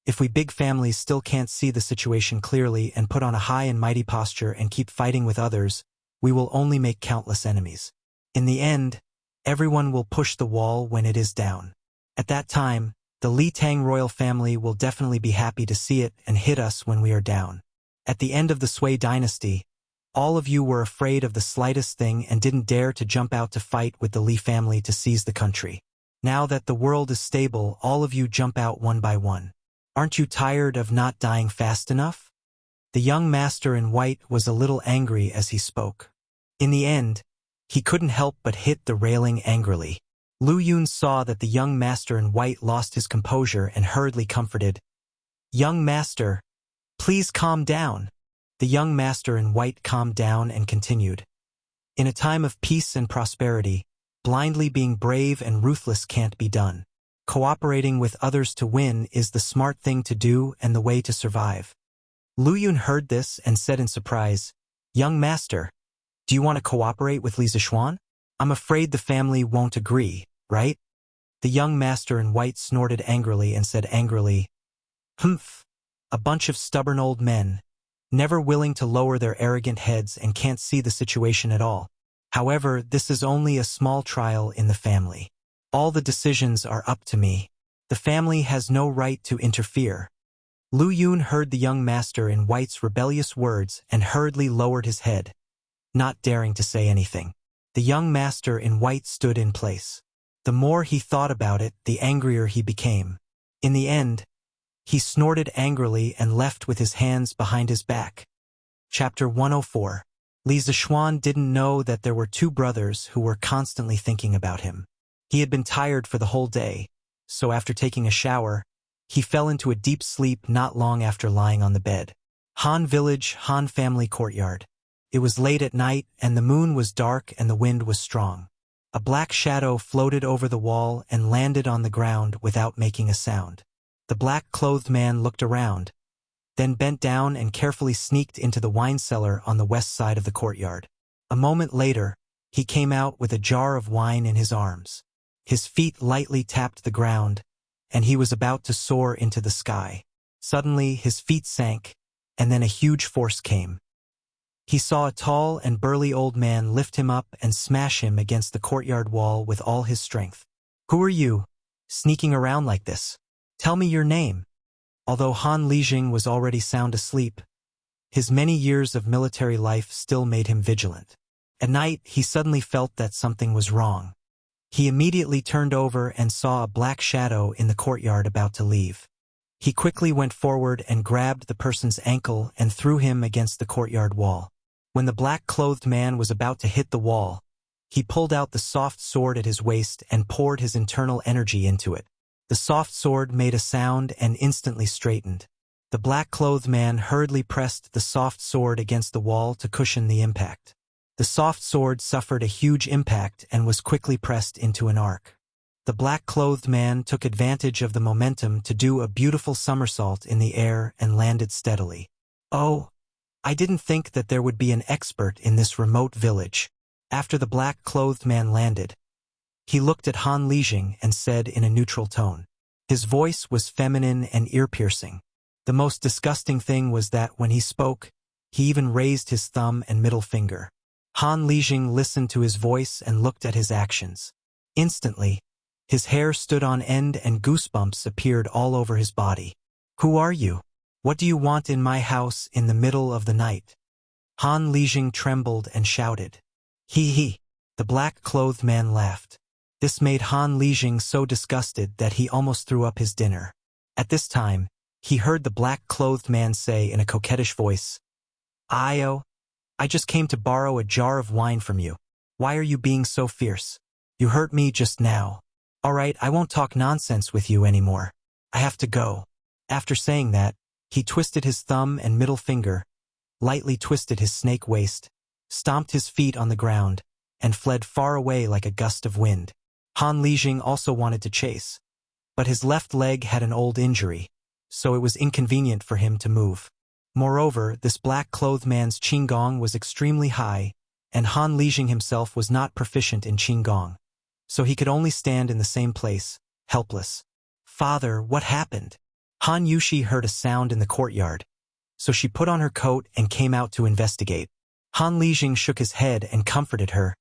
Speaker 1: if we big families still can't see the situation clearly and put on a high and mighty posture and keep fighting with others, we will only make countless enemies. In the end, everyone will push the wall when it is down. At that time, the Li Tang royal family will definitely be happy to see it and hit us when we are down. At the end of the Sui dynasty, all of you were afraid of the slightest thing and didn't dare to jump out to fight with the Li family to seize the country. Now that the world is stable, all of you jump out one by one. Aren't you tired of not dying fast enough? The young master in white was a little angry as he spoke. In the end, he couldn't help but hit the railing angrily. Lu Yun saw that the young master in white lost his composure and hurriedly comforted. "Young master, please calm down." The young master in white calmed down and continued. "In a time of peace and prosperity, blindly being brave and ruthless can't be done. Cooperating with others to win is the smart thing to do and the way to survive." Lu Yun heard this and said in surprise, "Young master, do you want to cooperate with Li Zixuan? I'm afraid the family won't agree, right?" The young master in white snorted angrily and said angrily, "Humph, a bunch of stubborn old men, never willing to lower their arrogant heads and can't see the situation at all. However, this is only a small trial in the family. All the decisions are up to me. The family has no right to interfere." Lu Yun heard the young master in white's rebellious words and hurriedly lowered his head, not daring to say anything. The young master in white stood in place. The more he thought about it, the angrier he became. In the end, he snorted angrily and left with his hands behind his back. Chapter 104. Li Zixuan didn't know that there were two brothers who were constantly thinking about him. He had been tired for the whole day, so after taking a shower, he fell into a deep sleep not long after lying on the bed. Han Village, Han family courtyard. It was late at night and the moon was dark and the wind was strong. A black shadow floated over the wall and landed on the ground without making a sound. The black-clothed man looked around, then bent down and carefully sneaked into the wine cellar on the west side of the courtyard. A moment later, he came out with a jar of wine in his arms. His feet lightly tapped the ground, and he was about to soar into the sky. Suddenly, his feet sank, and then a huge force came. He saw a tall and burly old man lift him up and smash him against the courtyard wall with all his strength. "Who are you, sneaking around like this? Tell me your name." Although Han Lijing was already sound asleep, his many years of military life still made him vigilant. At night, he suddenly felt that something was wrong. He immediately turned over and saw a black shadow in the courtyard about to leave. He quickly went forward and grabbed the person's ankle and threw him against the courtyard wall. When the black-clothed man was about to hit the wall, he pulled out the soft sword at his waist and poured his internal energy into it. The soft sword made a sound and instantly straightened. The black-clothed man hurriedly pressed the soft sword against the wall to cushion the impact. The soft sword suffered a huge impact and was quickly pressed into an arc. The black-clothed man took advantage of the momentum to do a beautiful somersault in the air and landed steadily. "Oh, I didn't think that there would be an expert in this remote village." After the black-clothed man landed, he looked at Han Lijing and said in a neutral tone. His voice was feminine and ear-piercing. The most disgusting thing was that when he spoke, he even raised his thumb and middle finger. Han Lijing listened to his voice and looked at his actions. Instantly, his hair stood on end and goosebumps appeared all over his body. "Who are you? What do you want in my house in the middle of the night?" Han Lijing trembled and shouted. "He." The black-clothed man laughed. This made Han Lijing so disgusted that he almost threw up his dinner. At this time, he heard the black-clothed man say in a coquettish voice, "I just came to borrow a jar of wine from you. Why are you being so fierce? You hurt me just now. All right, I won't talk nonsense with you anymore. I have to go." After saying that, he twisted his thumb and middle finger, lightly twisted his snake waist, stomped his feet on the ground, and fled far away like a gust of wind. Han Lijing also wanted to chase, but his left leg had an old injury, so it was inconvenient for him to move. Moreover, this black-clothed man's Qinggong was extremely high, and Han Lijing himself was not proficient in Qinggong, so he could only stand in the same place, helpless. "Father, what happened?" Han Yushi heard a sound in the courtyard, so she put on her coat and came out to investigate. Han Lijing shook his head and comforted her.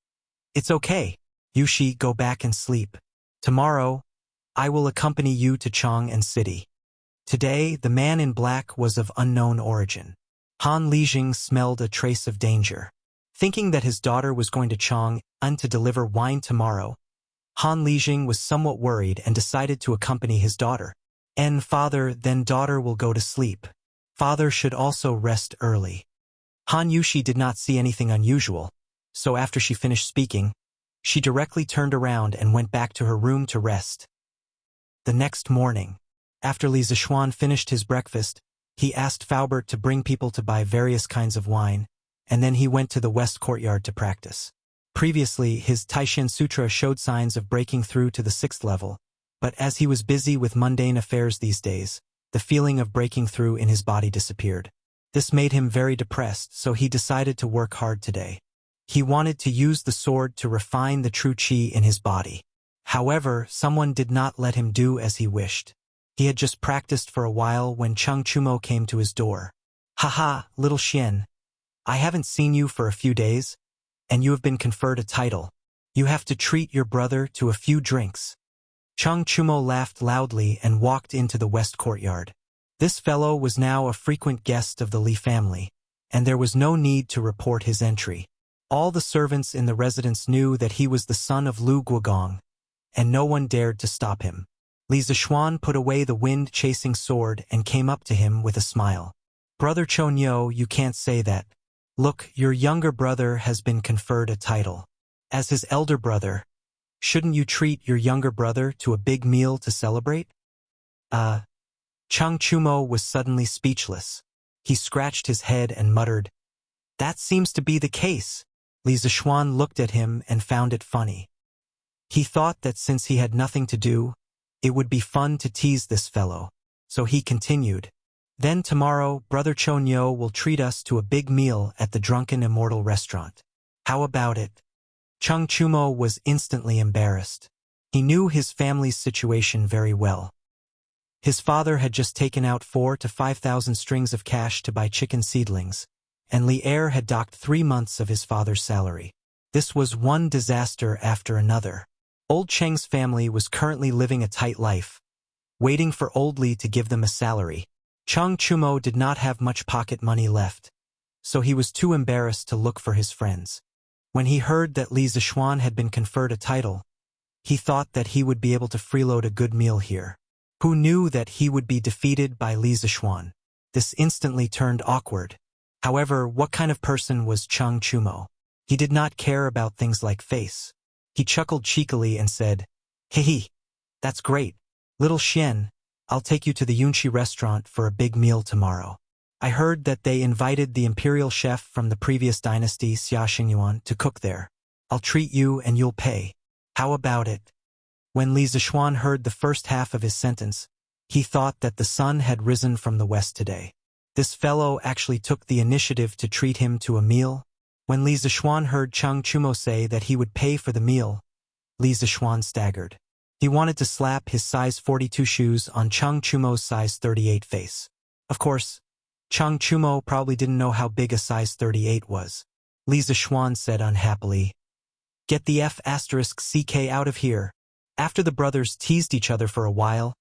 Speaker 1: "It's okay. Yushi, go back and sleep. Tomorrow, I will accompany you to Chang'an City." Today, the man in black was of unknown origin. Han Lijing smelled a trace of danger. Thinking that his daughter was going to Chang'an to deliver wine tomorrow, Han Lijing was somewhat worried and decided to accompany his daughter. Father, then daughter will go to sleep. Father should also rest early." Han Yushi did not see anything unusual, so after she finished speaking, she directly turned around and went back to her room to rest. The next morning, after Li Zixuan finished his breakfast, he asked Faubert to bring people to buy various kinds of wine, and then he went to the west courtyard to practice. Previously, his Taishan Sutra showed signs of breaking through to the 6th level, but as he was busy with mundane affairs these days, the feeling of breaking through in his body disappeared. This made him very depressed, so he decided to work hard today. He wanted to use the sword to refine the true qi in his body. However, someone did not let him do as he wished. He had just practiced for a while when Cheng Chumo came to his door. "Haha, little Xian. I haven't seen you for a few days, and you have been conferred a title. You have to treat your brother to a few drinks." Cheng Chumo laughed loudly and walked into the west courtyard. This fellow was now a frequent guest of the Li family, and there was no need to report his entry. All the servants in the residence knew that he was the son of Lu Guogong, and no one dared to stop him. Li Zixuan put away the wind-chasing sword and came up to him with a smile. "Brother Chonyo, you can't say that. Look, your younger brother has been conferred a title. As his elder brother, shouldn't you treat your younger brother to a big meal to celebrate?" Cheng Chumo was suddenly speechless. He scratched his head and muttered, "That seems to be the case." Li Zixuan looked at him and found it funny. He thought that since he had nothing to do, it would be fun to tease this fellow, so he continued, "Then tomorrow, Brother Chonyo will treat us to a big meal at the Drunken Immortal restaurant. How about it?" Cheng Chumo was instantly embarrassed. He knew his family's situation very well. His father had just taken out 4,000 to 5,000 strings of cash to buy chicken seedlings, and Li Er had docked 3 months of his father's salary. This was one disaster after another. Old Cheng's family was currently living a tight life, waiting for Old Li to give them a salary. Cheng Chumo did not have much pocket money left, so he was too embarrassed to look for his friends. When he heard that Li Zixuan had been conferred a title, he thought that he would be able to freeload a good meal here. Who knew that he would be defeated by Li Zixuan? This instantly turned awkward. However, what kind of person was Cheng Chumo? He did not care about things like face. He chuckled cheekily and said, "Hee, that's great. Little Xian, I'll take you to the Yunqi restaurant for a big meal tomorrow. I heard that they invited the imperial chef from the previous dynasty, Xia Xingyuan, to cook there. I'll treat you and you'll pay. How about it?" When Li Zixuan heard the first half of his sentence, he thought that the sun had risen from the west today. This fellow actually took the initiative to treat him to a meal. When Li Zixuan heard Cheng Chumo say that he would pay for the meal, Li Zixuan staggered. He wanted to slap his size 42 shoes on Cheng Chumo's size 38 face. Of course, Cheng Chumo probably didn't know how big a size 38 was. Li Zixuan said unhappily, "Get the F***ck out of here." After the brothers teased each other for a while,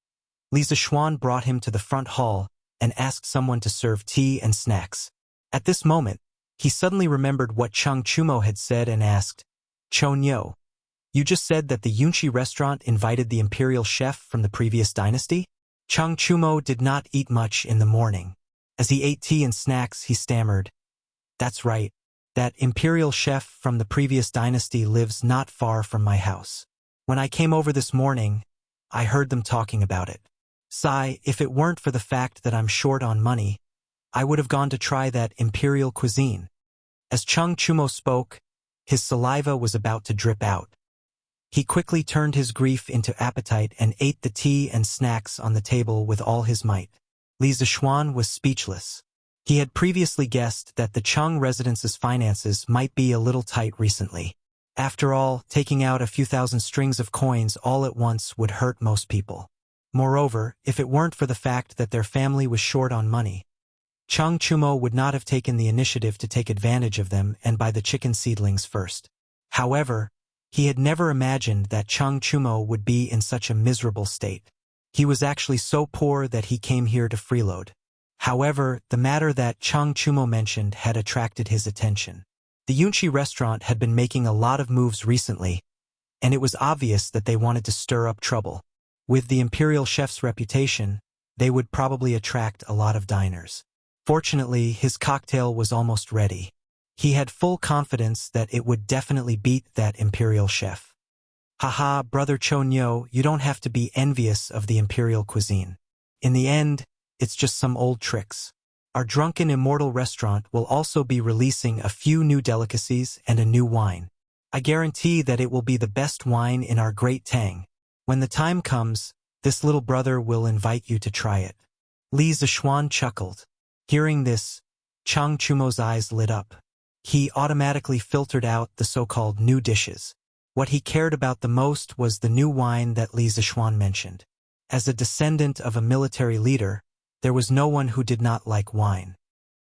Speaker 1: Li Zixuan brought him to the front hall and asked someone to serve tea and snacks. At this moment, he suddenly remembered what Cheng Chumo had said and asked, "Chonyo, you just said that the Yunqi restaurant invited the imperial chef from the previous dynasty?" Cheng Chumo did not eat much in the morning. As he ate tea and snacks, he stammered, "That's right. That imperial chef from the previous dynasty lives not far from my house. When I came over this morning, I heard them talking about it. Sigh, if it weren't for the fact that I'm short on money, I would have gone to try that imperial cuisine." As Cheng Chumo spoke, his saliva was about to drip out. He quickly turned his grief into appetite and ate the tea and snacks on the table with all his might. Li Zixuan was speechless. He had previously guessed that the Cheng residence's finances might be a little tight recently. After all, taking out a few thousand strings of coins all at once would hurt most people. Moreover, if it weren't for the fact that their family was short on money, Cheng Chumo would not have taken the initiative to take advantage of them and buy the chicken seedlings first. However, he had never imagined that Cheng Chumo would be in such a miserable state. He was actually so poor that he came here to freeload. However, the matter that Cheng Chumo mentioned had attracted his attention. The Yunchi restaurant had been making a lot of moves recently, and it was obvious that they wanted to stir up trouble. With the imperial chef's reputation, they would probably attract a lot of diners. Fortunately, his cocktail was almost ready. He had full confidence that it would definitely beat that imperial chef. Haha, brother Cho Nyo, you don't have to be envious of the imperial cuisine. In the end, it's just some old tricks. Our drunken immortal restaurant will also be releasing a few new delicacies and a new wine. I guarantee that it will be the best wine in our great Tang. When the time comes, this little brother will invite you to try it. Li Zishuan chuckled. Hearing this, Cheng Chumo's eyes lit up. He automatically filtered out the so-called new dishes. What he cared about the most was the new wine that Li Zishuan mentioned. As a descendant of a military leader, there was no one who did not like wine.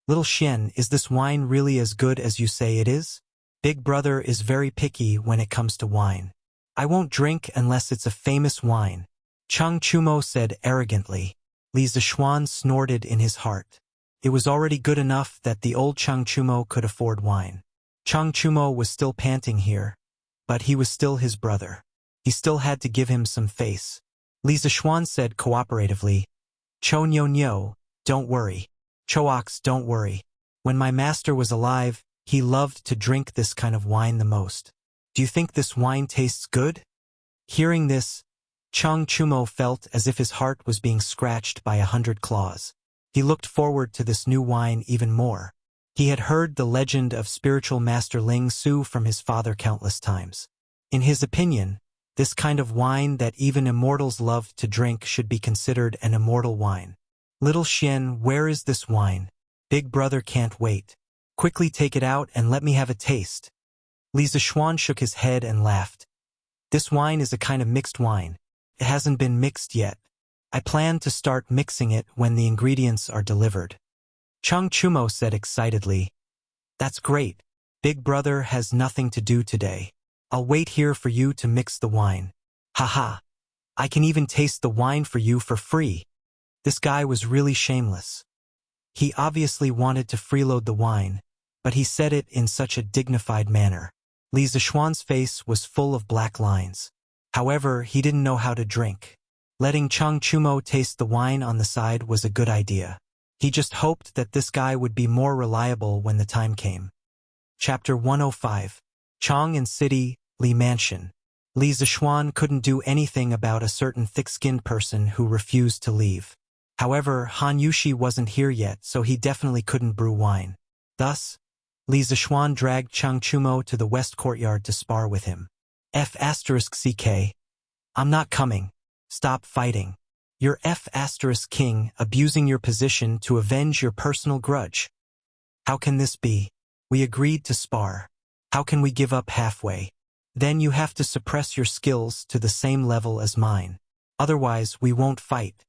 Speaker 1: Little Xian, is this wine really as good as you say it is? Big brother is very picky when it comes to wine. I won't drink unless it's a famous wine, Cheng Chumo said arrogantly. Li Zishuan snorted in his heart. It was already good enough that the old Cheng Chumo could afford wine. Cheng Chumo was still panting here, but he was still his brother. He still had to give him some face. Li Zishuan said cooperatively, Cho Nyo Nyo, don't worry. Choax, don't worry. When my master was alive, he loved to drink this kind of wine the most. Do you think this wine tastes good? Hearing this, Cheng Chumo felt as if his heart was being scratched by 100 claws. He looked forward to this new wine even more. He had heard the legend of spiritual master Ling Su from his father countless times. In his opinion, this kind of wine that even immortals loved to drink should be considered an immortal wine. Little Xian, where is this wine? Big brother can't wait. Quickly take it out and let me have a taste. Li Zishuan shook his head and laughed. This wine is a kind of mixed wine. It hasn't been mixed yet. I plan to start mixing it when the ingredients are delivered. Cheng Chumo said excitedly. That's great. Big brother has nothing to do today. I'll wait here for you to mix the wine. Haha. I can even taste the wine for you for free. This guy was really shameless. He obviously wanted to freeload the wine, but he said it in such a dignified manner. Li Zishuan's face was full of black lines. However, he didn't know how to drink. Letting Cheng Chumo taste the wine on the side was a good idea. He just hoped that this guy would be more reliable when the time came. Chapter 105. Chong and City, Li Mansion. Li Zishuan couldn't do anything about a certain thick-skinned person who refused to leave. However, Han Yushi wasn't here yet, so he definitely couldn't brew wine. Thus, Li Zishuan dragged Cheng Chumo to the west courtyard to spar with him. F***ck. I'm not coming. Stop fighting. You're F***king, abusing your position to avenge your personal grudge. How can this be? We agreed to spar. How can we give up halfway? Then you have to suppress your skills to the same level as mine. Otherwise, we won't fight.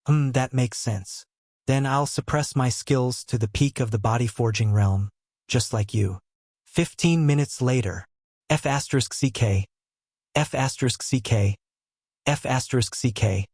Speaker 1: That makes sense. Then I'll suppress my skills to the peak of the body forging realm, just like you. 15 minutes later. F***ck. F***ck. F***ck.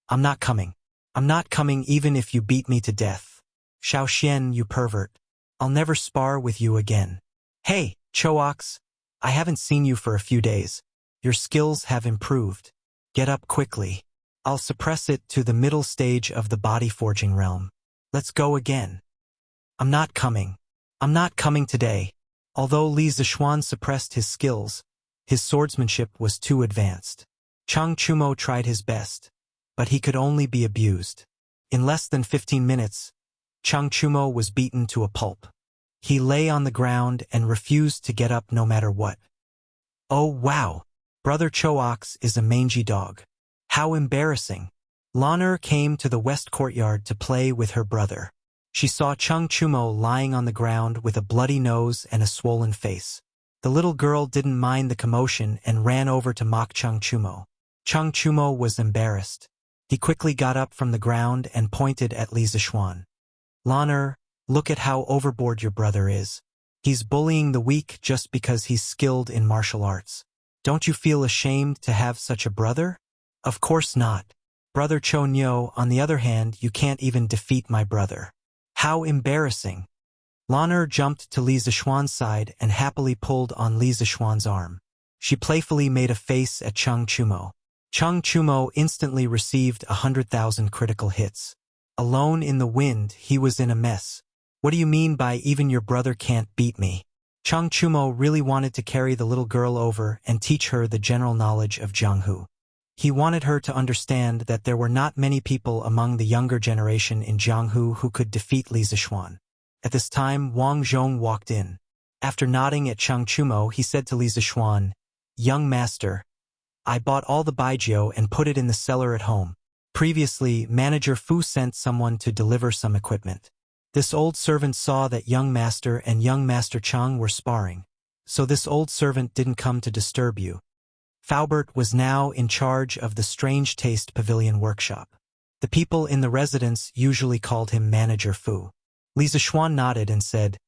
Speaker 1: I'm not coming. I'm not coming even if you beat me to death. Xiao Xian, you pervert. I'll never spar with you again. Hey, Choax. I haven't seen you for a few days. Your skills have improved. Get up quickly. I'll suppress it to the middle stage of the body forging realm. Let's go again. I'm not coming. I'm not coming today. Although Li Zishuan suppressed his skills, his swordsmanship was too advanced. Cheng Chumo tried his best, but he could only be abused. In less than 15 minutes, Cheng Chumo was beaten to a pulp. He lay on the ground and refused to get up no matter what. Oh wow! Brother Choax is a mangy dog. How embarrassing! Lanner came to the west courtyard to play with her brother. She saw Cheng Chumo lying on the ground with a bloody nose and a swollen face. The little girl didn't mind the commotion and ran over to mock Cheng Chumo. Cheng Chumo was embarrassed. He quickly got up from the ground and pointed at Li Zixuan. "Lan'er, look at how overboard your brother is. He's bullying the weak just because he's skilled in martial arts. Don't you feel ashamed to have such a brother?" "Of course not. Brother Cho Nyo, on the other hand, you can't even defeat my brother." "How embarrassing." Lan'er jumped to Li Zixuan's side and happily pulled on Li Zixuan's arm. She playfully made a face at Cheng Chumo. Cheng Chumo instantly received 100,000 critical hits. Alone in the wind, he was in a mess. "What do you mean by even your brother can't beat me?" Cheng Chumo really wanted to carry the little girl over and teach her the general knowledge of Jianghu. He wanted her to understand that there were not many people among the younger generation in Jianghu who could defeat Li Zixuan. At this time, Wang Zhong walked in. After nodding at Cheng Chumo, he said to Li Zixuan, "Young master, I bought all the baijiu and put it in the cellar at home. Previously, Manager Fu sent someone to deliver some equipment. This old servant saw that young master and young master Cheng were sparring. So this old servant didn't come to disturb you." Faubert was now in charge of the Strange Taste Pavilion workshop. The people in the residence usually called him Manager Fu. Li Zixuan nodded and said,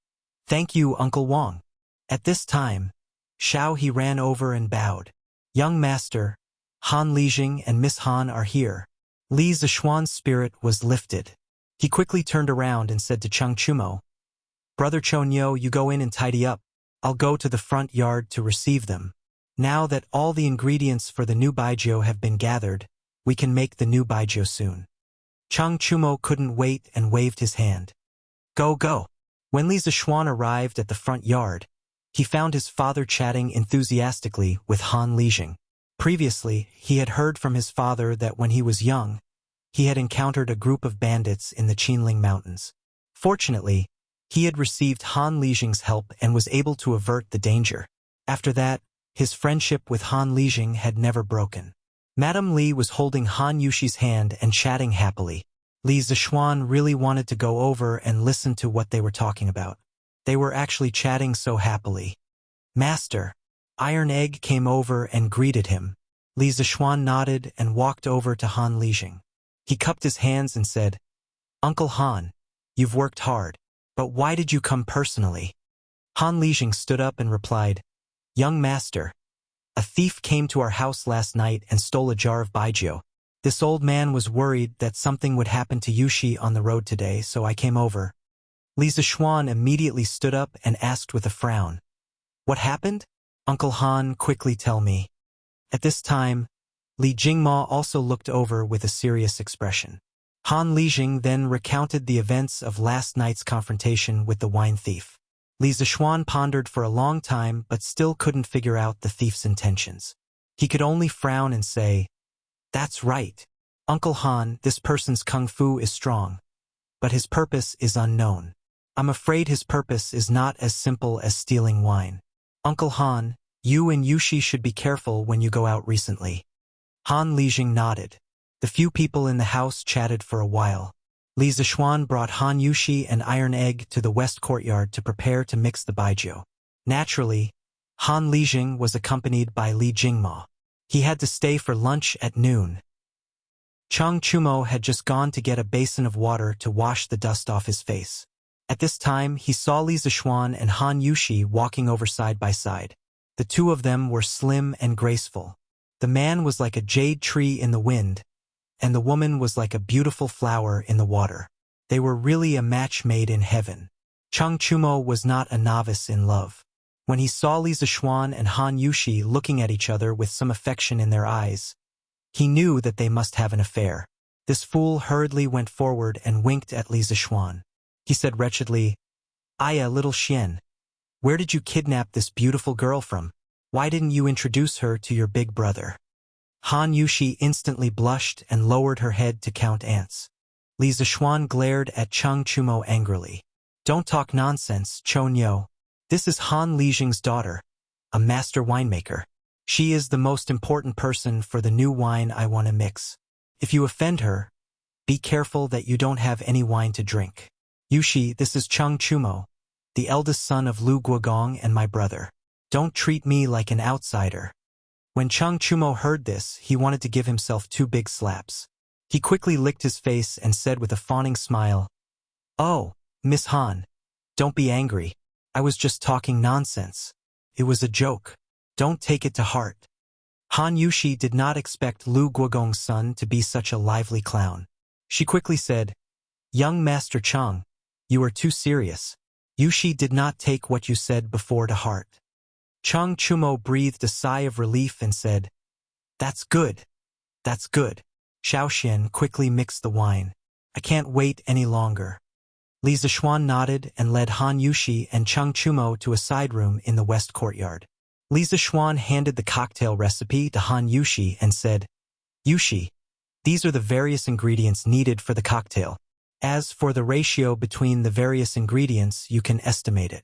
Speaker 1: "Thank you, Uncle Wang." At this time, Xiao He ran over and bowed. "Young master, Han Lijing and Miss Han are here." Li Zixuan's spirit was lifted. He quickly turned around and said to Cheng Chumo, "Brother Cho Nyo, you go in and tidy up. I'll go to the front yard to receive them. Now that all the ingredients for the new baijiu have been gathered, we can make the new baijiu soon." Cheng Chumo couldn't wait and waved his hand. "Go, go." When Li Zixuan arrived at the front yard, he found his father chatting enthusiastically with Han Lijing. Previously, he had heard from his father that when he was young, he had encountered a group of bandits in the Qinling Mountains. Fortunately, he had received Han Lijing's help and was able to avert the danger. After that, his friendship with Han Lijing had never broken. Madame Li was holding Han Yushi's hand and chatting happily. Li Zixuan really wanted to go over and listen to what they were talking about. They were actually chatting so happily. "Master." Iron Egg came over and greeted him. Li Zixuan nodded and walked over to Han Lijing. He cupped his hands and said, "Uncle Han, you've worked hard, but why did you come personally?" Han Lijing stood up and replied, "Young master, a thief came to our house last night and stole a jar of baijiu. This old man was worried that something would happen to Yushi on the road today, so I came over." Li Zixuan immediately stood up and asked with a frown, "What happened? Uncle Han, quickly tell me." At this time, Li Jingma also looked over with a serious expression. Han Lijing then recounted the events of last night's confrontation with the wine thief. Li Zixuan pondered for a long time but still couldn't figure out the thief's intentions. He could only frown and say, "That's right. Uncle Han, this person's kung fu is strong, but his purpose is unknown. I'm afraid his purpose is not as simple as stealing wine. Uncle Han, you and Yushi should be careful when you go out recently." Han Lijing nodded. The few people in the house chatted for a while. Li Zixuan brought Han Yushi and Iron Egg to the west courtyard to prepare to mix the baijiu. Naturally, Han Lijing was accompanied by Li Jingma. He had to stay for lunch at noon. Cheng Chumo had just gone to get a basin of water to wash the dust off his face. At this time, he saw Li Zixuan and Han Yushi walking over side by side. The two of them were slim and graceful. The man was like a jade tree in the wind, and the woman was like a beautiful flower in the water. They were really a match made in heaven. Cheng Chumo was not a novice in love. When he saw Li Zixuan and Han Yushi looking at each other with some affection in their eyes, he knew that they must have an affair. This fool hurriedly went forward and winked at Li Zixuan. He said wretchedly, "Aya, little Xian, where did you kidnap this beautiful girl from? Why didn't you introduce her to your big brother?" Han Yushi instantly blushed and lowered her head to count ants. Li Zixuan glared at Cheng Chumo angrily. "Don't talk nonsense, Cho Nyo. This is Han Lijing's daughter, a master winemaker. She is the most important person for the new wine I want to mix. If you offend her, be careful that you don't have any wine to drink." Yushi, this is Chung Chumo, the eldest son of Lu Guogong and my brother. Don't treat me like an outsider. When Chung Chumo heard this, he wanted to give himself 2 big slaps. He quickly licked his face and said with a fawning smile, "Oh, Miss Han, don't be angry. I was just talking nonsense. It was a joke. Don't take it to heart." Han Yushi did not expect Lu Guogong's son to be such a lively clown. She quickly said, "Young Master Chung, you are too serious." Yushi did not take what you said before to heart. Chung Chumo breathed a sigh of relief and said, "That's good. That's good." Xiaoxian quickly mixed the wine. "I can't wait any longer." Li Zixuan nodded and led Han Yushi and Chung Chumo to a side room in the west courtyard. Li Zixuan handed the cocktail recipe to Han Yushi and said, "Yushi, these are the various ingredients needed for the cocktail. As for the ratio between the various ingredients, you can estimate it.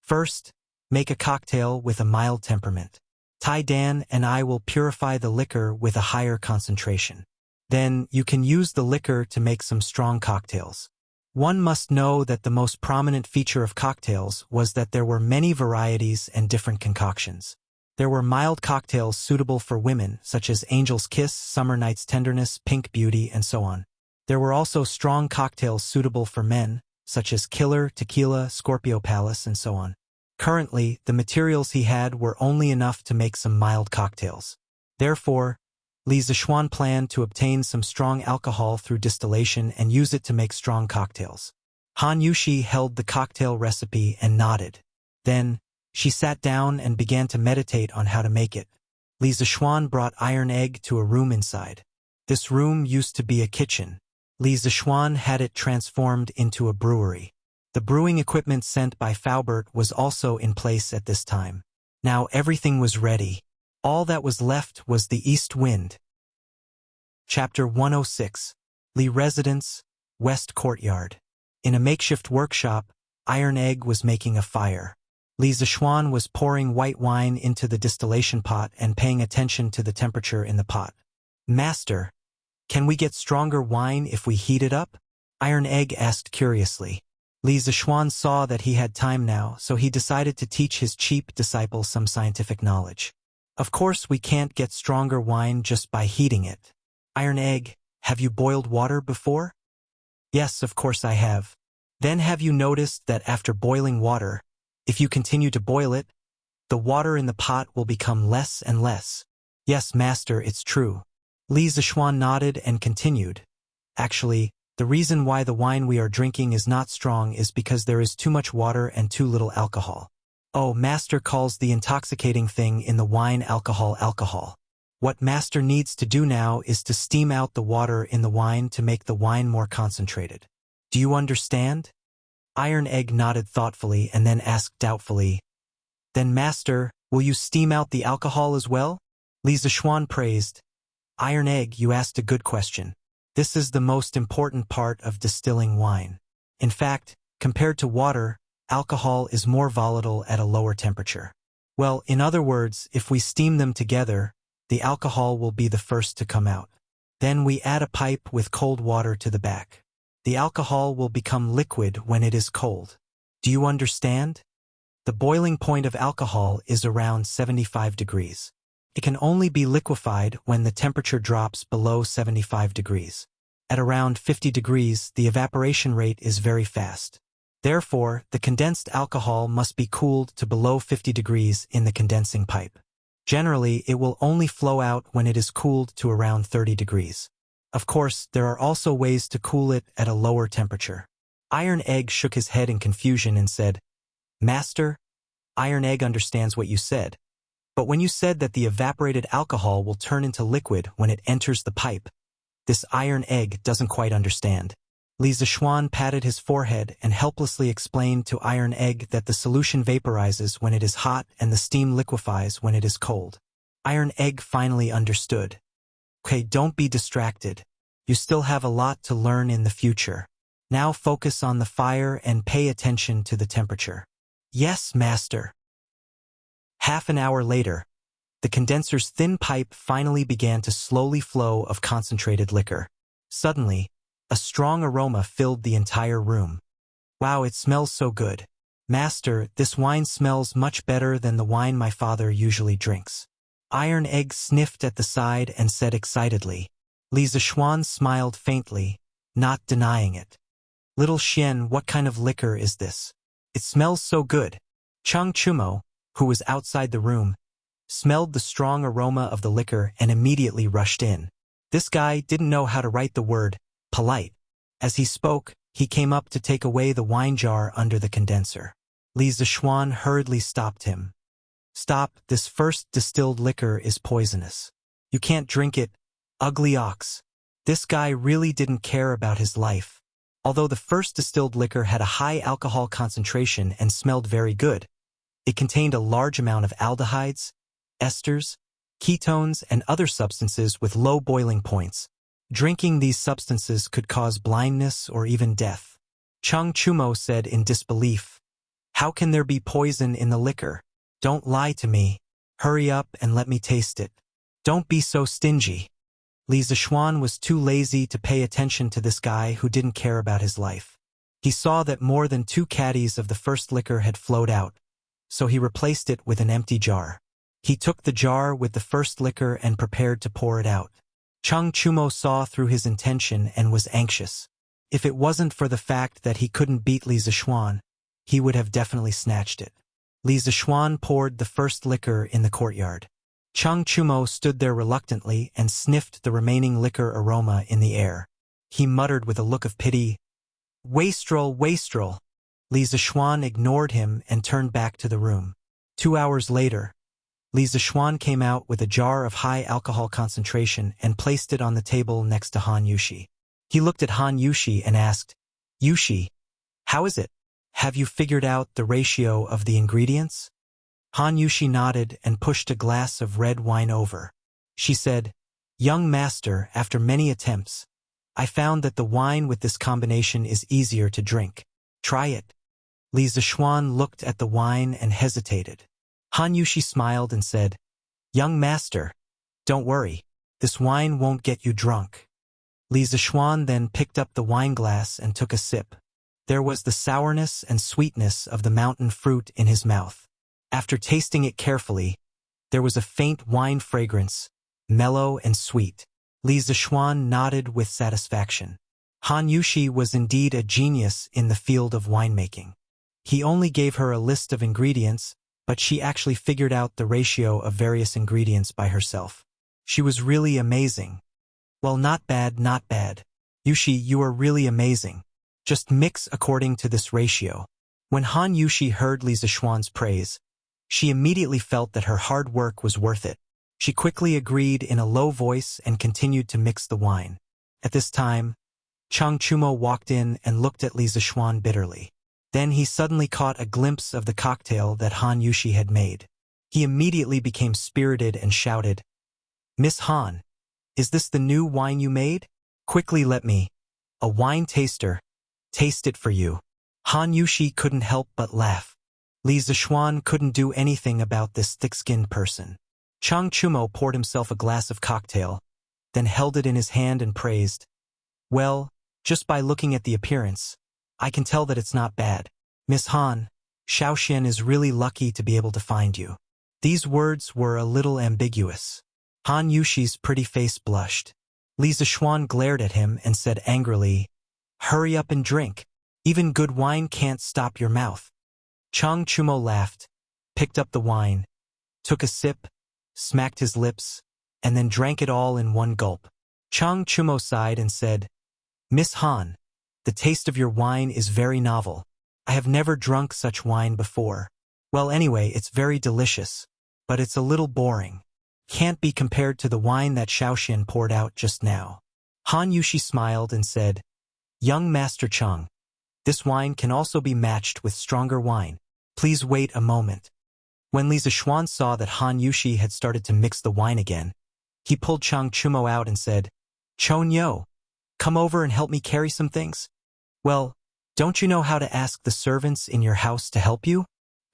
Speaker 1: First, make a cocktail with a mild temperament. Tai Dan and I will purify the liquor with a higher concentration. Then you can use the liquor to make some strong cocktails." One must know that the most prominent feature of cocktails was that there were many varieties and different concoctions. There were mild cocktails suitable for women, such as Angel's Kiss, Summer Night's Tenderness, Pink Beauty, and so on. There were also strong cocktails suitable for men, such as Killer, Tequila, Scorpio Palace, and so on. Currently, the materials he had were only enough to make some mild cocktails. Therefore, Li Zixuan planned to obtain some strong alcohol through distillation and use it to make strong cocktails. Han Yushi held the cocktail recipe and nodded. Then, she sat down and began to meditate on how to make it. Li Zixuan brought iron egg to a room inside. This room used to be a kitchen. Li Zixuan had it transformed into a brewery. The brewing equipment sent by Faubert was also in place at this time. Now everything was ready. All that was left was the east wind. Chapter 106. Li Residence, West Courtyard. In a makeshift workshop, Iron Egg was making a fire. Li Zixuan was pouring white wine into the distillation pot and paying attention to the temperature in the pot. "Master, can we get stronger wine if we heat it up?" Iron Egg asked curiously. Li Zixuan saw that he had time now, so he decided to teach his cheap disciple some scientific knowledge. "Of course we can't get stronger wine just by heating it. Iron Egg, have you boiled water before?" "Yes, of course I have." "Then have you noticed that after boiling water, if you continue to boil it, the water in the pot will become less and less?" "Yes, master, it's true." Li Zixuan nodded and continued. "Actually, the reason why the wine we are drinking is not strong is because there is too much water and too little alcohol." "Oh, master calls the intoxicating thing in the wine alcohol. What master needs to do now is to steam out the water in the wine to make the wine more concentrated. Do you understand?" Iron Egg nodded thoughtfully and then asked doubtfully, "Then master, will you steam out the alcohol as well?" Li Zixuan praised. "Iron Egg, you asked a good question. This is the most important part of distilling wine. In fact, compared to water, alcohol is more volatile at a lower temperature. Well, in other words, if we steam them together, the alcohol will be the first to come out. Then we add a pipe with cold water to the back. The alcohol will become liquid when it is cold. Do you understand? The boiling point of alcohol is around 75 degrees. It can only be liquefied when the temperature drops below 75 degrees. At around 50 degrees, the evaporation rate is very fast. Therefore, the condensed alcohol must be cooled to below 50 degrees in the condensing pipe. Generally, it will only flow out when it is cooled to around 30 degrees. Of course, there are also ways to cool it at a lower temperature." Iron Egg shook his head in confusion and said, "Master, Iron Egg understands what you said. But when you said that the evaporated alcohol will turn into liquid when it enters the pipe, this Iron Egg doesn't quite understand." Li Zixuan patted his forehead and helplessly explained to Iron Egg that the solution vaporizes when it is hot and the steam liquefies when it is cold. Iron Egg finally understood. "Okay, don't be distracted. You still have a lot to learn in the future. Now focus on the fire and pay attention to the temperature." "Yes, master." Half an hour later, the condenser's thin pipe finally began to slowly flow of concentrated liquor. Suddenly, a strong aroma filled the entire room. Wow, it smells so good. Master, this wine smells much better than the wine my father usually drinks. Iron Egg sniffed at the side and said excitedly. Li Zishuan smiled faintly, not denying it. Little Xian, what kind of liquor is this? It smells so good. Cheng Chumo, who was outside the room, smelled the strong aroma of the liquor and immediately rushed in. This guy didn't know how to write the word polite. As he spoke, he came up to take away the wine jar under the condenser. Li Zishuan hurriedly stopped him. Stop, this first distilled liquor is poisonous. You can't drink it, ugly ox. This guy really didn't care about his life. Although the first distilled liquor had a high alcohol concentration and smelled very good, it contained a large amount of aldehydes, esters, ketones, and other substances with low boiling points. Drinking these substances could cause blindness or even death. Cheng Chumo said in disbelief. How can there be poison in the liquor? Don't lie to me. Hurry up and let me taste it. Don't be so stingy. Li Zishuan was too lazy to pay attention to this guy who didn't care about his life. He saw that more than 2 caddies of the first liquor had flowed out, so he replaced it with an empty jar. He took the jar with the first liquor and prepared to pour it out. Cheng Chumo saw through his intention and was anxious. If it wasn't for the fact that he couldn't beat Li Zishuan, he would have definitely snatched it. Li Zishuan poured the first liquor in the courtyard. Cheng Chumo stood there reluctantly and sniffed the remaining liquor aroma in the air. He muttered with a look of pity, Wastrel, wastrel. Li Zishuan ignored him and turned back to the room. 2 hours later, Li Zishuan came out with a jar of high alcohol concentration and placed it on the table next to Han Yushi. He looked at Han Yushi and asked, Yushi, how is it? Have you figured out the ratio of the ingredients? Han Yushi nodded and pushed a glass of red wine over. She said, Young master, after many attempts, I found that the wine with this combination is easier to drink. Try it. Li Zishuan looked at the wine and hesitated. Han Yushi smiled and said, Young master, don't worry, this wine won't get you drunk. Li Zishuan then picked up the wine glass and took a sip. There was the sourness and sweetness of the mountain fruit in his mouth. After tasting it carefully, there was a faint wine fragrance, mellow and sweet. Li Zishuan nodded with satisfaction. Han Yushi was indeed a genius in the field of winemaking. He only gave her a list of ingredients, but she actually figured out the ratio of various ingredients by herself. She was really amazing. Well, not bad, not bad. Yushi, you are really amazing. Just mix according to this ratio. When Han Yushi heard Li Zishuan's praise, she immediately felt that her hard work was worth it. She quickly agreed in a low voice and continued to mix the wine. At this time, Cheng Chumo walked in and looked at Li Zishuan bitterly. Then he suddenly caught a glimpse of the cocktail that Han Yushi had made. He immediately became spirited and shouted, Miss Han, is this the new wine you made? Quickly let me, a wine taster, taste it for you. Han Yushi couldn't help but laugh. Li Zishuan couldn't do anything about this thick-skinned person. Cheng Chumo poured himself a glass of cocktail, then held it in his hand and praised, Well, just by looking at the appearance, I can tell that it's not bad. Miss Han, Shaoxian is really lucky to be able to find you. These words were a little ambiguous. Han Yushi's pretty face blushed. Li Zishuan glared at him and said angrily, Hurry up and drink. Even good wine can't stop your mouth. Cheng Chumo laughed, picked up the wine, took a sip, smacked his lips, and then drank it all in one gulp. Cheng Chumo sighed and said, Miss Han, the taste of your wine is very novel. I have never drunk such wine before. Well, anyway, it's very delicious, but it's a little boring. Can't be compared to the wine that Shaoxian poured out just now. Han Yushi smiled and said, Young Master Cheng, this wine can also be matched with stronger wine. Please wait a moment. When Li Zishuan saw that Han Yushi had started to mix the wine again, he pulled Cheng Chumo out and said, Chon Yo, come over and help me carry some things? Well, don't you know how to ask the servants in your house to help you?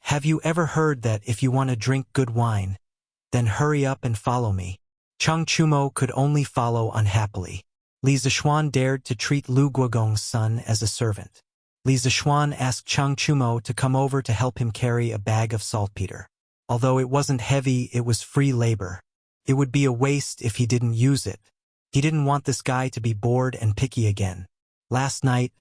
Speaker 1: Have you ever heard that if you want to drink good wine, then hurry up and follow me? Cheng Chumo could only follow unhappily. Li Zishuan dared to treat Lu Guogong's son as a servant. Li Zishuan asked Cheng Chumo to come over to help him carry a bag of saltpeter. Although it wasn't heavy, it was free labor. It would be a waste if he didn't use it. He didn't want this guy to be bored and picky again. Last night,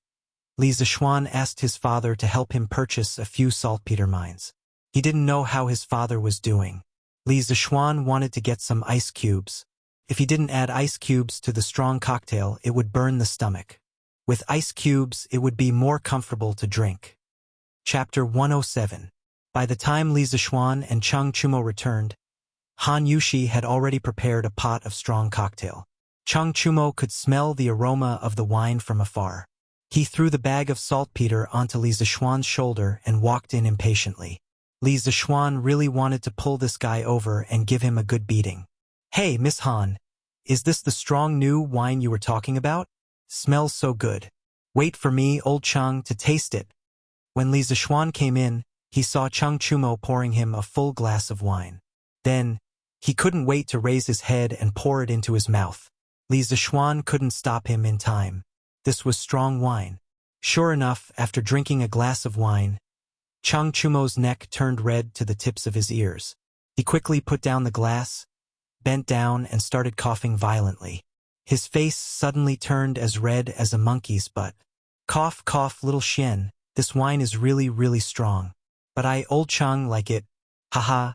Speaker 1: Li Zishuan asked his father to help him purchase a few saltpeter mines. He didn't know how his father was doing. Li Zishuan wanted to get some ice cubes. If he didn't add ice cubes to the strong cocktail, it would burn the stomach. With ice cubes, it would be more comfortable to drink. Chapter 107. By the time Li Zishuan and Cheng Chumo returned, Han Yushi had already prepared a pot of strong cocktail. Cheng Chumo could smell the aroma of the wine from afar. He threw the bag of saltpeter onto Li Zishuan's shoulder and walked in impatiently. Li Zishuan really wanted to pull this guy over and give him a good beating. "Hey, Miss Han, is this the strong new wine you were talking about? Smells so good. Wait for me, old Cheng, to taste it." When Li Zishuan came in, he saw Cheng Chumo pouring him a full glass of wine. Then, he couldn't wait to raise his head and pour it into his mouth. Li Zishuan couldn't stop him in time. This was strong wine. Sure enough, after drinking a glass of wine, Cheng Chumo's neck turned red to the tips of his ears. He quickly put down the glass, bent down, and started coughing violently. His face suddenly turned as red as a monkey's butt. "Cough, cough, little Xian, this wine is really, really strong. But old Cheng, like it. Haha,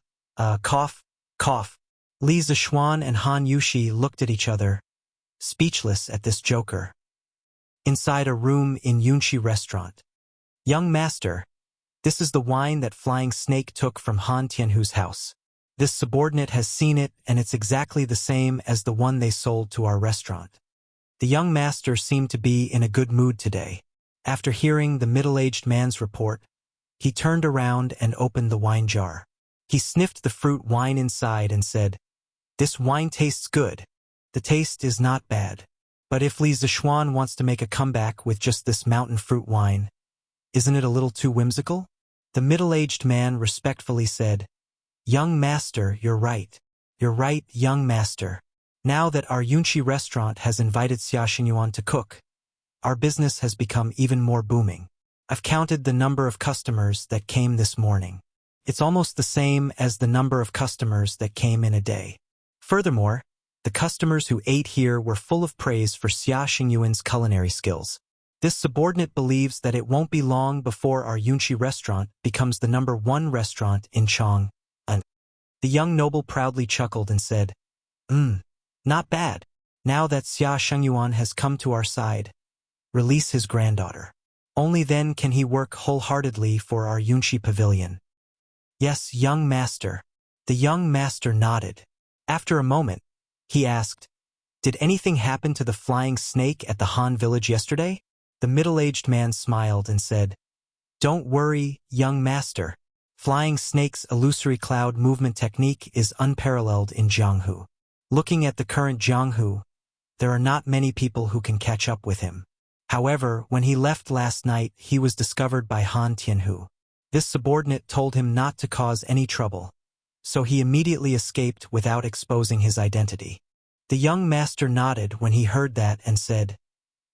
Speaker 1: cough, cough." Li Zishuan and Han Yushi looked at each other, speechless at this joker. Inside a room in Yunxi restaurant. "Young master, this is the wine that Flying Snake took from Han Tianhu's house. This subordinate has seen it, and it's exactly the same as the one they sold to our restaurant." The young master seemed to be in a good mood today. After hearing the middle-aged man's report, he turned around and opened the wine jar. He sniffed the fruit wine inside and said, "This wine tastes good. The taste is not bad. But if Li Zishuan wants to make a comeback with just this mountain fruit wine, isn't it a little too whimsical?" The middle-aged man respectfully said, "Young master, you're right. You're right, young master. Now that our Yunxi restaurant has invited Xia Xingyuan to cook, our business has become even more booming. I've counted the number of customers that came this morning. It's almost the same as the number of customers that came in a day. Furthermore, the customers who ate here were full of praise for Xia Xingyuan's culinary skills. This subordinate believes that it won't be long before our Yunxi restaurant becomes the #1 restaurant in Chang'an." The young noble proudly chuckled and said, Not bad. Now that Xia Xingyuan has come to our side, release his granddaughter. Only then can he work wholeheartedly for our Yunxi pavilion." "Yes, young master." The young master nodded. After a moment, he asked, "Did anything happen to the Flying Snake at the Han village yesterday?" The middle-aged man smiled and said, "Don't worry, young master. Flying Snake's illusory cloud movement technique is unparalleled in Jianghu. Looking at the current Jianghu, there are not many people who can catch up with him. However, when he left last night, he was discovered by Han Tianhu. This subordinate told him not to cause any trouble, so he immediately escaped without exposing his identity." The young master nodded when he heard that and said,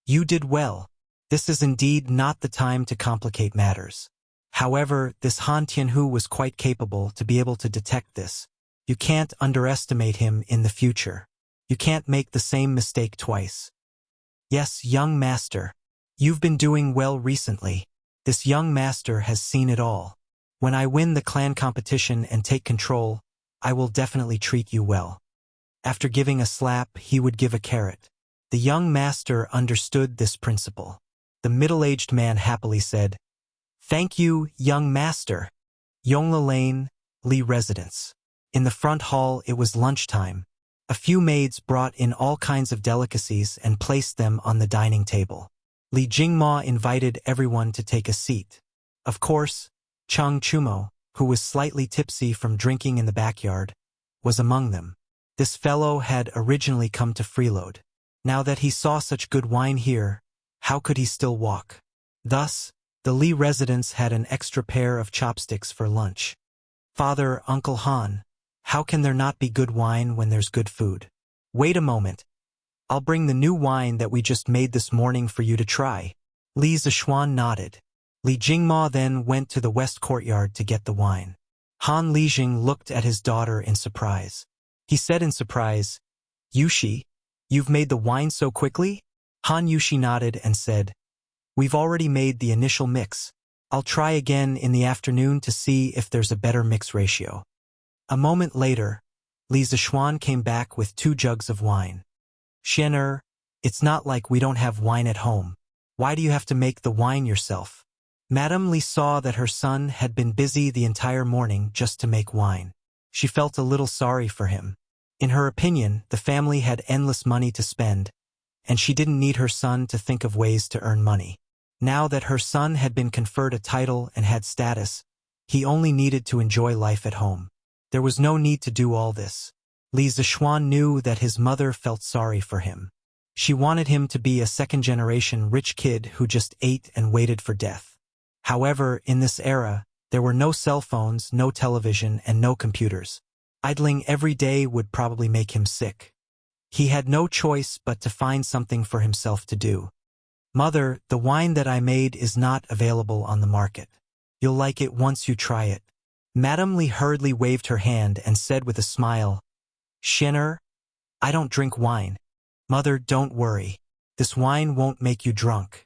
Speaker 1: "You did well. This is indeed not the time to complicate matters. However, this Han Tianhu was quite capable to be able to detect this. You can't underestimate him in the future. You can't make the same mistake twice." "Yes, young master. You've been doing well recently. This young master has seen it all. When I win the clan competition and take control, I will definitely treat you well." After giving a slap, he would give a carrot. The young master understood this principle. The middle-aged man happily said, "Thank you, young master." Yongla Lane, Li Residence. In the front hall, it was lunchtime. A few maids brought in all kinds of delicacies and placed them on the dining table. Li Jingma invited everyone to take a seat. Of course, Cheng Chumo, who was slightly tipsy from drinking in the backyard, was among them. This fellow had originally come to freeload. Now that he saw such good wine here, how could he still walk? Thus, the Li residents had an extra pair of chopsticks for lunch. "Father, Uncle Han, how can there not be good wine when there's good food?" "Wait a moment. I'll bring the new wine that we just made this morning for you to try." Li Zishuan nodded. Li Jingma then went to the west courtyard to get the wine. Han Lijing looked at his daughter in surprise. He said in surprise, "Yushi, you've made the wine so quickly?" Han Yushi nodded and said, "We've already made the initial mix. I'll try again in the afternoon to see if there's a better mix ratio." A moment later, Li Zishuan came back with 2 jugs of wine. "Xian'er, it's not like we don't have wine at home. Why do you have to make the wine yourself?" Madame Li saw that her son had been busy the entire morning just to make wine. She felt a little sorry for him. In her opinion, the family had endless money to spend, and she didn't need her son to think of ways to earn money. Now that her son had been conferred a title and had status, he only needed to enjoy life at home. There was no need to do all this. Li Zishuan knew that his mother felt sorry for him. She wanted him to be a second-generation rich kid who just ate and waited for death. However, in this era, there were no cell phones, no television, and no computers. Idling every day would probably make him sick. He had no choice but to find something for himself to do. "Mother, the wine that I made is not available on the market. You'll like it once you try it." Madame Li hurriedly waved her hand and said with a smile, "Xian'er, I don't drink wine." "Mother, don't worry. This wine won't make you drunk.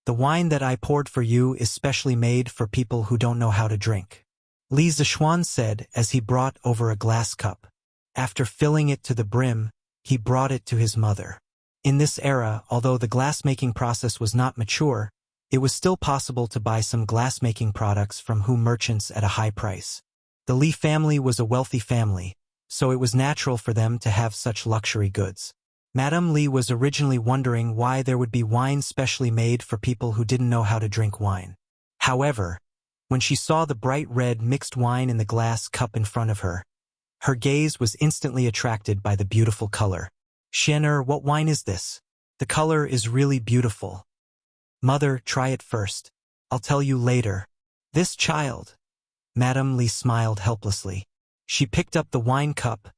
Speaker 1: The wine that I poured for you is specially made for people who don't know how to drink," Li Zishuan said as he brought over a glass cup. After filling it to the brim, he brought it to his mother. In this era, although the glass-making process was not mature, it was still possible to buy some glass-making products from merchants at a high price. The Li family was a wealthy family, so it was natural for them to have such luxury goods. Madame Li was originally wondering why there would be wine specially made for people who didn't know how to drink wine. However, when she saw the bright red mixed wine in the glass cup in front of her, her gaze was instantly attracted by the beautiful color. "Xian'er, what wine is this? The color is really beautiful." "Mother, try it first. I'll tell you later." "This child." Madame Li smiled helplessly. She picked up the wine cup,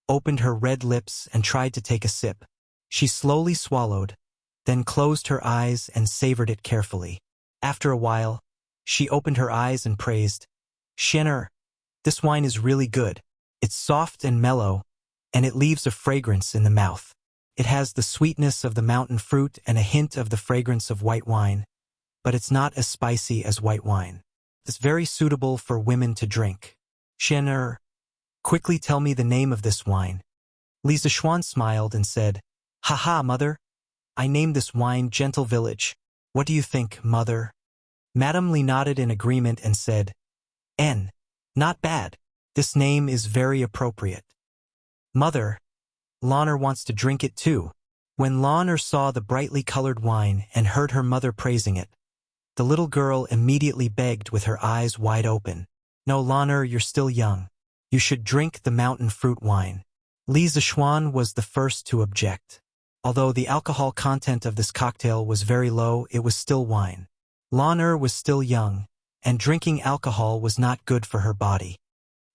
Speaker 1: opened her red lips and tried to take a sip. She slowly swallowed, then closed her eyes and savored it carefully. After a while, she opened her eyes and praised, "Xian'er, this wine is really good. It's soft and mellow, and it leaves a fragrance in the mouth. It has the sweetness of the mountain fruit and a hint of the fragrance of white wine, but it's not as spicy as white wine. It's very suitable for women to drink. Xian'er, quickly tell me the name of this wine." Li Zishuan smiled and said, "Haha, mother. I named this wine Gentle Village. What do you think, mother?" Madame Li nodded in agreement and said, Not bad. This name is very appropriate." "Mother, Lan'er wants to drink it too." When Lan'er saw the brightly colored wine and heard her mother praising it, the little girl immediately begged with her eyes wide open, "No, Lan'er, you're still young. You should drink the mountain fruit wine." Li Zishuan was the first to object. Although the alcohol content of this cocktail was very low, it was still wine. Lan'er was still young, and drinking alcohol was not good for her body.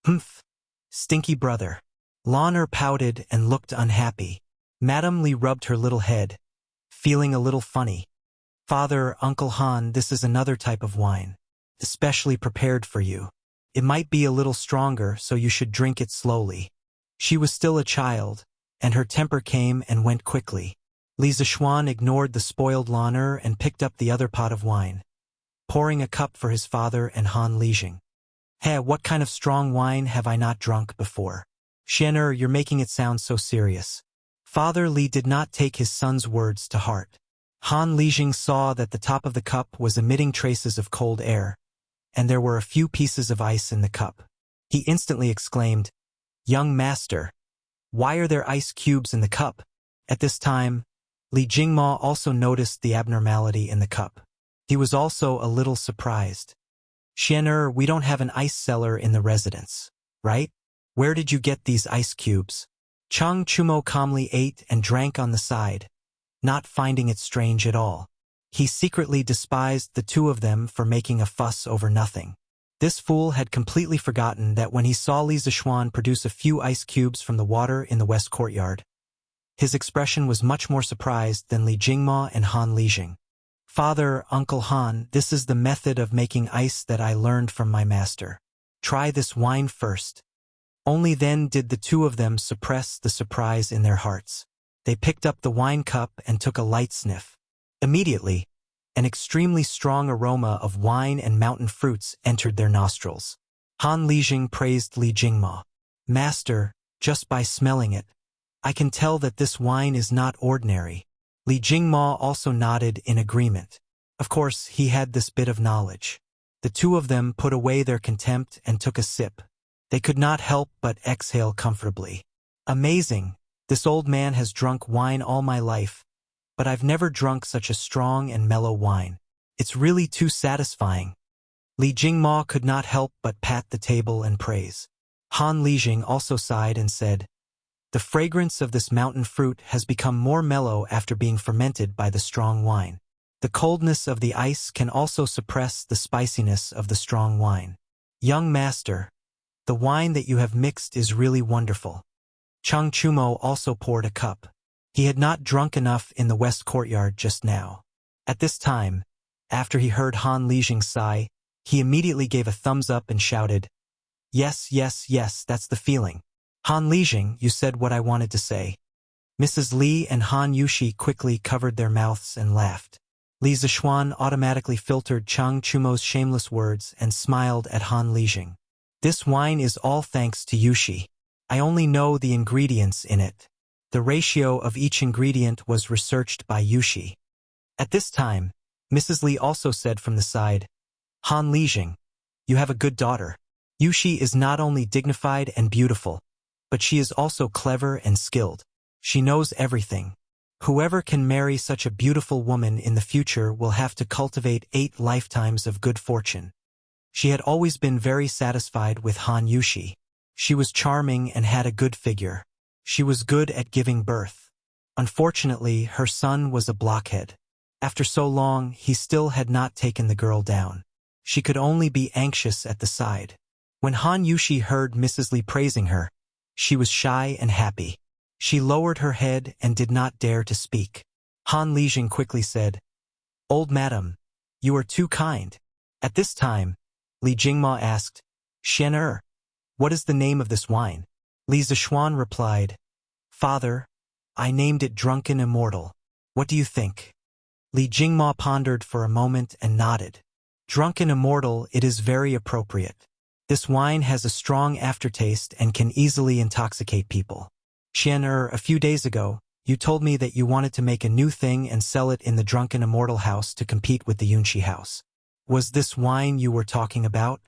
Speaker 1: "Humph, stinky brother." Lan'er pouted and looked unhappy. Madame Li rubbed her little head, feeling a little funny. "Father, Uncle Han, this is another type of wine, especially prepared for you. It might be a little stronger, so you should drink it slowly." She was still a child, and her temper came and went quickly. Li Zishuan ignored the spoiled Lan'er and picked up the other pot of wine, pouring a cup for his father and Han Lijing. "Hey, what kind of strong wine have I not drunk before?" "Xian'er, you're making it sound so serious." Father Li did not take his son's words to heart. Han Lijing saw that the top of the cup was emitting traces of cold air, and there were a few pieces of ice in the cup. He instantly exclaimed, "Young master, why are there ice cubes in the cup?" At this time, Li Jingma also noticed the abnormality in the cup. He was also a little surprised. "Xian'er, we don't have an ice cellar in the residence, right? Where did you get these ice cubes?" Chang Chumo calmly ate and drank on the side, not finding it strange at all. He secretly despised the two of them for making a fuss over nothing. This fool had completely forgotten that when he saw Li Zishuan produce a few ice cubes from the water in the west courtyard, his expression was much more surprised than Li Jingma and Han Lijing. Father, Uncle Han, this is the method of making ice that I learned from my master. Try this wine first. Only then did the two of them suppress the surprise in their hearts. They picked up the wine cup and took a light sniff. Immediately, an extremely strong aroma of wine and mountain fruits entered their nostrils. Han Lijing praised Li Jingma. Master, just by smelling it, I can tell that this wine is not ordinary. Li Jingma also nodded in agreement. Of course, he had this bit of knowledge. The two of them put away their contempt and took a sip. They could not help but exhale comfortably. Amazing, this old man has drunk wine all my life, but I've never drunk such a strong and mellow wine. It's really too satisfying. Li Jingma could not help but pat the table and praise. Han Lijing also sighed and said, the fragrance of this mountain fruit has become more mellow after being fermented by the strong wine. The coldness of the ice can also suppress the spiciness of the strong wine. Young master, the wine that you have mixed is really wonderful. Chang Chumo also poured a cup. He had not drunk enough in the west courtyard just now. At this time, after he heard Han Lijing's sigh, he immediately gave a thumbs up and shouted, yes, yes, yes, that's the feeling. Han Lijing, you said what I wanted to say. Mrs. Li and Han Yushi quickly covered their mouths and laughed. Li Zishuan automatically filtered Chang Chumo's shameless words and smiled at Han Lijing. This wine is all thanks to Yushi. I only know the ingredients in it. The ratio of each ingredient was researched by Yushi. At this time, Mrs. Li also said from the side, Han Lijing, you have a good daughter. Yushi is not only dignified and beautiful, but she is also clever and skilled. She knows everything. Whoever can marry such a beautiful woman in the future will have to cultivate 8 lifetimes of good fortune. She had always been very satisfied with Han Yushi. She was charming and had a good figure. She was good at giving birth. Unfortunately, her son was a blockhead. After so long, he still had not taken the girl down. She could only be anxious at the side. When Han Yushi heard Mrs. Li praising her, she was shy and happy. She lowered her head and did not dare to speak. Han Lijing quickly said, Old madam, you are too kind. At this time, Li Jingma asked, Xian what is the name of this wine? Li Zishuan replied, Father, I named it Drunken Immortal. What do you think? Li Jingma pondered for a moment and nodded. Drunken Immortal, it is very appropriate. This wine has a strong aftertaste and can easily intoxicate people. Xian a few days ago, you told me that you wanted to make a new thing and sell it in the Drunken Immortal house to compete with the Yunshi house. Was this wine you were talking about?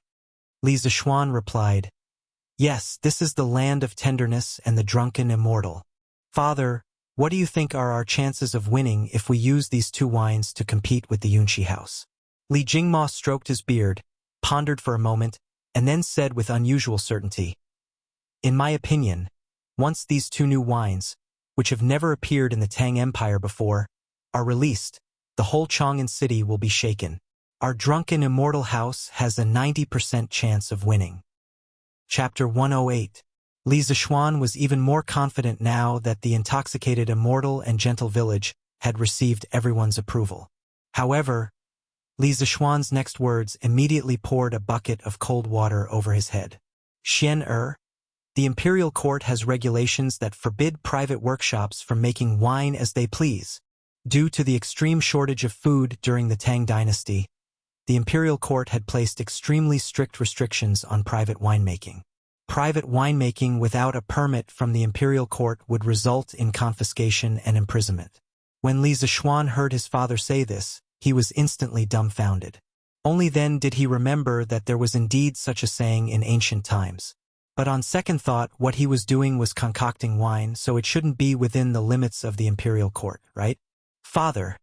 Speaker 1: Li Zishuan replied, Yes, this is the land of tenderness and the Drunken Immortal. Father, what do you think are our chances of winning if we use these 2 wines to compete with the Yunshi house? Li Jingma stroked his beard, pondered for a moment, and then said with unusual certainty, In my opinion, once these 2 new wines, which have never appeared in the Tang Empire before, are released, the whole Chang'an city will be shaken. Our Drunken Immortal house has a 90% chance of winning. Chapter 108. Li Zishuan was even more confident now that the intoxicated immortal and gentle village had received everyone's approval. However, Li Zishuan's next words immediately poured a bucket of cold water over his head. Xian the imperial court has regulations that forbid private workshops from making wine as they please. Due to the extreme shortage of food during the Tang dynasty, the imperial court had placed extremely strict restrictions on private winemaking. Private winemaking without a permit from the imperial court would result in confiscation and imprisonment. When Li Zishuan heard his father say this, he was instantly dumbfounded. Only then did he remember that there was indeed such a saying in ancient times. But on second thought, what he was doing was concocting wine, so it shouldn't be within the limits of the imperial court, right? Father,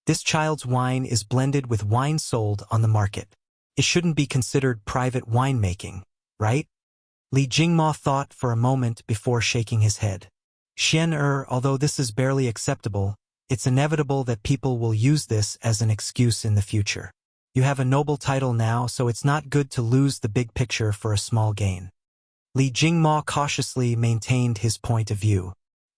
Speaker 1: this child's wine is blended with wine sold on the market. It shouldn't be considered private winemaking, right? Li Jingma thought for a moment before shaking his head. Xian although this is barely acceptable, it's inevitable that people will use this as an excuse in the future. You have a noble title now, so it's not good to lose the big picture for a small gain. Li Jingma cautiously maintained his point of view.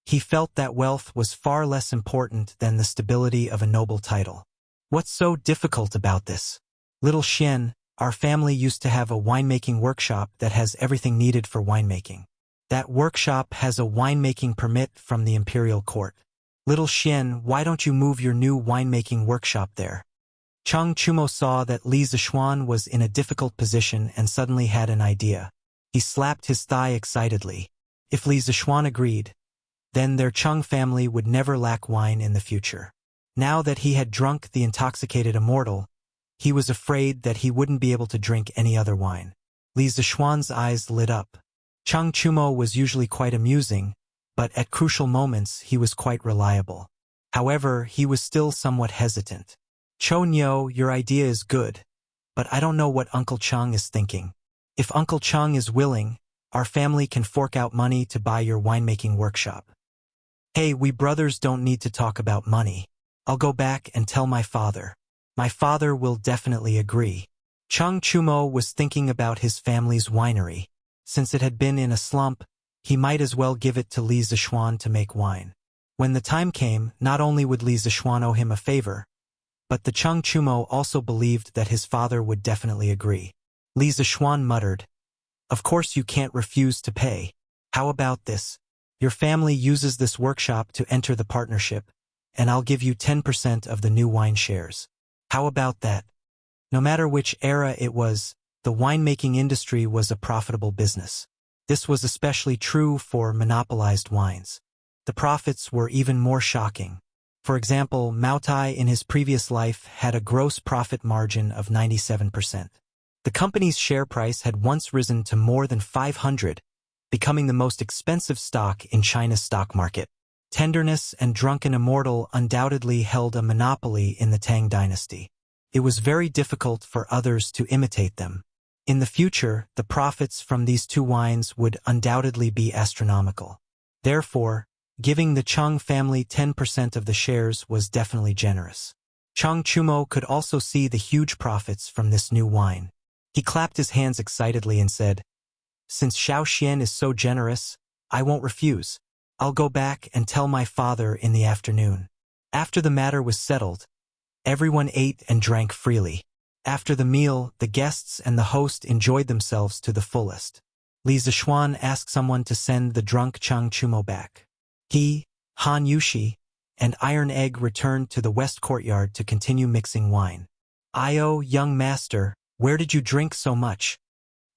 Speaker 1: He felt that wealth was far less important than the stability of a noble title. What's so difficult about this? Little Xian, our family used to have a winemaking workshop that has everything needed for winemaking. That workshop has a winemaking permit from the imperial court. Little Xian, why don't you move your new winemaking workshop there? Chang Chumo saw that Li Zishuan was in a difficult position and suddenly had an idea. He slapped his thigh excitedly. If Li Zishuan agreed, then their Cheng family would never lack wine in the future. Now that he had drunk the intoxicated immortal, he was afraid that he wouldn't be able to drink any other wine. Li Zishuan's eyes lit up. Chang Chumo was usually quite amusing, but at crucial moments he was quite reliable. However, he was still somewhat hesitant. Cho Nyo, your idea is good, but I don't know what Uncle Chang is thinking. If Uncle Chang is willing, our family can fork out money to buy your winemaking workshop. Hey, we brothers don't need to talk about money. I'll go back and tell my father. My father will definitely agree. Chang Chumo was thinking about his family's winery. Since it had been in a slump, he might as well give it to Li Zishuan to make wine. When the time came, not only would Li Zishuan owe him a favor, but the Chang Chumo also believed that his father would definitely agree. Li Zishuan muttered, "Of course you can't refuse to pay. How about this? Your family uses this workshop to enter the partnership, and I'll give you 10% of the new wine shares. How about that?" No matter which era it was, the winemaking industry was a profitable business. This was especially true for monopolized wines. The profits were even more shocking. For example, Maotai in his previous life had a gross profit margin of 97%. The company's share price had once risen to more than 500, becoming the most expensive stock in China's stock market. Tenderness and Drunken Immortal undoubtedly held a monopoly in the Tang dynasty. It was very difficult for others to imitate them. In the future, the profits from these two wines would undoubtedly be astronomical. Therefore, giving the Cheng family 10% of the shares was definitely generous. Chang Chumo could also see the huge profits from this new wine. He clapped his hands excitedly and said, "Since Xiao Xian is so generous, I won't refuse. I'll go back and tell my father in the afternoon." After the matter was settled, everyone ate and drank freely. After the meal, the guests and the host enjoyed themselves to the fullest. Li Zishuan asked someone to send the drunk Chang Chumo back. He, Han Yushi, and Iron Egg returned to the west courtyard to continue mixing wine. "Io, young master, where did you drink so much?"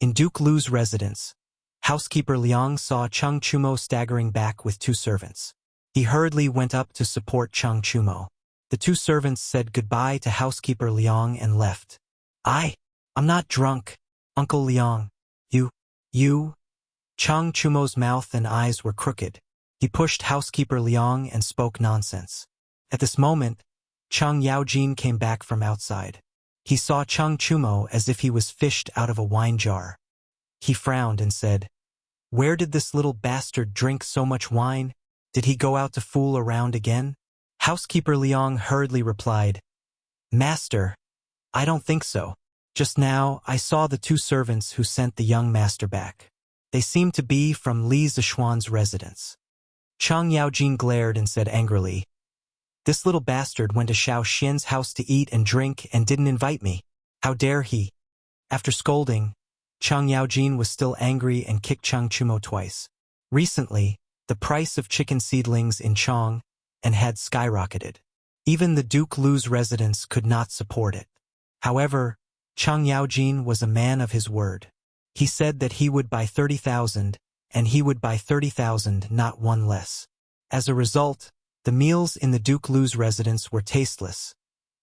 Speaker 1: In Duke Lu's residence, housekeeper Liang saw Chang Chumo staggering back with two servants. He hurriedly went up to support Chang Chumo. The two servants said goodbye to housekeeper Liang and left. I'm not drunk, Uncle Liang. You? Chang Chumo's mouth and eyes were crooked. He pushed housekeeper Liang and spoke nonsense. At this moment, Chang Yaojin came back from outside. He saw Chang Chumo as if he was fished out of a wine jar. He frowned and said, "Where did this little bastard drink so much wine? Did he go out to fool around again?" Housekeeper Liang hurriedly replied, "Master, I don't think so. Just now, I saw the two servants who sent the young master back. They seemed to be from Li Zishuan's residence." Chang Yaojin glared and said angrily, "This little bastard went to Xiao Xian's house to eat and drink and didn't invite me. How dare he?" After scolding, Chang Yaojin was still angry and kicked Chang Chumo twice. Recently, the price of chicken seedlings in Chang and had skyrocketed. Even the Duke Lu's residence could not support it. However, Chang Yaojin was a man of his word. He said that he would buy 30,000, and he would buy 30,000, not one less. As a result, the meals in the Duke Lu's residence were tasteless,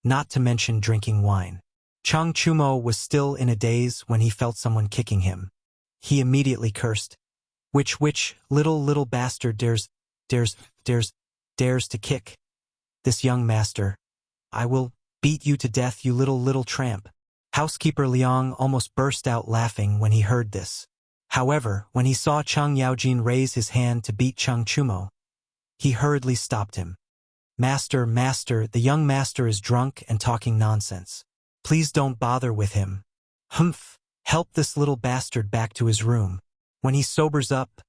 Speaker 1: not to mention drinking wine. Chang Chumo was still in a daze when he felt someone kicking him. He immediately cursed, Which little bastard dares to kick this young master? I will beat you to death, you little tramp." Housekeeper Liang almost burst out laughing when he heard this. However, when he saw Chang Yaojin raise his hand to beat Chang Chumo, he hurriedly stopped him. Master, the young master is drunk and talking nonsense. Please don't bother with him. Humph, help this little bastard back to his room. When he sobers up,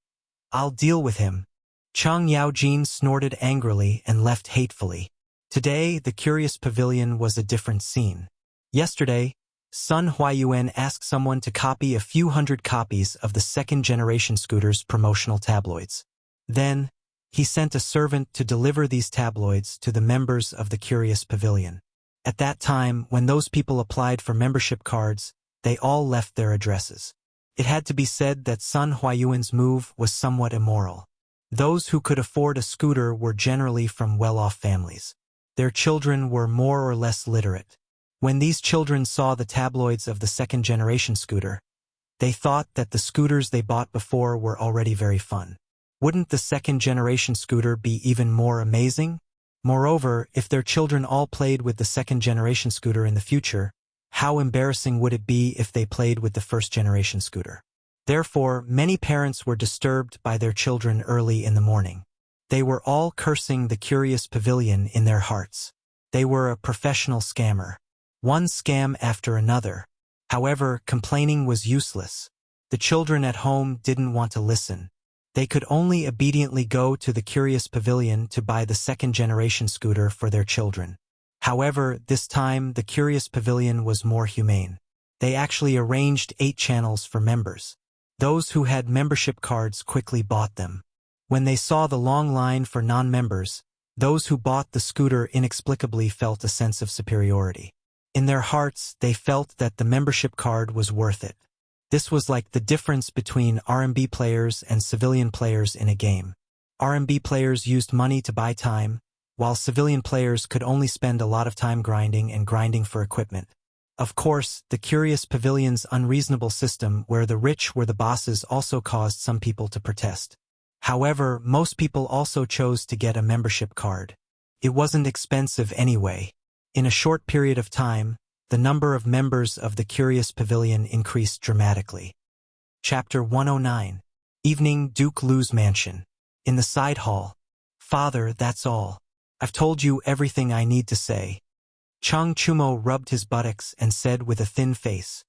Speaker 1: I'll deal with him." Chang Yaojin snorted angrily and left hatefully. Today, the Curious Pavilion was a different scene. Yesterday, Sun Huayuan asked someone to copy a few hundred copies of the second-generation scooter's promotional tabloids. Then, he sent a servant to deliver these tabloids to the members of the Curious Pavilion. At that time, when those people applied for membership cards, they all left their addresses. It had to be said that Sun Huayuan's move was somewhat immoral. Those who could afford a scooter were generally from well-off families. Their children were more or less literate. When these children saw the tabloids of the second-generation scooter, they thought that the scooters they bought before were already very fun. Wouldn't the second-generation scooter be even more amazing? Moreover, if their children all played with the second-generation scooter in the future, how embarrassing would it be if they played with the first-generation scooter? Therefore, many parents were disturbed by their children early in the morning. They were all cursing the Curious Pavilion in their hearts. They were a professional scammer. One scam after another. However, complaining was useless. The children at home didn't want to listen. They could only obediently go to the Curious Pavilion to buy the second-generation scooter for their children. However, this time the Curious Pavilion was more humane. They actually arranged 8 channels for members. Those who had membership cards quickly bought them. When they saw the long line for non-members, those who bought the scooter inexplicably felt a sense of superiority. In their hearts, they felt that the membership card was worth it. This was like the difference between RMB players and civilian players in a game. RMB players used money to buy time, while civilian players could only spend a lot of time grinding for equipment. Of course, the Curious Pavilion's unreasonable system where the rich were the bosses also caused some people to protest. However, most people also chose to get a membership card. It wasn't expensive anyway. In a short period of time, the number of members of the Curious Pavilion increased dramatically. Chapter 109. Evening, Duke Lu's mansion. In the side hall. Father, that's all. I've told you everything I need to say. Chang Chumo rubbed his buttocks and said with a thin face.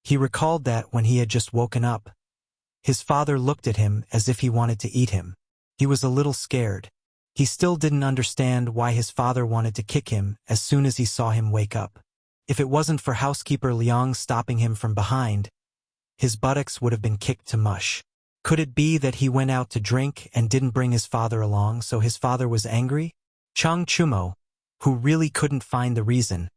Speaker 1: He recalled that when he had just woken up, his father looked at him as if he wanted to eat him. He was a little scared. He still didn't understand why his father wanted to kick him as soon as he saw him wake up. If it wasn't for housekeeper Liang stopping him from behind, his buttocks would have been kicked to mush. Could it be that he went out to drink and didn't bring his father along, so his father was angry? Chang Chumo, who really couldn't find the reason,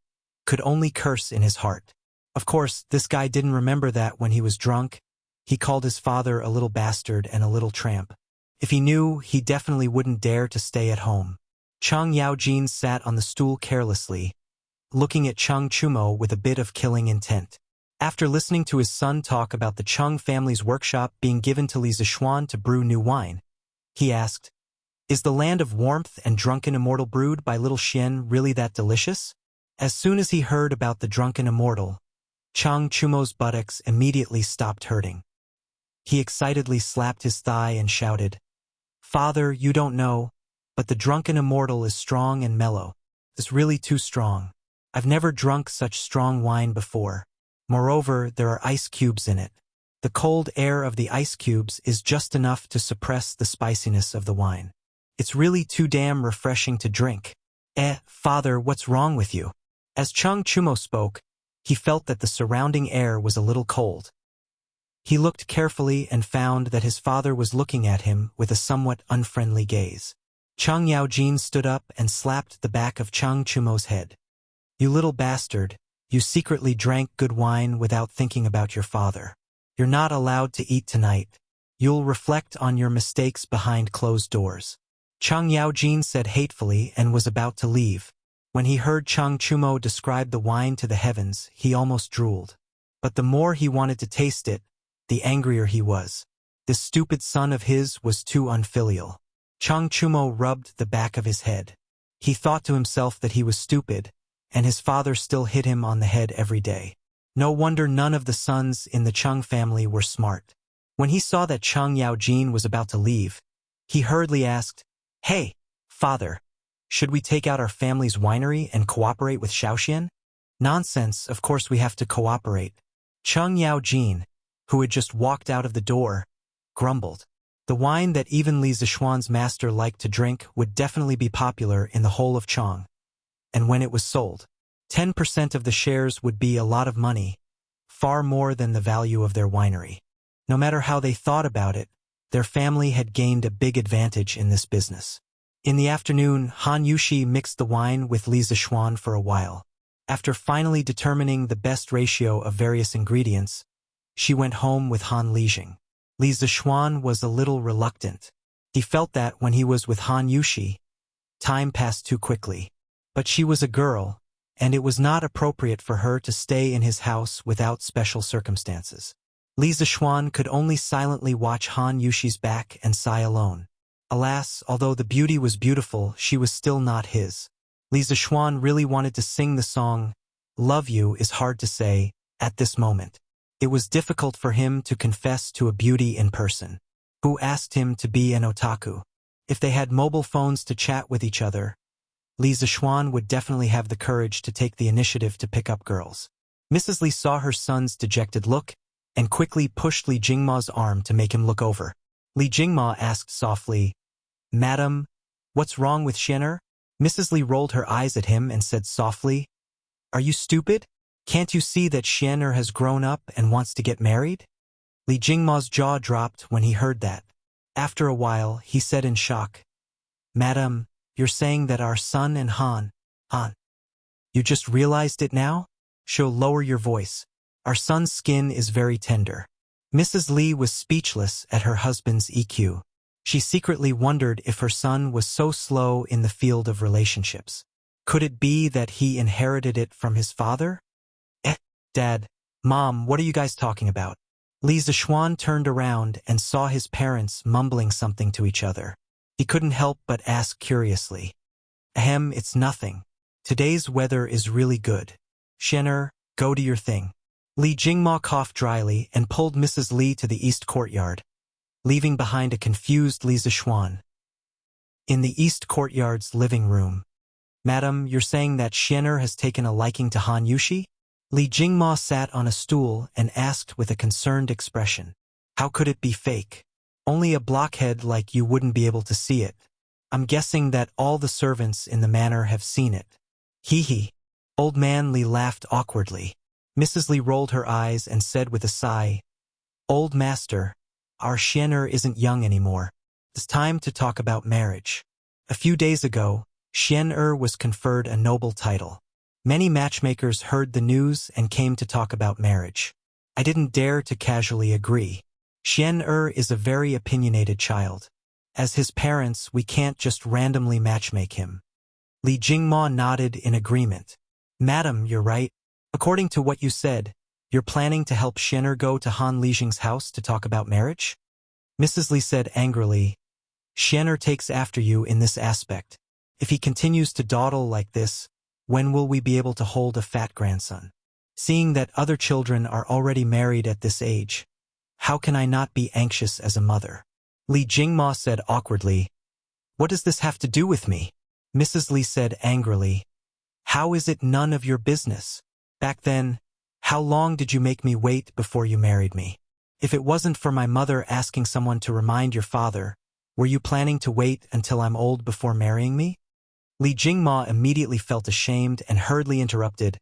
Speaker 1: could only curse in his heart. Of course, this guy didn't remember that when he was drunk, he called his father a little bastard and a little tramp. If he knew, he definitely wouldn't dare to stay at home. Chang Yaojin sat on the stool carelessly, looking at Chang Chumo with a bit of killing intent. After listening to his son talk about the Chung family's workshop being given to Li Zishuan to brew new wine, he asked, "Is the land of warmth and drunken immortal brewed by little Xian really that delicious?" As soon as he heard about the drunken immortal, Chang Chumo's buttocks immediately stopped hurting. He excitedly slapped his thigh and shouted, "Father, you don't know, but the drunken immortal is strong and mellow. It's really too strong. I've never drunk such strong wine before. Moreover, there are ice cubes in it. The cold air of the ice cubes is just enough to suppress the spiciness of the wine. It's really too damn refreshing to drink." Father, what's wrong with you?" As Chang Chumo spoke, he felt that the surrounding air was a little cold. He looked carefully and found that his father was looking at him with a somewhat unfriendly gaze. Chang Yaojin stood up and slapped the back of Chang Chumo's head. "You little bastard, you secretly drank good wine without thinking about your father. You're not allowed to eat tonight. You'll reflect on your mistakes behind closed doors." Chang Yaojin said hatefully and was about to leave. When he heard Chang Chumo describe the wine to the heavens, he almost drooled. But the more he wanted to taste it, the angrier he was. This stupid son of his was too unfilial. Chang Chumo rubbed the back of his head. He thought to himself that he was stupid, and his father still hit him on the head every day. No wonder none of the sons in the Chung family were smart. When he saw that Chang Yaojin was about to leave, he hurriedly asked, "Hey, father, should we take out our family's winery and cooperate with Shaoxian?" "Nonsense, of course we have to cooperate." Chang Yaojin, who had just walked out of the door, grumbled. The wine that even Li Zishuan's master liked to drink would definitely be popular in the whole of Chang. and when it was sold, 10% of the shares would be a lot of money, far more than the value of their winery. No matter how they thought about it, their family had gained a big advantage in this business. In the afternoon, Han Yushi mixed the wine with Li Zixuan for a while. After finally determining the best ratio of various ingredients, she went home with Han Lijing. Li Zixuan was a little reluctant. He felt that when he was with Han Yushi, time passed too quickly. But she was a girl, and it was not appropriate for her to stay in his house without special circumstances. Li Zixuan could only silently watch Han Yushi's back and sigh alone. Alas, although the beauty was beautiful, she was still not his. Li Zixuan really wanted to sing the song, "Love You Is Hard to Say," at this moment. It was difficult for him to confess to a beauty in person, who asked him to be an otaku. If they had mobile phones to chat with each other, Li Zixuan would definitely have the courage to take the initiative to pick up girls. Mrs. Li saw her son's dejected look and quickly pushed Li Jingma's arm to make him look over. Li Jingma asked softly, "Madam, what's wrong with Xian'er?" Mrs. Li rolled her eyes at him and said softly, "Are you stupid? Can't you see that Xian'er has grown up and wants to get married?" Li Jingma's jaw dropped when he heard that. After a while, he said in shock, "Madam, you're saying that our son and Han, you just realized it now? Lower your voice. Our son's skin is very tender." Mrs. Li was speechless at her husband's EQ. She secretly wondered if her son was so slow in the field of relationships. Could it be that he inherited it from his father? Dad, Mom, what are you guys talking about? Li Zixuan turned around and saw his parents mumbling something to each other. He couldn't help but ask curiously, It's nothing. Today's weather is really good. Xian'er, go to your thing." Li Jingma coughed dryly and pulled Mrs. Li to the east courtyard, leaving behind a confused Li Zixuan. In the east courtyard's living room, "Madam, you're saying that Xian'er has taken a liking to Han Yushi?" Li Jingma sat on a stool and asked with a concerned expression, "How could it be fake? Only a blockhead like you wouldn't be able to see it. I'm guessing that all the servants in the manor have seen it." Hee. Old man Li laughed awkwardly. Mrs. Li rolled her eyes and said with a sigh, "Old master, our Xian'er isn't young anymore. It's time to talk about marriage." A few days ago, Xian'er was conferred a noble title. Many matchmakers heard the news and came to talk about marriage. I didn't dare to casually agree. Xian'er is a very opinionated child. As his parents, we can't just randomly matchmake him. Li Jingma nodded in agreement. "Madam, you're right. According to what you said, you're planning to help Xian'er go to Han Lijing's house to talk about marriage?" Mrs. Li said angrily, "Xian'er takes after you in this aspect. If he continues to dawdle like this, when will we be able to hold a fat grandson? Seeing that other children are already married at this age, how can I not be anxious as a mother?" Li Jingma said awkwardly, "What does this have to do with me?" Mrs. Li said angrily, "How is it none of your business? Back then, how long did you make me wait before you married me? If it wasn't for my mother asking someone to remind your father, were you planning to wait until I'm old before marrying me?" Li Jingma immediately felt ashamed and hurriedly interrupted,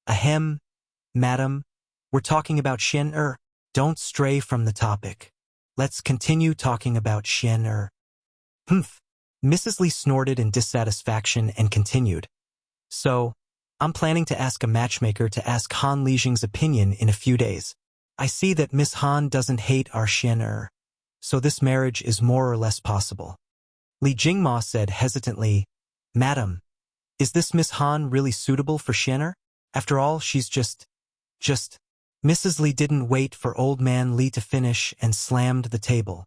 Speaker 1: "Madam, we're talking about Xian'er. Don't stray from the topic. Let's continue talking about Xian'er." "Humph." Mrs. Li snorted in dissatisfaction and continued, "So, I'm planning to ask a matchmaker to ask Han Lijing's opinion in a few days. I see that Miss Han doesn't hate our Xian'er, so this marriage is more or less possible." Li Jingma said hesitantly, "Madam, is this Miss Han really suitable for Xian'er? After all, she's just... Mrs. Li didn't wait for old man Li to finish and slammed the table.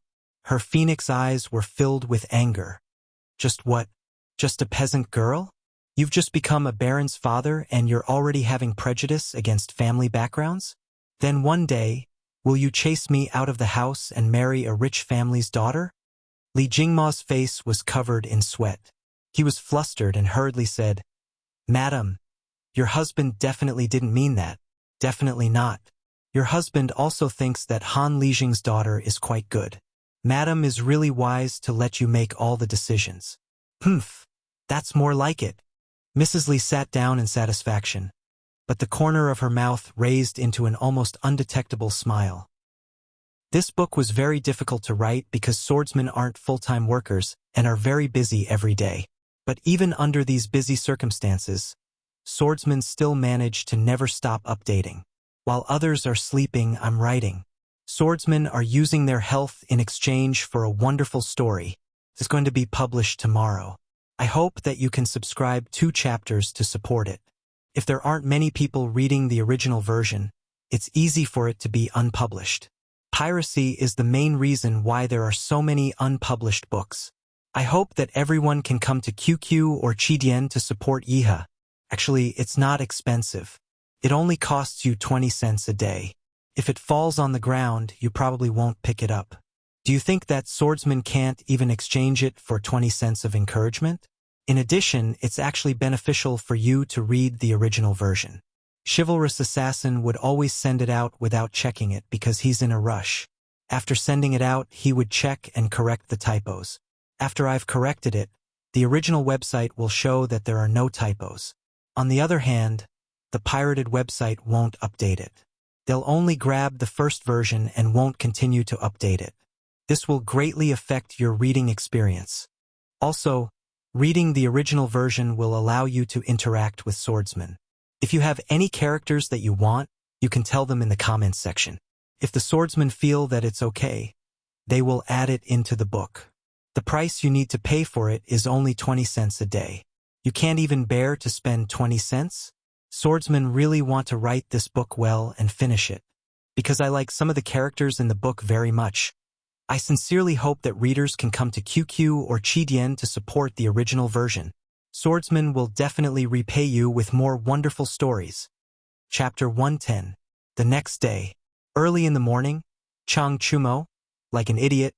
Speaker 1: Her phoenix eyes were filled with anger. "Just what? Just a peasant girl? You've just become a baron's father and you're already having prejudice against family backgrounds? Then one day, will you chase me out of the house and marry a rich family's daughter?" Li Jingma's face was covered in sweat. He was flustered and hurriedly said, "Madam, your husband definitely didn't mean that. Definitely not. Your husband also thinks that Han Lijing's daughter is quite good. Madam is really wise to let you make all the decisions." "Humph, that's more like it." Mrs. Li sat down in satisfaction, but the corner of her mouth raised into an almost undetectable smile. This book was very difficult to write because swordsmen aren't full-time workers and are very busy every day. But even under these busy circumstances, swordsmen still manage to never stop updating. While others are sleeping, I'm writing. Swordsmen are using their health in exchange for a wonderful story. It's going to be published tomorrow. I hope that you can subscribe 2 chapters to support it. If there aren't many people reading the original version, it's easy for it to be unpublished. Piracy is the main reason why there are so many unpublished books. I hope that everyone can come to QQ or Qidian to support Yiha. Actually, it's not expensive. It only costs you 20 cents a day. If it falls on the ground, you probably won't pick it up. Do you think that swordsmen can't even exchange it for 20 cents of encouragement? In addition, it's actually beneficial for you to read the original version. Chivalrous Assassin would always send it out without checking it because he's in a rush. After sending it out, he would check and correct the typos. After I've corrected it, the original website will show that there are no typos. On the other hand, the pirated website won't update it. They'll only grab the first version and won't continue to update it. This will greatly affect your reading experience. Also, reading the original version will allow you to interact with swordsmen. If you have any characters that you want, you can tell them in the comments section. If the swordsmen feel that it's okay, they will add it into the book. The price you need to pay for it is only 20 cents a day. You can't even bear to spend 20 cents? Swordsmen really want to write this book well and finish it. Because I like some of the characters in the book very much, I sincerely hope that readers can come to QQ or Qidian to support the original version. Swordsmen will definitely repay you with more wonderful stories. Chapter 110. The next day, early in the morning, Chang Chumo, like an idiot,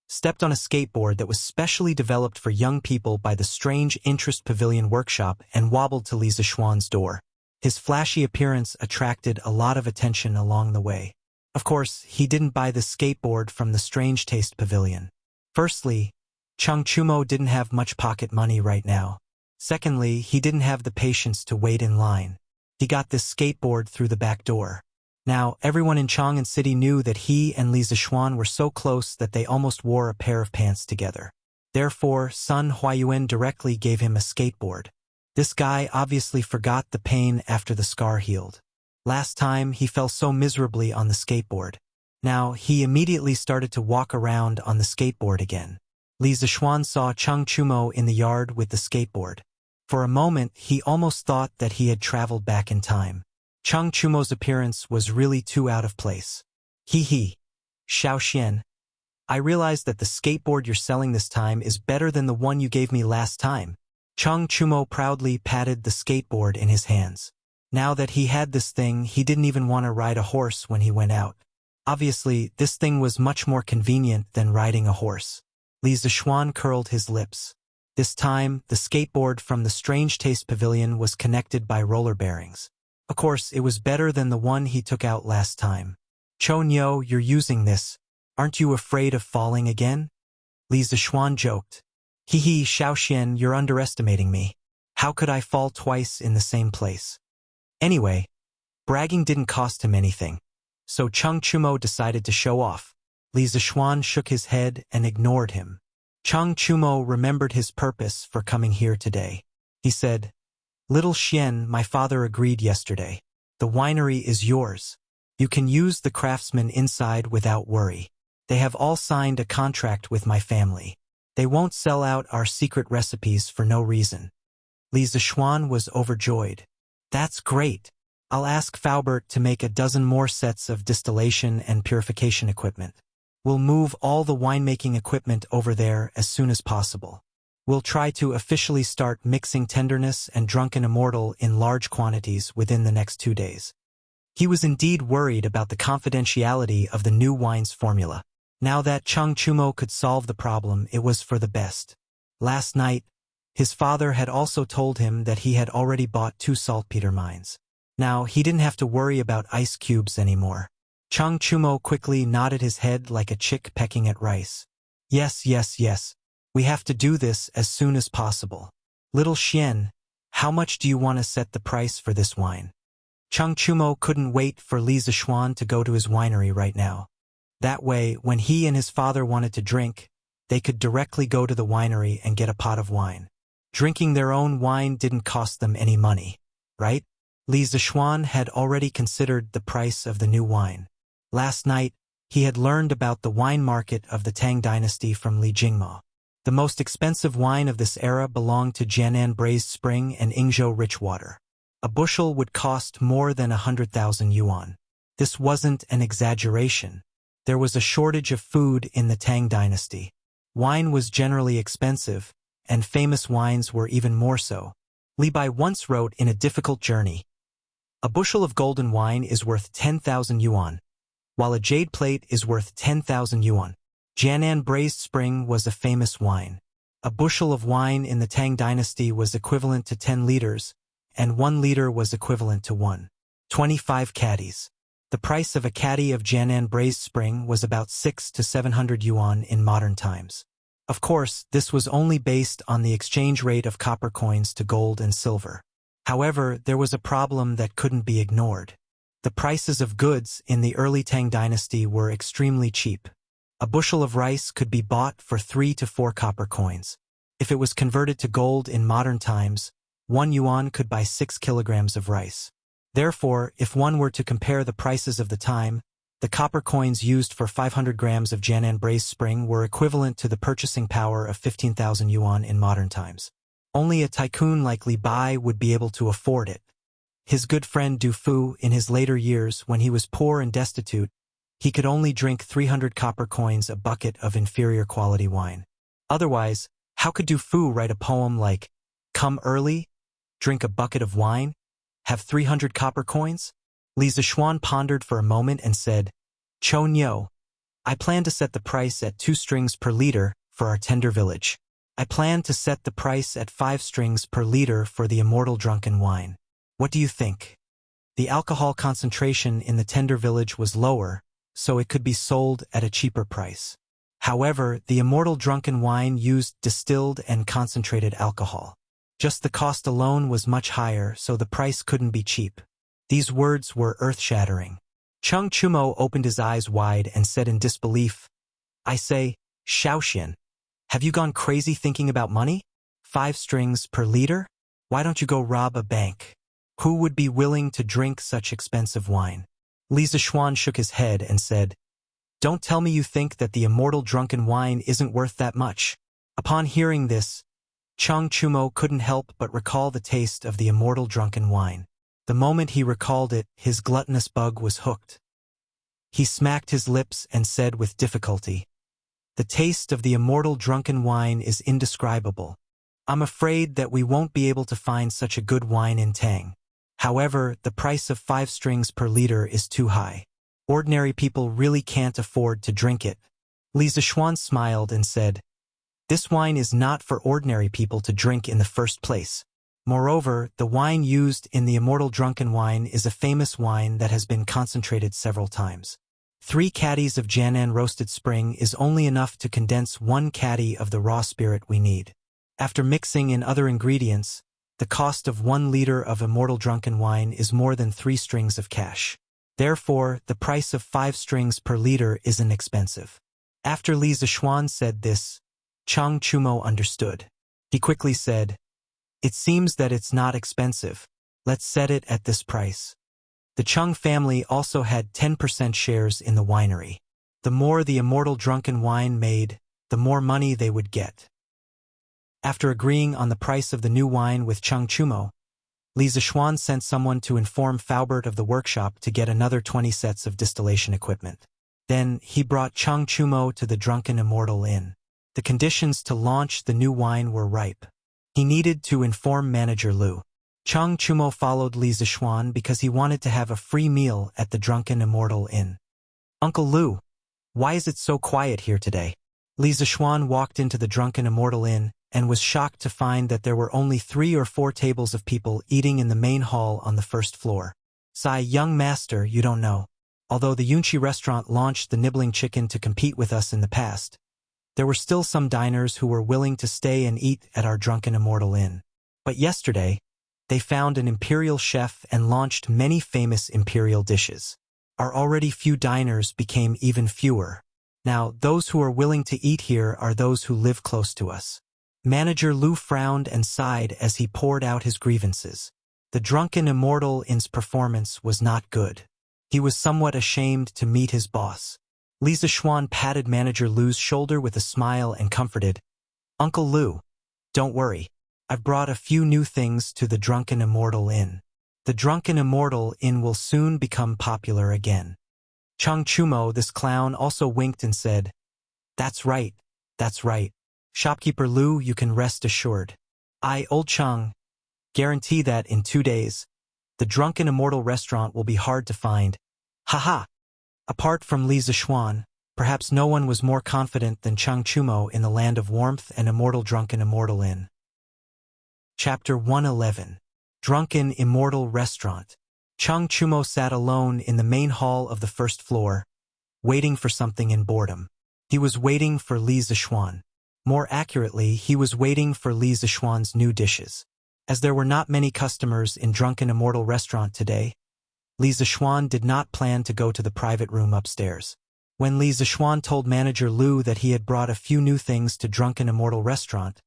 Speaker 1: stepped on a skateboard that was specially developed for young people by the Strange Interest Pavilion workshop and wobbled to Li Zixuan's door. His flashy appearance attracted a lot of attention along the way. Of course, he didn't buy the skateboard from the Strange Taste Pavilion. Firstly, Chang Chumo didn't have much pocket money right now. Secondly, he didn't have the patience to wait in line. He got this skateboard through the back door. Now, everyone in Chang'an City knew that he and Li Zixuan were so close that they almost wore a pair of pants together. Therefore, Sun Huayuan directly gave him a skateboard. This guy obviously forgot the pain after the scar healed. Last time, he fell so miserably on the skateboard. Now, he immediately started to walk around on the skateboard again. Li Zixuan saw Chang Chumo in the yard with the skateboard. For a moment, he almost thought that he had traveled back in time. Chang Chumo's appearance was really too out of place. Hee. Xiao Xian. I realized that the skateboard you're selling this time is better than the one you gave me last time. Chang Chumo proudly patted the skateboard in his hands. Now that he had this thing, he didn't even want to ride a horse when he went out. Obviously, this thing was much more convenient than riding a horse. Li Zixuan curled his lips. This time, the skateboard from the Strange Taste Pavilion was connected by roller bearings. Of course, it was better than the one he took out last time. Cho Nyo, you're using this. Aren't you afraid of falling again? Li Zixuan joked. Hee, Xiao Xian, you're underestimating me. How could I fall twice in the same place? Anyway, bragging didn't cost him anything. So Chang Chumo decided to show off. Li Zixuan shook his head and ignored him. Chang Chumo remembered his purpose for coming here today. He said, Little Xian, my father agreed yesterday. The winery is yours. You can use the craftsmen inside without worry. They have all signed a contract with my family. They won't sell out our secret recipes for no reason. Li Zixuan was overjoyed. That's great. I'll ask Faubert to make a dozen more sets of distillation and purification equipment. We'll move all the winemaking equipment over there as soon as possible. We'll try to officially start mixing Tenderness and Drunken Immortal in large quantities within the next 2 days. He was indeed worried about the confidentiality of the new wine's formula. Now that Chang Chumo could solve the problem, it was for the best. Last night, his father had also told him that he had already bought 2 saltpeter mines. Now, he didn't have to worry about ice cubes anymore. Chang Chumo quickly nodded his head like a chick pecking at rice. Yes. We have to do this as soon as possible. Little Xian, How much do you want to set the price for this wine? Cheng Chumo couldn't wait for Li Zishuan to go to his winery right now. That way, when he and his father wanted to drink, they could directly go to the winery and get a pot of wine. Drinking their own wine didn't cost them any money, right? Li Zishuan had already considered the price of the new wine. Last night, he had learned about the wine market of the Tang dynasty from Li Jingmo. The most expensive wine of this era belonged to Jianan Braised Spring and Yingzhou Rich Water. A bushel would cost more than 100,000 yuan. This wasn't an exaggeration. There was a shortage of food in the Tang dynasty. Wine was generally expensive, and famous wines were even more so. Li Bai once wrote in A Difficult Journey, "A bushel of golden wine is worth 10,000 yuan, while a jade plate is worth 10,000 yuan. Jianan Braised Spring was a famous wine. A bushel of wine in the Tang dynasty was equivalent to 10 liters, and 1 liter was equivalent to 1.25 caddies. The price of a caddy of Jianan Braised Spring was about 600 to 700 yuan in modern times. Of course, this was only based on the exchange rate of copper coins to gold and silver. However, there was a problem that couldn't be ignored. The prices of goods in the early Tang dynasty were extremely cheap. A bushel of rice could be bought for 3 to 4 copper coins. If it was converted to gold in modern times, 1 yuan could buy 6 kilograms of rice. Therefore, if one were to compare the prices of the time, the copper coins used for 500 grams of Jianan Braised Spring were equivalent to the purchasing power of 15,000 yuan in modern times. Only a tycoon like Li Bai would be able to afford it. His good friend Du Fu, in his later years when he was poor and destitute, he could only drink 300 copper coins a bucket of inferior quality wine. Otherwise, how could Du Fu write a poem like, "Come early, drink a bucket of wine, have 300 copper coins?" Li Zishuan pondered for a moment and said, "Cho Nyo, I plan to set the price at 2 strings per liter for our tender village. I plan to set the price at 5 strings per liter for the immortal drunken wine. What do you think?" The alcohol concentration in the tender village was lower, so it could be sold at a cheaper price. However, the immortal drunken wine used distilled and concentrated alcohol. Just the cost alone was much higher, so the price couldn't be cheap. These words were earth-shattering. Cheng Chumo opened his eyes wide and said in disbelief, "I say, Shaoxian, have you gone crazy thinking about money? 5 strings per liter? Why don't you go rob a bank? Who would be willing to drink such expensive wine?" Li Zishuan shook his head and said, "Don't tell me you think that the immortal drunken wine isn't worth that much." Upon hearing this, Cheng Chumo couldn't help but recall the taste of the immortal drunken wine. The moment he recalled it, his gluttonous bug was hooked. He smacked his lips and said with difficulty, "The taste of the immortal drunken wine is indescribable. I'm afraid that we won't be able to find such a good wine in Tang. However, the price of 5 strings per liter is too high. Ordinary people really can't afford to drink it." Li Zishuan smiled and said, "This wine is not for ordinary people to drink in the first place. Moreover, the wine used in the immortal drunken wine is a famous wine that has been concentrated several times. 3 caddies of Jianan roasted spring is only enough to condense 1 caddy of the raw spirit we need. After mixing in other ingredients, the cost of 1 liter of immortal drunken wine is more than 3 strings of cash. Therefore, the price of 5 strings per liter isn't expensive." After Li Zishuan said this, Cheng Chumo understood. He quickly said, "It seems that it's not expensive. Let's set it at this price." The Cheng family also had 10% shares in the winery. The more the immortal drunken wine made, the more money they would get. After agreeing on the price of the new wine with Cheng Chumo, Li Zishuan sent someone to inform Faubert of the workshop to get another 20 sets of distillation equipment. Then, he brought Cheng Chumo to the Drunken Immortal Inn. The conditions to launch the new wine were ripe. He needed to inform manager Lu. Cheng Chumo followed Li Zishuan because he wanted to have a free meal at the Drunken Immortal Inn. "Uncle Lu, why is it so quiet here today?" Li Zishuan walked into the Drunken Immortal Inn and was shocked to find that there were only 3 or 4 tables of people eating in the main hall on the first floor. "Sai, young master, you don't know. Although the Yunchi restaurant launched the nibbling chicken to compete with us in the past, there were still some diners who were willing to stay and eat at our Drunken Immortal Inn. But yesterday, They found an imperial chef and launched many famous imperial dishes. Our already few diners became even fewer. Now, those who are willing to eat here are those who live close to us. Manager Lu frowned and sighed as he poured out his grievances. The drunken immortal in's performance was not good. He was somewhat ashamed to meet his boss. Li Zixuan patted Manager Lu's shoulder with a smile and comforted, "Uncle Lu, don't worry. I've brought a few new things to the Drunken Immortal Inn. The Drunken Immortal Inn will soon become popular again." Cheng Chumo, this clown, also winked and said, That's right. Shopkeeper Lu, you can rest assured. I, Old Cheng, guarantee that in 2 days, the Drunken Immortal restaurant will be hard to find. Haha! Apart from Li Zixuan, perhaps no one was more confident than Cheng Chumo in the land of warmth and immortal Drunken Immortal Inn. Chapter 111. Drunken Immortal Restaurant. Cheng Chumo sat alone in the main hall of the first floor, waiting for something in boredom. He was waiting for Li Zixuan. More accurately, he was waiting for Li Zixuan's new dishes. As there were not many customers in Drunken Immortal Restaurant today, Li Zixuan did not plan to go to the private room upstairs. When Li Zixuan told Manager Lu that he had brought a few new things to Drunken Immortal Restaurant,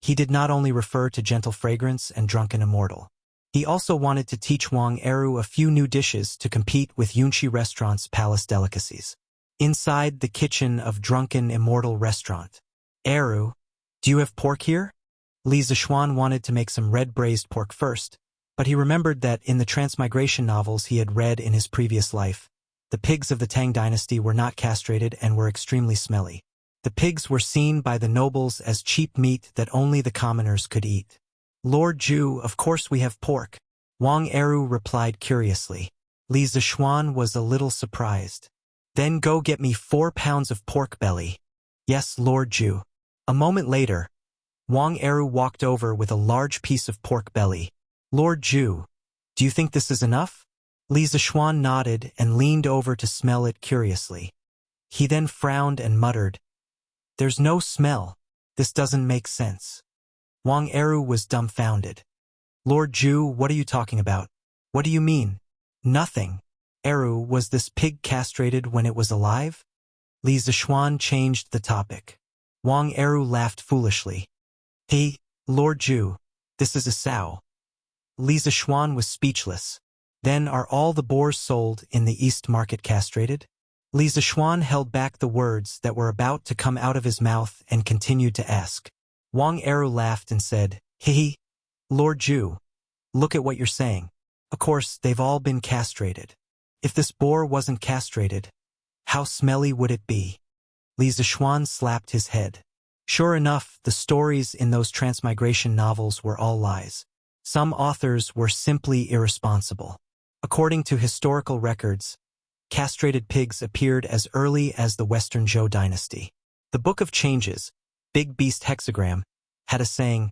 Speaker 1: he did not only refer to Gentle Fragrance and Drunken Immortal. He also wanted to teach Wang Eru a few new dishes to compete with Yunqi Restaurant's palace delicacies. Inside the kitchen of Drunken Immortal Restaurant. Eru, do you have pork here? Li Zixuan wanted to make some red braised pork first, but he remembered that in the transmigration novels he had read in his previous life, the pigs of the Tang dynasty were not castrated and were extremely smelly. The pigs were seen by the nobles as cheap meat that only the commoners could eat. Lord Zhu, of course we have pork. Wang Eru replied curiously. Li Zixuan was a little surprised. Then go get me 4 pounds of pork belly. Yes, Lord Zhu. A moment later, Wang Eru walked over with a large piece of pork belly. Lord Zhu, do you think this is enough? Li Zixuan nodded and leaned over to smell it curiously. He then frowned and muttered, There's no smell. This doesn't make sense. Wang Eru was dumbfounded. Lord Zhu, what are you talking about? What do you mean? Nothing. Eru, was this pig castrated when it was alive? Li Zixuan changed the topic. Wang Eru laughed foolishly. Hey, Lord Zhu, this is a sow. Li Zixuan was speechless. Then are all the boars sold in the East Market castrated? Li Zixuan held back the words that were about to come out of his mouth and continued to ask. Wang Eru laughed and said, Hey, Lord Zhu, look at what you're saying. Of course, they've all been castrated. If this boar wasn't castrated, how smelly would it be? Li Zixuan slapped his head. Sure enough, the stories in those transmigration novels were all lies. Some authors were simply irresponsible. According to historical records, castrated pigs appeared as early as the Western Zhou dynasty. The Book of Changes, Big Beast Hexagram, had a saying,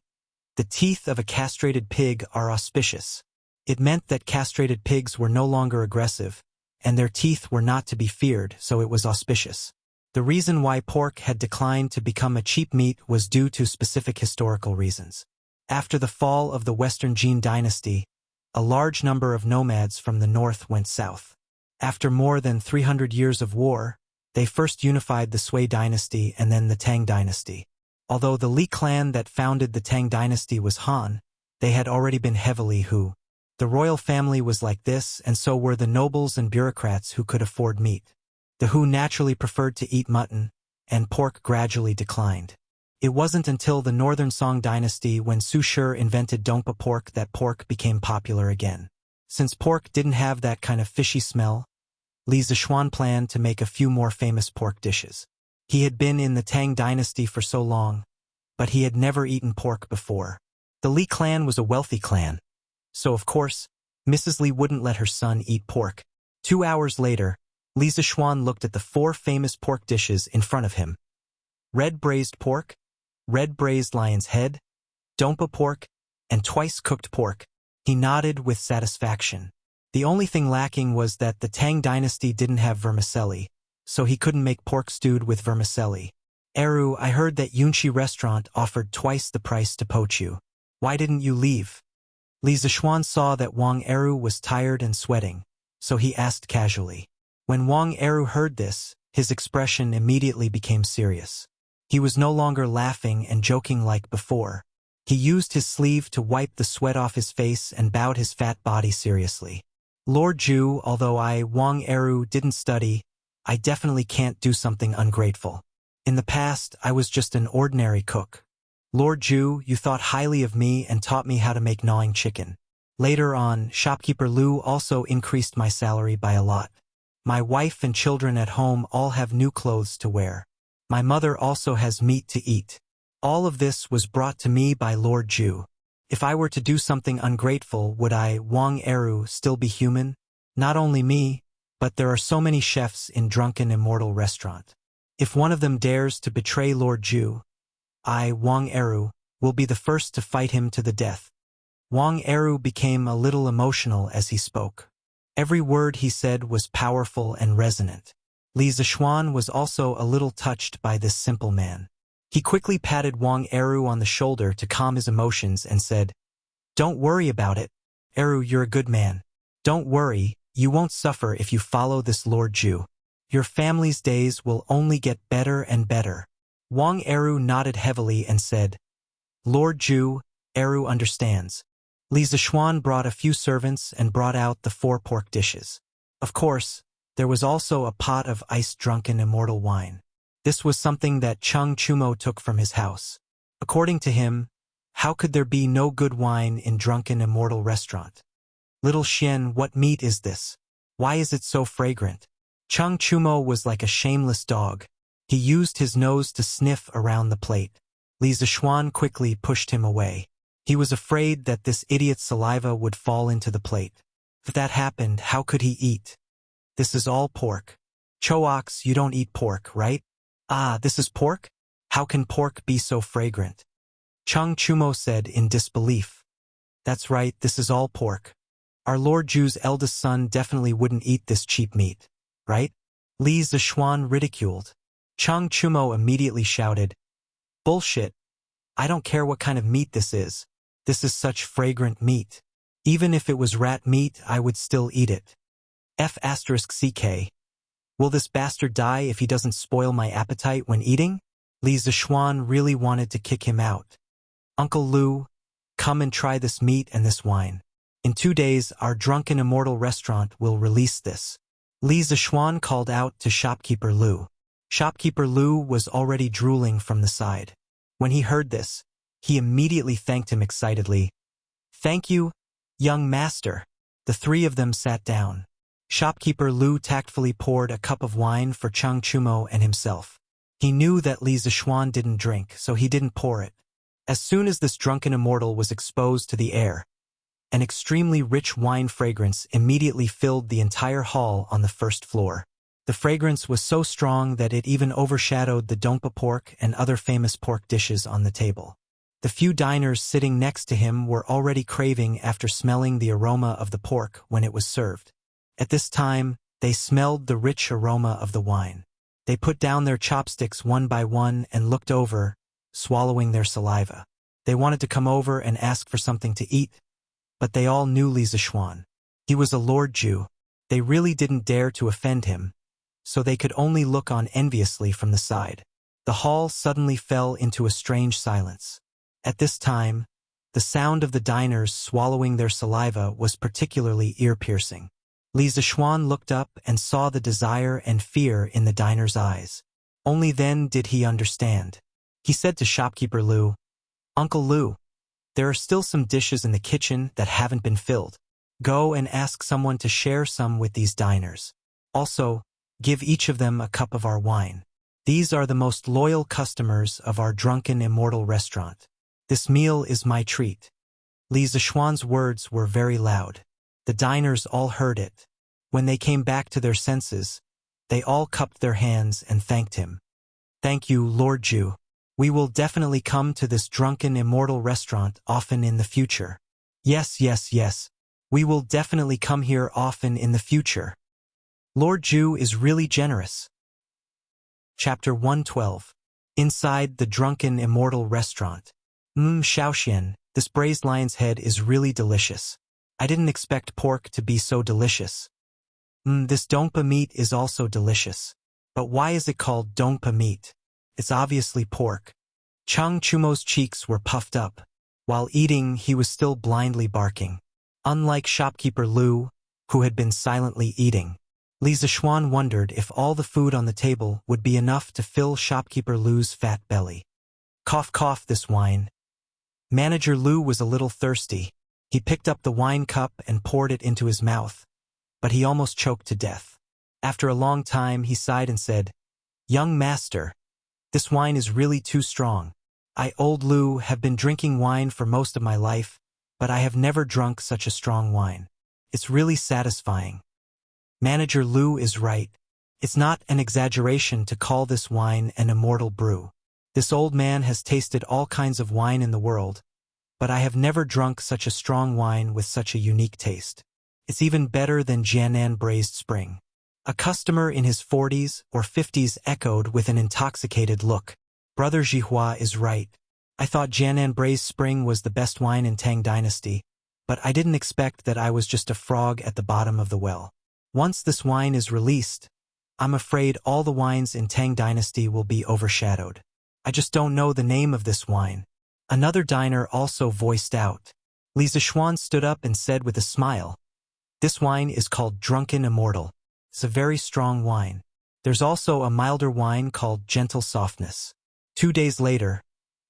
Speaker 1: The teeth of a castrated pig are auspicious. It meant that castrated pigs were no longer aggressive, and their teeth were not to be feared, so it was auspicious. The reason why pork had declined to become a cheap meat was due to specific historical reasons. After the fall of the Western Jin dynasty, a large number of nomads from the north went south. After more than 300 years of war, they first unified the Sui dynasty and then the Tang dynasty. Although the Li clan that founded the Tang dynasty was Han, they had already been heavily Hu. The royal family was like this, and so were the nobles and bureaucrats who could afford meat. The Hu naturally preferred to eat mutton, and pork gradually declined. It wasn't until the Northern Song dynasty when Su Shi invented Dongpa pork that pork became popular again. Since pork didn't have that kind of fishy smell, Li Zixuan planned to make a few more famous pork dishes. He had been in the Tang dynasty for so long, but he had never eaten pork before. The Li clan was a wealthy clan, so of course, Mrs. Li wouldn't let her son eat pork. 2 hours later, Li Zixuan looked at the 4 famous pork dishes in front of him. Red braised pork, red braised lion's head, Dongpa pork, and twice cooked pork. He nodded with satisfaction. The only thing lacking was that the Tang dynasty didn't have vermicelli, so he couldn't make pork stewed with vermicelli. Eru, I heard that Yunqi restaurant offered twice the price to poach you. Why didn't you leave? Li Zishuan saw that Wang Eru was tired and sweating, so he asked casually. When Wang Eru heard this, his expression immediately became serious. He was no longer laughing and joking like before. He used his sleeve to wipe the sweat off his face and bowed his fat body seriously. Lord Zhu, although I, Wang Eru, didn't study, I definitely can't do something ungrateful. In the past, I was just an ordinary cook. Lord Zhu, you thought highly of me and taught me how to make gnawing chicken. Later on, shopkeeper Lu also increased my salary by a lot. My wife and children at home all have new clothes to wear. My mother also has meat to eat. All of this was brought to me by Lord Zhu. If I were to do something ungrateful, would I, Wang Eru, still be human? Not only me, but there are so many chefs in Drunken Immortal Restaurant. If one of them dares to betray Lord Zhu, I, Wang Eru, will be the first to fight him to the death. Wang Eru became a little emotional as he spoke. Every word he said was powerful and resonant. Li Zishuan was also a little touched by this simple man. He quickly patted Wang Eru on the shoulder to calm his emotions and said, "Don't worry about it. Eru, you're a good man. Don't worry, you won't suffer if you follow this Lord Zhu. Your family's days will only get better and better." Wang Eru nodded heavily and said, "Lord Zhu, Eru understands." Li Zishuan brought a few servants and brought out the 4 pork dishes. Of course, there was also a pot of iced drunken immortal wine. This was something that Cheng Chumo took from his house. According to him, how could there be no good wine in Drunken Immortal Restaurant? "Little Xian, what meat is this? Why is it so fragrant?" Cheng Chumo was like a shameless dog. He used his nose to sniff around the plate. Li Zishuan quickly pushed him away. He was afraid that this idiot's saliva would fall into the plate. If that happened, how could he eat? "This is all pork. Choax, you don't eat pork, right?" "Ah, this is pork? How can pork be so fragrant?" Cheng Chumo said in disbelief. "That's right, this is all pork. Our Lord Zhu's eldest son definitely wouldn't eat this cheap meat, right?" Li Zishuan ridiculed. Cheng Chumo immediately shouted, "Bullshit. I don't care what kind of meat this is. This is such fragrant meat. Even if it was rat meat, I would still eat it. F***CK. Will this bastard die if he doesn't spoil my appetite when eating?" Li Zishuan really wanted to kick him out. "Uncle Lu, come and try this meat and this wine. In 2 days, our Drunken Immortal Restaurant will release this." Li Zishuan called out to shopkeeper Lu. Shopkeeper Lu was already drooling from the side. When he heard this, he immediately thanked him excitedly. "Thank you, young master." The 3 of them sat down. Shopkeeper Lu tactfully poured a cup of wine for Cheng Chumo and himself. He knew that Li Zishuan didn't drink, so he didn't pour it. As soon as this drunken immortal was exposed to the air, an extremely rich wine fragrance immediately filled the entire hall on the first floor. The fragrance was so strong that it even overshadowed the dongpa pork and other famous pork dishes on the table. The few diners sitting next to him were already craving after smelling the aroma of the pork when it was served. At this time, they smelled the rich aroma of the wine. They put down their chopsticks one by one and looked over, swallowing their saliva. They wanted to come over and ask for something to eat, but they all knew Li Zishuan. He was a Lord Zhu. They really didn't dare to offend him, so they could only look on enviously from the side. The hall suddenly fell into a strange silence. At this time, the sound of the diners swallowing their saliva was particularly ear-piercing. Li Zishuan looked up and saw the desire and fear in the diners' eyes. Only then did he understand. He said to shopkeeper Lu, "Uncle Lu, there are still some dishes in the kitchen that haven't been filled. Go and ask someone to share some with these diners. Also, give each of them a cup of our wine. These are the most loyal customers of our Drunken Immortal Restaurant. This meal is my treat." Li Zishuan's words were very loud. The diners all heard it. When they came back to their senses, they all cupped their hands and thanked him. "Thank you, Lord Zhu. We will definitely come to this Drunken Immortal Restaurant often in the future." Yes, yes, yes. "We will definitely come here often in the future. Lord Zhu is really generous." Chapter 112. Inside the Drunken Immortal Restaurant. Xiaoxian, This braised lion's head is really delicious. I didn't expect pork to be so delicious. This dongpa meat is also delicious. But why is it called dongpa meat? It's obviously pork. Chang Chumo's cheeks were puffed up. While eating, he was still blindly barking. Unlike shopkeeper Lu, who had been silently eating, Li Zixuan wondered if all the food on the table would be enough to fill shopkeeper Lu's fat belly. Cough cough this wine. Manager Lu was a little thirsty. He picked up the wine cup and poured it into his mouth, but he almost choked to death. After a long time, he sighed and said, "Young master, this wine is really too strong. I, old Lu, have been drinking wine for most of my life, but I have never drunk such a strong wine. It's really satisfying." Manager Lu is right. It's not an exaggeration to call this wine an immortal brew. This old man has tasted all kinds of wine in the world, but I have never drunk such a strong wine with such a unique taste. It's even better than Jianan Braised Spring. A customer in his 40s or 50s echoed with an intoxicated look. Brother Zhihua is right. I thought Jianan Braised Spring was the best wine in Tang Dynasty, but I didn't expect that I was just a frog at the bottom of the well. Once this wine is released, I'm afraid all the wines in Tang Dynasty will be overshadowed. I just don't know the name of this wine. Another diner also voiced out. Li Zixuan stood up and said with a smile, "This wine is called Drunken Immortal. It's a very strong wine. There's also a milder wine called Gentle Softness." 2 days later,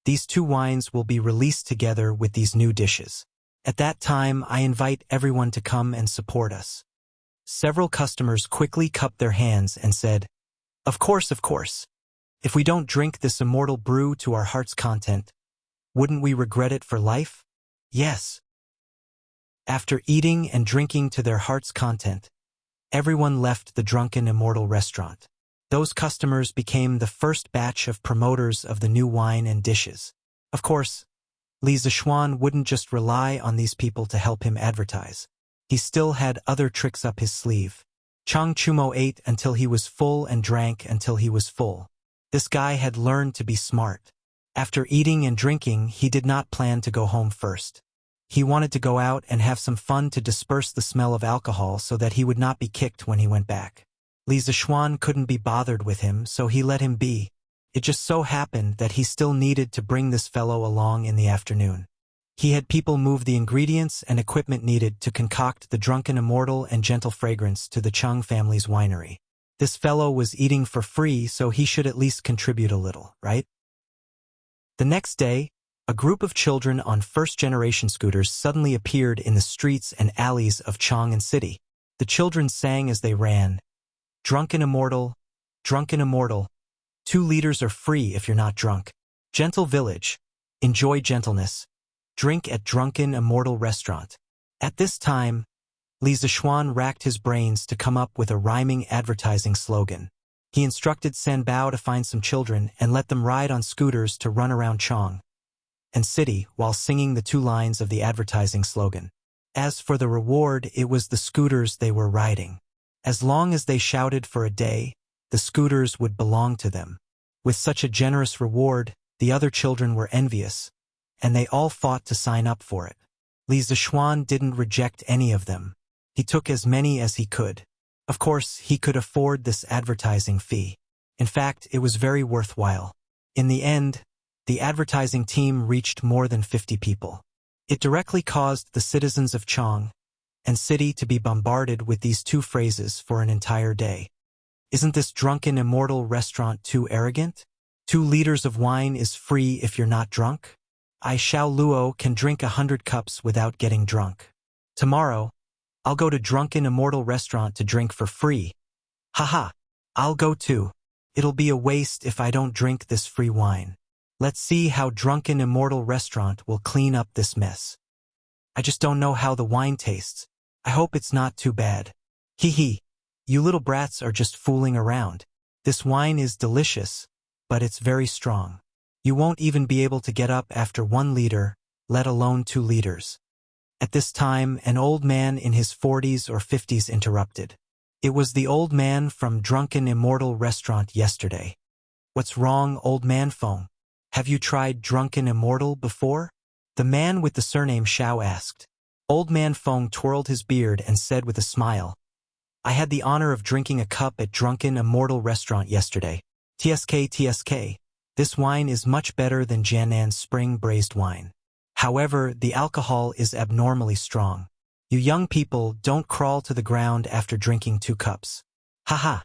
Speaker 1: these two wines will be released together with these new dishes. At that time, I invite everyone to come and support us. Several customers quickly cupped their hands and said, Of course. If we don't drink this immortal brew to our heart's content, wouldn't we regret it for life? Yes." After eating and drinking to their heart's content, everyone left the Drunken Immortal restaurant. Those customers became the first batch of promoters of the new wine and dishes. Of course, Li Zixuan wouldn't just rely on these people to help him advertise. He still had other tricks up his sleeve. Chang Chumo ate until he was full and drank until he was full. This guy had learned to be smart. After eating and drinking, he did not plan to go home first. He wanted to go out and have some fun to disperse the smell of alcohol so that he would not be kicked when he went back. Li Zixuan couldn't be bothered with him, so he let him be. It just so happened that he still needed to bring this fellow along in the afternoon. He had people move the ingredients and equipment needed to concoct the Drunken Immortal and Gentle Fragrance to the Chung family's winery. This fellow was eating for free, so he should at least contribute a little, right? The next day, a group of children on first-generation scooters suddenly appeared in the streets and alleys of Chang'an City. The children sang as they ran, "Drunken Immortal, Drunken Immortal. 2 liters are free if you're not drunk. Gentle Village. Enjoy gentleness. Drink at Drunken Immortal Restaurant." At this time, Li Zixuan racked his brains to come up with a rhyming advertising slogan. He instructed Sanbao to find some children and let them ride on scooters to run around Chang'an City while singing the 2 lines of the advertising slogan. As for the reward, it was the scooters they were riding. As long as they shouted for a day, the scooters would belong to them. With such a generous reward, the other children were envious, and they all fought to sign up for it. Li Zixuan didn't reject any of them. He took as many as he could. Of course, he could afford this advertising fee. In fact, it was very worthwhile. In the end, the advertising team reached more than 50 people. It directly caused the citizens of Chang'an City to be bombarded with these 2 phrases for an entire day. Isn't this Drunken Immortal restaurant too arrogant? 2 liters of wine is free if you're not drunk? I Xiao Luo can drink 100 cups without getting drunk. Tomorrow, I'll go to Drunken Immortal restaurant to drink for free. Haha, I'll go too. It'll be a waste if I don't drink this free wine. Let's see how Drunken Immortal restaurant will clean up this mess. I just don't know how the wine tastes. I hope it's not too bad. Hee hee. You little brats are just fooling around. This wine is delicious, but it's very strong. You won't even be able to get up after 1 liter, let alone 2 liters. At this time, an old man in his 40s or 50s interrupted. It was the old man from Drunken Immortal restaurant yesterday. What's wrong, old man Feng? Have you tried Drunken Immortal before? The man with the surname Xiao asked. Old man Feng twirled his beard and said with a smile, I had the honor of drinking a cup at Drunken Immortal restaurant yesterday. TSK. This wine is much better than Jiannan's spring braised wine. However, the alcohol is abnormally strong. You young people don't crawl to the ground after drinking 2 cups. Haha.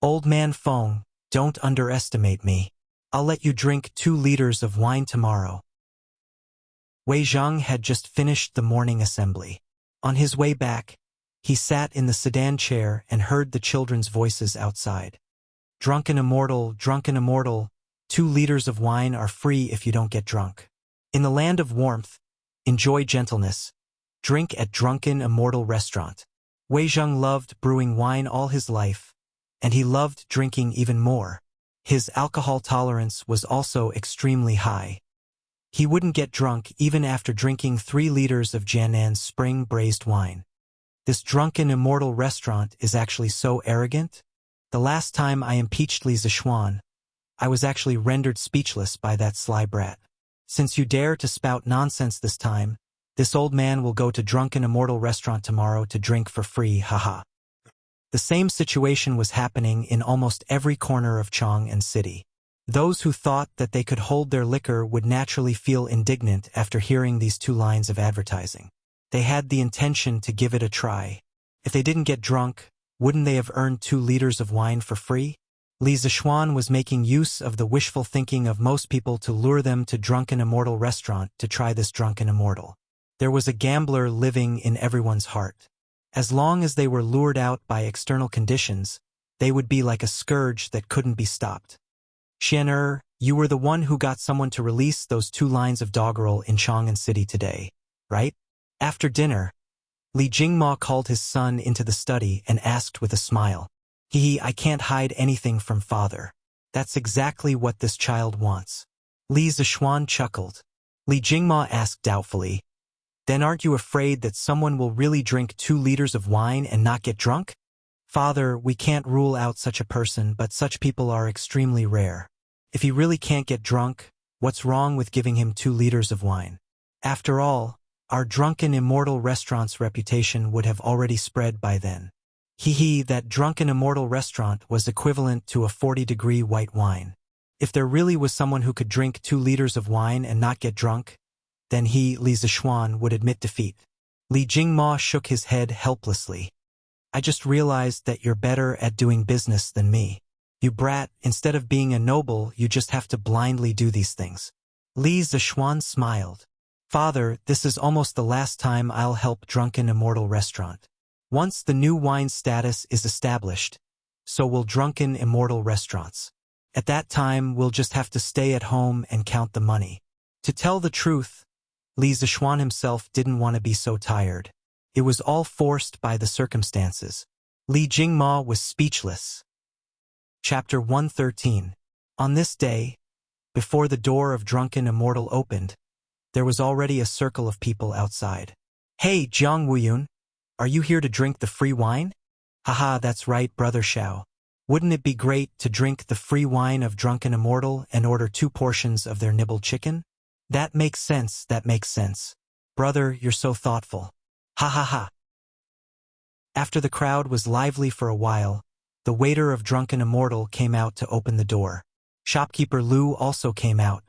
Speaker 1: Old man Feng, don't underestimate me. I'll let you drink 2 liters of wine tomorrow. Wei Zhang had just finished the morning assembly. On his way back, he sat in the sedan chair and heard the children's voices outside. Drunken Immortal, 2 liters of wine are free if you don't get drunk. In the land of warmth, enjoy gentleness. Drink at Drunken Immortal restaurant. Wei Zhang loved brewing wine all his life, and he loved drinking even more. His alcohol tolerance was also extremely high. He wouldn't get drunk even after drinking 3 liters of Jiannan's spring braised wine. This Drunken Immortal restaurant is actually so arrogant. The last time I impeached Li Zixuan, I was actually rendered speechless by that sly brat. Since you dare to spout nonsense this time, this old man will go to Drunken Immortal restaurant tomorrow to drink for free, haha. The same situation was happening in almost every corner of Chang'an City. Those who thought that they could hold their liquor would naturally feel indignant after hearing these 2 lines of advertising. They had the intention to give it a try. If they didn't get drunk, wouldn't they have earned 2 liters of wine for free? Li Zixuan was making use of the wishful thinking of most people to lure them to Drunken Immortal restaurant to try this Drunken Immortal. There was a gambler living in everyone's heart. As long as they were lured out by external conditions, they would be like a scourge that couldn't be stopped. Xian, you were the one who got someone to release those 2 lines of doggerel in Chang'an City today, right? After dinner, Li Jingma called his son into the study and asked with a smile, I can't hide anything from father. That's exactly what this child wants. Li Zixuan chuckled. Li Jingma asked doubtfully, Then aren't you afraid that someone will really drink 2 liters of wine and not get drunk? Father, we can't rule out such a person, but such people are extremely rare. If he really can't get drunk, what's wrong with giving him 2 liters of wine? After all, our Drunken Immortal restaurant's reputation would have already spread by then. That Drunken Immortal restaurant was equivalent to a 40-degree white wine. If there really was someone who could drink 2 liters of wine and not get drunk, then Li Zixuan, would admit defeat. Li Jingma shook his head helplessly. I just realized that you're better at doing business than me. You brat, instead of being a noble, you just have to blindly do these things. Li Zixuan smiled. Father, this is almost the last time I'll help Drunken Immortal restaurant. Once the new wine status is established, so will Drunken Immortal restaurants. At that time, we'll just have to stay at home and count the money. To tell the truth, Li Zixuan himself didn't want to be so tired. It was all forced by the circumstances. Li Jingma was speechless. Chapter 113. On this day, before the door of Drunken Immortal opened, there was already a circle of people outside. Hey, Jiang Wuyun, are you here to drink the free wine? Haha, that's right, Brother Xiao. Wouldn't it be great to drink the free wine of Drunken Immortal and order 2 portions of their nibbled chicken? That makes sense. Brother, you're so thoughtful. Ha ha ha. After the crowd was lively for a while, the waiter of Drunken Immortal came out to open the door. Shopkeeper Lu also came out.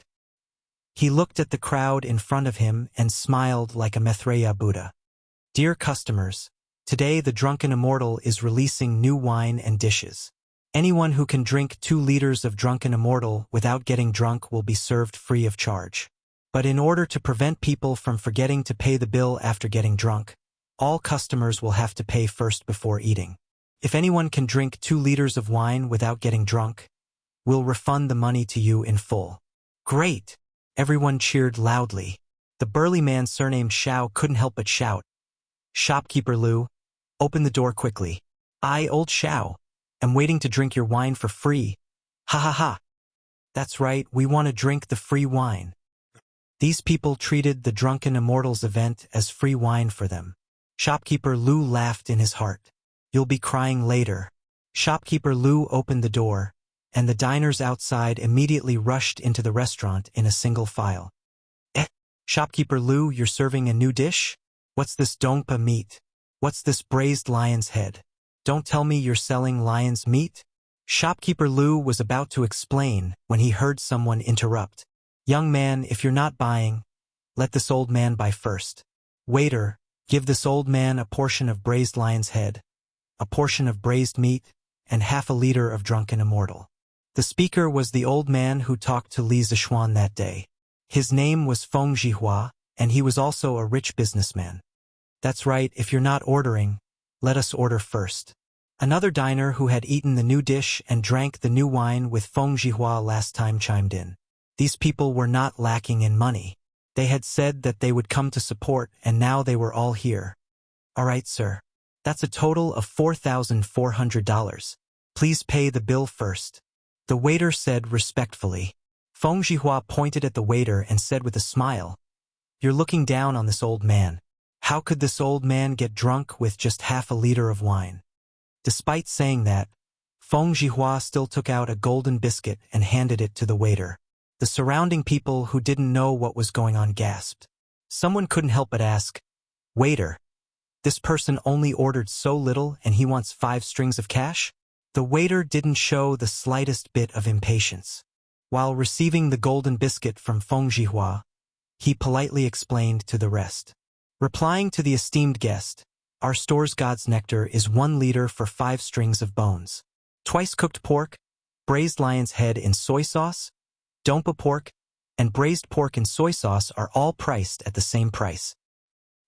Speaker 1: He looked at the crowd in front of him and smiled like a Maitreya Buddha. Dear customers, today the Drunken Immortal is releasing new wine and dishes. Anyone who can drink 2 liters of Drunken Immortal without getting drunk will be served free of charge. But in order to prevent people from forgetting to pay the bill after getting drunk, all customers will have to pay first before eating. If anyone can drink 2 liters of wine without getting drunk, we'll refund the money to you in full. Great! Everyone cheered loudly. The burly man surnamed Xiao couldn't help but shout. Shopkeeper Lu, open the door quickly. I, old Xiao, am waiting to drink your wine for free. Ha ha ha. That's right, we want to drink the free wine. These people treated the Drunken Immortals event as free wine for them. Shopkeeper Lu laughed in his heart. You'll be crying later. Shopkeeper Lu opened the door, and the diners outside immediately rushed into the restaurant in a single file. Shopkeeper Lu, you're serving a new dish? What's this dongpa meat? What's this braised lion's head? Don't tell me you're selling lion's meat? Shopkeeper Lu was about to explain when he heard someone interrupt. Young man, if you're not buying, let this old man buy first. Waiter, give this old man a portion of braised lion's head, a portion of braised meat, and half a liter of drunken immortal. The speaker was the old man who talked to Li Zixuan that day. His name was Feng Zhihua, and he was also a rich businessman. That's right, if you're not ordering, let us order first. Another diner who had eaten the new dish and drank the new wine with Feng Zhihua last time chimed in. These people were not lacking in money. They had said that they would come to support, and now they were all here. All right, sir. That's a total of $4,400. Please pay the bill first. The waiter said respectfully. Feng Zhihua pointed at the waiter and said with a smile, "You're looking down on this old man. How could this old man get drunk with just half a liter of wine?" Despite saying that, Feng Zhihua still took out a golden biscuit and handed it to the waiter. The surrounding people who didn't know what was going on gasped. Someone couldn't help but ask, "Waiter, this person only ordered so little and he wants 5 strings of cash?" The waiter didn't show the slightest bit of impatience. While receiving the golden biscuit from Feng Zhihua, he politely explained to the rest. Replying to the esteemed guest, "Our store's God's nectar is 1 liter for 5 strings of bones. Twice cooked pork, braised lion's head in soy sauce, dompa pork, and braised pork in soy sauce are all priced at the same price.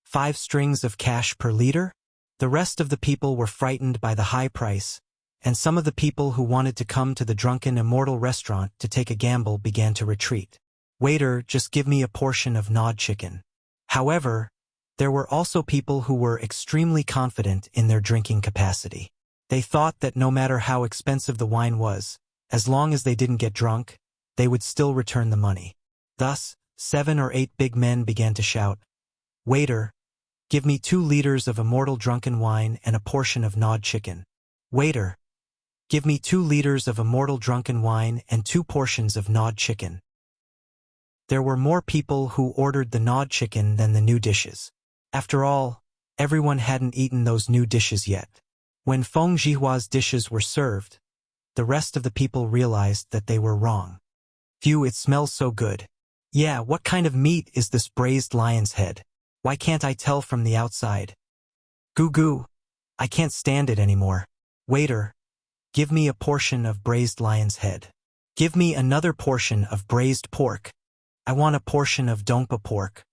Speaker 1: 5 strings of cash per liter?" The rest of the people were frightened by the high price, and some of the people who wanted to come to the Drunken Immortal restaurant to take a gamble began to retreat. "Waiter, just give me a portion of gnawed chicken." However, there were also people who were extremely confident in their drinking capacity. They thought that no matter how expensive the wine was, as long as they didn't get drunk, they would still return the money. Thus, 7 or 8 big men began to shout, "Waiter, give me 2 liters of immortal drunken wine and a portion of gnawed chicken. Waiter, give me 2 liters of immortal drunken wine and 2 portions of gnawed chicken." There were more people who ordered the gnawed chicken than the new dishes. After all, everyone hadn't eaten those new dishes yet. When Feng Zhihua's dishes were served, the rest of the people realized that they were wrong. "Phew, it smells so good. Yeah, what kind of meat is this braised lion's head? Why can't I tell from the outside? Goo goo. I can't stand it anymore. Waiter, give me a portion of braised lion's head. Give me another portion of braised pork. I want a portion of dongpa pork."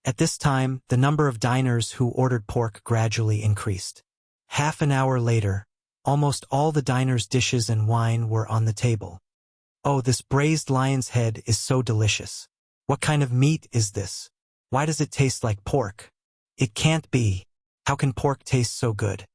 Speaker 1: At this time, the number of diners who ordered pork gradually increased. Half an hour later, almost all the diners' dishes and wine were on the table. "Oh, this braised lion's head is so delicious. What kind of meat is this? Why does it taste like pork? It can't be. How can pork taste so good?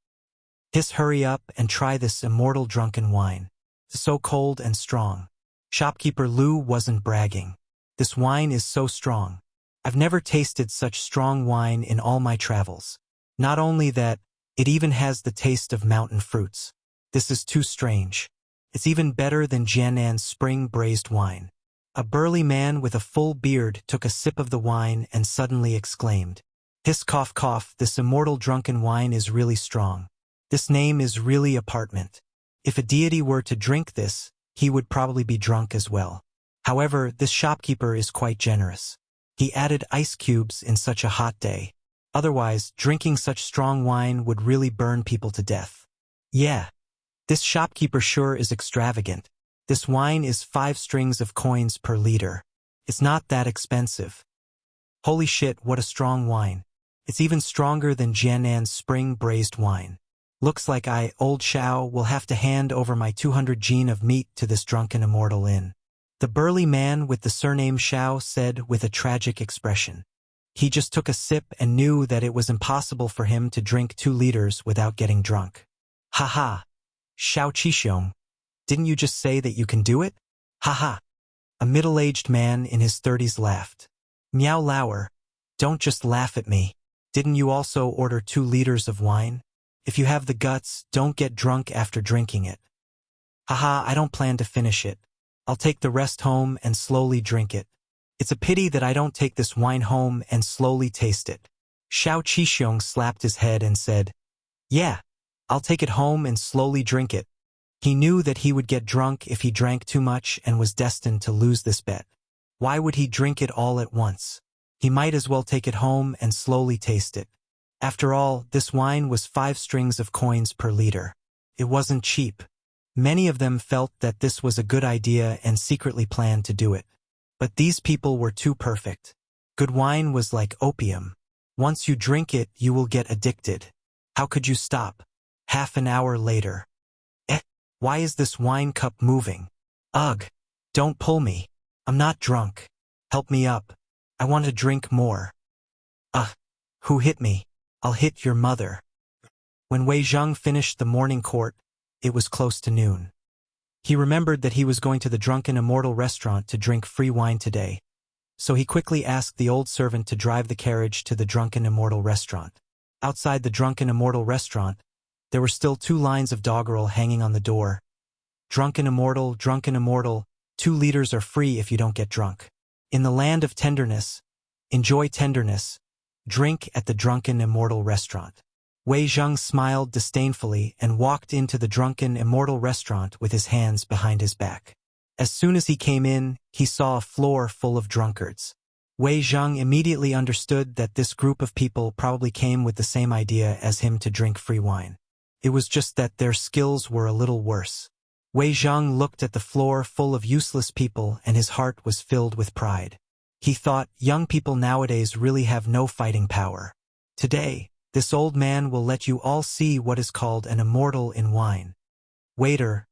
Speaker 1: Hurry up and try this immortal drunken wine. It's so cold and strong." Shopkeeper Lu wasn't bragging. "This wine is so strong. I've never tasted such strong wine in all my travels. Not only that, it even has the taste of mountain fruits. This is too strange. It's even better than Jiannan's spring braised wine." A burly man with a full beard took a sip of the wine and suddenly exclaimed, "Hiss cough cough, this immortal drunken wine is really strong. This name is really apartment. If a deity were to drink this, he would probably be drunk as well. However, this shopkeeper is quite generous. He added ice cubes in such a hot day. Otherwise, drinking such strong wine would really burn people to death. Yeah, this shopkeeper sure is extravagant. This wine is 5 strings of coins per liter. It's not that expensive. Holy shit, what a strong wine. It's even stronger than Jiannan's spring braised wine. Looks like old Xiao, will have to hand over my 200 jin of meat to this drunken immortal inn." The burly man with the surname Xiao said with a tragic expression. He just took a sip and knew that it was impossible for him to drink 2 liters without getting drunk. "Ha-ha! Xiao Qixiong, didn't you just say that you can do it? Ha-ha!" A middle-aged man in his 30s laughed. "Miao Lauer, don't just laugh at me. Didn't you also order 2 liters of wine? If you have the guts, don't get drunk after drinking it." "Haha, I don't plan to finish it. I'll take the rest home and slowly drink it. It's a pity that I don't take this wine home and slowly taste it. Xiao Qixiong slapped his head and said, Yeah, I'll take it home and slowly drink it. He knew that he would get drunk if he drank too much and was destined to lose this bet. Why would he drink it all at once? He might as well take it home and slowly taste it. After all, this wine was 5 strings of coins per liter. It wasn't cheap. Many of them felt that this was a good idea and secretly planned to do it. But these people were too perfect. Good wine was like opium. Once you drink it, you will get addicted. How could you stop? Half an hour later. Why is this wine cup moving? Ugh! Don't pull me. I'm not drunk. Help me up. I want to drink more. Who hit me? I'll hit your mother. When Wei Zheng finished the morning court, it was close to noon. He remembered that he was going to the Drunken Immortal restaurant to drink free wine today, so he quickly asked the old servant to drive the carriage to the Drunken Immortal restaurant. Outside the Drunken Immortal restaurant, there were still 2 lines of doggerel hanging on the door. Drunken Immortal, 2 liters are free if you don't get drunk. In the land of tenderness, enjoy tenderness, drink at the Drunken Immortal restaurant. Wei Zheng smiled disdainfully and walked into the Drunken Immortal restaurant with his hands behind his back. As soon as he came in, he saw a floor full of drunkards. Wei Zheng immediately understood that this group of people probably came with the same idea as him to drink free wine. It was just that their skills were a little worse. Wei Zheng looked at the floor full of useless people and his heart was filled with pride. He thought, young people nowadays really have no fighting power. Today, this old man will let you all see what is called an immortal in wine. Waiter,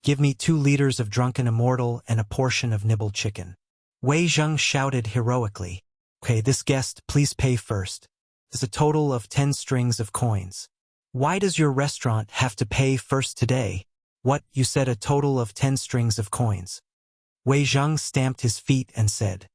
Speaker 1: give me 2 liters of Drunken Immortal and a portion of nibbled chicken. Wei Zheng shouted heroically. Okay, this guest, please pay first. There's a total of 10 strings of coins. Why does your restaurant have to pay first today? What, you said a total of 10 strings of coins? Wei Zheng stamped his feet and said,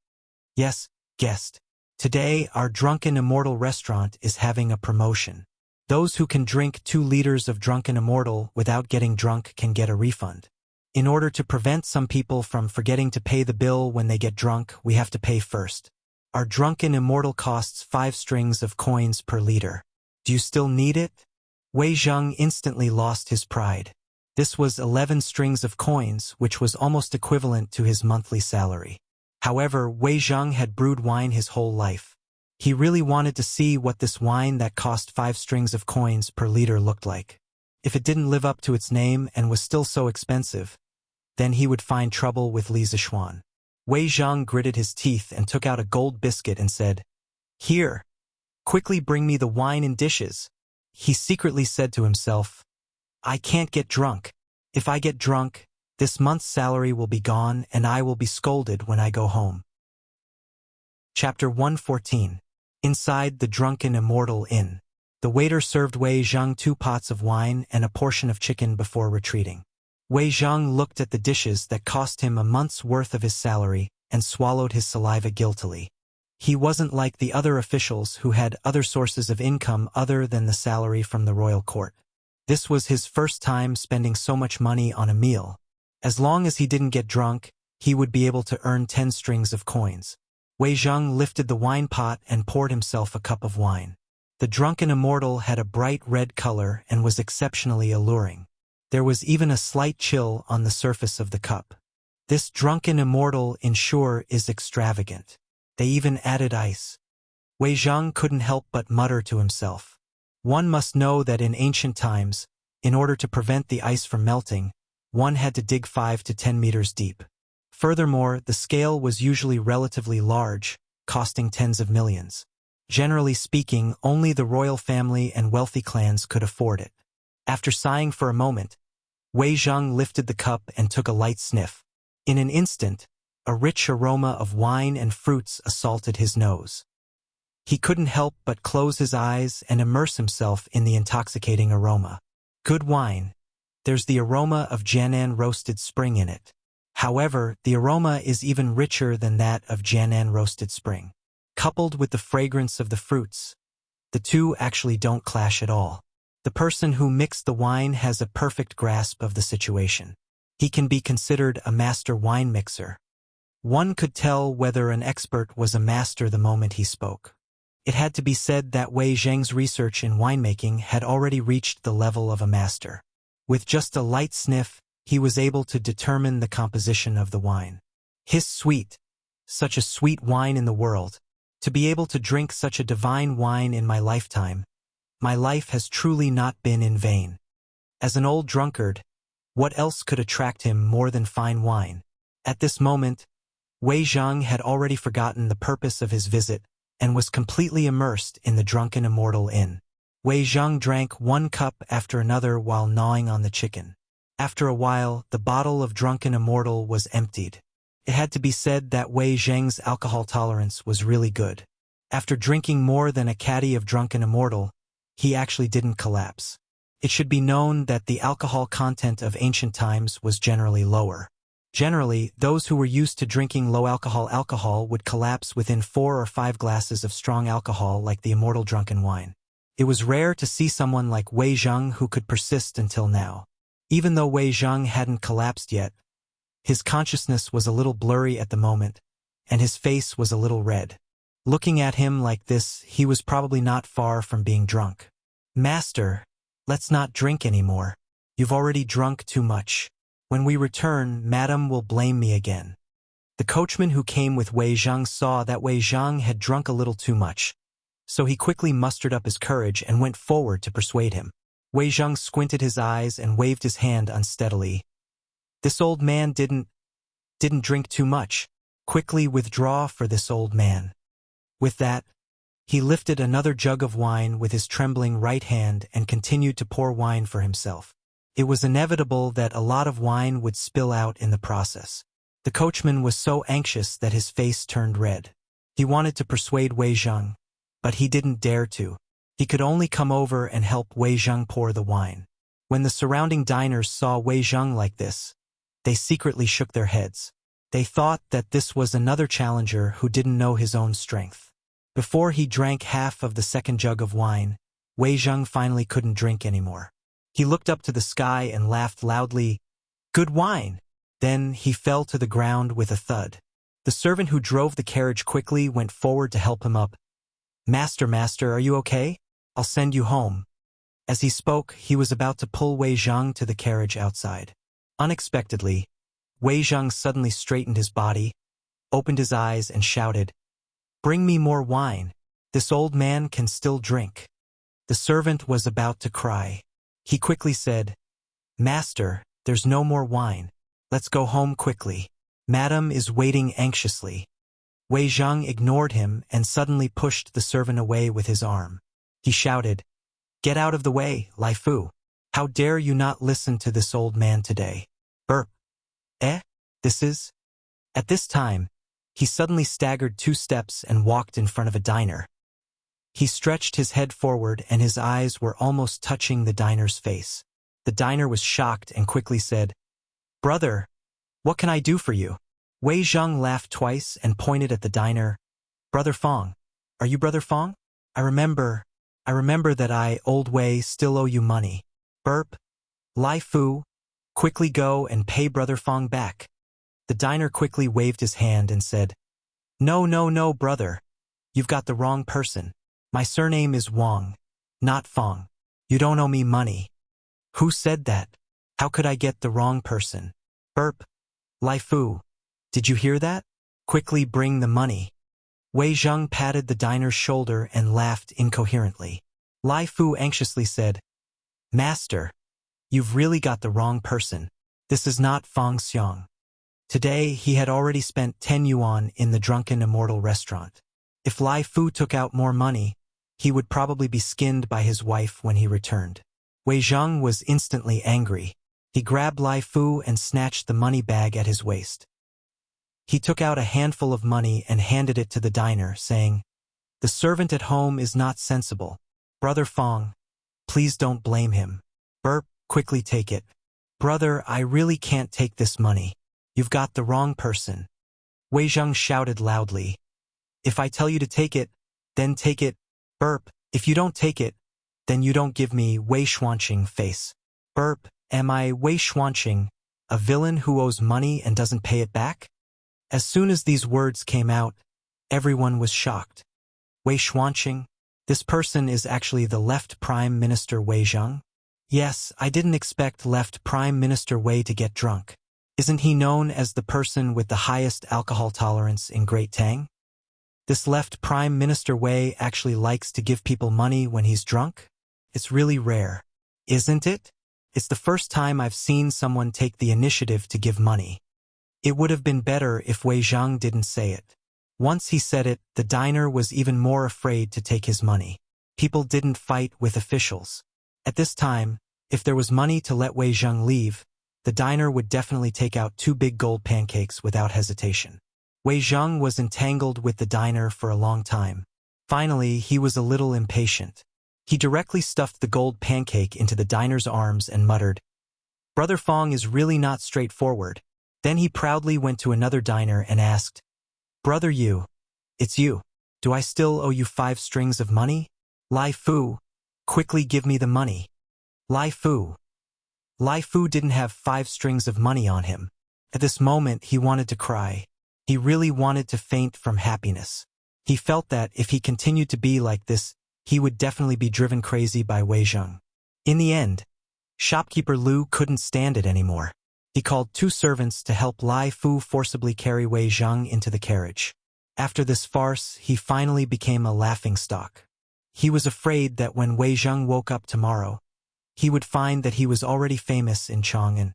Speaker 1: Yes, guest. Today, our Drunken Immortal restaurant is having a promotion. Those who can drink 2 liters of Drunken Immortal without getting drunk can get a refund. In order to prevent some people from forgetting to pay the bill when they get drunk, we have to pay first. Our Drunken Immortal costs 5 strings of coins per liter. Do you still need it? Wei Zheng instantly lost his pride. This was 11 strings of coins, which was almost equivalent to his monthly salary. However, Wei Zheng had brewed wine his whole life. He really wanted to see what this wine that cost 5 strings of coins per liter looked like. If it didn't live up to its name and was still so expensive, then he would find trouble with Li Zishuan. Wei Zheng gritted his teeth and took out a gold biscuit and said, Here, quickly bring me the wine in dishes. He secretly said to himself, I can't get drunk. If I get drunk, this month's salary will be gone and I will be scolded when I go home. Chapter 114. Inside the Drunken Immortal Inn. The waiter served Wei Zheng 2 pots of wine and a portion of chicken before retreating. Wei Zheng looked at the dishes that cost him a month's worth of his salary and swallowed his saliva guiltily. He wasn't like the other officials who had other sources of income other than the salary from the royal court. This was his first time spending so much money on a meal. As long as he didn't get drunk, he would be able to earn 10 strings of coins. Wei Zheng lifted the wine pot and poured himself a cup of wine. The Drunken Immortal had a bright red color and was exceptionally alluring. There was even a slight chill on the surface of the cup. This Drunken Immortal, in sure, is extravagant. They even added ice. Wei Zheng couldn't help but mutter to himself. One must know that in ancient times, in order to prevent the ice from melting, one had to dig 5 to 10 meters deep. Furthermore, the scale was usually relatively large, costing tens of millions. Generally speaking, only the royal family and wealthy clans could afford it. After sighing for a moment, Wei Zheng lifted the cup and took a light sniff. In an instant, a rich aroma of wine and fruits assaulted his nose. He couldn't help but close his eyes and immerse himself in the intoxicating aroma. Good wine. There's the aroma of Jianan roasted spring in it. However, the aroma is even richer than that of Jianan roasted spring. Coupled with the fragrance of the fruits, the two actually don't clash at all. The person who mixed the wine has a perfect grasp of the situation. He can be considered a master wine mixer. One could tell whether an expert was a master the moment he spoke. It had to be said that Wei Zheng's research in winemaking had already reached the level of a master. With just a light sniff, he was able to determine the composition of the wine. His sweet, such a sweet wine in the world. To be able to drink such a divine wine in my lifetime, my life has truly not been in vain. As an old drunkard, what else could attract him more than fine wine? At this moment, Wei Zhang had already forgotten the purpose of his visit and was completely immersed in the Drunken Immortal Inn. Wei Zhang drank one cup after another while gnawing on the chicken. After a while, the bottle of Drunken Immortal was emptied. It had to be said that Wei Zhang's alcohol tolerance was really good. After drinking more than a caddy of Drunken Immortal, he actually didn't collapse. It should be known that the alcohol content of ancient times was generally lower. Generally, those who were used to drinking low-alcohol alcohol would collapse within 4 or 5 glasses of strong alcohol like the immortal drunken wine. It was rare to see someone like Wei Zhang who could persist until now. Even though Wei Zhang hadn't collapsed yet, his consciousness was a little blurry at the moment, and his face was a little red. Looking at him like this, he was probably not far from being drunk. "Master, let's not drink anymore. You've already drunk too much. When we return, Madam will blame me again." The coachman who came with Wei Zhang saw that Wei Zhang had drunk a little too much, so he quickly mustered up his courage and went forward to persuade him. Wei Zhang squinted his eyes and waved his hand unsteadily. "This old man didn't drink too much. Quickly withdraw for this old man." With that, he lifted another jug of wine with his trembling right hand and continued to pour wine for himself. It was inevitable that a lot of wine would spill out in the process. The coachman was so anxious that his face turned red. He wanted to persuade Wei Zhang, but he didn't dare to. He could only come over and help Wei Zhang pour the wine. When the surrounding diners saw Wei Zhang like this, they secretly shook their heads. They thought that this was another challenger who didn't know his own strength. Before he drank half of the second jug of wine, Wei Zhang finally couldn't drink anymore. He looked up to the sky and laughed loudly, "Good wine!" Then he fell to the ground with a thud. The servant who drove the carriage quickly went forward to help him up. Master, are you okay? I'll send you home." As he spoke, he was about to pull Wei Zhang to the carriage outside. Unexpectedly, Wei Zhang suddenly straightened his body, opened his eyes and shouted, "Bring me more wine. This old man can still drink." The servant was about to cry. He quickly said, "Master, there's no more wine. Let's go home quickly. Madam is waiting anxiously." Wei Zhang ignored him and suddenly pushed the servant away with his arm. He shouted, "Get out of the way, Lai Fu. How dare you not listen to this old man today?" Burp. This is? At this time, he suddenly staggered 2 steps and walked in front of a diner. He stretched his head forward and his eyes were almost touching the diner's face. The diner was shocked and quickly said, "Brother, what can I do for you?" Wei Zhang laughed twice and pointed at the diner. "Brother Fong. Are you Brother Fong? I remember that I, old Wei, still owe you money." Burp. Lai Fu, quickly go and pay Brother Fong back. The diner quickly waved his hand and said, No, brother. You've got the wrong person. My surname is Wang, not Fong. You don't owe me money." "Who said that? How could I get the wrong person?" Burp. Lai Fu, did you hear that? Quickly bring the money. Wei Zhang patted the diner's shoulder and laughed incoherently. Lai Fu anxiously said, "Master, you've really got the wrong person. This is not Fong Xiang." Today, he had already spent 10 yuan in the Drunken Immortal restaurant. If Lai Fu took out more money, he would probably be skinned by his wife when he returned. Wei Zhang was instantly angry. He grabbed Lai Fu and snatched the money bag at his waist. He took out a handful of money and handed it to the diner, saying, "The servant at home is not sensible. Brother Fong, please don't blame him." Burp, quickly take it. "Brother, I really can't take this money. You've got the wrong person." Wei Zhang shouted loudly, "If I tell you to take it, then take it." Burp, "If you don't take it, then you don't give me Wei Xuanqing face." Burp, "Am I Wei Xuanqing, a villain who owes money and doesn't pay it back?" As soon as these words came out, everyone was shocked. Wei Xuanqing? This person is actually the left Prime Minister Wei Zheng? Yes, I didn't expect left Prime Minister Wei to get drunk. Isn't he known as the person with the highest alcohol tolerance in Great Tang? This left Prime Minister Wei actually likes to give people money when he's drunk? It's really rare, isn't it? It's the first time I've seen someone take the initiative to give money. It would have been better if Wei Zheng didn't say it. Once he said it, the diner was even more afraid to take his money. People didn't fight with officials. At this time, if there was money to let Wei Zheng leave, the diner would definitely take out 2 big gold pancakes without hesitation. Wei Zheng was entangled with the diner for a long time. Finally, he was a little impatient. He directly stuffed the gold pancake into the diner's arms and muttered, "Brother Fong is really not straightforward." Then he proudly went to another diner and asked, "Brother Yu, it's you. Do I still owe you 5 strings of money?" "Lai Fu, quickly give me the money." Lai Fu. Lai Fu didn't have 5 strings of money on him. At this moment, he wanted to cry. He really wanted to faint from happiness. He felt that if he continued to be like this, he would definitely be driven crazy by Wei Zheng. In the end, shopkeeper Lu couldn't stand it anymore. He called 2 servants to help Lai Fu forcibly carry Wei Zheng into the carriage. After this farce, he finally became a laughingstock. He was afraid that when Wei Zheng woke up tomorrow, he would find that he was already famous in Chang'an.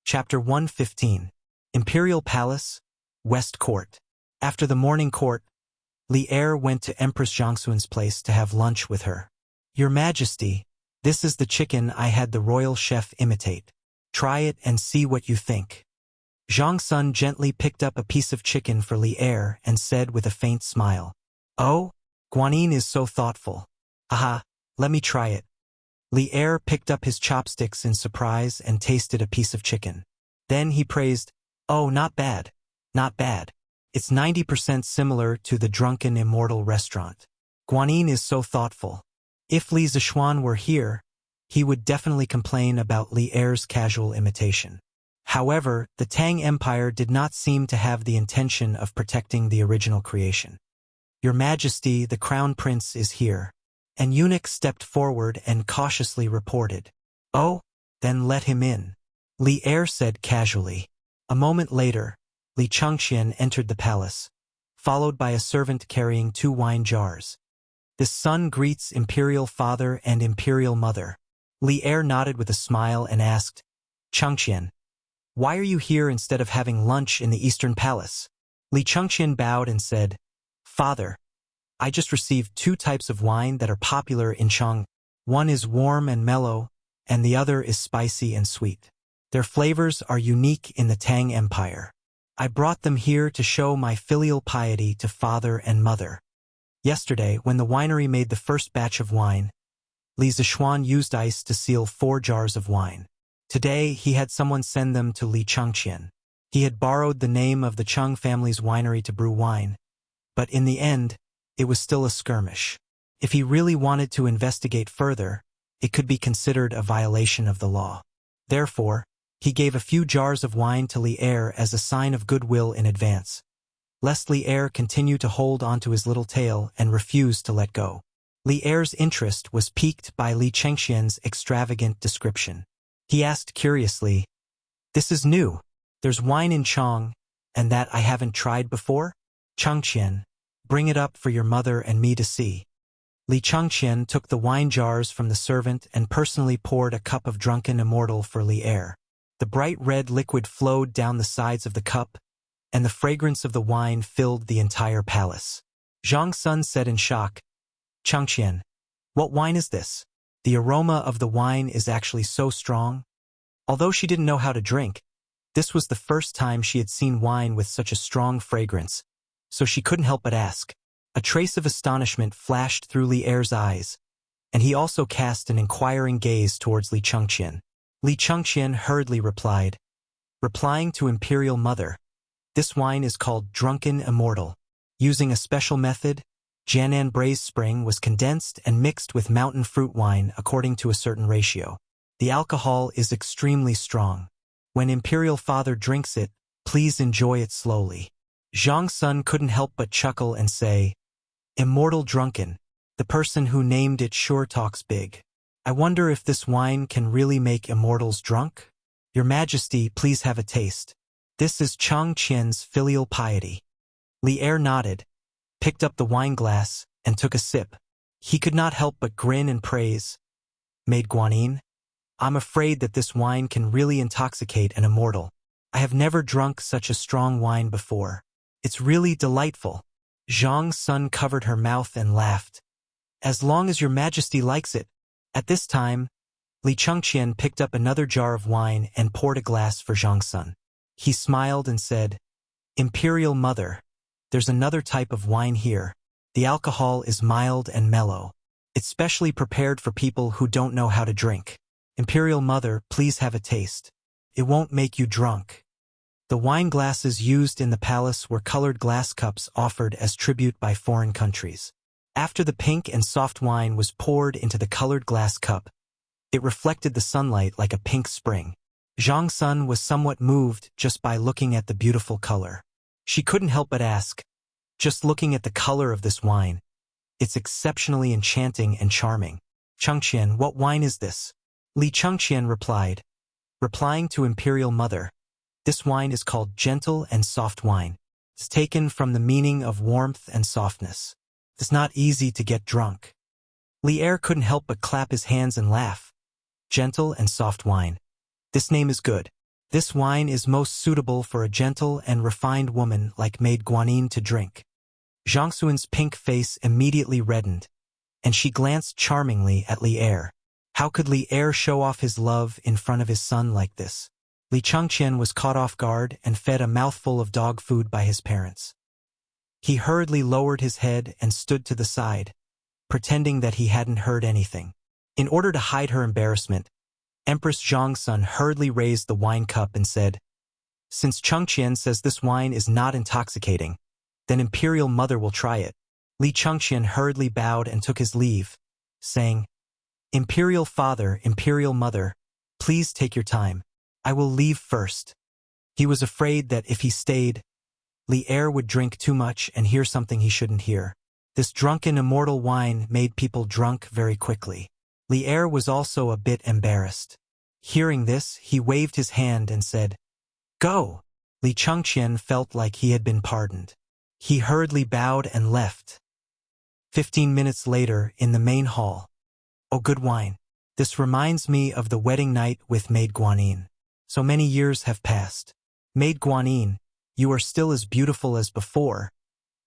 Speaker 1: Chapter 115. Imperial Palace, West Court. After the morning court, Li Er went to Empress Zhangxuan's place to have lunch with her. "Your Majesty, this is the chicken I had the royal chef imitate. Try it and see what you think." Zhang Sun gently picked up a piece of chicken for Li Er and said with a faint smile, "Oh, Guanyin is so thoughtful. Aha, let me try it." Li Er picked up his chopsticks in surprise and tasted a piece of chicken. Then he praised, "Oh, not bad, not bad. It's 90% similar to the Drunken Immortal restaurant. Guanyin is so thoughtful. If Li Zishuan were here, he would definitely complain about Li Er's casual imitation." However, the Tang Empire did not seem to have the intention of protecting the original creation. "Your Majesty, the Crown Prince is here." An eunuch stepped forward and cautiously reported, "Oh, then let him in," Li Er said casually. A moment later, Li Chengxian entered the palace, followed by a servant carrying 2 wine jars. "The son greets Imperial Father and Imperial Mother." Li Er nodded with a smile and asked, "Chengxian, why are you here instead of having lunch in the Eastern Palace?" Li Chengxian bowed and said, "Father, I just received 2 types of wine that are popular in Chang. One is warm and mellow, and the other is spicy and sweet. Their flavors are unique in the Tang Empire. I brought them here to show my filial piety to father and mother." Yesterday, when the winery made the first batch of wine, Li Zishuan used ice to seal 4 jars of wine. Today, he had someone send them to Li Chengxian. He had borrowed the name of the Cheng family's winery to brew wine, but in the end, it was still a skirmish. If he really wanted to investigate further, it could be considered a violation of the law. Therefore, he gave a few jars of wine to Li Er as a sign of goodwill in advance, lest Li Er continue to hold onto his little tail and refuse to let go. Li Er's interest was piqued by Li Chengxian's extravagant description. He asked curiously, "This is new. There's wine in Chang, and that I haven't tried before? Chengxian, bring it up for your mother and me to see." Li Chengxian took the wine jars from the servant and personally poured a cup of Drunken Immortal for Li Er. The bright red liquid flowed down the sides of the cup, and the fragrance of the wine filled the entire palace. Zhang Sun said in shock, "Chengxian, what wine is this? The aroma of the wine is actually so strong." Although she didn't know how to drink, this was the first time she had seen wine with such a strong fragrance, so she couldn't help but ask. A trace of astonishment flashed through Li Er's eyes, and he also cast an inquiring gaze towards Li Chengxian. Li Chengxian hurriedly replied, replying to Imperial Mother, "This wine is called Drunken Immortal. Using a special method, Jianan Braised Spring was condensed and mixed with mountain fruit wine according to a certain ratio. The alcohol is extremely strong. When Imperial Father drinks it, please enjoy it slowly." Zhang Sun couldn't help but chuckle and say, "Immortal drunken, the person who named it sure talks big. I wonder if this wine can really make immortals drunk? Your Majesty, please have a taste. This is Chang Qian's filial piety." Li Er nodded, picked up the wine glass, and took a sip. He could not help but grin and praise, "Maid Guanyin, I'm afraid that this wine can really intoxicate an immortal. I have never drunk such a strong wine before. It's really delightful." Zhang Sun covered her mouth and laughed. "As long as your Majesty likes it." At this time, Li Chengqian picked up another jar of wine and poured a glass for Zhang Sun. He smiled and said, "Imperial Mother, there's another type of wine here. The alcohol is mild and mellow. It's specially prepared for people who don't know how to drink. Imperial Mother, please have a taste. It won't make you drunk." The wine glasses used in the palace were colored glass cups offered as tribute by foreign countries. After the pink and soft wine was poured into the colored glass cup, it reflected the sunlight like a pink spring. Zhang Sun was somewhat moved just by looking at the beautiful color. She couldn't help but ask, "Just looking at the color of this wine, it's exceptionally enchanting and charming. Chengqian, what wine is this?" Li Chengqian replied, replying to Imperial Mother, "This wine is called gentle and soft wine. It's taken from the meaning of warmth and softness. It's not easy to get drunk." Li Er couldn't help but clap his hands and laugh. "Gentle and soft wine. This name is good. This wine is most suitable for a gentle and refined woman like Maid Guanyin to drink." Zhang Sun's pink face immediately reddened, and she glanced charmingly at Li Er. How could Li Er show off his love in front of his son like this? Li Chengqian was caught off guard and fed a mouthful of dog food by his parents. He hurriedly lowered his head and stood to the side, pretending that he hadn't heard anything. In order to hide her embarrassment, Empress Zhang Sun hurriedly raised the wine cup and said, "Since Chengqian says this wine is not intoxicating, then Imperial Mother will try it." Li Chengqian hurriedly bowed and took his leave, saying, "Imperial Father, Imperial Mother, please take your time. I will leave first." He was afraid that if he stayed, Li Er would drink too much and hear something he shouldn't hear. This drunken immortal wine made people drunk very quickly. Li Er was also a bit embarrassed. Hearing this, he waved his hand and said, "Go!" Li Chengqian felt like he had been pardoned. He hurriedly bowed and left. 15 minutes later, in the main hall. "Oh, good wine. This reminds me of the wedding night with Maid Guanyin. So many years have passed. Maid Guanyin, you are still as beautiful as before,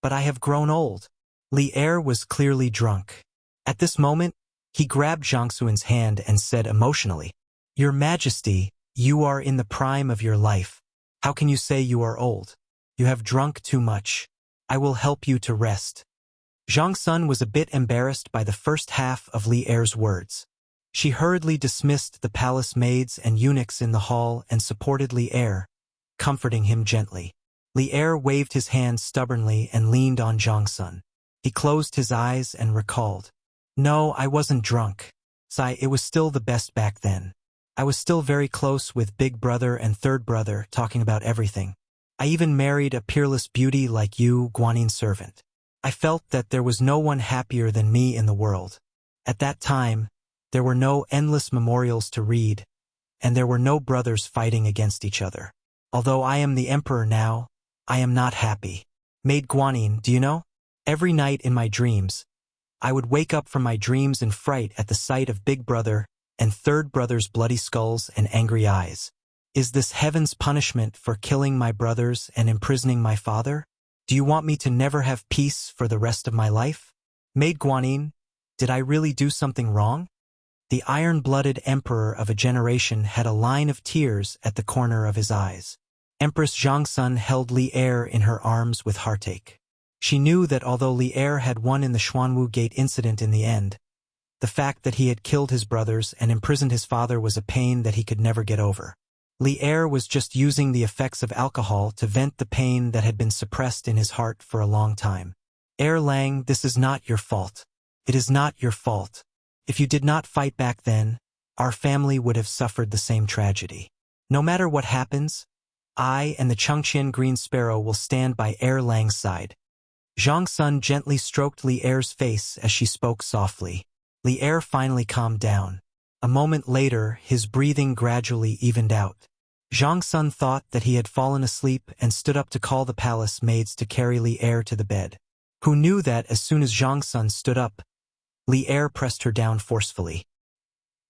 Speaker 1: but I have grown old." Li Er was clearly drunk. At this moment, he grabbed Zhang Sun's hand and said emotionally, "Your Majesty, you are in the prime of your life. How can you say you are old? You have drunk too much. I will help you to rest." Zhang Sun was a bit embarrassed by the first half of Li Er's words. She hurriedly dismissed the palace maids and eunuchs in the hall and supported Li Er, comforting him gently. Li Er waved his hand stubbornly and leaned on Zhang Sun. He closed his eyes and recalled, "No, I wasn't drunk. Sai, it was still the best back then. I was still very close with big brother and third brother, talking about everything. I even married a peerless beauty like you, Guanin's servant. I felt that there was no one happier than me in the world. At that time, there were no endless memorials to read, and there were no brothers fighting against each other. Although I am the emperor now, I am not happy. Maid Guanin, do you know? Every night in my dreams, I would wake up from my dreams in fright at the sight of big brother and third brother's bloody skulls and angry eyes. Is this heaven's punishment for killing my brothers and imprisoning my father? Do you want me to never have peace for the rest of my life? Maid Guanin, did I really do something wrong?" The iron-blooded emperor of a generation had a line of tears at the corner of his eyes. Empress Zhang Sun held Li Er in her arms with heartache. She knew that although Li Er had won in the Xuanwu Gate incident in the end, the fact that he had killed his brothers and imprisoned his father was a pain that he could never get over. Li Er was just using the effects of alcohol to vent the pain that had been suppressed in his heart for a long time. Lang, this is not your fault. It is not your fault. If you did not fight back then, our family would have suffered the same tragedy. No matter what happens, I and the Chengqian Green Sparrow will stand by Heir Lang's side. Zhang Sun gently stroked Li Er's face as she spoke softly. Li Er finally calmed down. A moment later, his breathing gradually evened out. Zhang Sun thought that he had fallen asleep and stood up to call the palace maids to carry Li Er to the bed. Who knew that as soon as Zhang Sun stood up, Li Er pressed her down forcefully.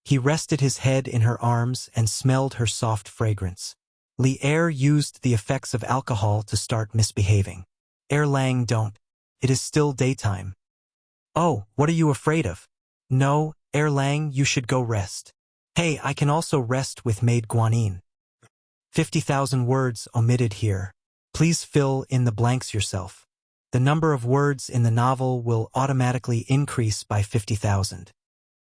Speaker 1: He rested his head in her arms and smelled her soft fragrance. Li Er used the effects of alcohol to start misbehaving. Heir Lang, don't. It is still daytime. Oh, what are you afraid of? No, Heir Lang, you should go rest. Hey, I can also rest with Maid Guanyin. 50,000 words omitted here. Please fill in the blanks yourself. The number of words in the novel will automatically increase by 50,000.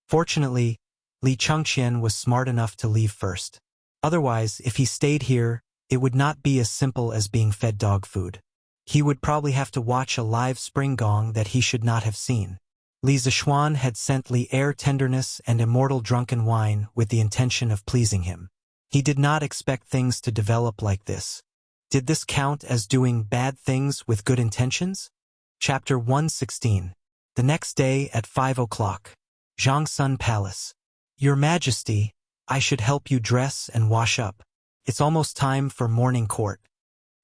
Speaker 1: Fortunately, Li Chengqian was smart enough to leave first. Otherwise, if he stayed here, it would not be as simple as being fed dog food. He would probably have to watch a live spring gong that he should not have seen. Li Zishuan had sent Li Er tenderness and immortal drunken wine with the intention of pleasing him. He did not expect things to develop like this. Did this count as doing bad things with good intentions? Chapter 116. The next day at 5 o'clock. Zhang Sun Palace. Your Majesty, I should help you dress and wash up. It's almost time for morning court.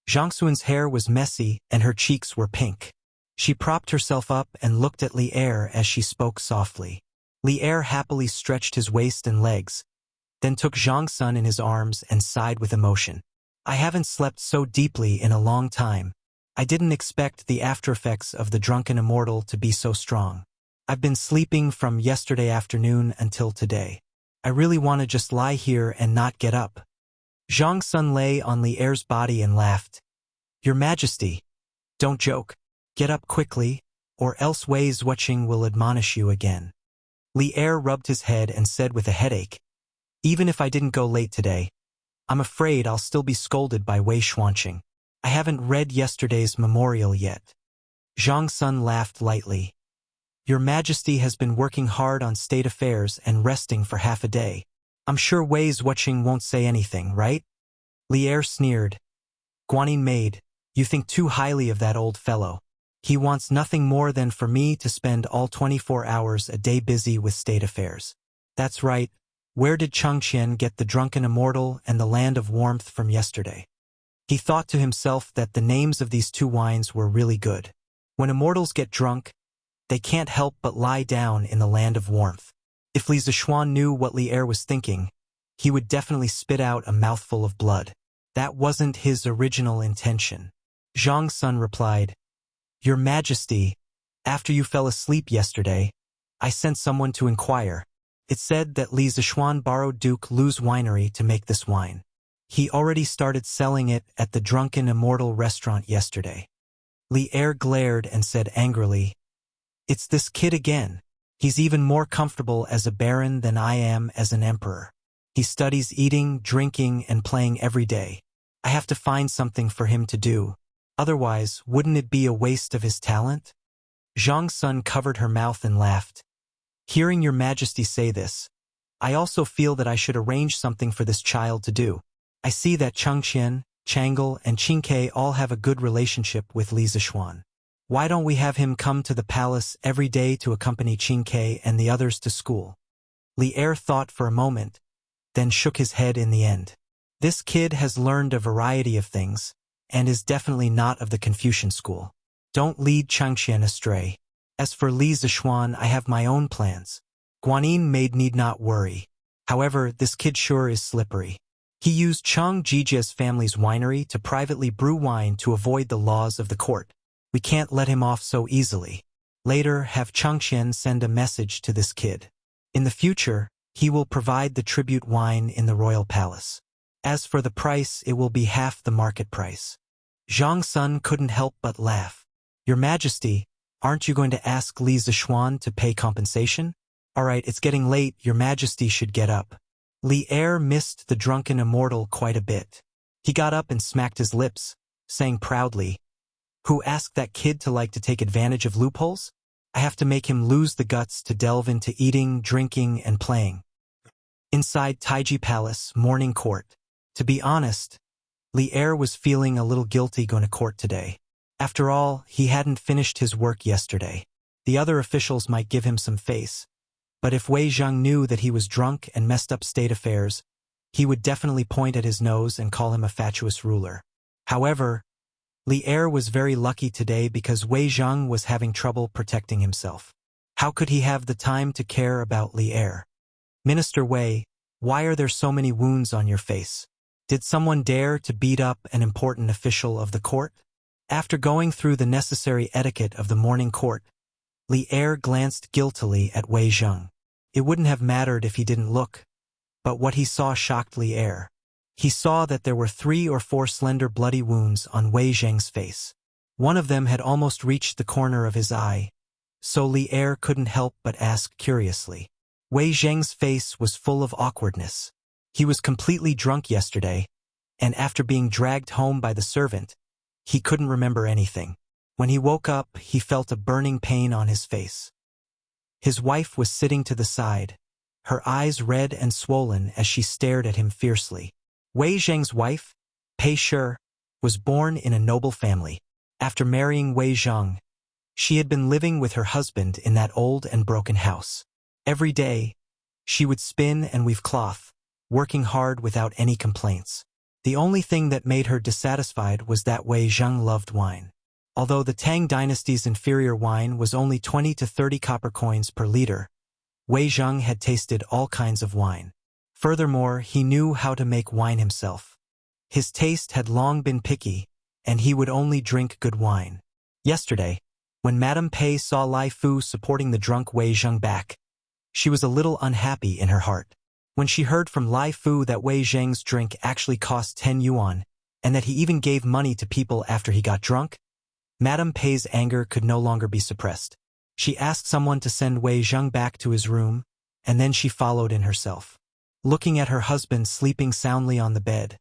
Speaker 1: Zhang Sun's hair was messy and her cheeks were pink. She propped herself up and looked at Li Er as she spoke softly. Li Er happily stretched his waist and legs, then took Zhang Sun in his arms and sighed with emotion. I haven't slept so deeply in a long time. I didn't expect the aftereffects of the drunken immortal to be so strong. I've been sleeping from yesterday afternoon until today. I really want to just lie here and not get up. Zhang Sun lay on Li Er's body and laughed. Your Majesty, don't joke. Get up quickly, or else Wei Zuoqing will admonish you again. Li Er rubbed his head and said with a headache, even if I didn't go late today, I'm afraid I'll still be scolded by Wei Xuanqing. I haven't read yesterday's memorial yet. Zhang Sun laughed lightly. Your Majesty has been working hard on state affairs and resting for half a day. I'm sure Wei Zuoqing won't say anything, right? Li Er sneered. Guanyin maid, you think too highly of that old fellow. He wants nothing more than for me to spend all 24 hours a day busy with state affairs. That's right. Where did Chengqian get the drunken immortal and the land of warmth from yesterday? He thought to himself that the names of these two wines were really good. When immortals get drunk, they can't help but lie down in the land of warmth. If Li Zishuan knew what Li Er was thinking, he would definitely spit out a mouthful of blood. That wasn't his original intention. Zhang Sun replied, Your Majesty, after you fell asleep yesterday, I sent someone to inquire. It said that Li Zishuan borrowed Duke Lu's winery to make this wine. He already started selling it at the Drunken Immortal restaurant yesterday. Li Er glared and said angrily, It's this kid again. He's even more comfortable as a baron than I am as an emperor. He studies eating, drinking, and playing every day. I have to find something for him to do. Otherwise, wouldn't it be a waste of his talent? Zhang Sun covered her mouth and laughed. Hearing your Majesty say this, I also feel that I should arrange something for this child to do. I see that Chengqian, Changle, and Qingke all have a good relationship with Li Zishuan. Why don't we have him come to the palace every day to accompany Qingke and the others to school? Li Er thought for a moment, then shook his head in the end. This kid has learned a variety of things, and is definitely not of the Confucian school. Don't lead Chengqian astray. As for Li Zishuan, I have my own plans. Guanyin maid need not worry. However, this kid sure is slippery. He used Cheng Jijia's family's winery to privately brew wine to avoid the laws of the court. We can't let him off so easily. Later, have Chengqian send a message to this kid. In the future, he will provide the tribute wine in the royal palace. As for the price, it will be half the market price. Zhang Sun couldn't help but laugh. Your Majesty, aren't you going to ask Li Zishuan to pay compensation? All right, it's getting late, your Majesty should get up. Li Er missed the drunken immortal quite a bit. He got up and smacked his lips, saying proudly, Who asked that kid to like to take advantage of loopholes? I have to make him lose the guts to delve into eating, drinking, and playing. Inside Taiji Palace, morning court. To be honest, Li Er was feeling a little guilty going to court today. After all, he hadn't finished his work yesterday. The other officials might give him some face, but if Wei Zhang knew that he was drunk and messed up state affairs, he would definitely point at his nose and call him a fatuous ruler. However, Li Er was very lucky today because Wei Zhang was having trouble protecting himself. How could he have the time to care about Li Er? Minister Wei, why are there so many wounds on your face? Did someone dare to beat up an important official of the court? After going through the necessary etiquette of the morning court, Li Er glanced guiltily at Wei Zhang. It wouldn't have mattered if he didn't look, but what he saw shocked Li Er. He saw that there were 3 or 4 slender bloody wounds on Wei Zhang's face. One of them had almost reached the corner of his eye, so Li Er couldn't help but ask curiously. Wei Zhang's face was full of awkwardness. He was completely drunk yesterday, and after being dragged home by the servant, he couldn't remember anything. When he woke up, he felt a burning pain on his face. His wife was sitting to the side, her eyes red and swollen as she stared at him fiercely. Wei Zhang's wife, Pei Shi, was born in a noble family. After marrying Wei Zhang, she had been living with her husband in that old and broken house. Every day, she would spin and weave cloth, working hard without any complaints. The only thing that made her dissatisfied was that Wei Zhang loved wine. Although the Tang dynasty's inferior wine was only 20 to 30 copper coins per liter, Wei Zhang had tasted all kinds of wine. Furthermore, he knew how to make wine himself. His taste had long been picky, and he would only drink good wine. Yesterday, when Madame Pei saw Lai Fu supporting the drunk Wei Zhang back, she was a little unhappy in her heart. When she heard from Lai Fu that Wei Zhang's drink actually cost 10 yuan, and that he even gave money to people after he got drunk, Madame Pei's anger could no longer be suppressed. She asked someone to send Wei Zhang back to his room, and then she followed in herself. Looking at her husband sleeping soundly on the bed,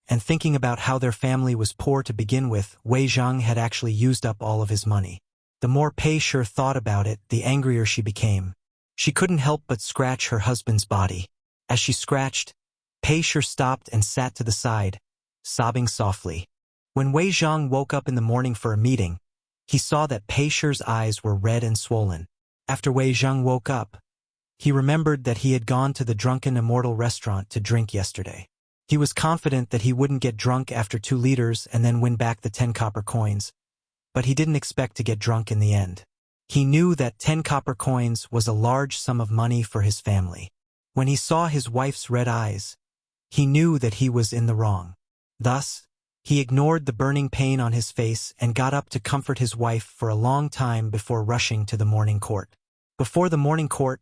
Speaker 1: and thinking about how their family was poor to begin with, Wei Zhang had actually used up all of his money. The more Pei Shi thought about it, the angrier she became. She couldn't help but scratch her husband's body. As she scratched, Pei Shi stopped and sat to the side, sobbing softly. When Wei Zhang woke up in the morning for a meeting, he saw that Pei Shi's eyes were red and swollen. After Wei Zhang woke up, he remembered that he had gone to the Drunken Immortal restaurant to drink yesterday. He was confident that he wouldn't get drunk after 2 liters and then win back the 10 copper coins, but he didn't expect to get drunk in the end. He knew that 10 copper coins was a large sum of money for his family. When he saw his wife's red eyes, he knew that he was in the wrong. Thus, he ignored the burning pain on his face and got up to comfort his wife for a long time before rushing to the morning court. Before the morning court,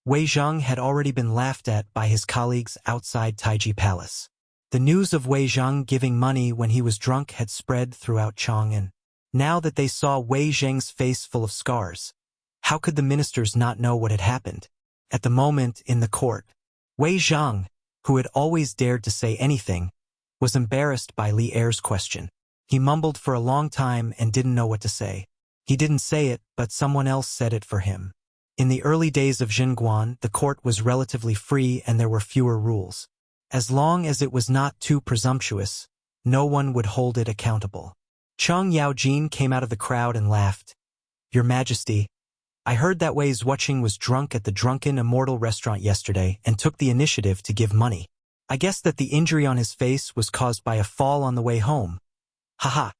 Speaker 1: Wei Zhang had already been laughed at by his colleagues outside Taiji Palace. The news of Wei Zhang giving money when he was drunk had spread throughout Chang'an. Now that they saw Wei Zhang's face full of scars, how could the ministers not know what had happened? At the moment in the court, Wei Zhang, who had always dared to say anything, was embarrassed by Li Er's question. He mumbled for a long time and didn't know what to say. He didn't say it, but someone else said it for him. In the early days of Xinguan, the court was relatively free and there were fewer rules. As long as it was not too presumptuous, no one would hold it accountable. Cheng Yaojin came out of the crowd and laughed. "Your Majesty, I heard that Wei Zuoqing was drunk at the Drunken Immortal restaurant yesterday and took the initiative to give money. I guess that the injury on his face was caused by a fall on the way home. Haha."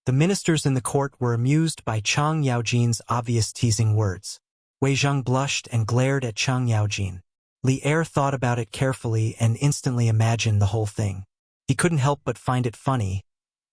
Speaker 1: The ministers in the court were amused by Cheng Yaojin's obvious teasing words. Wei Zhang blushed and glared at Cheng Yaojin. Li Er thought about it carefully and instantly imagined the whole thing. He couldn't help but find it funny,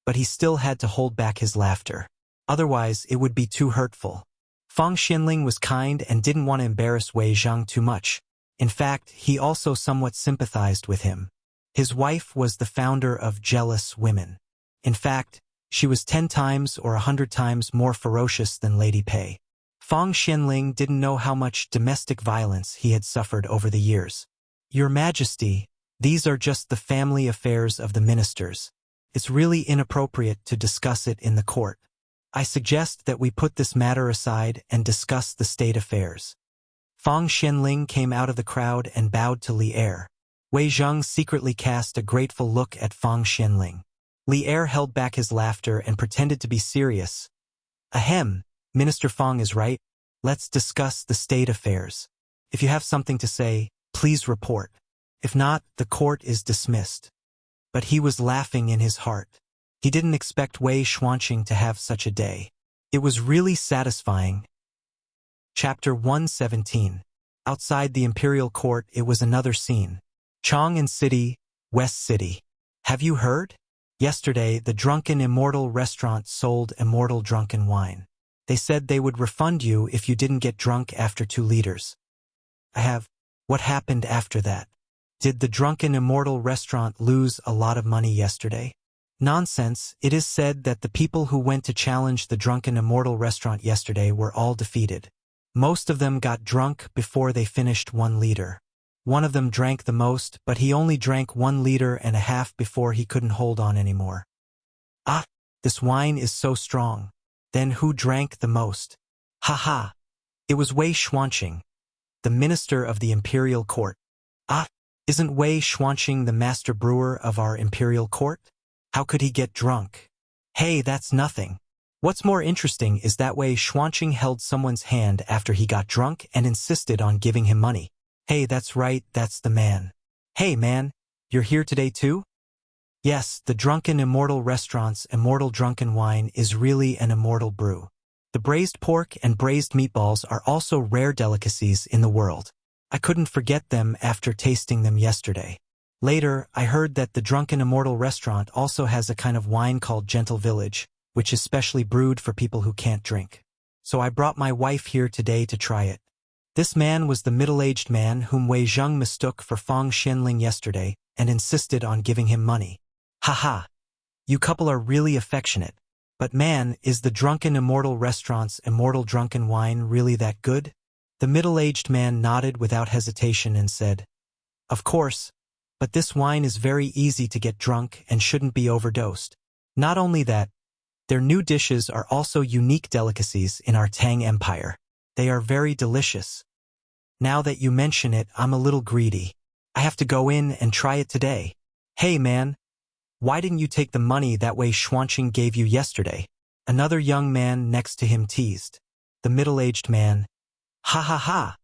Speaker 1: but he still had to hold back his laughter. Otherwise, it would be too hurtful. Fang Xinling was kind and didn't want to embarrass Wei Zhang too much. In fact, he also somewhat sympathized with him. His wife was the founder of Jealous Women. In fact, she was 10 times or 100 times more ferocious than Lady Pei. Fang Xinling didn't know how much domestic violence he had suffered over the years. "Your Majesty, these are just the family affairs of the ministers. It's really inappropriate to discuss it in the court. I suggest that we put this matter aside and discuss the state affairs." Fang Xinling came out of the crowd and bowed to Li Er. Wei Zhang secretly cast a grateful look at Fang Xinling. Li Er held back his laughter and pretended to be serious. Ahem, Minister Fong is right. Let's discuss the state affairs. If you have something to say, please report. If not, the court is dismissed. But he was laughing in his heart. He didn't expect Wei Xuanqing to have such a day. It was really satisfying. Chapter 117. Outside the imperial court, it was another scene. Chang'an City, West City. Have you heard? Yesterday, the Drunken Immortal restaurant sold immortal drunken wine. They said they would refund you if you didn't get drunk after 2 liters. I have. What happened after that? Did the Drunken Immortal restaurant lose a lot of money yesterday? Nonsense. It is said that the people who went to challenge the Drunken Immortal restaurant yesterday were all defeated. Most of them got drunk before they finished 1 liter. One of them drank the most, but he only drank 1.5 liters before he couldn't hold on anymore. Ah, this wine is so strong. Then who drank the most? Ha ha. It was Wei Xuanqing, the minister of the imperial court. Ah, isn't Wei Xuanqing the master brewer of our imperial court? How could he get drunk? Hey, that's nothing. What's more interesting is that Wei Xuanqing held someone's hand after he got drunk and insisted on giving him money. Hey, that's right, that's the man. Hey man, you're here today too? Yes, the Drunken Immortal restaurant's immortal drunken wine is really an immortal brew. The braised pork and braised meatballs are also rare delicacies in the world. I couldn't forget them after tasting them yesterday. Later, I heard that the Drunken Immortal restaurant also has a kind of wine called Gentle Village, which is specially brewed for people who can't drink. So I brought my wife here today to try it. This man was the middle-aged man whom Wei Zheng mistook for Fang Xianling yesterday and insisted on giving him money. Haha. You couple are really affectionate. But man, is the Drunken Immortal restaurant's immortal drunken wine really that good? The middle-aged man nodded without hesitation and said, Of course, but this wine is very easy to get drunk and shouldn't be overdosed. Not only that, their new dishes are also unique delicacies in our Tang Empire. They are very delicious. Now that you mention it, I'm a little greedy. I have to go in and try it today. Hey man, why didn't you take the money that Wei Xuanqing gave you yesterday? Another young man next to him teased. The middle-aged man. Ha ha ha.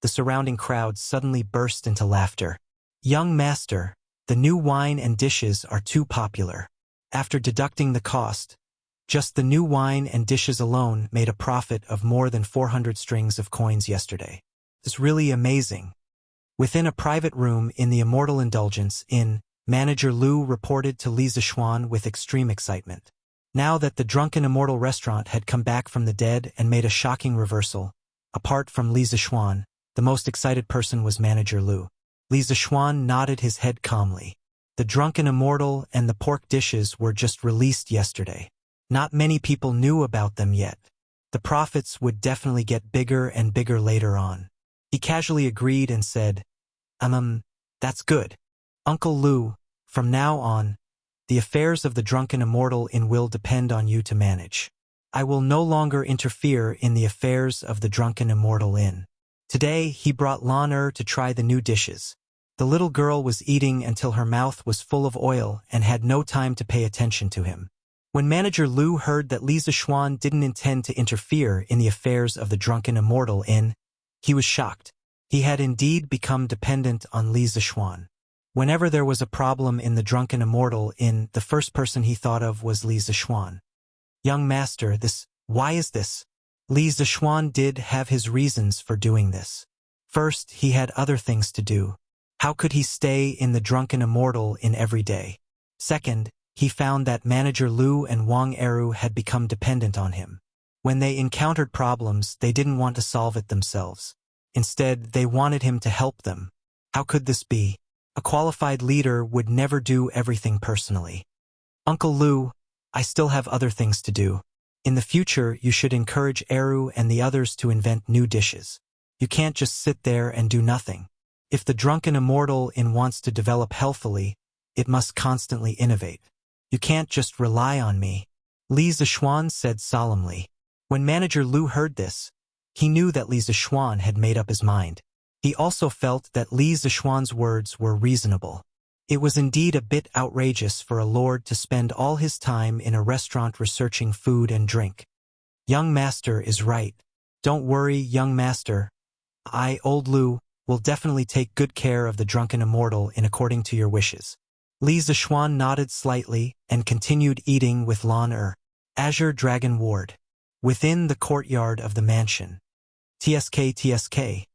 Speaker 1: The surrounding crowd suddenly burst into laughter. Young master, the new wine and dishes are too popular. After deducting the cost, just the new wine and dishes alone made a profit of more than 400 strings of coins yesterday. It's really amazing. Within a private room in the Immortal Indulgence Inn, Manager Lu reported to Li Zixuan with extreme excitement. Now that the Drunken Immortal restaurant had come back from the dead and made a shocking reversal, apart from Li Zixuan, the most excited person was Manager Lu. Li Zixuan nodded his head calmly. The Drunken Immortal and the pork dishes were just released yesterday. Not many people knew about them yet. The profits would definitely get bigger and bigger later on. He casually agreed and said, that's good. Uncle Lu, from now on, the affairs of the Drunken Immortal Inn will depend on you to manage. I will no longer interfere in the affairs of the Drunken Immortal Inn. Today, he brought Lan Er to try the new dishes. The little girl was eating until her mouth was full of oil and had no time to pay attention to him. When Manager Lu heard that Li Zixuan didn't intend to interfere in the affairs of the Drunken Immortal Inn, he was shocked. He had indeed become dependent on Li Zixuan. Whenever there was a problem in the Drunken Immortal Inn, the first person he thought of was Li Zixuan. Young master, why is this? Li Zixuan did have his reasons for doing this. First, he had other things to do. How could he stay in the Drunken Immortal Inn every day? Second, he found that Manager Lu and Wang Eru had become dependent on him. When they encountered problems, they didn't want to solve it themselves. Instead, they wanted him to help them. How could this be? A qualified leader would never do everything personally. Uncle Lu, I still have other things to do. In the future, you should encourage Eru and the others to invent new dishes. You can't just sit there and do nothing. If the Drunken Immortal Inn wants to develop healthily, it must constantly innovate. You can't just rely on me. Li Zixuan said solemnly. When Manager Lu heard this, he knew that Li Zixuan had made up his mind. He also felt that Li Zixuan's words were reasonable. It was indeed a bit outrageous for a lord to spend all his time in a restaurant researching food and drink. Young master is right. Don't worry, young master. Old Lu, will definitely take good care of the drunken immortal in according to your wishes. Li Zixuan nodded slightly and continued eating with Lan Azure Dragon Ward. Within the courtyard of the mansion. TSK.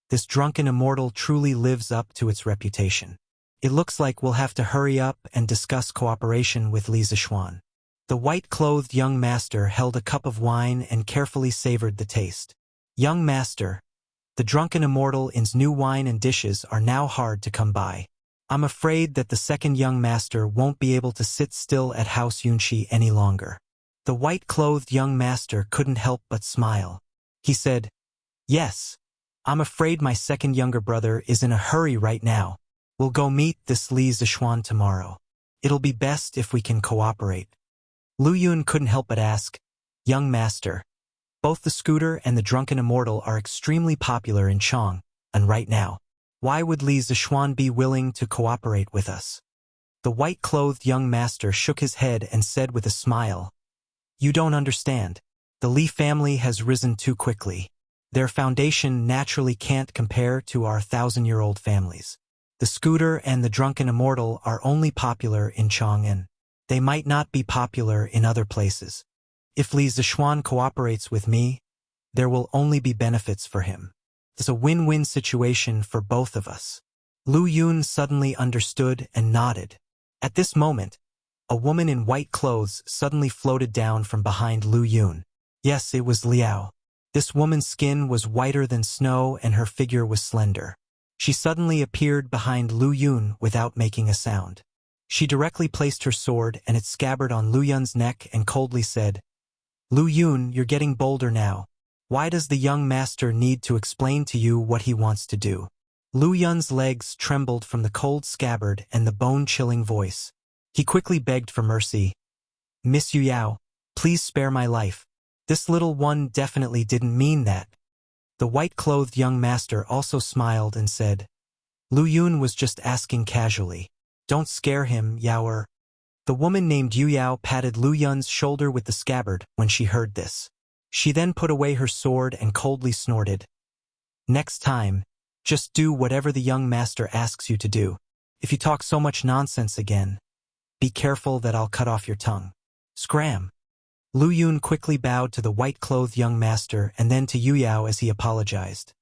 Speaker 1: This drunken immortal truly lives up to its reputation. It looks like we'll have to hurry up and discuss cooperation with Li Zixuan. The white-clothed young master held a cup of wine and carefully savored the taste. Young master, the drunken immortal's new wine and dishes are now hard to come by. I'm afraid that the second young master won't be able to sit still at House Yunxi any longer. The white-clothed young master couldn't help but smile. He said, "Yes, I'm afraid my second younger brother is in a hurry right now. We'll go meet this Li Zixuan tomorrow. It'll be best if we can cooperate." Lu Yun couldn't help but ask, "Young master, both the scooter and the drunken immortal are extremely popular in Chong, and right now, why would Li Zixuan be willing to cooperate with us?" The white-clothed young master shook his head and said with a smile, "You don't understand. The Li family has risen too quickly. Their foundation naturally can't compare to our 1,000-year-old families. The scooter and the drunken immortal are only popular in Chang'an. They might not be popular in other places. If Li Zixuan cooperates with me, there will only be benefits for him. It's a win-win situation for both of us." Lu Yun suddenly understood and nodded. At this moment, a woman in white clothes suddenly floated down from behind Lu Yun. Yes, it was Liao. This woman's skin was whiter than snow and her figure was slender. She suddenly appeared behind Lu Yun without making a sound. She directly placed her sword and its scabbard on Lu Yun's neck and coldly said, "Lu Yun, you're getting bolder now. Why does the young master need to explain to you what he wants to do?" Lu Yun's legs trembled from the cold scabbard and the bone-chilling voice. He quickly begged for mercy. "Miss Yu Yao, please spare my life. This little one definitely didn't mean that." The white-clothed young master also smiled and said, "Lu Yun was just asking casually. Don't scare him, Yao." The woman named Yu Yao patted Lu Yun's shoulder with the scabbard when she heard this. She then put away her sword and coldly snorted, "Next time, just do whatever the young master asks you to do. If you talk so much nonsense again, be careful that I'll cut off your tongue." Scram! Lu Yun quickly bowed to the white-clothed young master and then to Yu Yao as he apologized.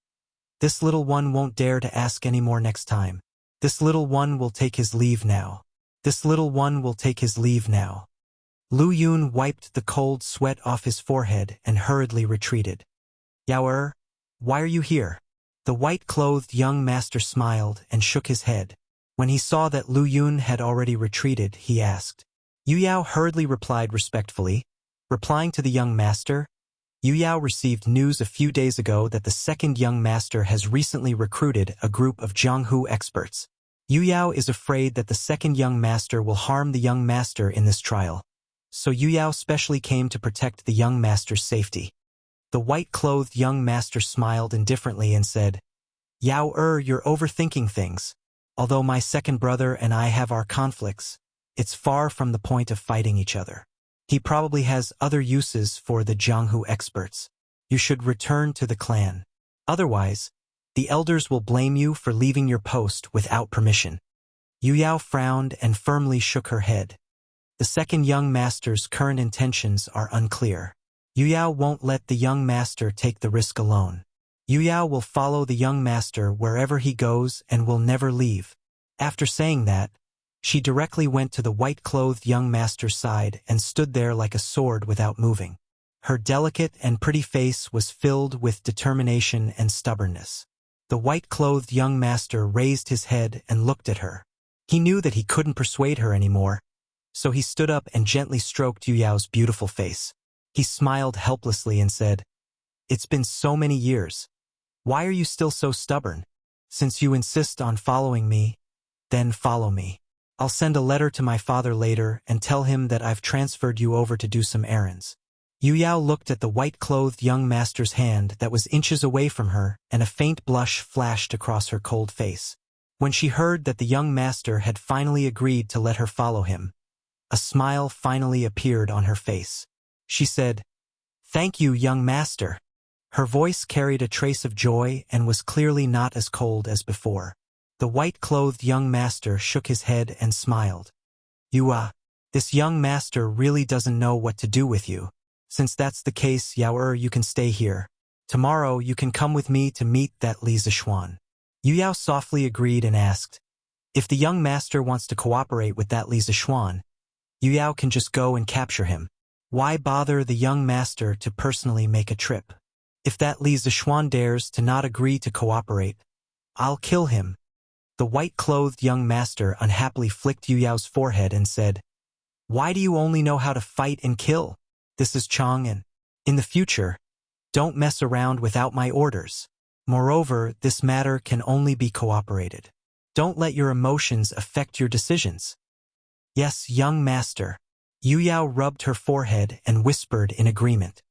Speaker 1: "This little one won't dare to ask any more next time. This little one will take his leave now. This little one will take his leave now." Lu Yun wiped the cold sweat off his forehead and hurriedly retreated. "Yao, why are you here?" The white-clothed young master smiled and shook his head. When he saw that Lu Yun had already retreated, he asked. Yu Yao hurriedly replied respectfully. Replying to the young master, Yu Yao received news a few days ago that the second young master has recently recruited a group of Jianghu experts. Yu Yao is afraid that the second young master will harm the young master in this trial. So Yu Yao specially came to protect the young master's safety. The white-clothed young master smiled indifferently and said, "Yao, you're overthinking things. Although my second brother and I have our conflicts, it's far from the point of fighting each other. He probably has other uses for the Jianghu experts. You should return to the clan. Otherwise, the elders will blame you for leaving your post without permission." Yu Yao frowned and firmly shook her head. The second young master's current intentions are unclear. Yu Yao won't let the young master take the risk alone. Yu Yao will follow the young master wherever he goes and will never leave. After saying that, she directly went to the white-clothed young master's side and stood there like a sword without moving. Her delicate and pretty face was filled with determination and stubbornness. The white-clothed young master raised his head and looked at her. He knew that he couldn't persuade her anymore, so he stood up and gently stroked Yu Yao's beautiful face. He smiled helplessly and said, "It's been so many years. Why are you still so stubborn? Since you insist on following me, then follow me. I'll send a letter to my father later and tell him that I've transferred you over to do some errands." Yu Yao looked at the white-clothed young master's hand that was inches away from her, and a faint blush flashed across her cold face. When she heard that the young master had finally agreed to let her follow him, a smile finally appeared on her face. She said, "Thank you, young master." Her voice carried a trace of joy and was clearly not as cold as before. The white-clothed young master shook his head and smiled. This young master really doesn't know what to do with you. Since that's the case, you can stay here. Tomorrow you can come with me to meet that Li Zishuan." Yao softly agreed and asked, "If the young master wants to cooperate with that Li Zishuan, Yao can just go and capture him. Why bother the young master to personally make a trip? If that Li Zishuan dares to not agree to cooperate, I'll kill him." The white-clothed young master unhappily flicked Yao's forehead and said, "Why do you only know how to fight and kill? This is Chong, and in the future, don't mess around without my orders. Moreover, this matter can only be cooperated. Don't let your emotions affect your decisions." "Yes, young master." Yao rubbed her forehead and whispered in agreement.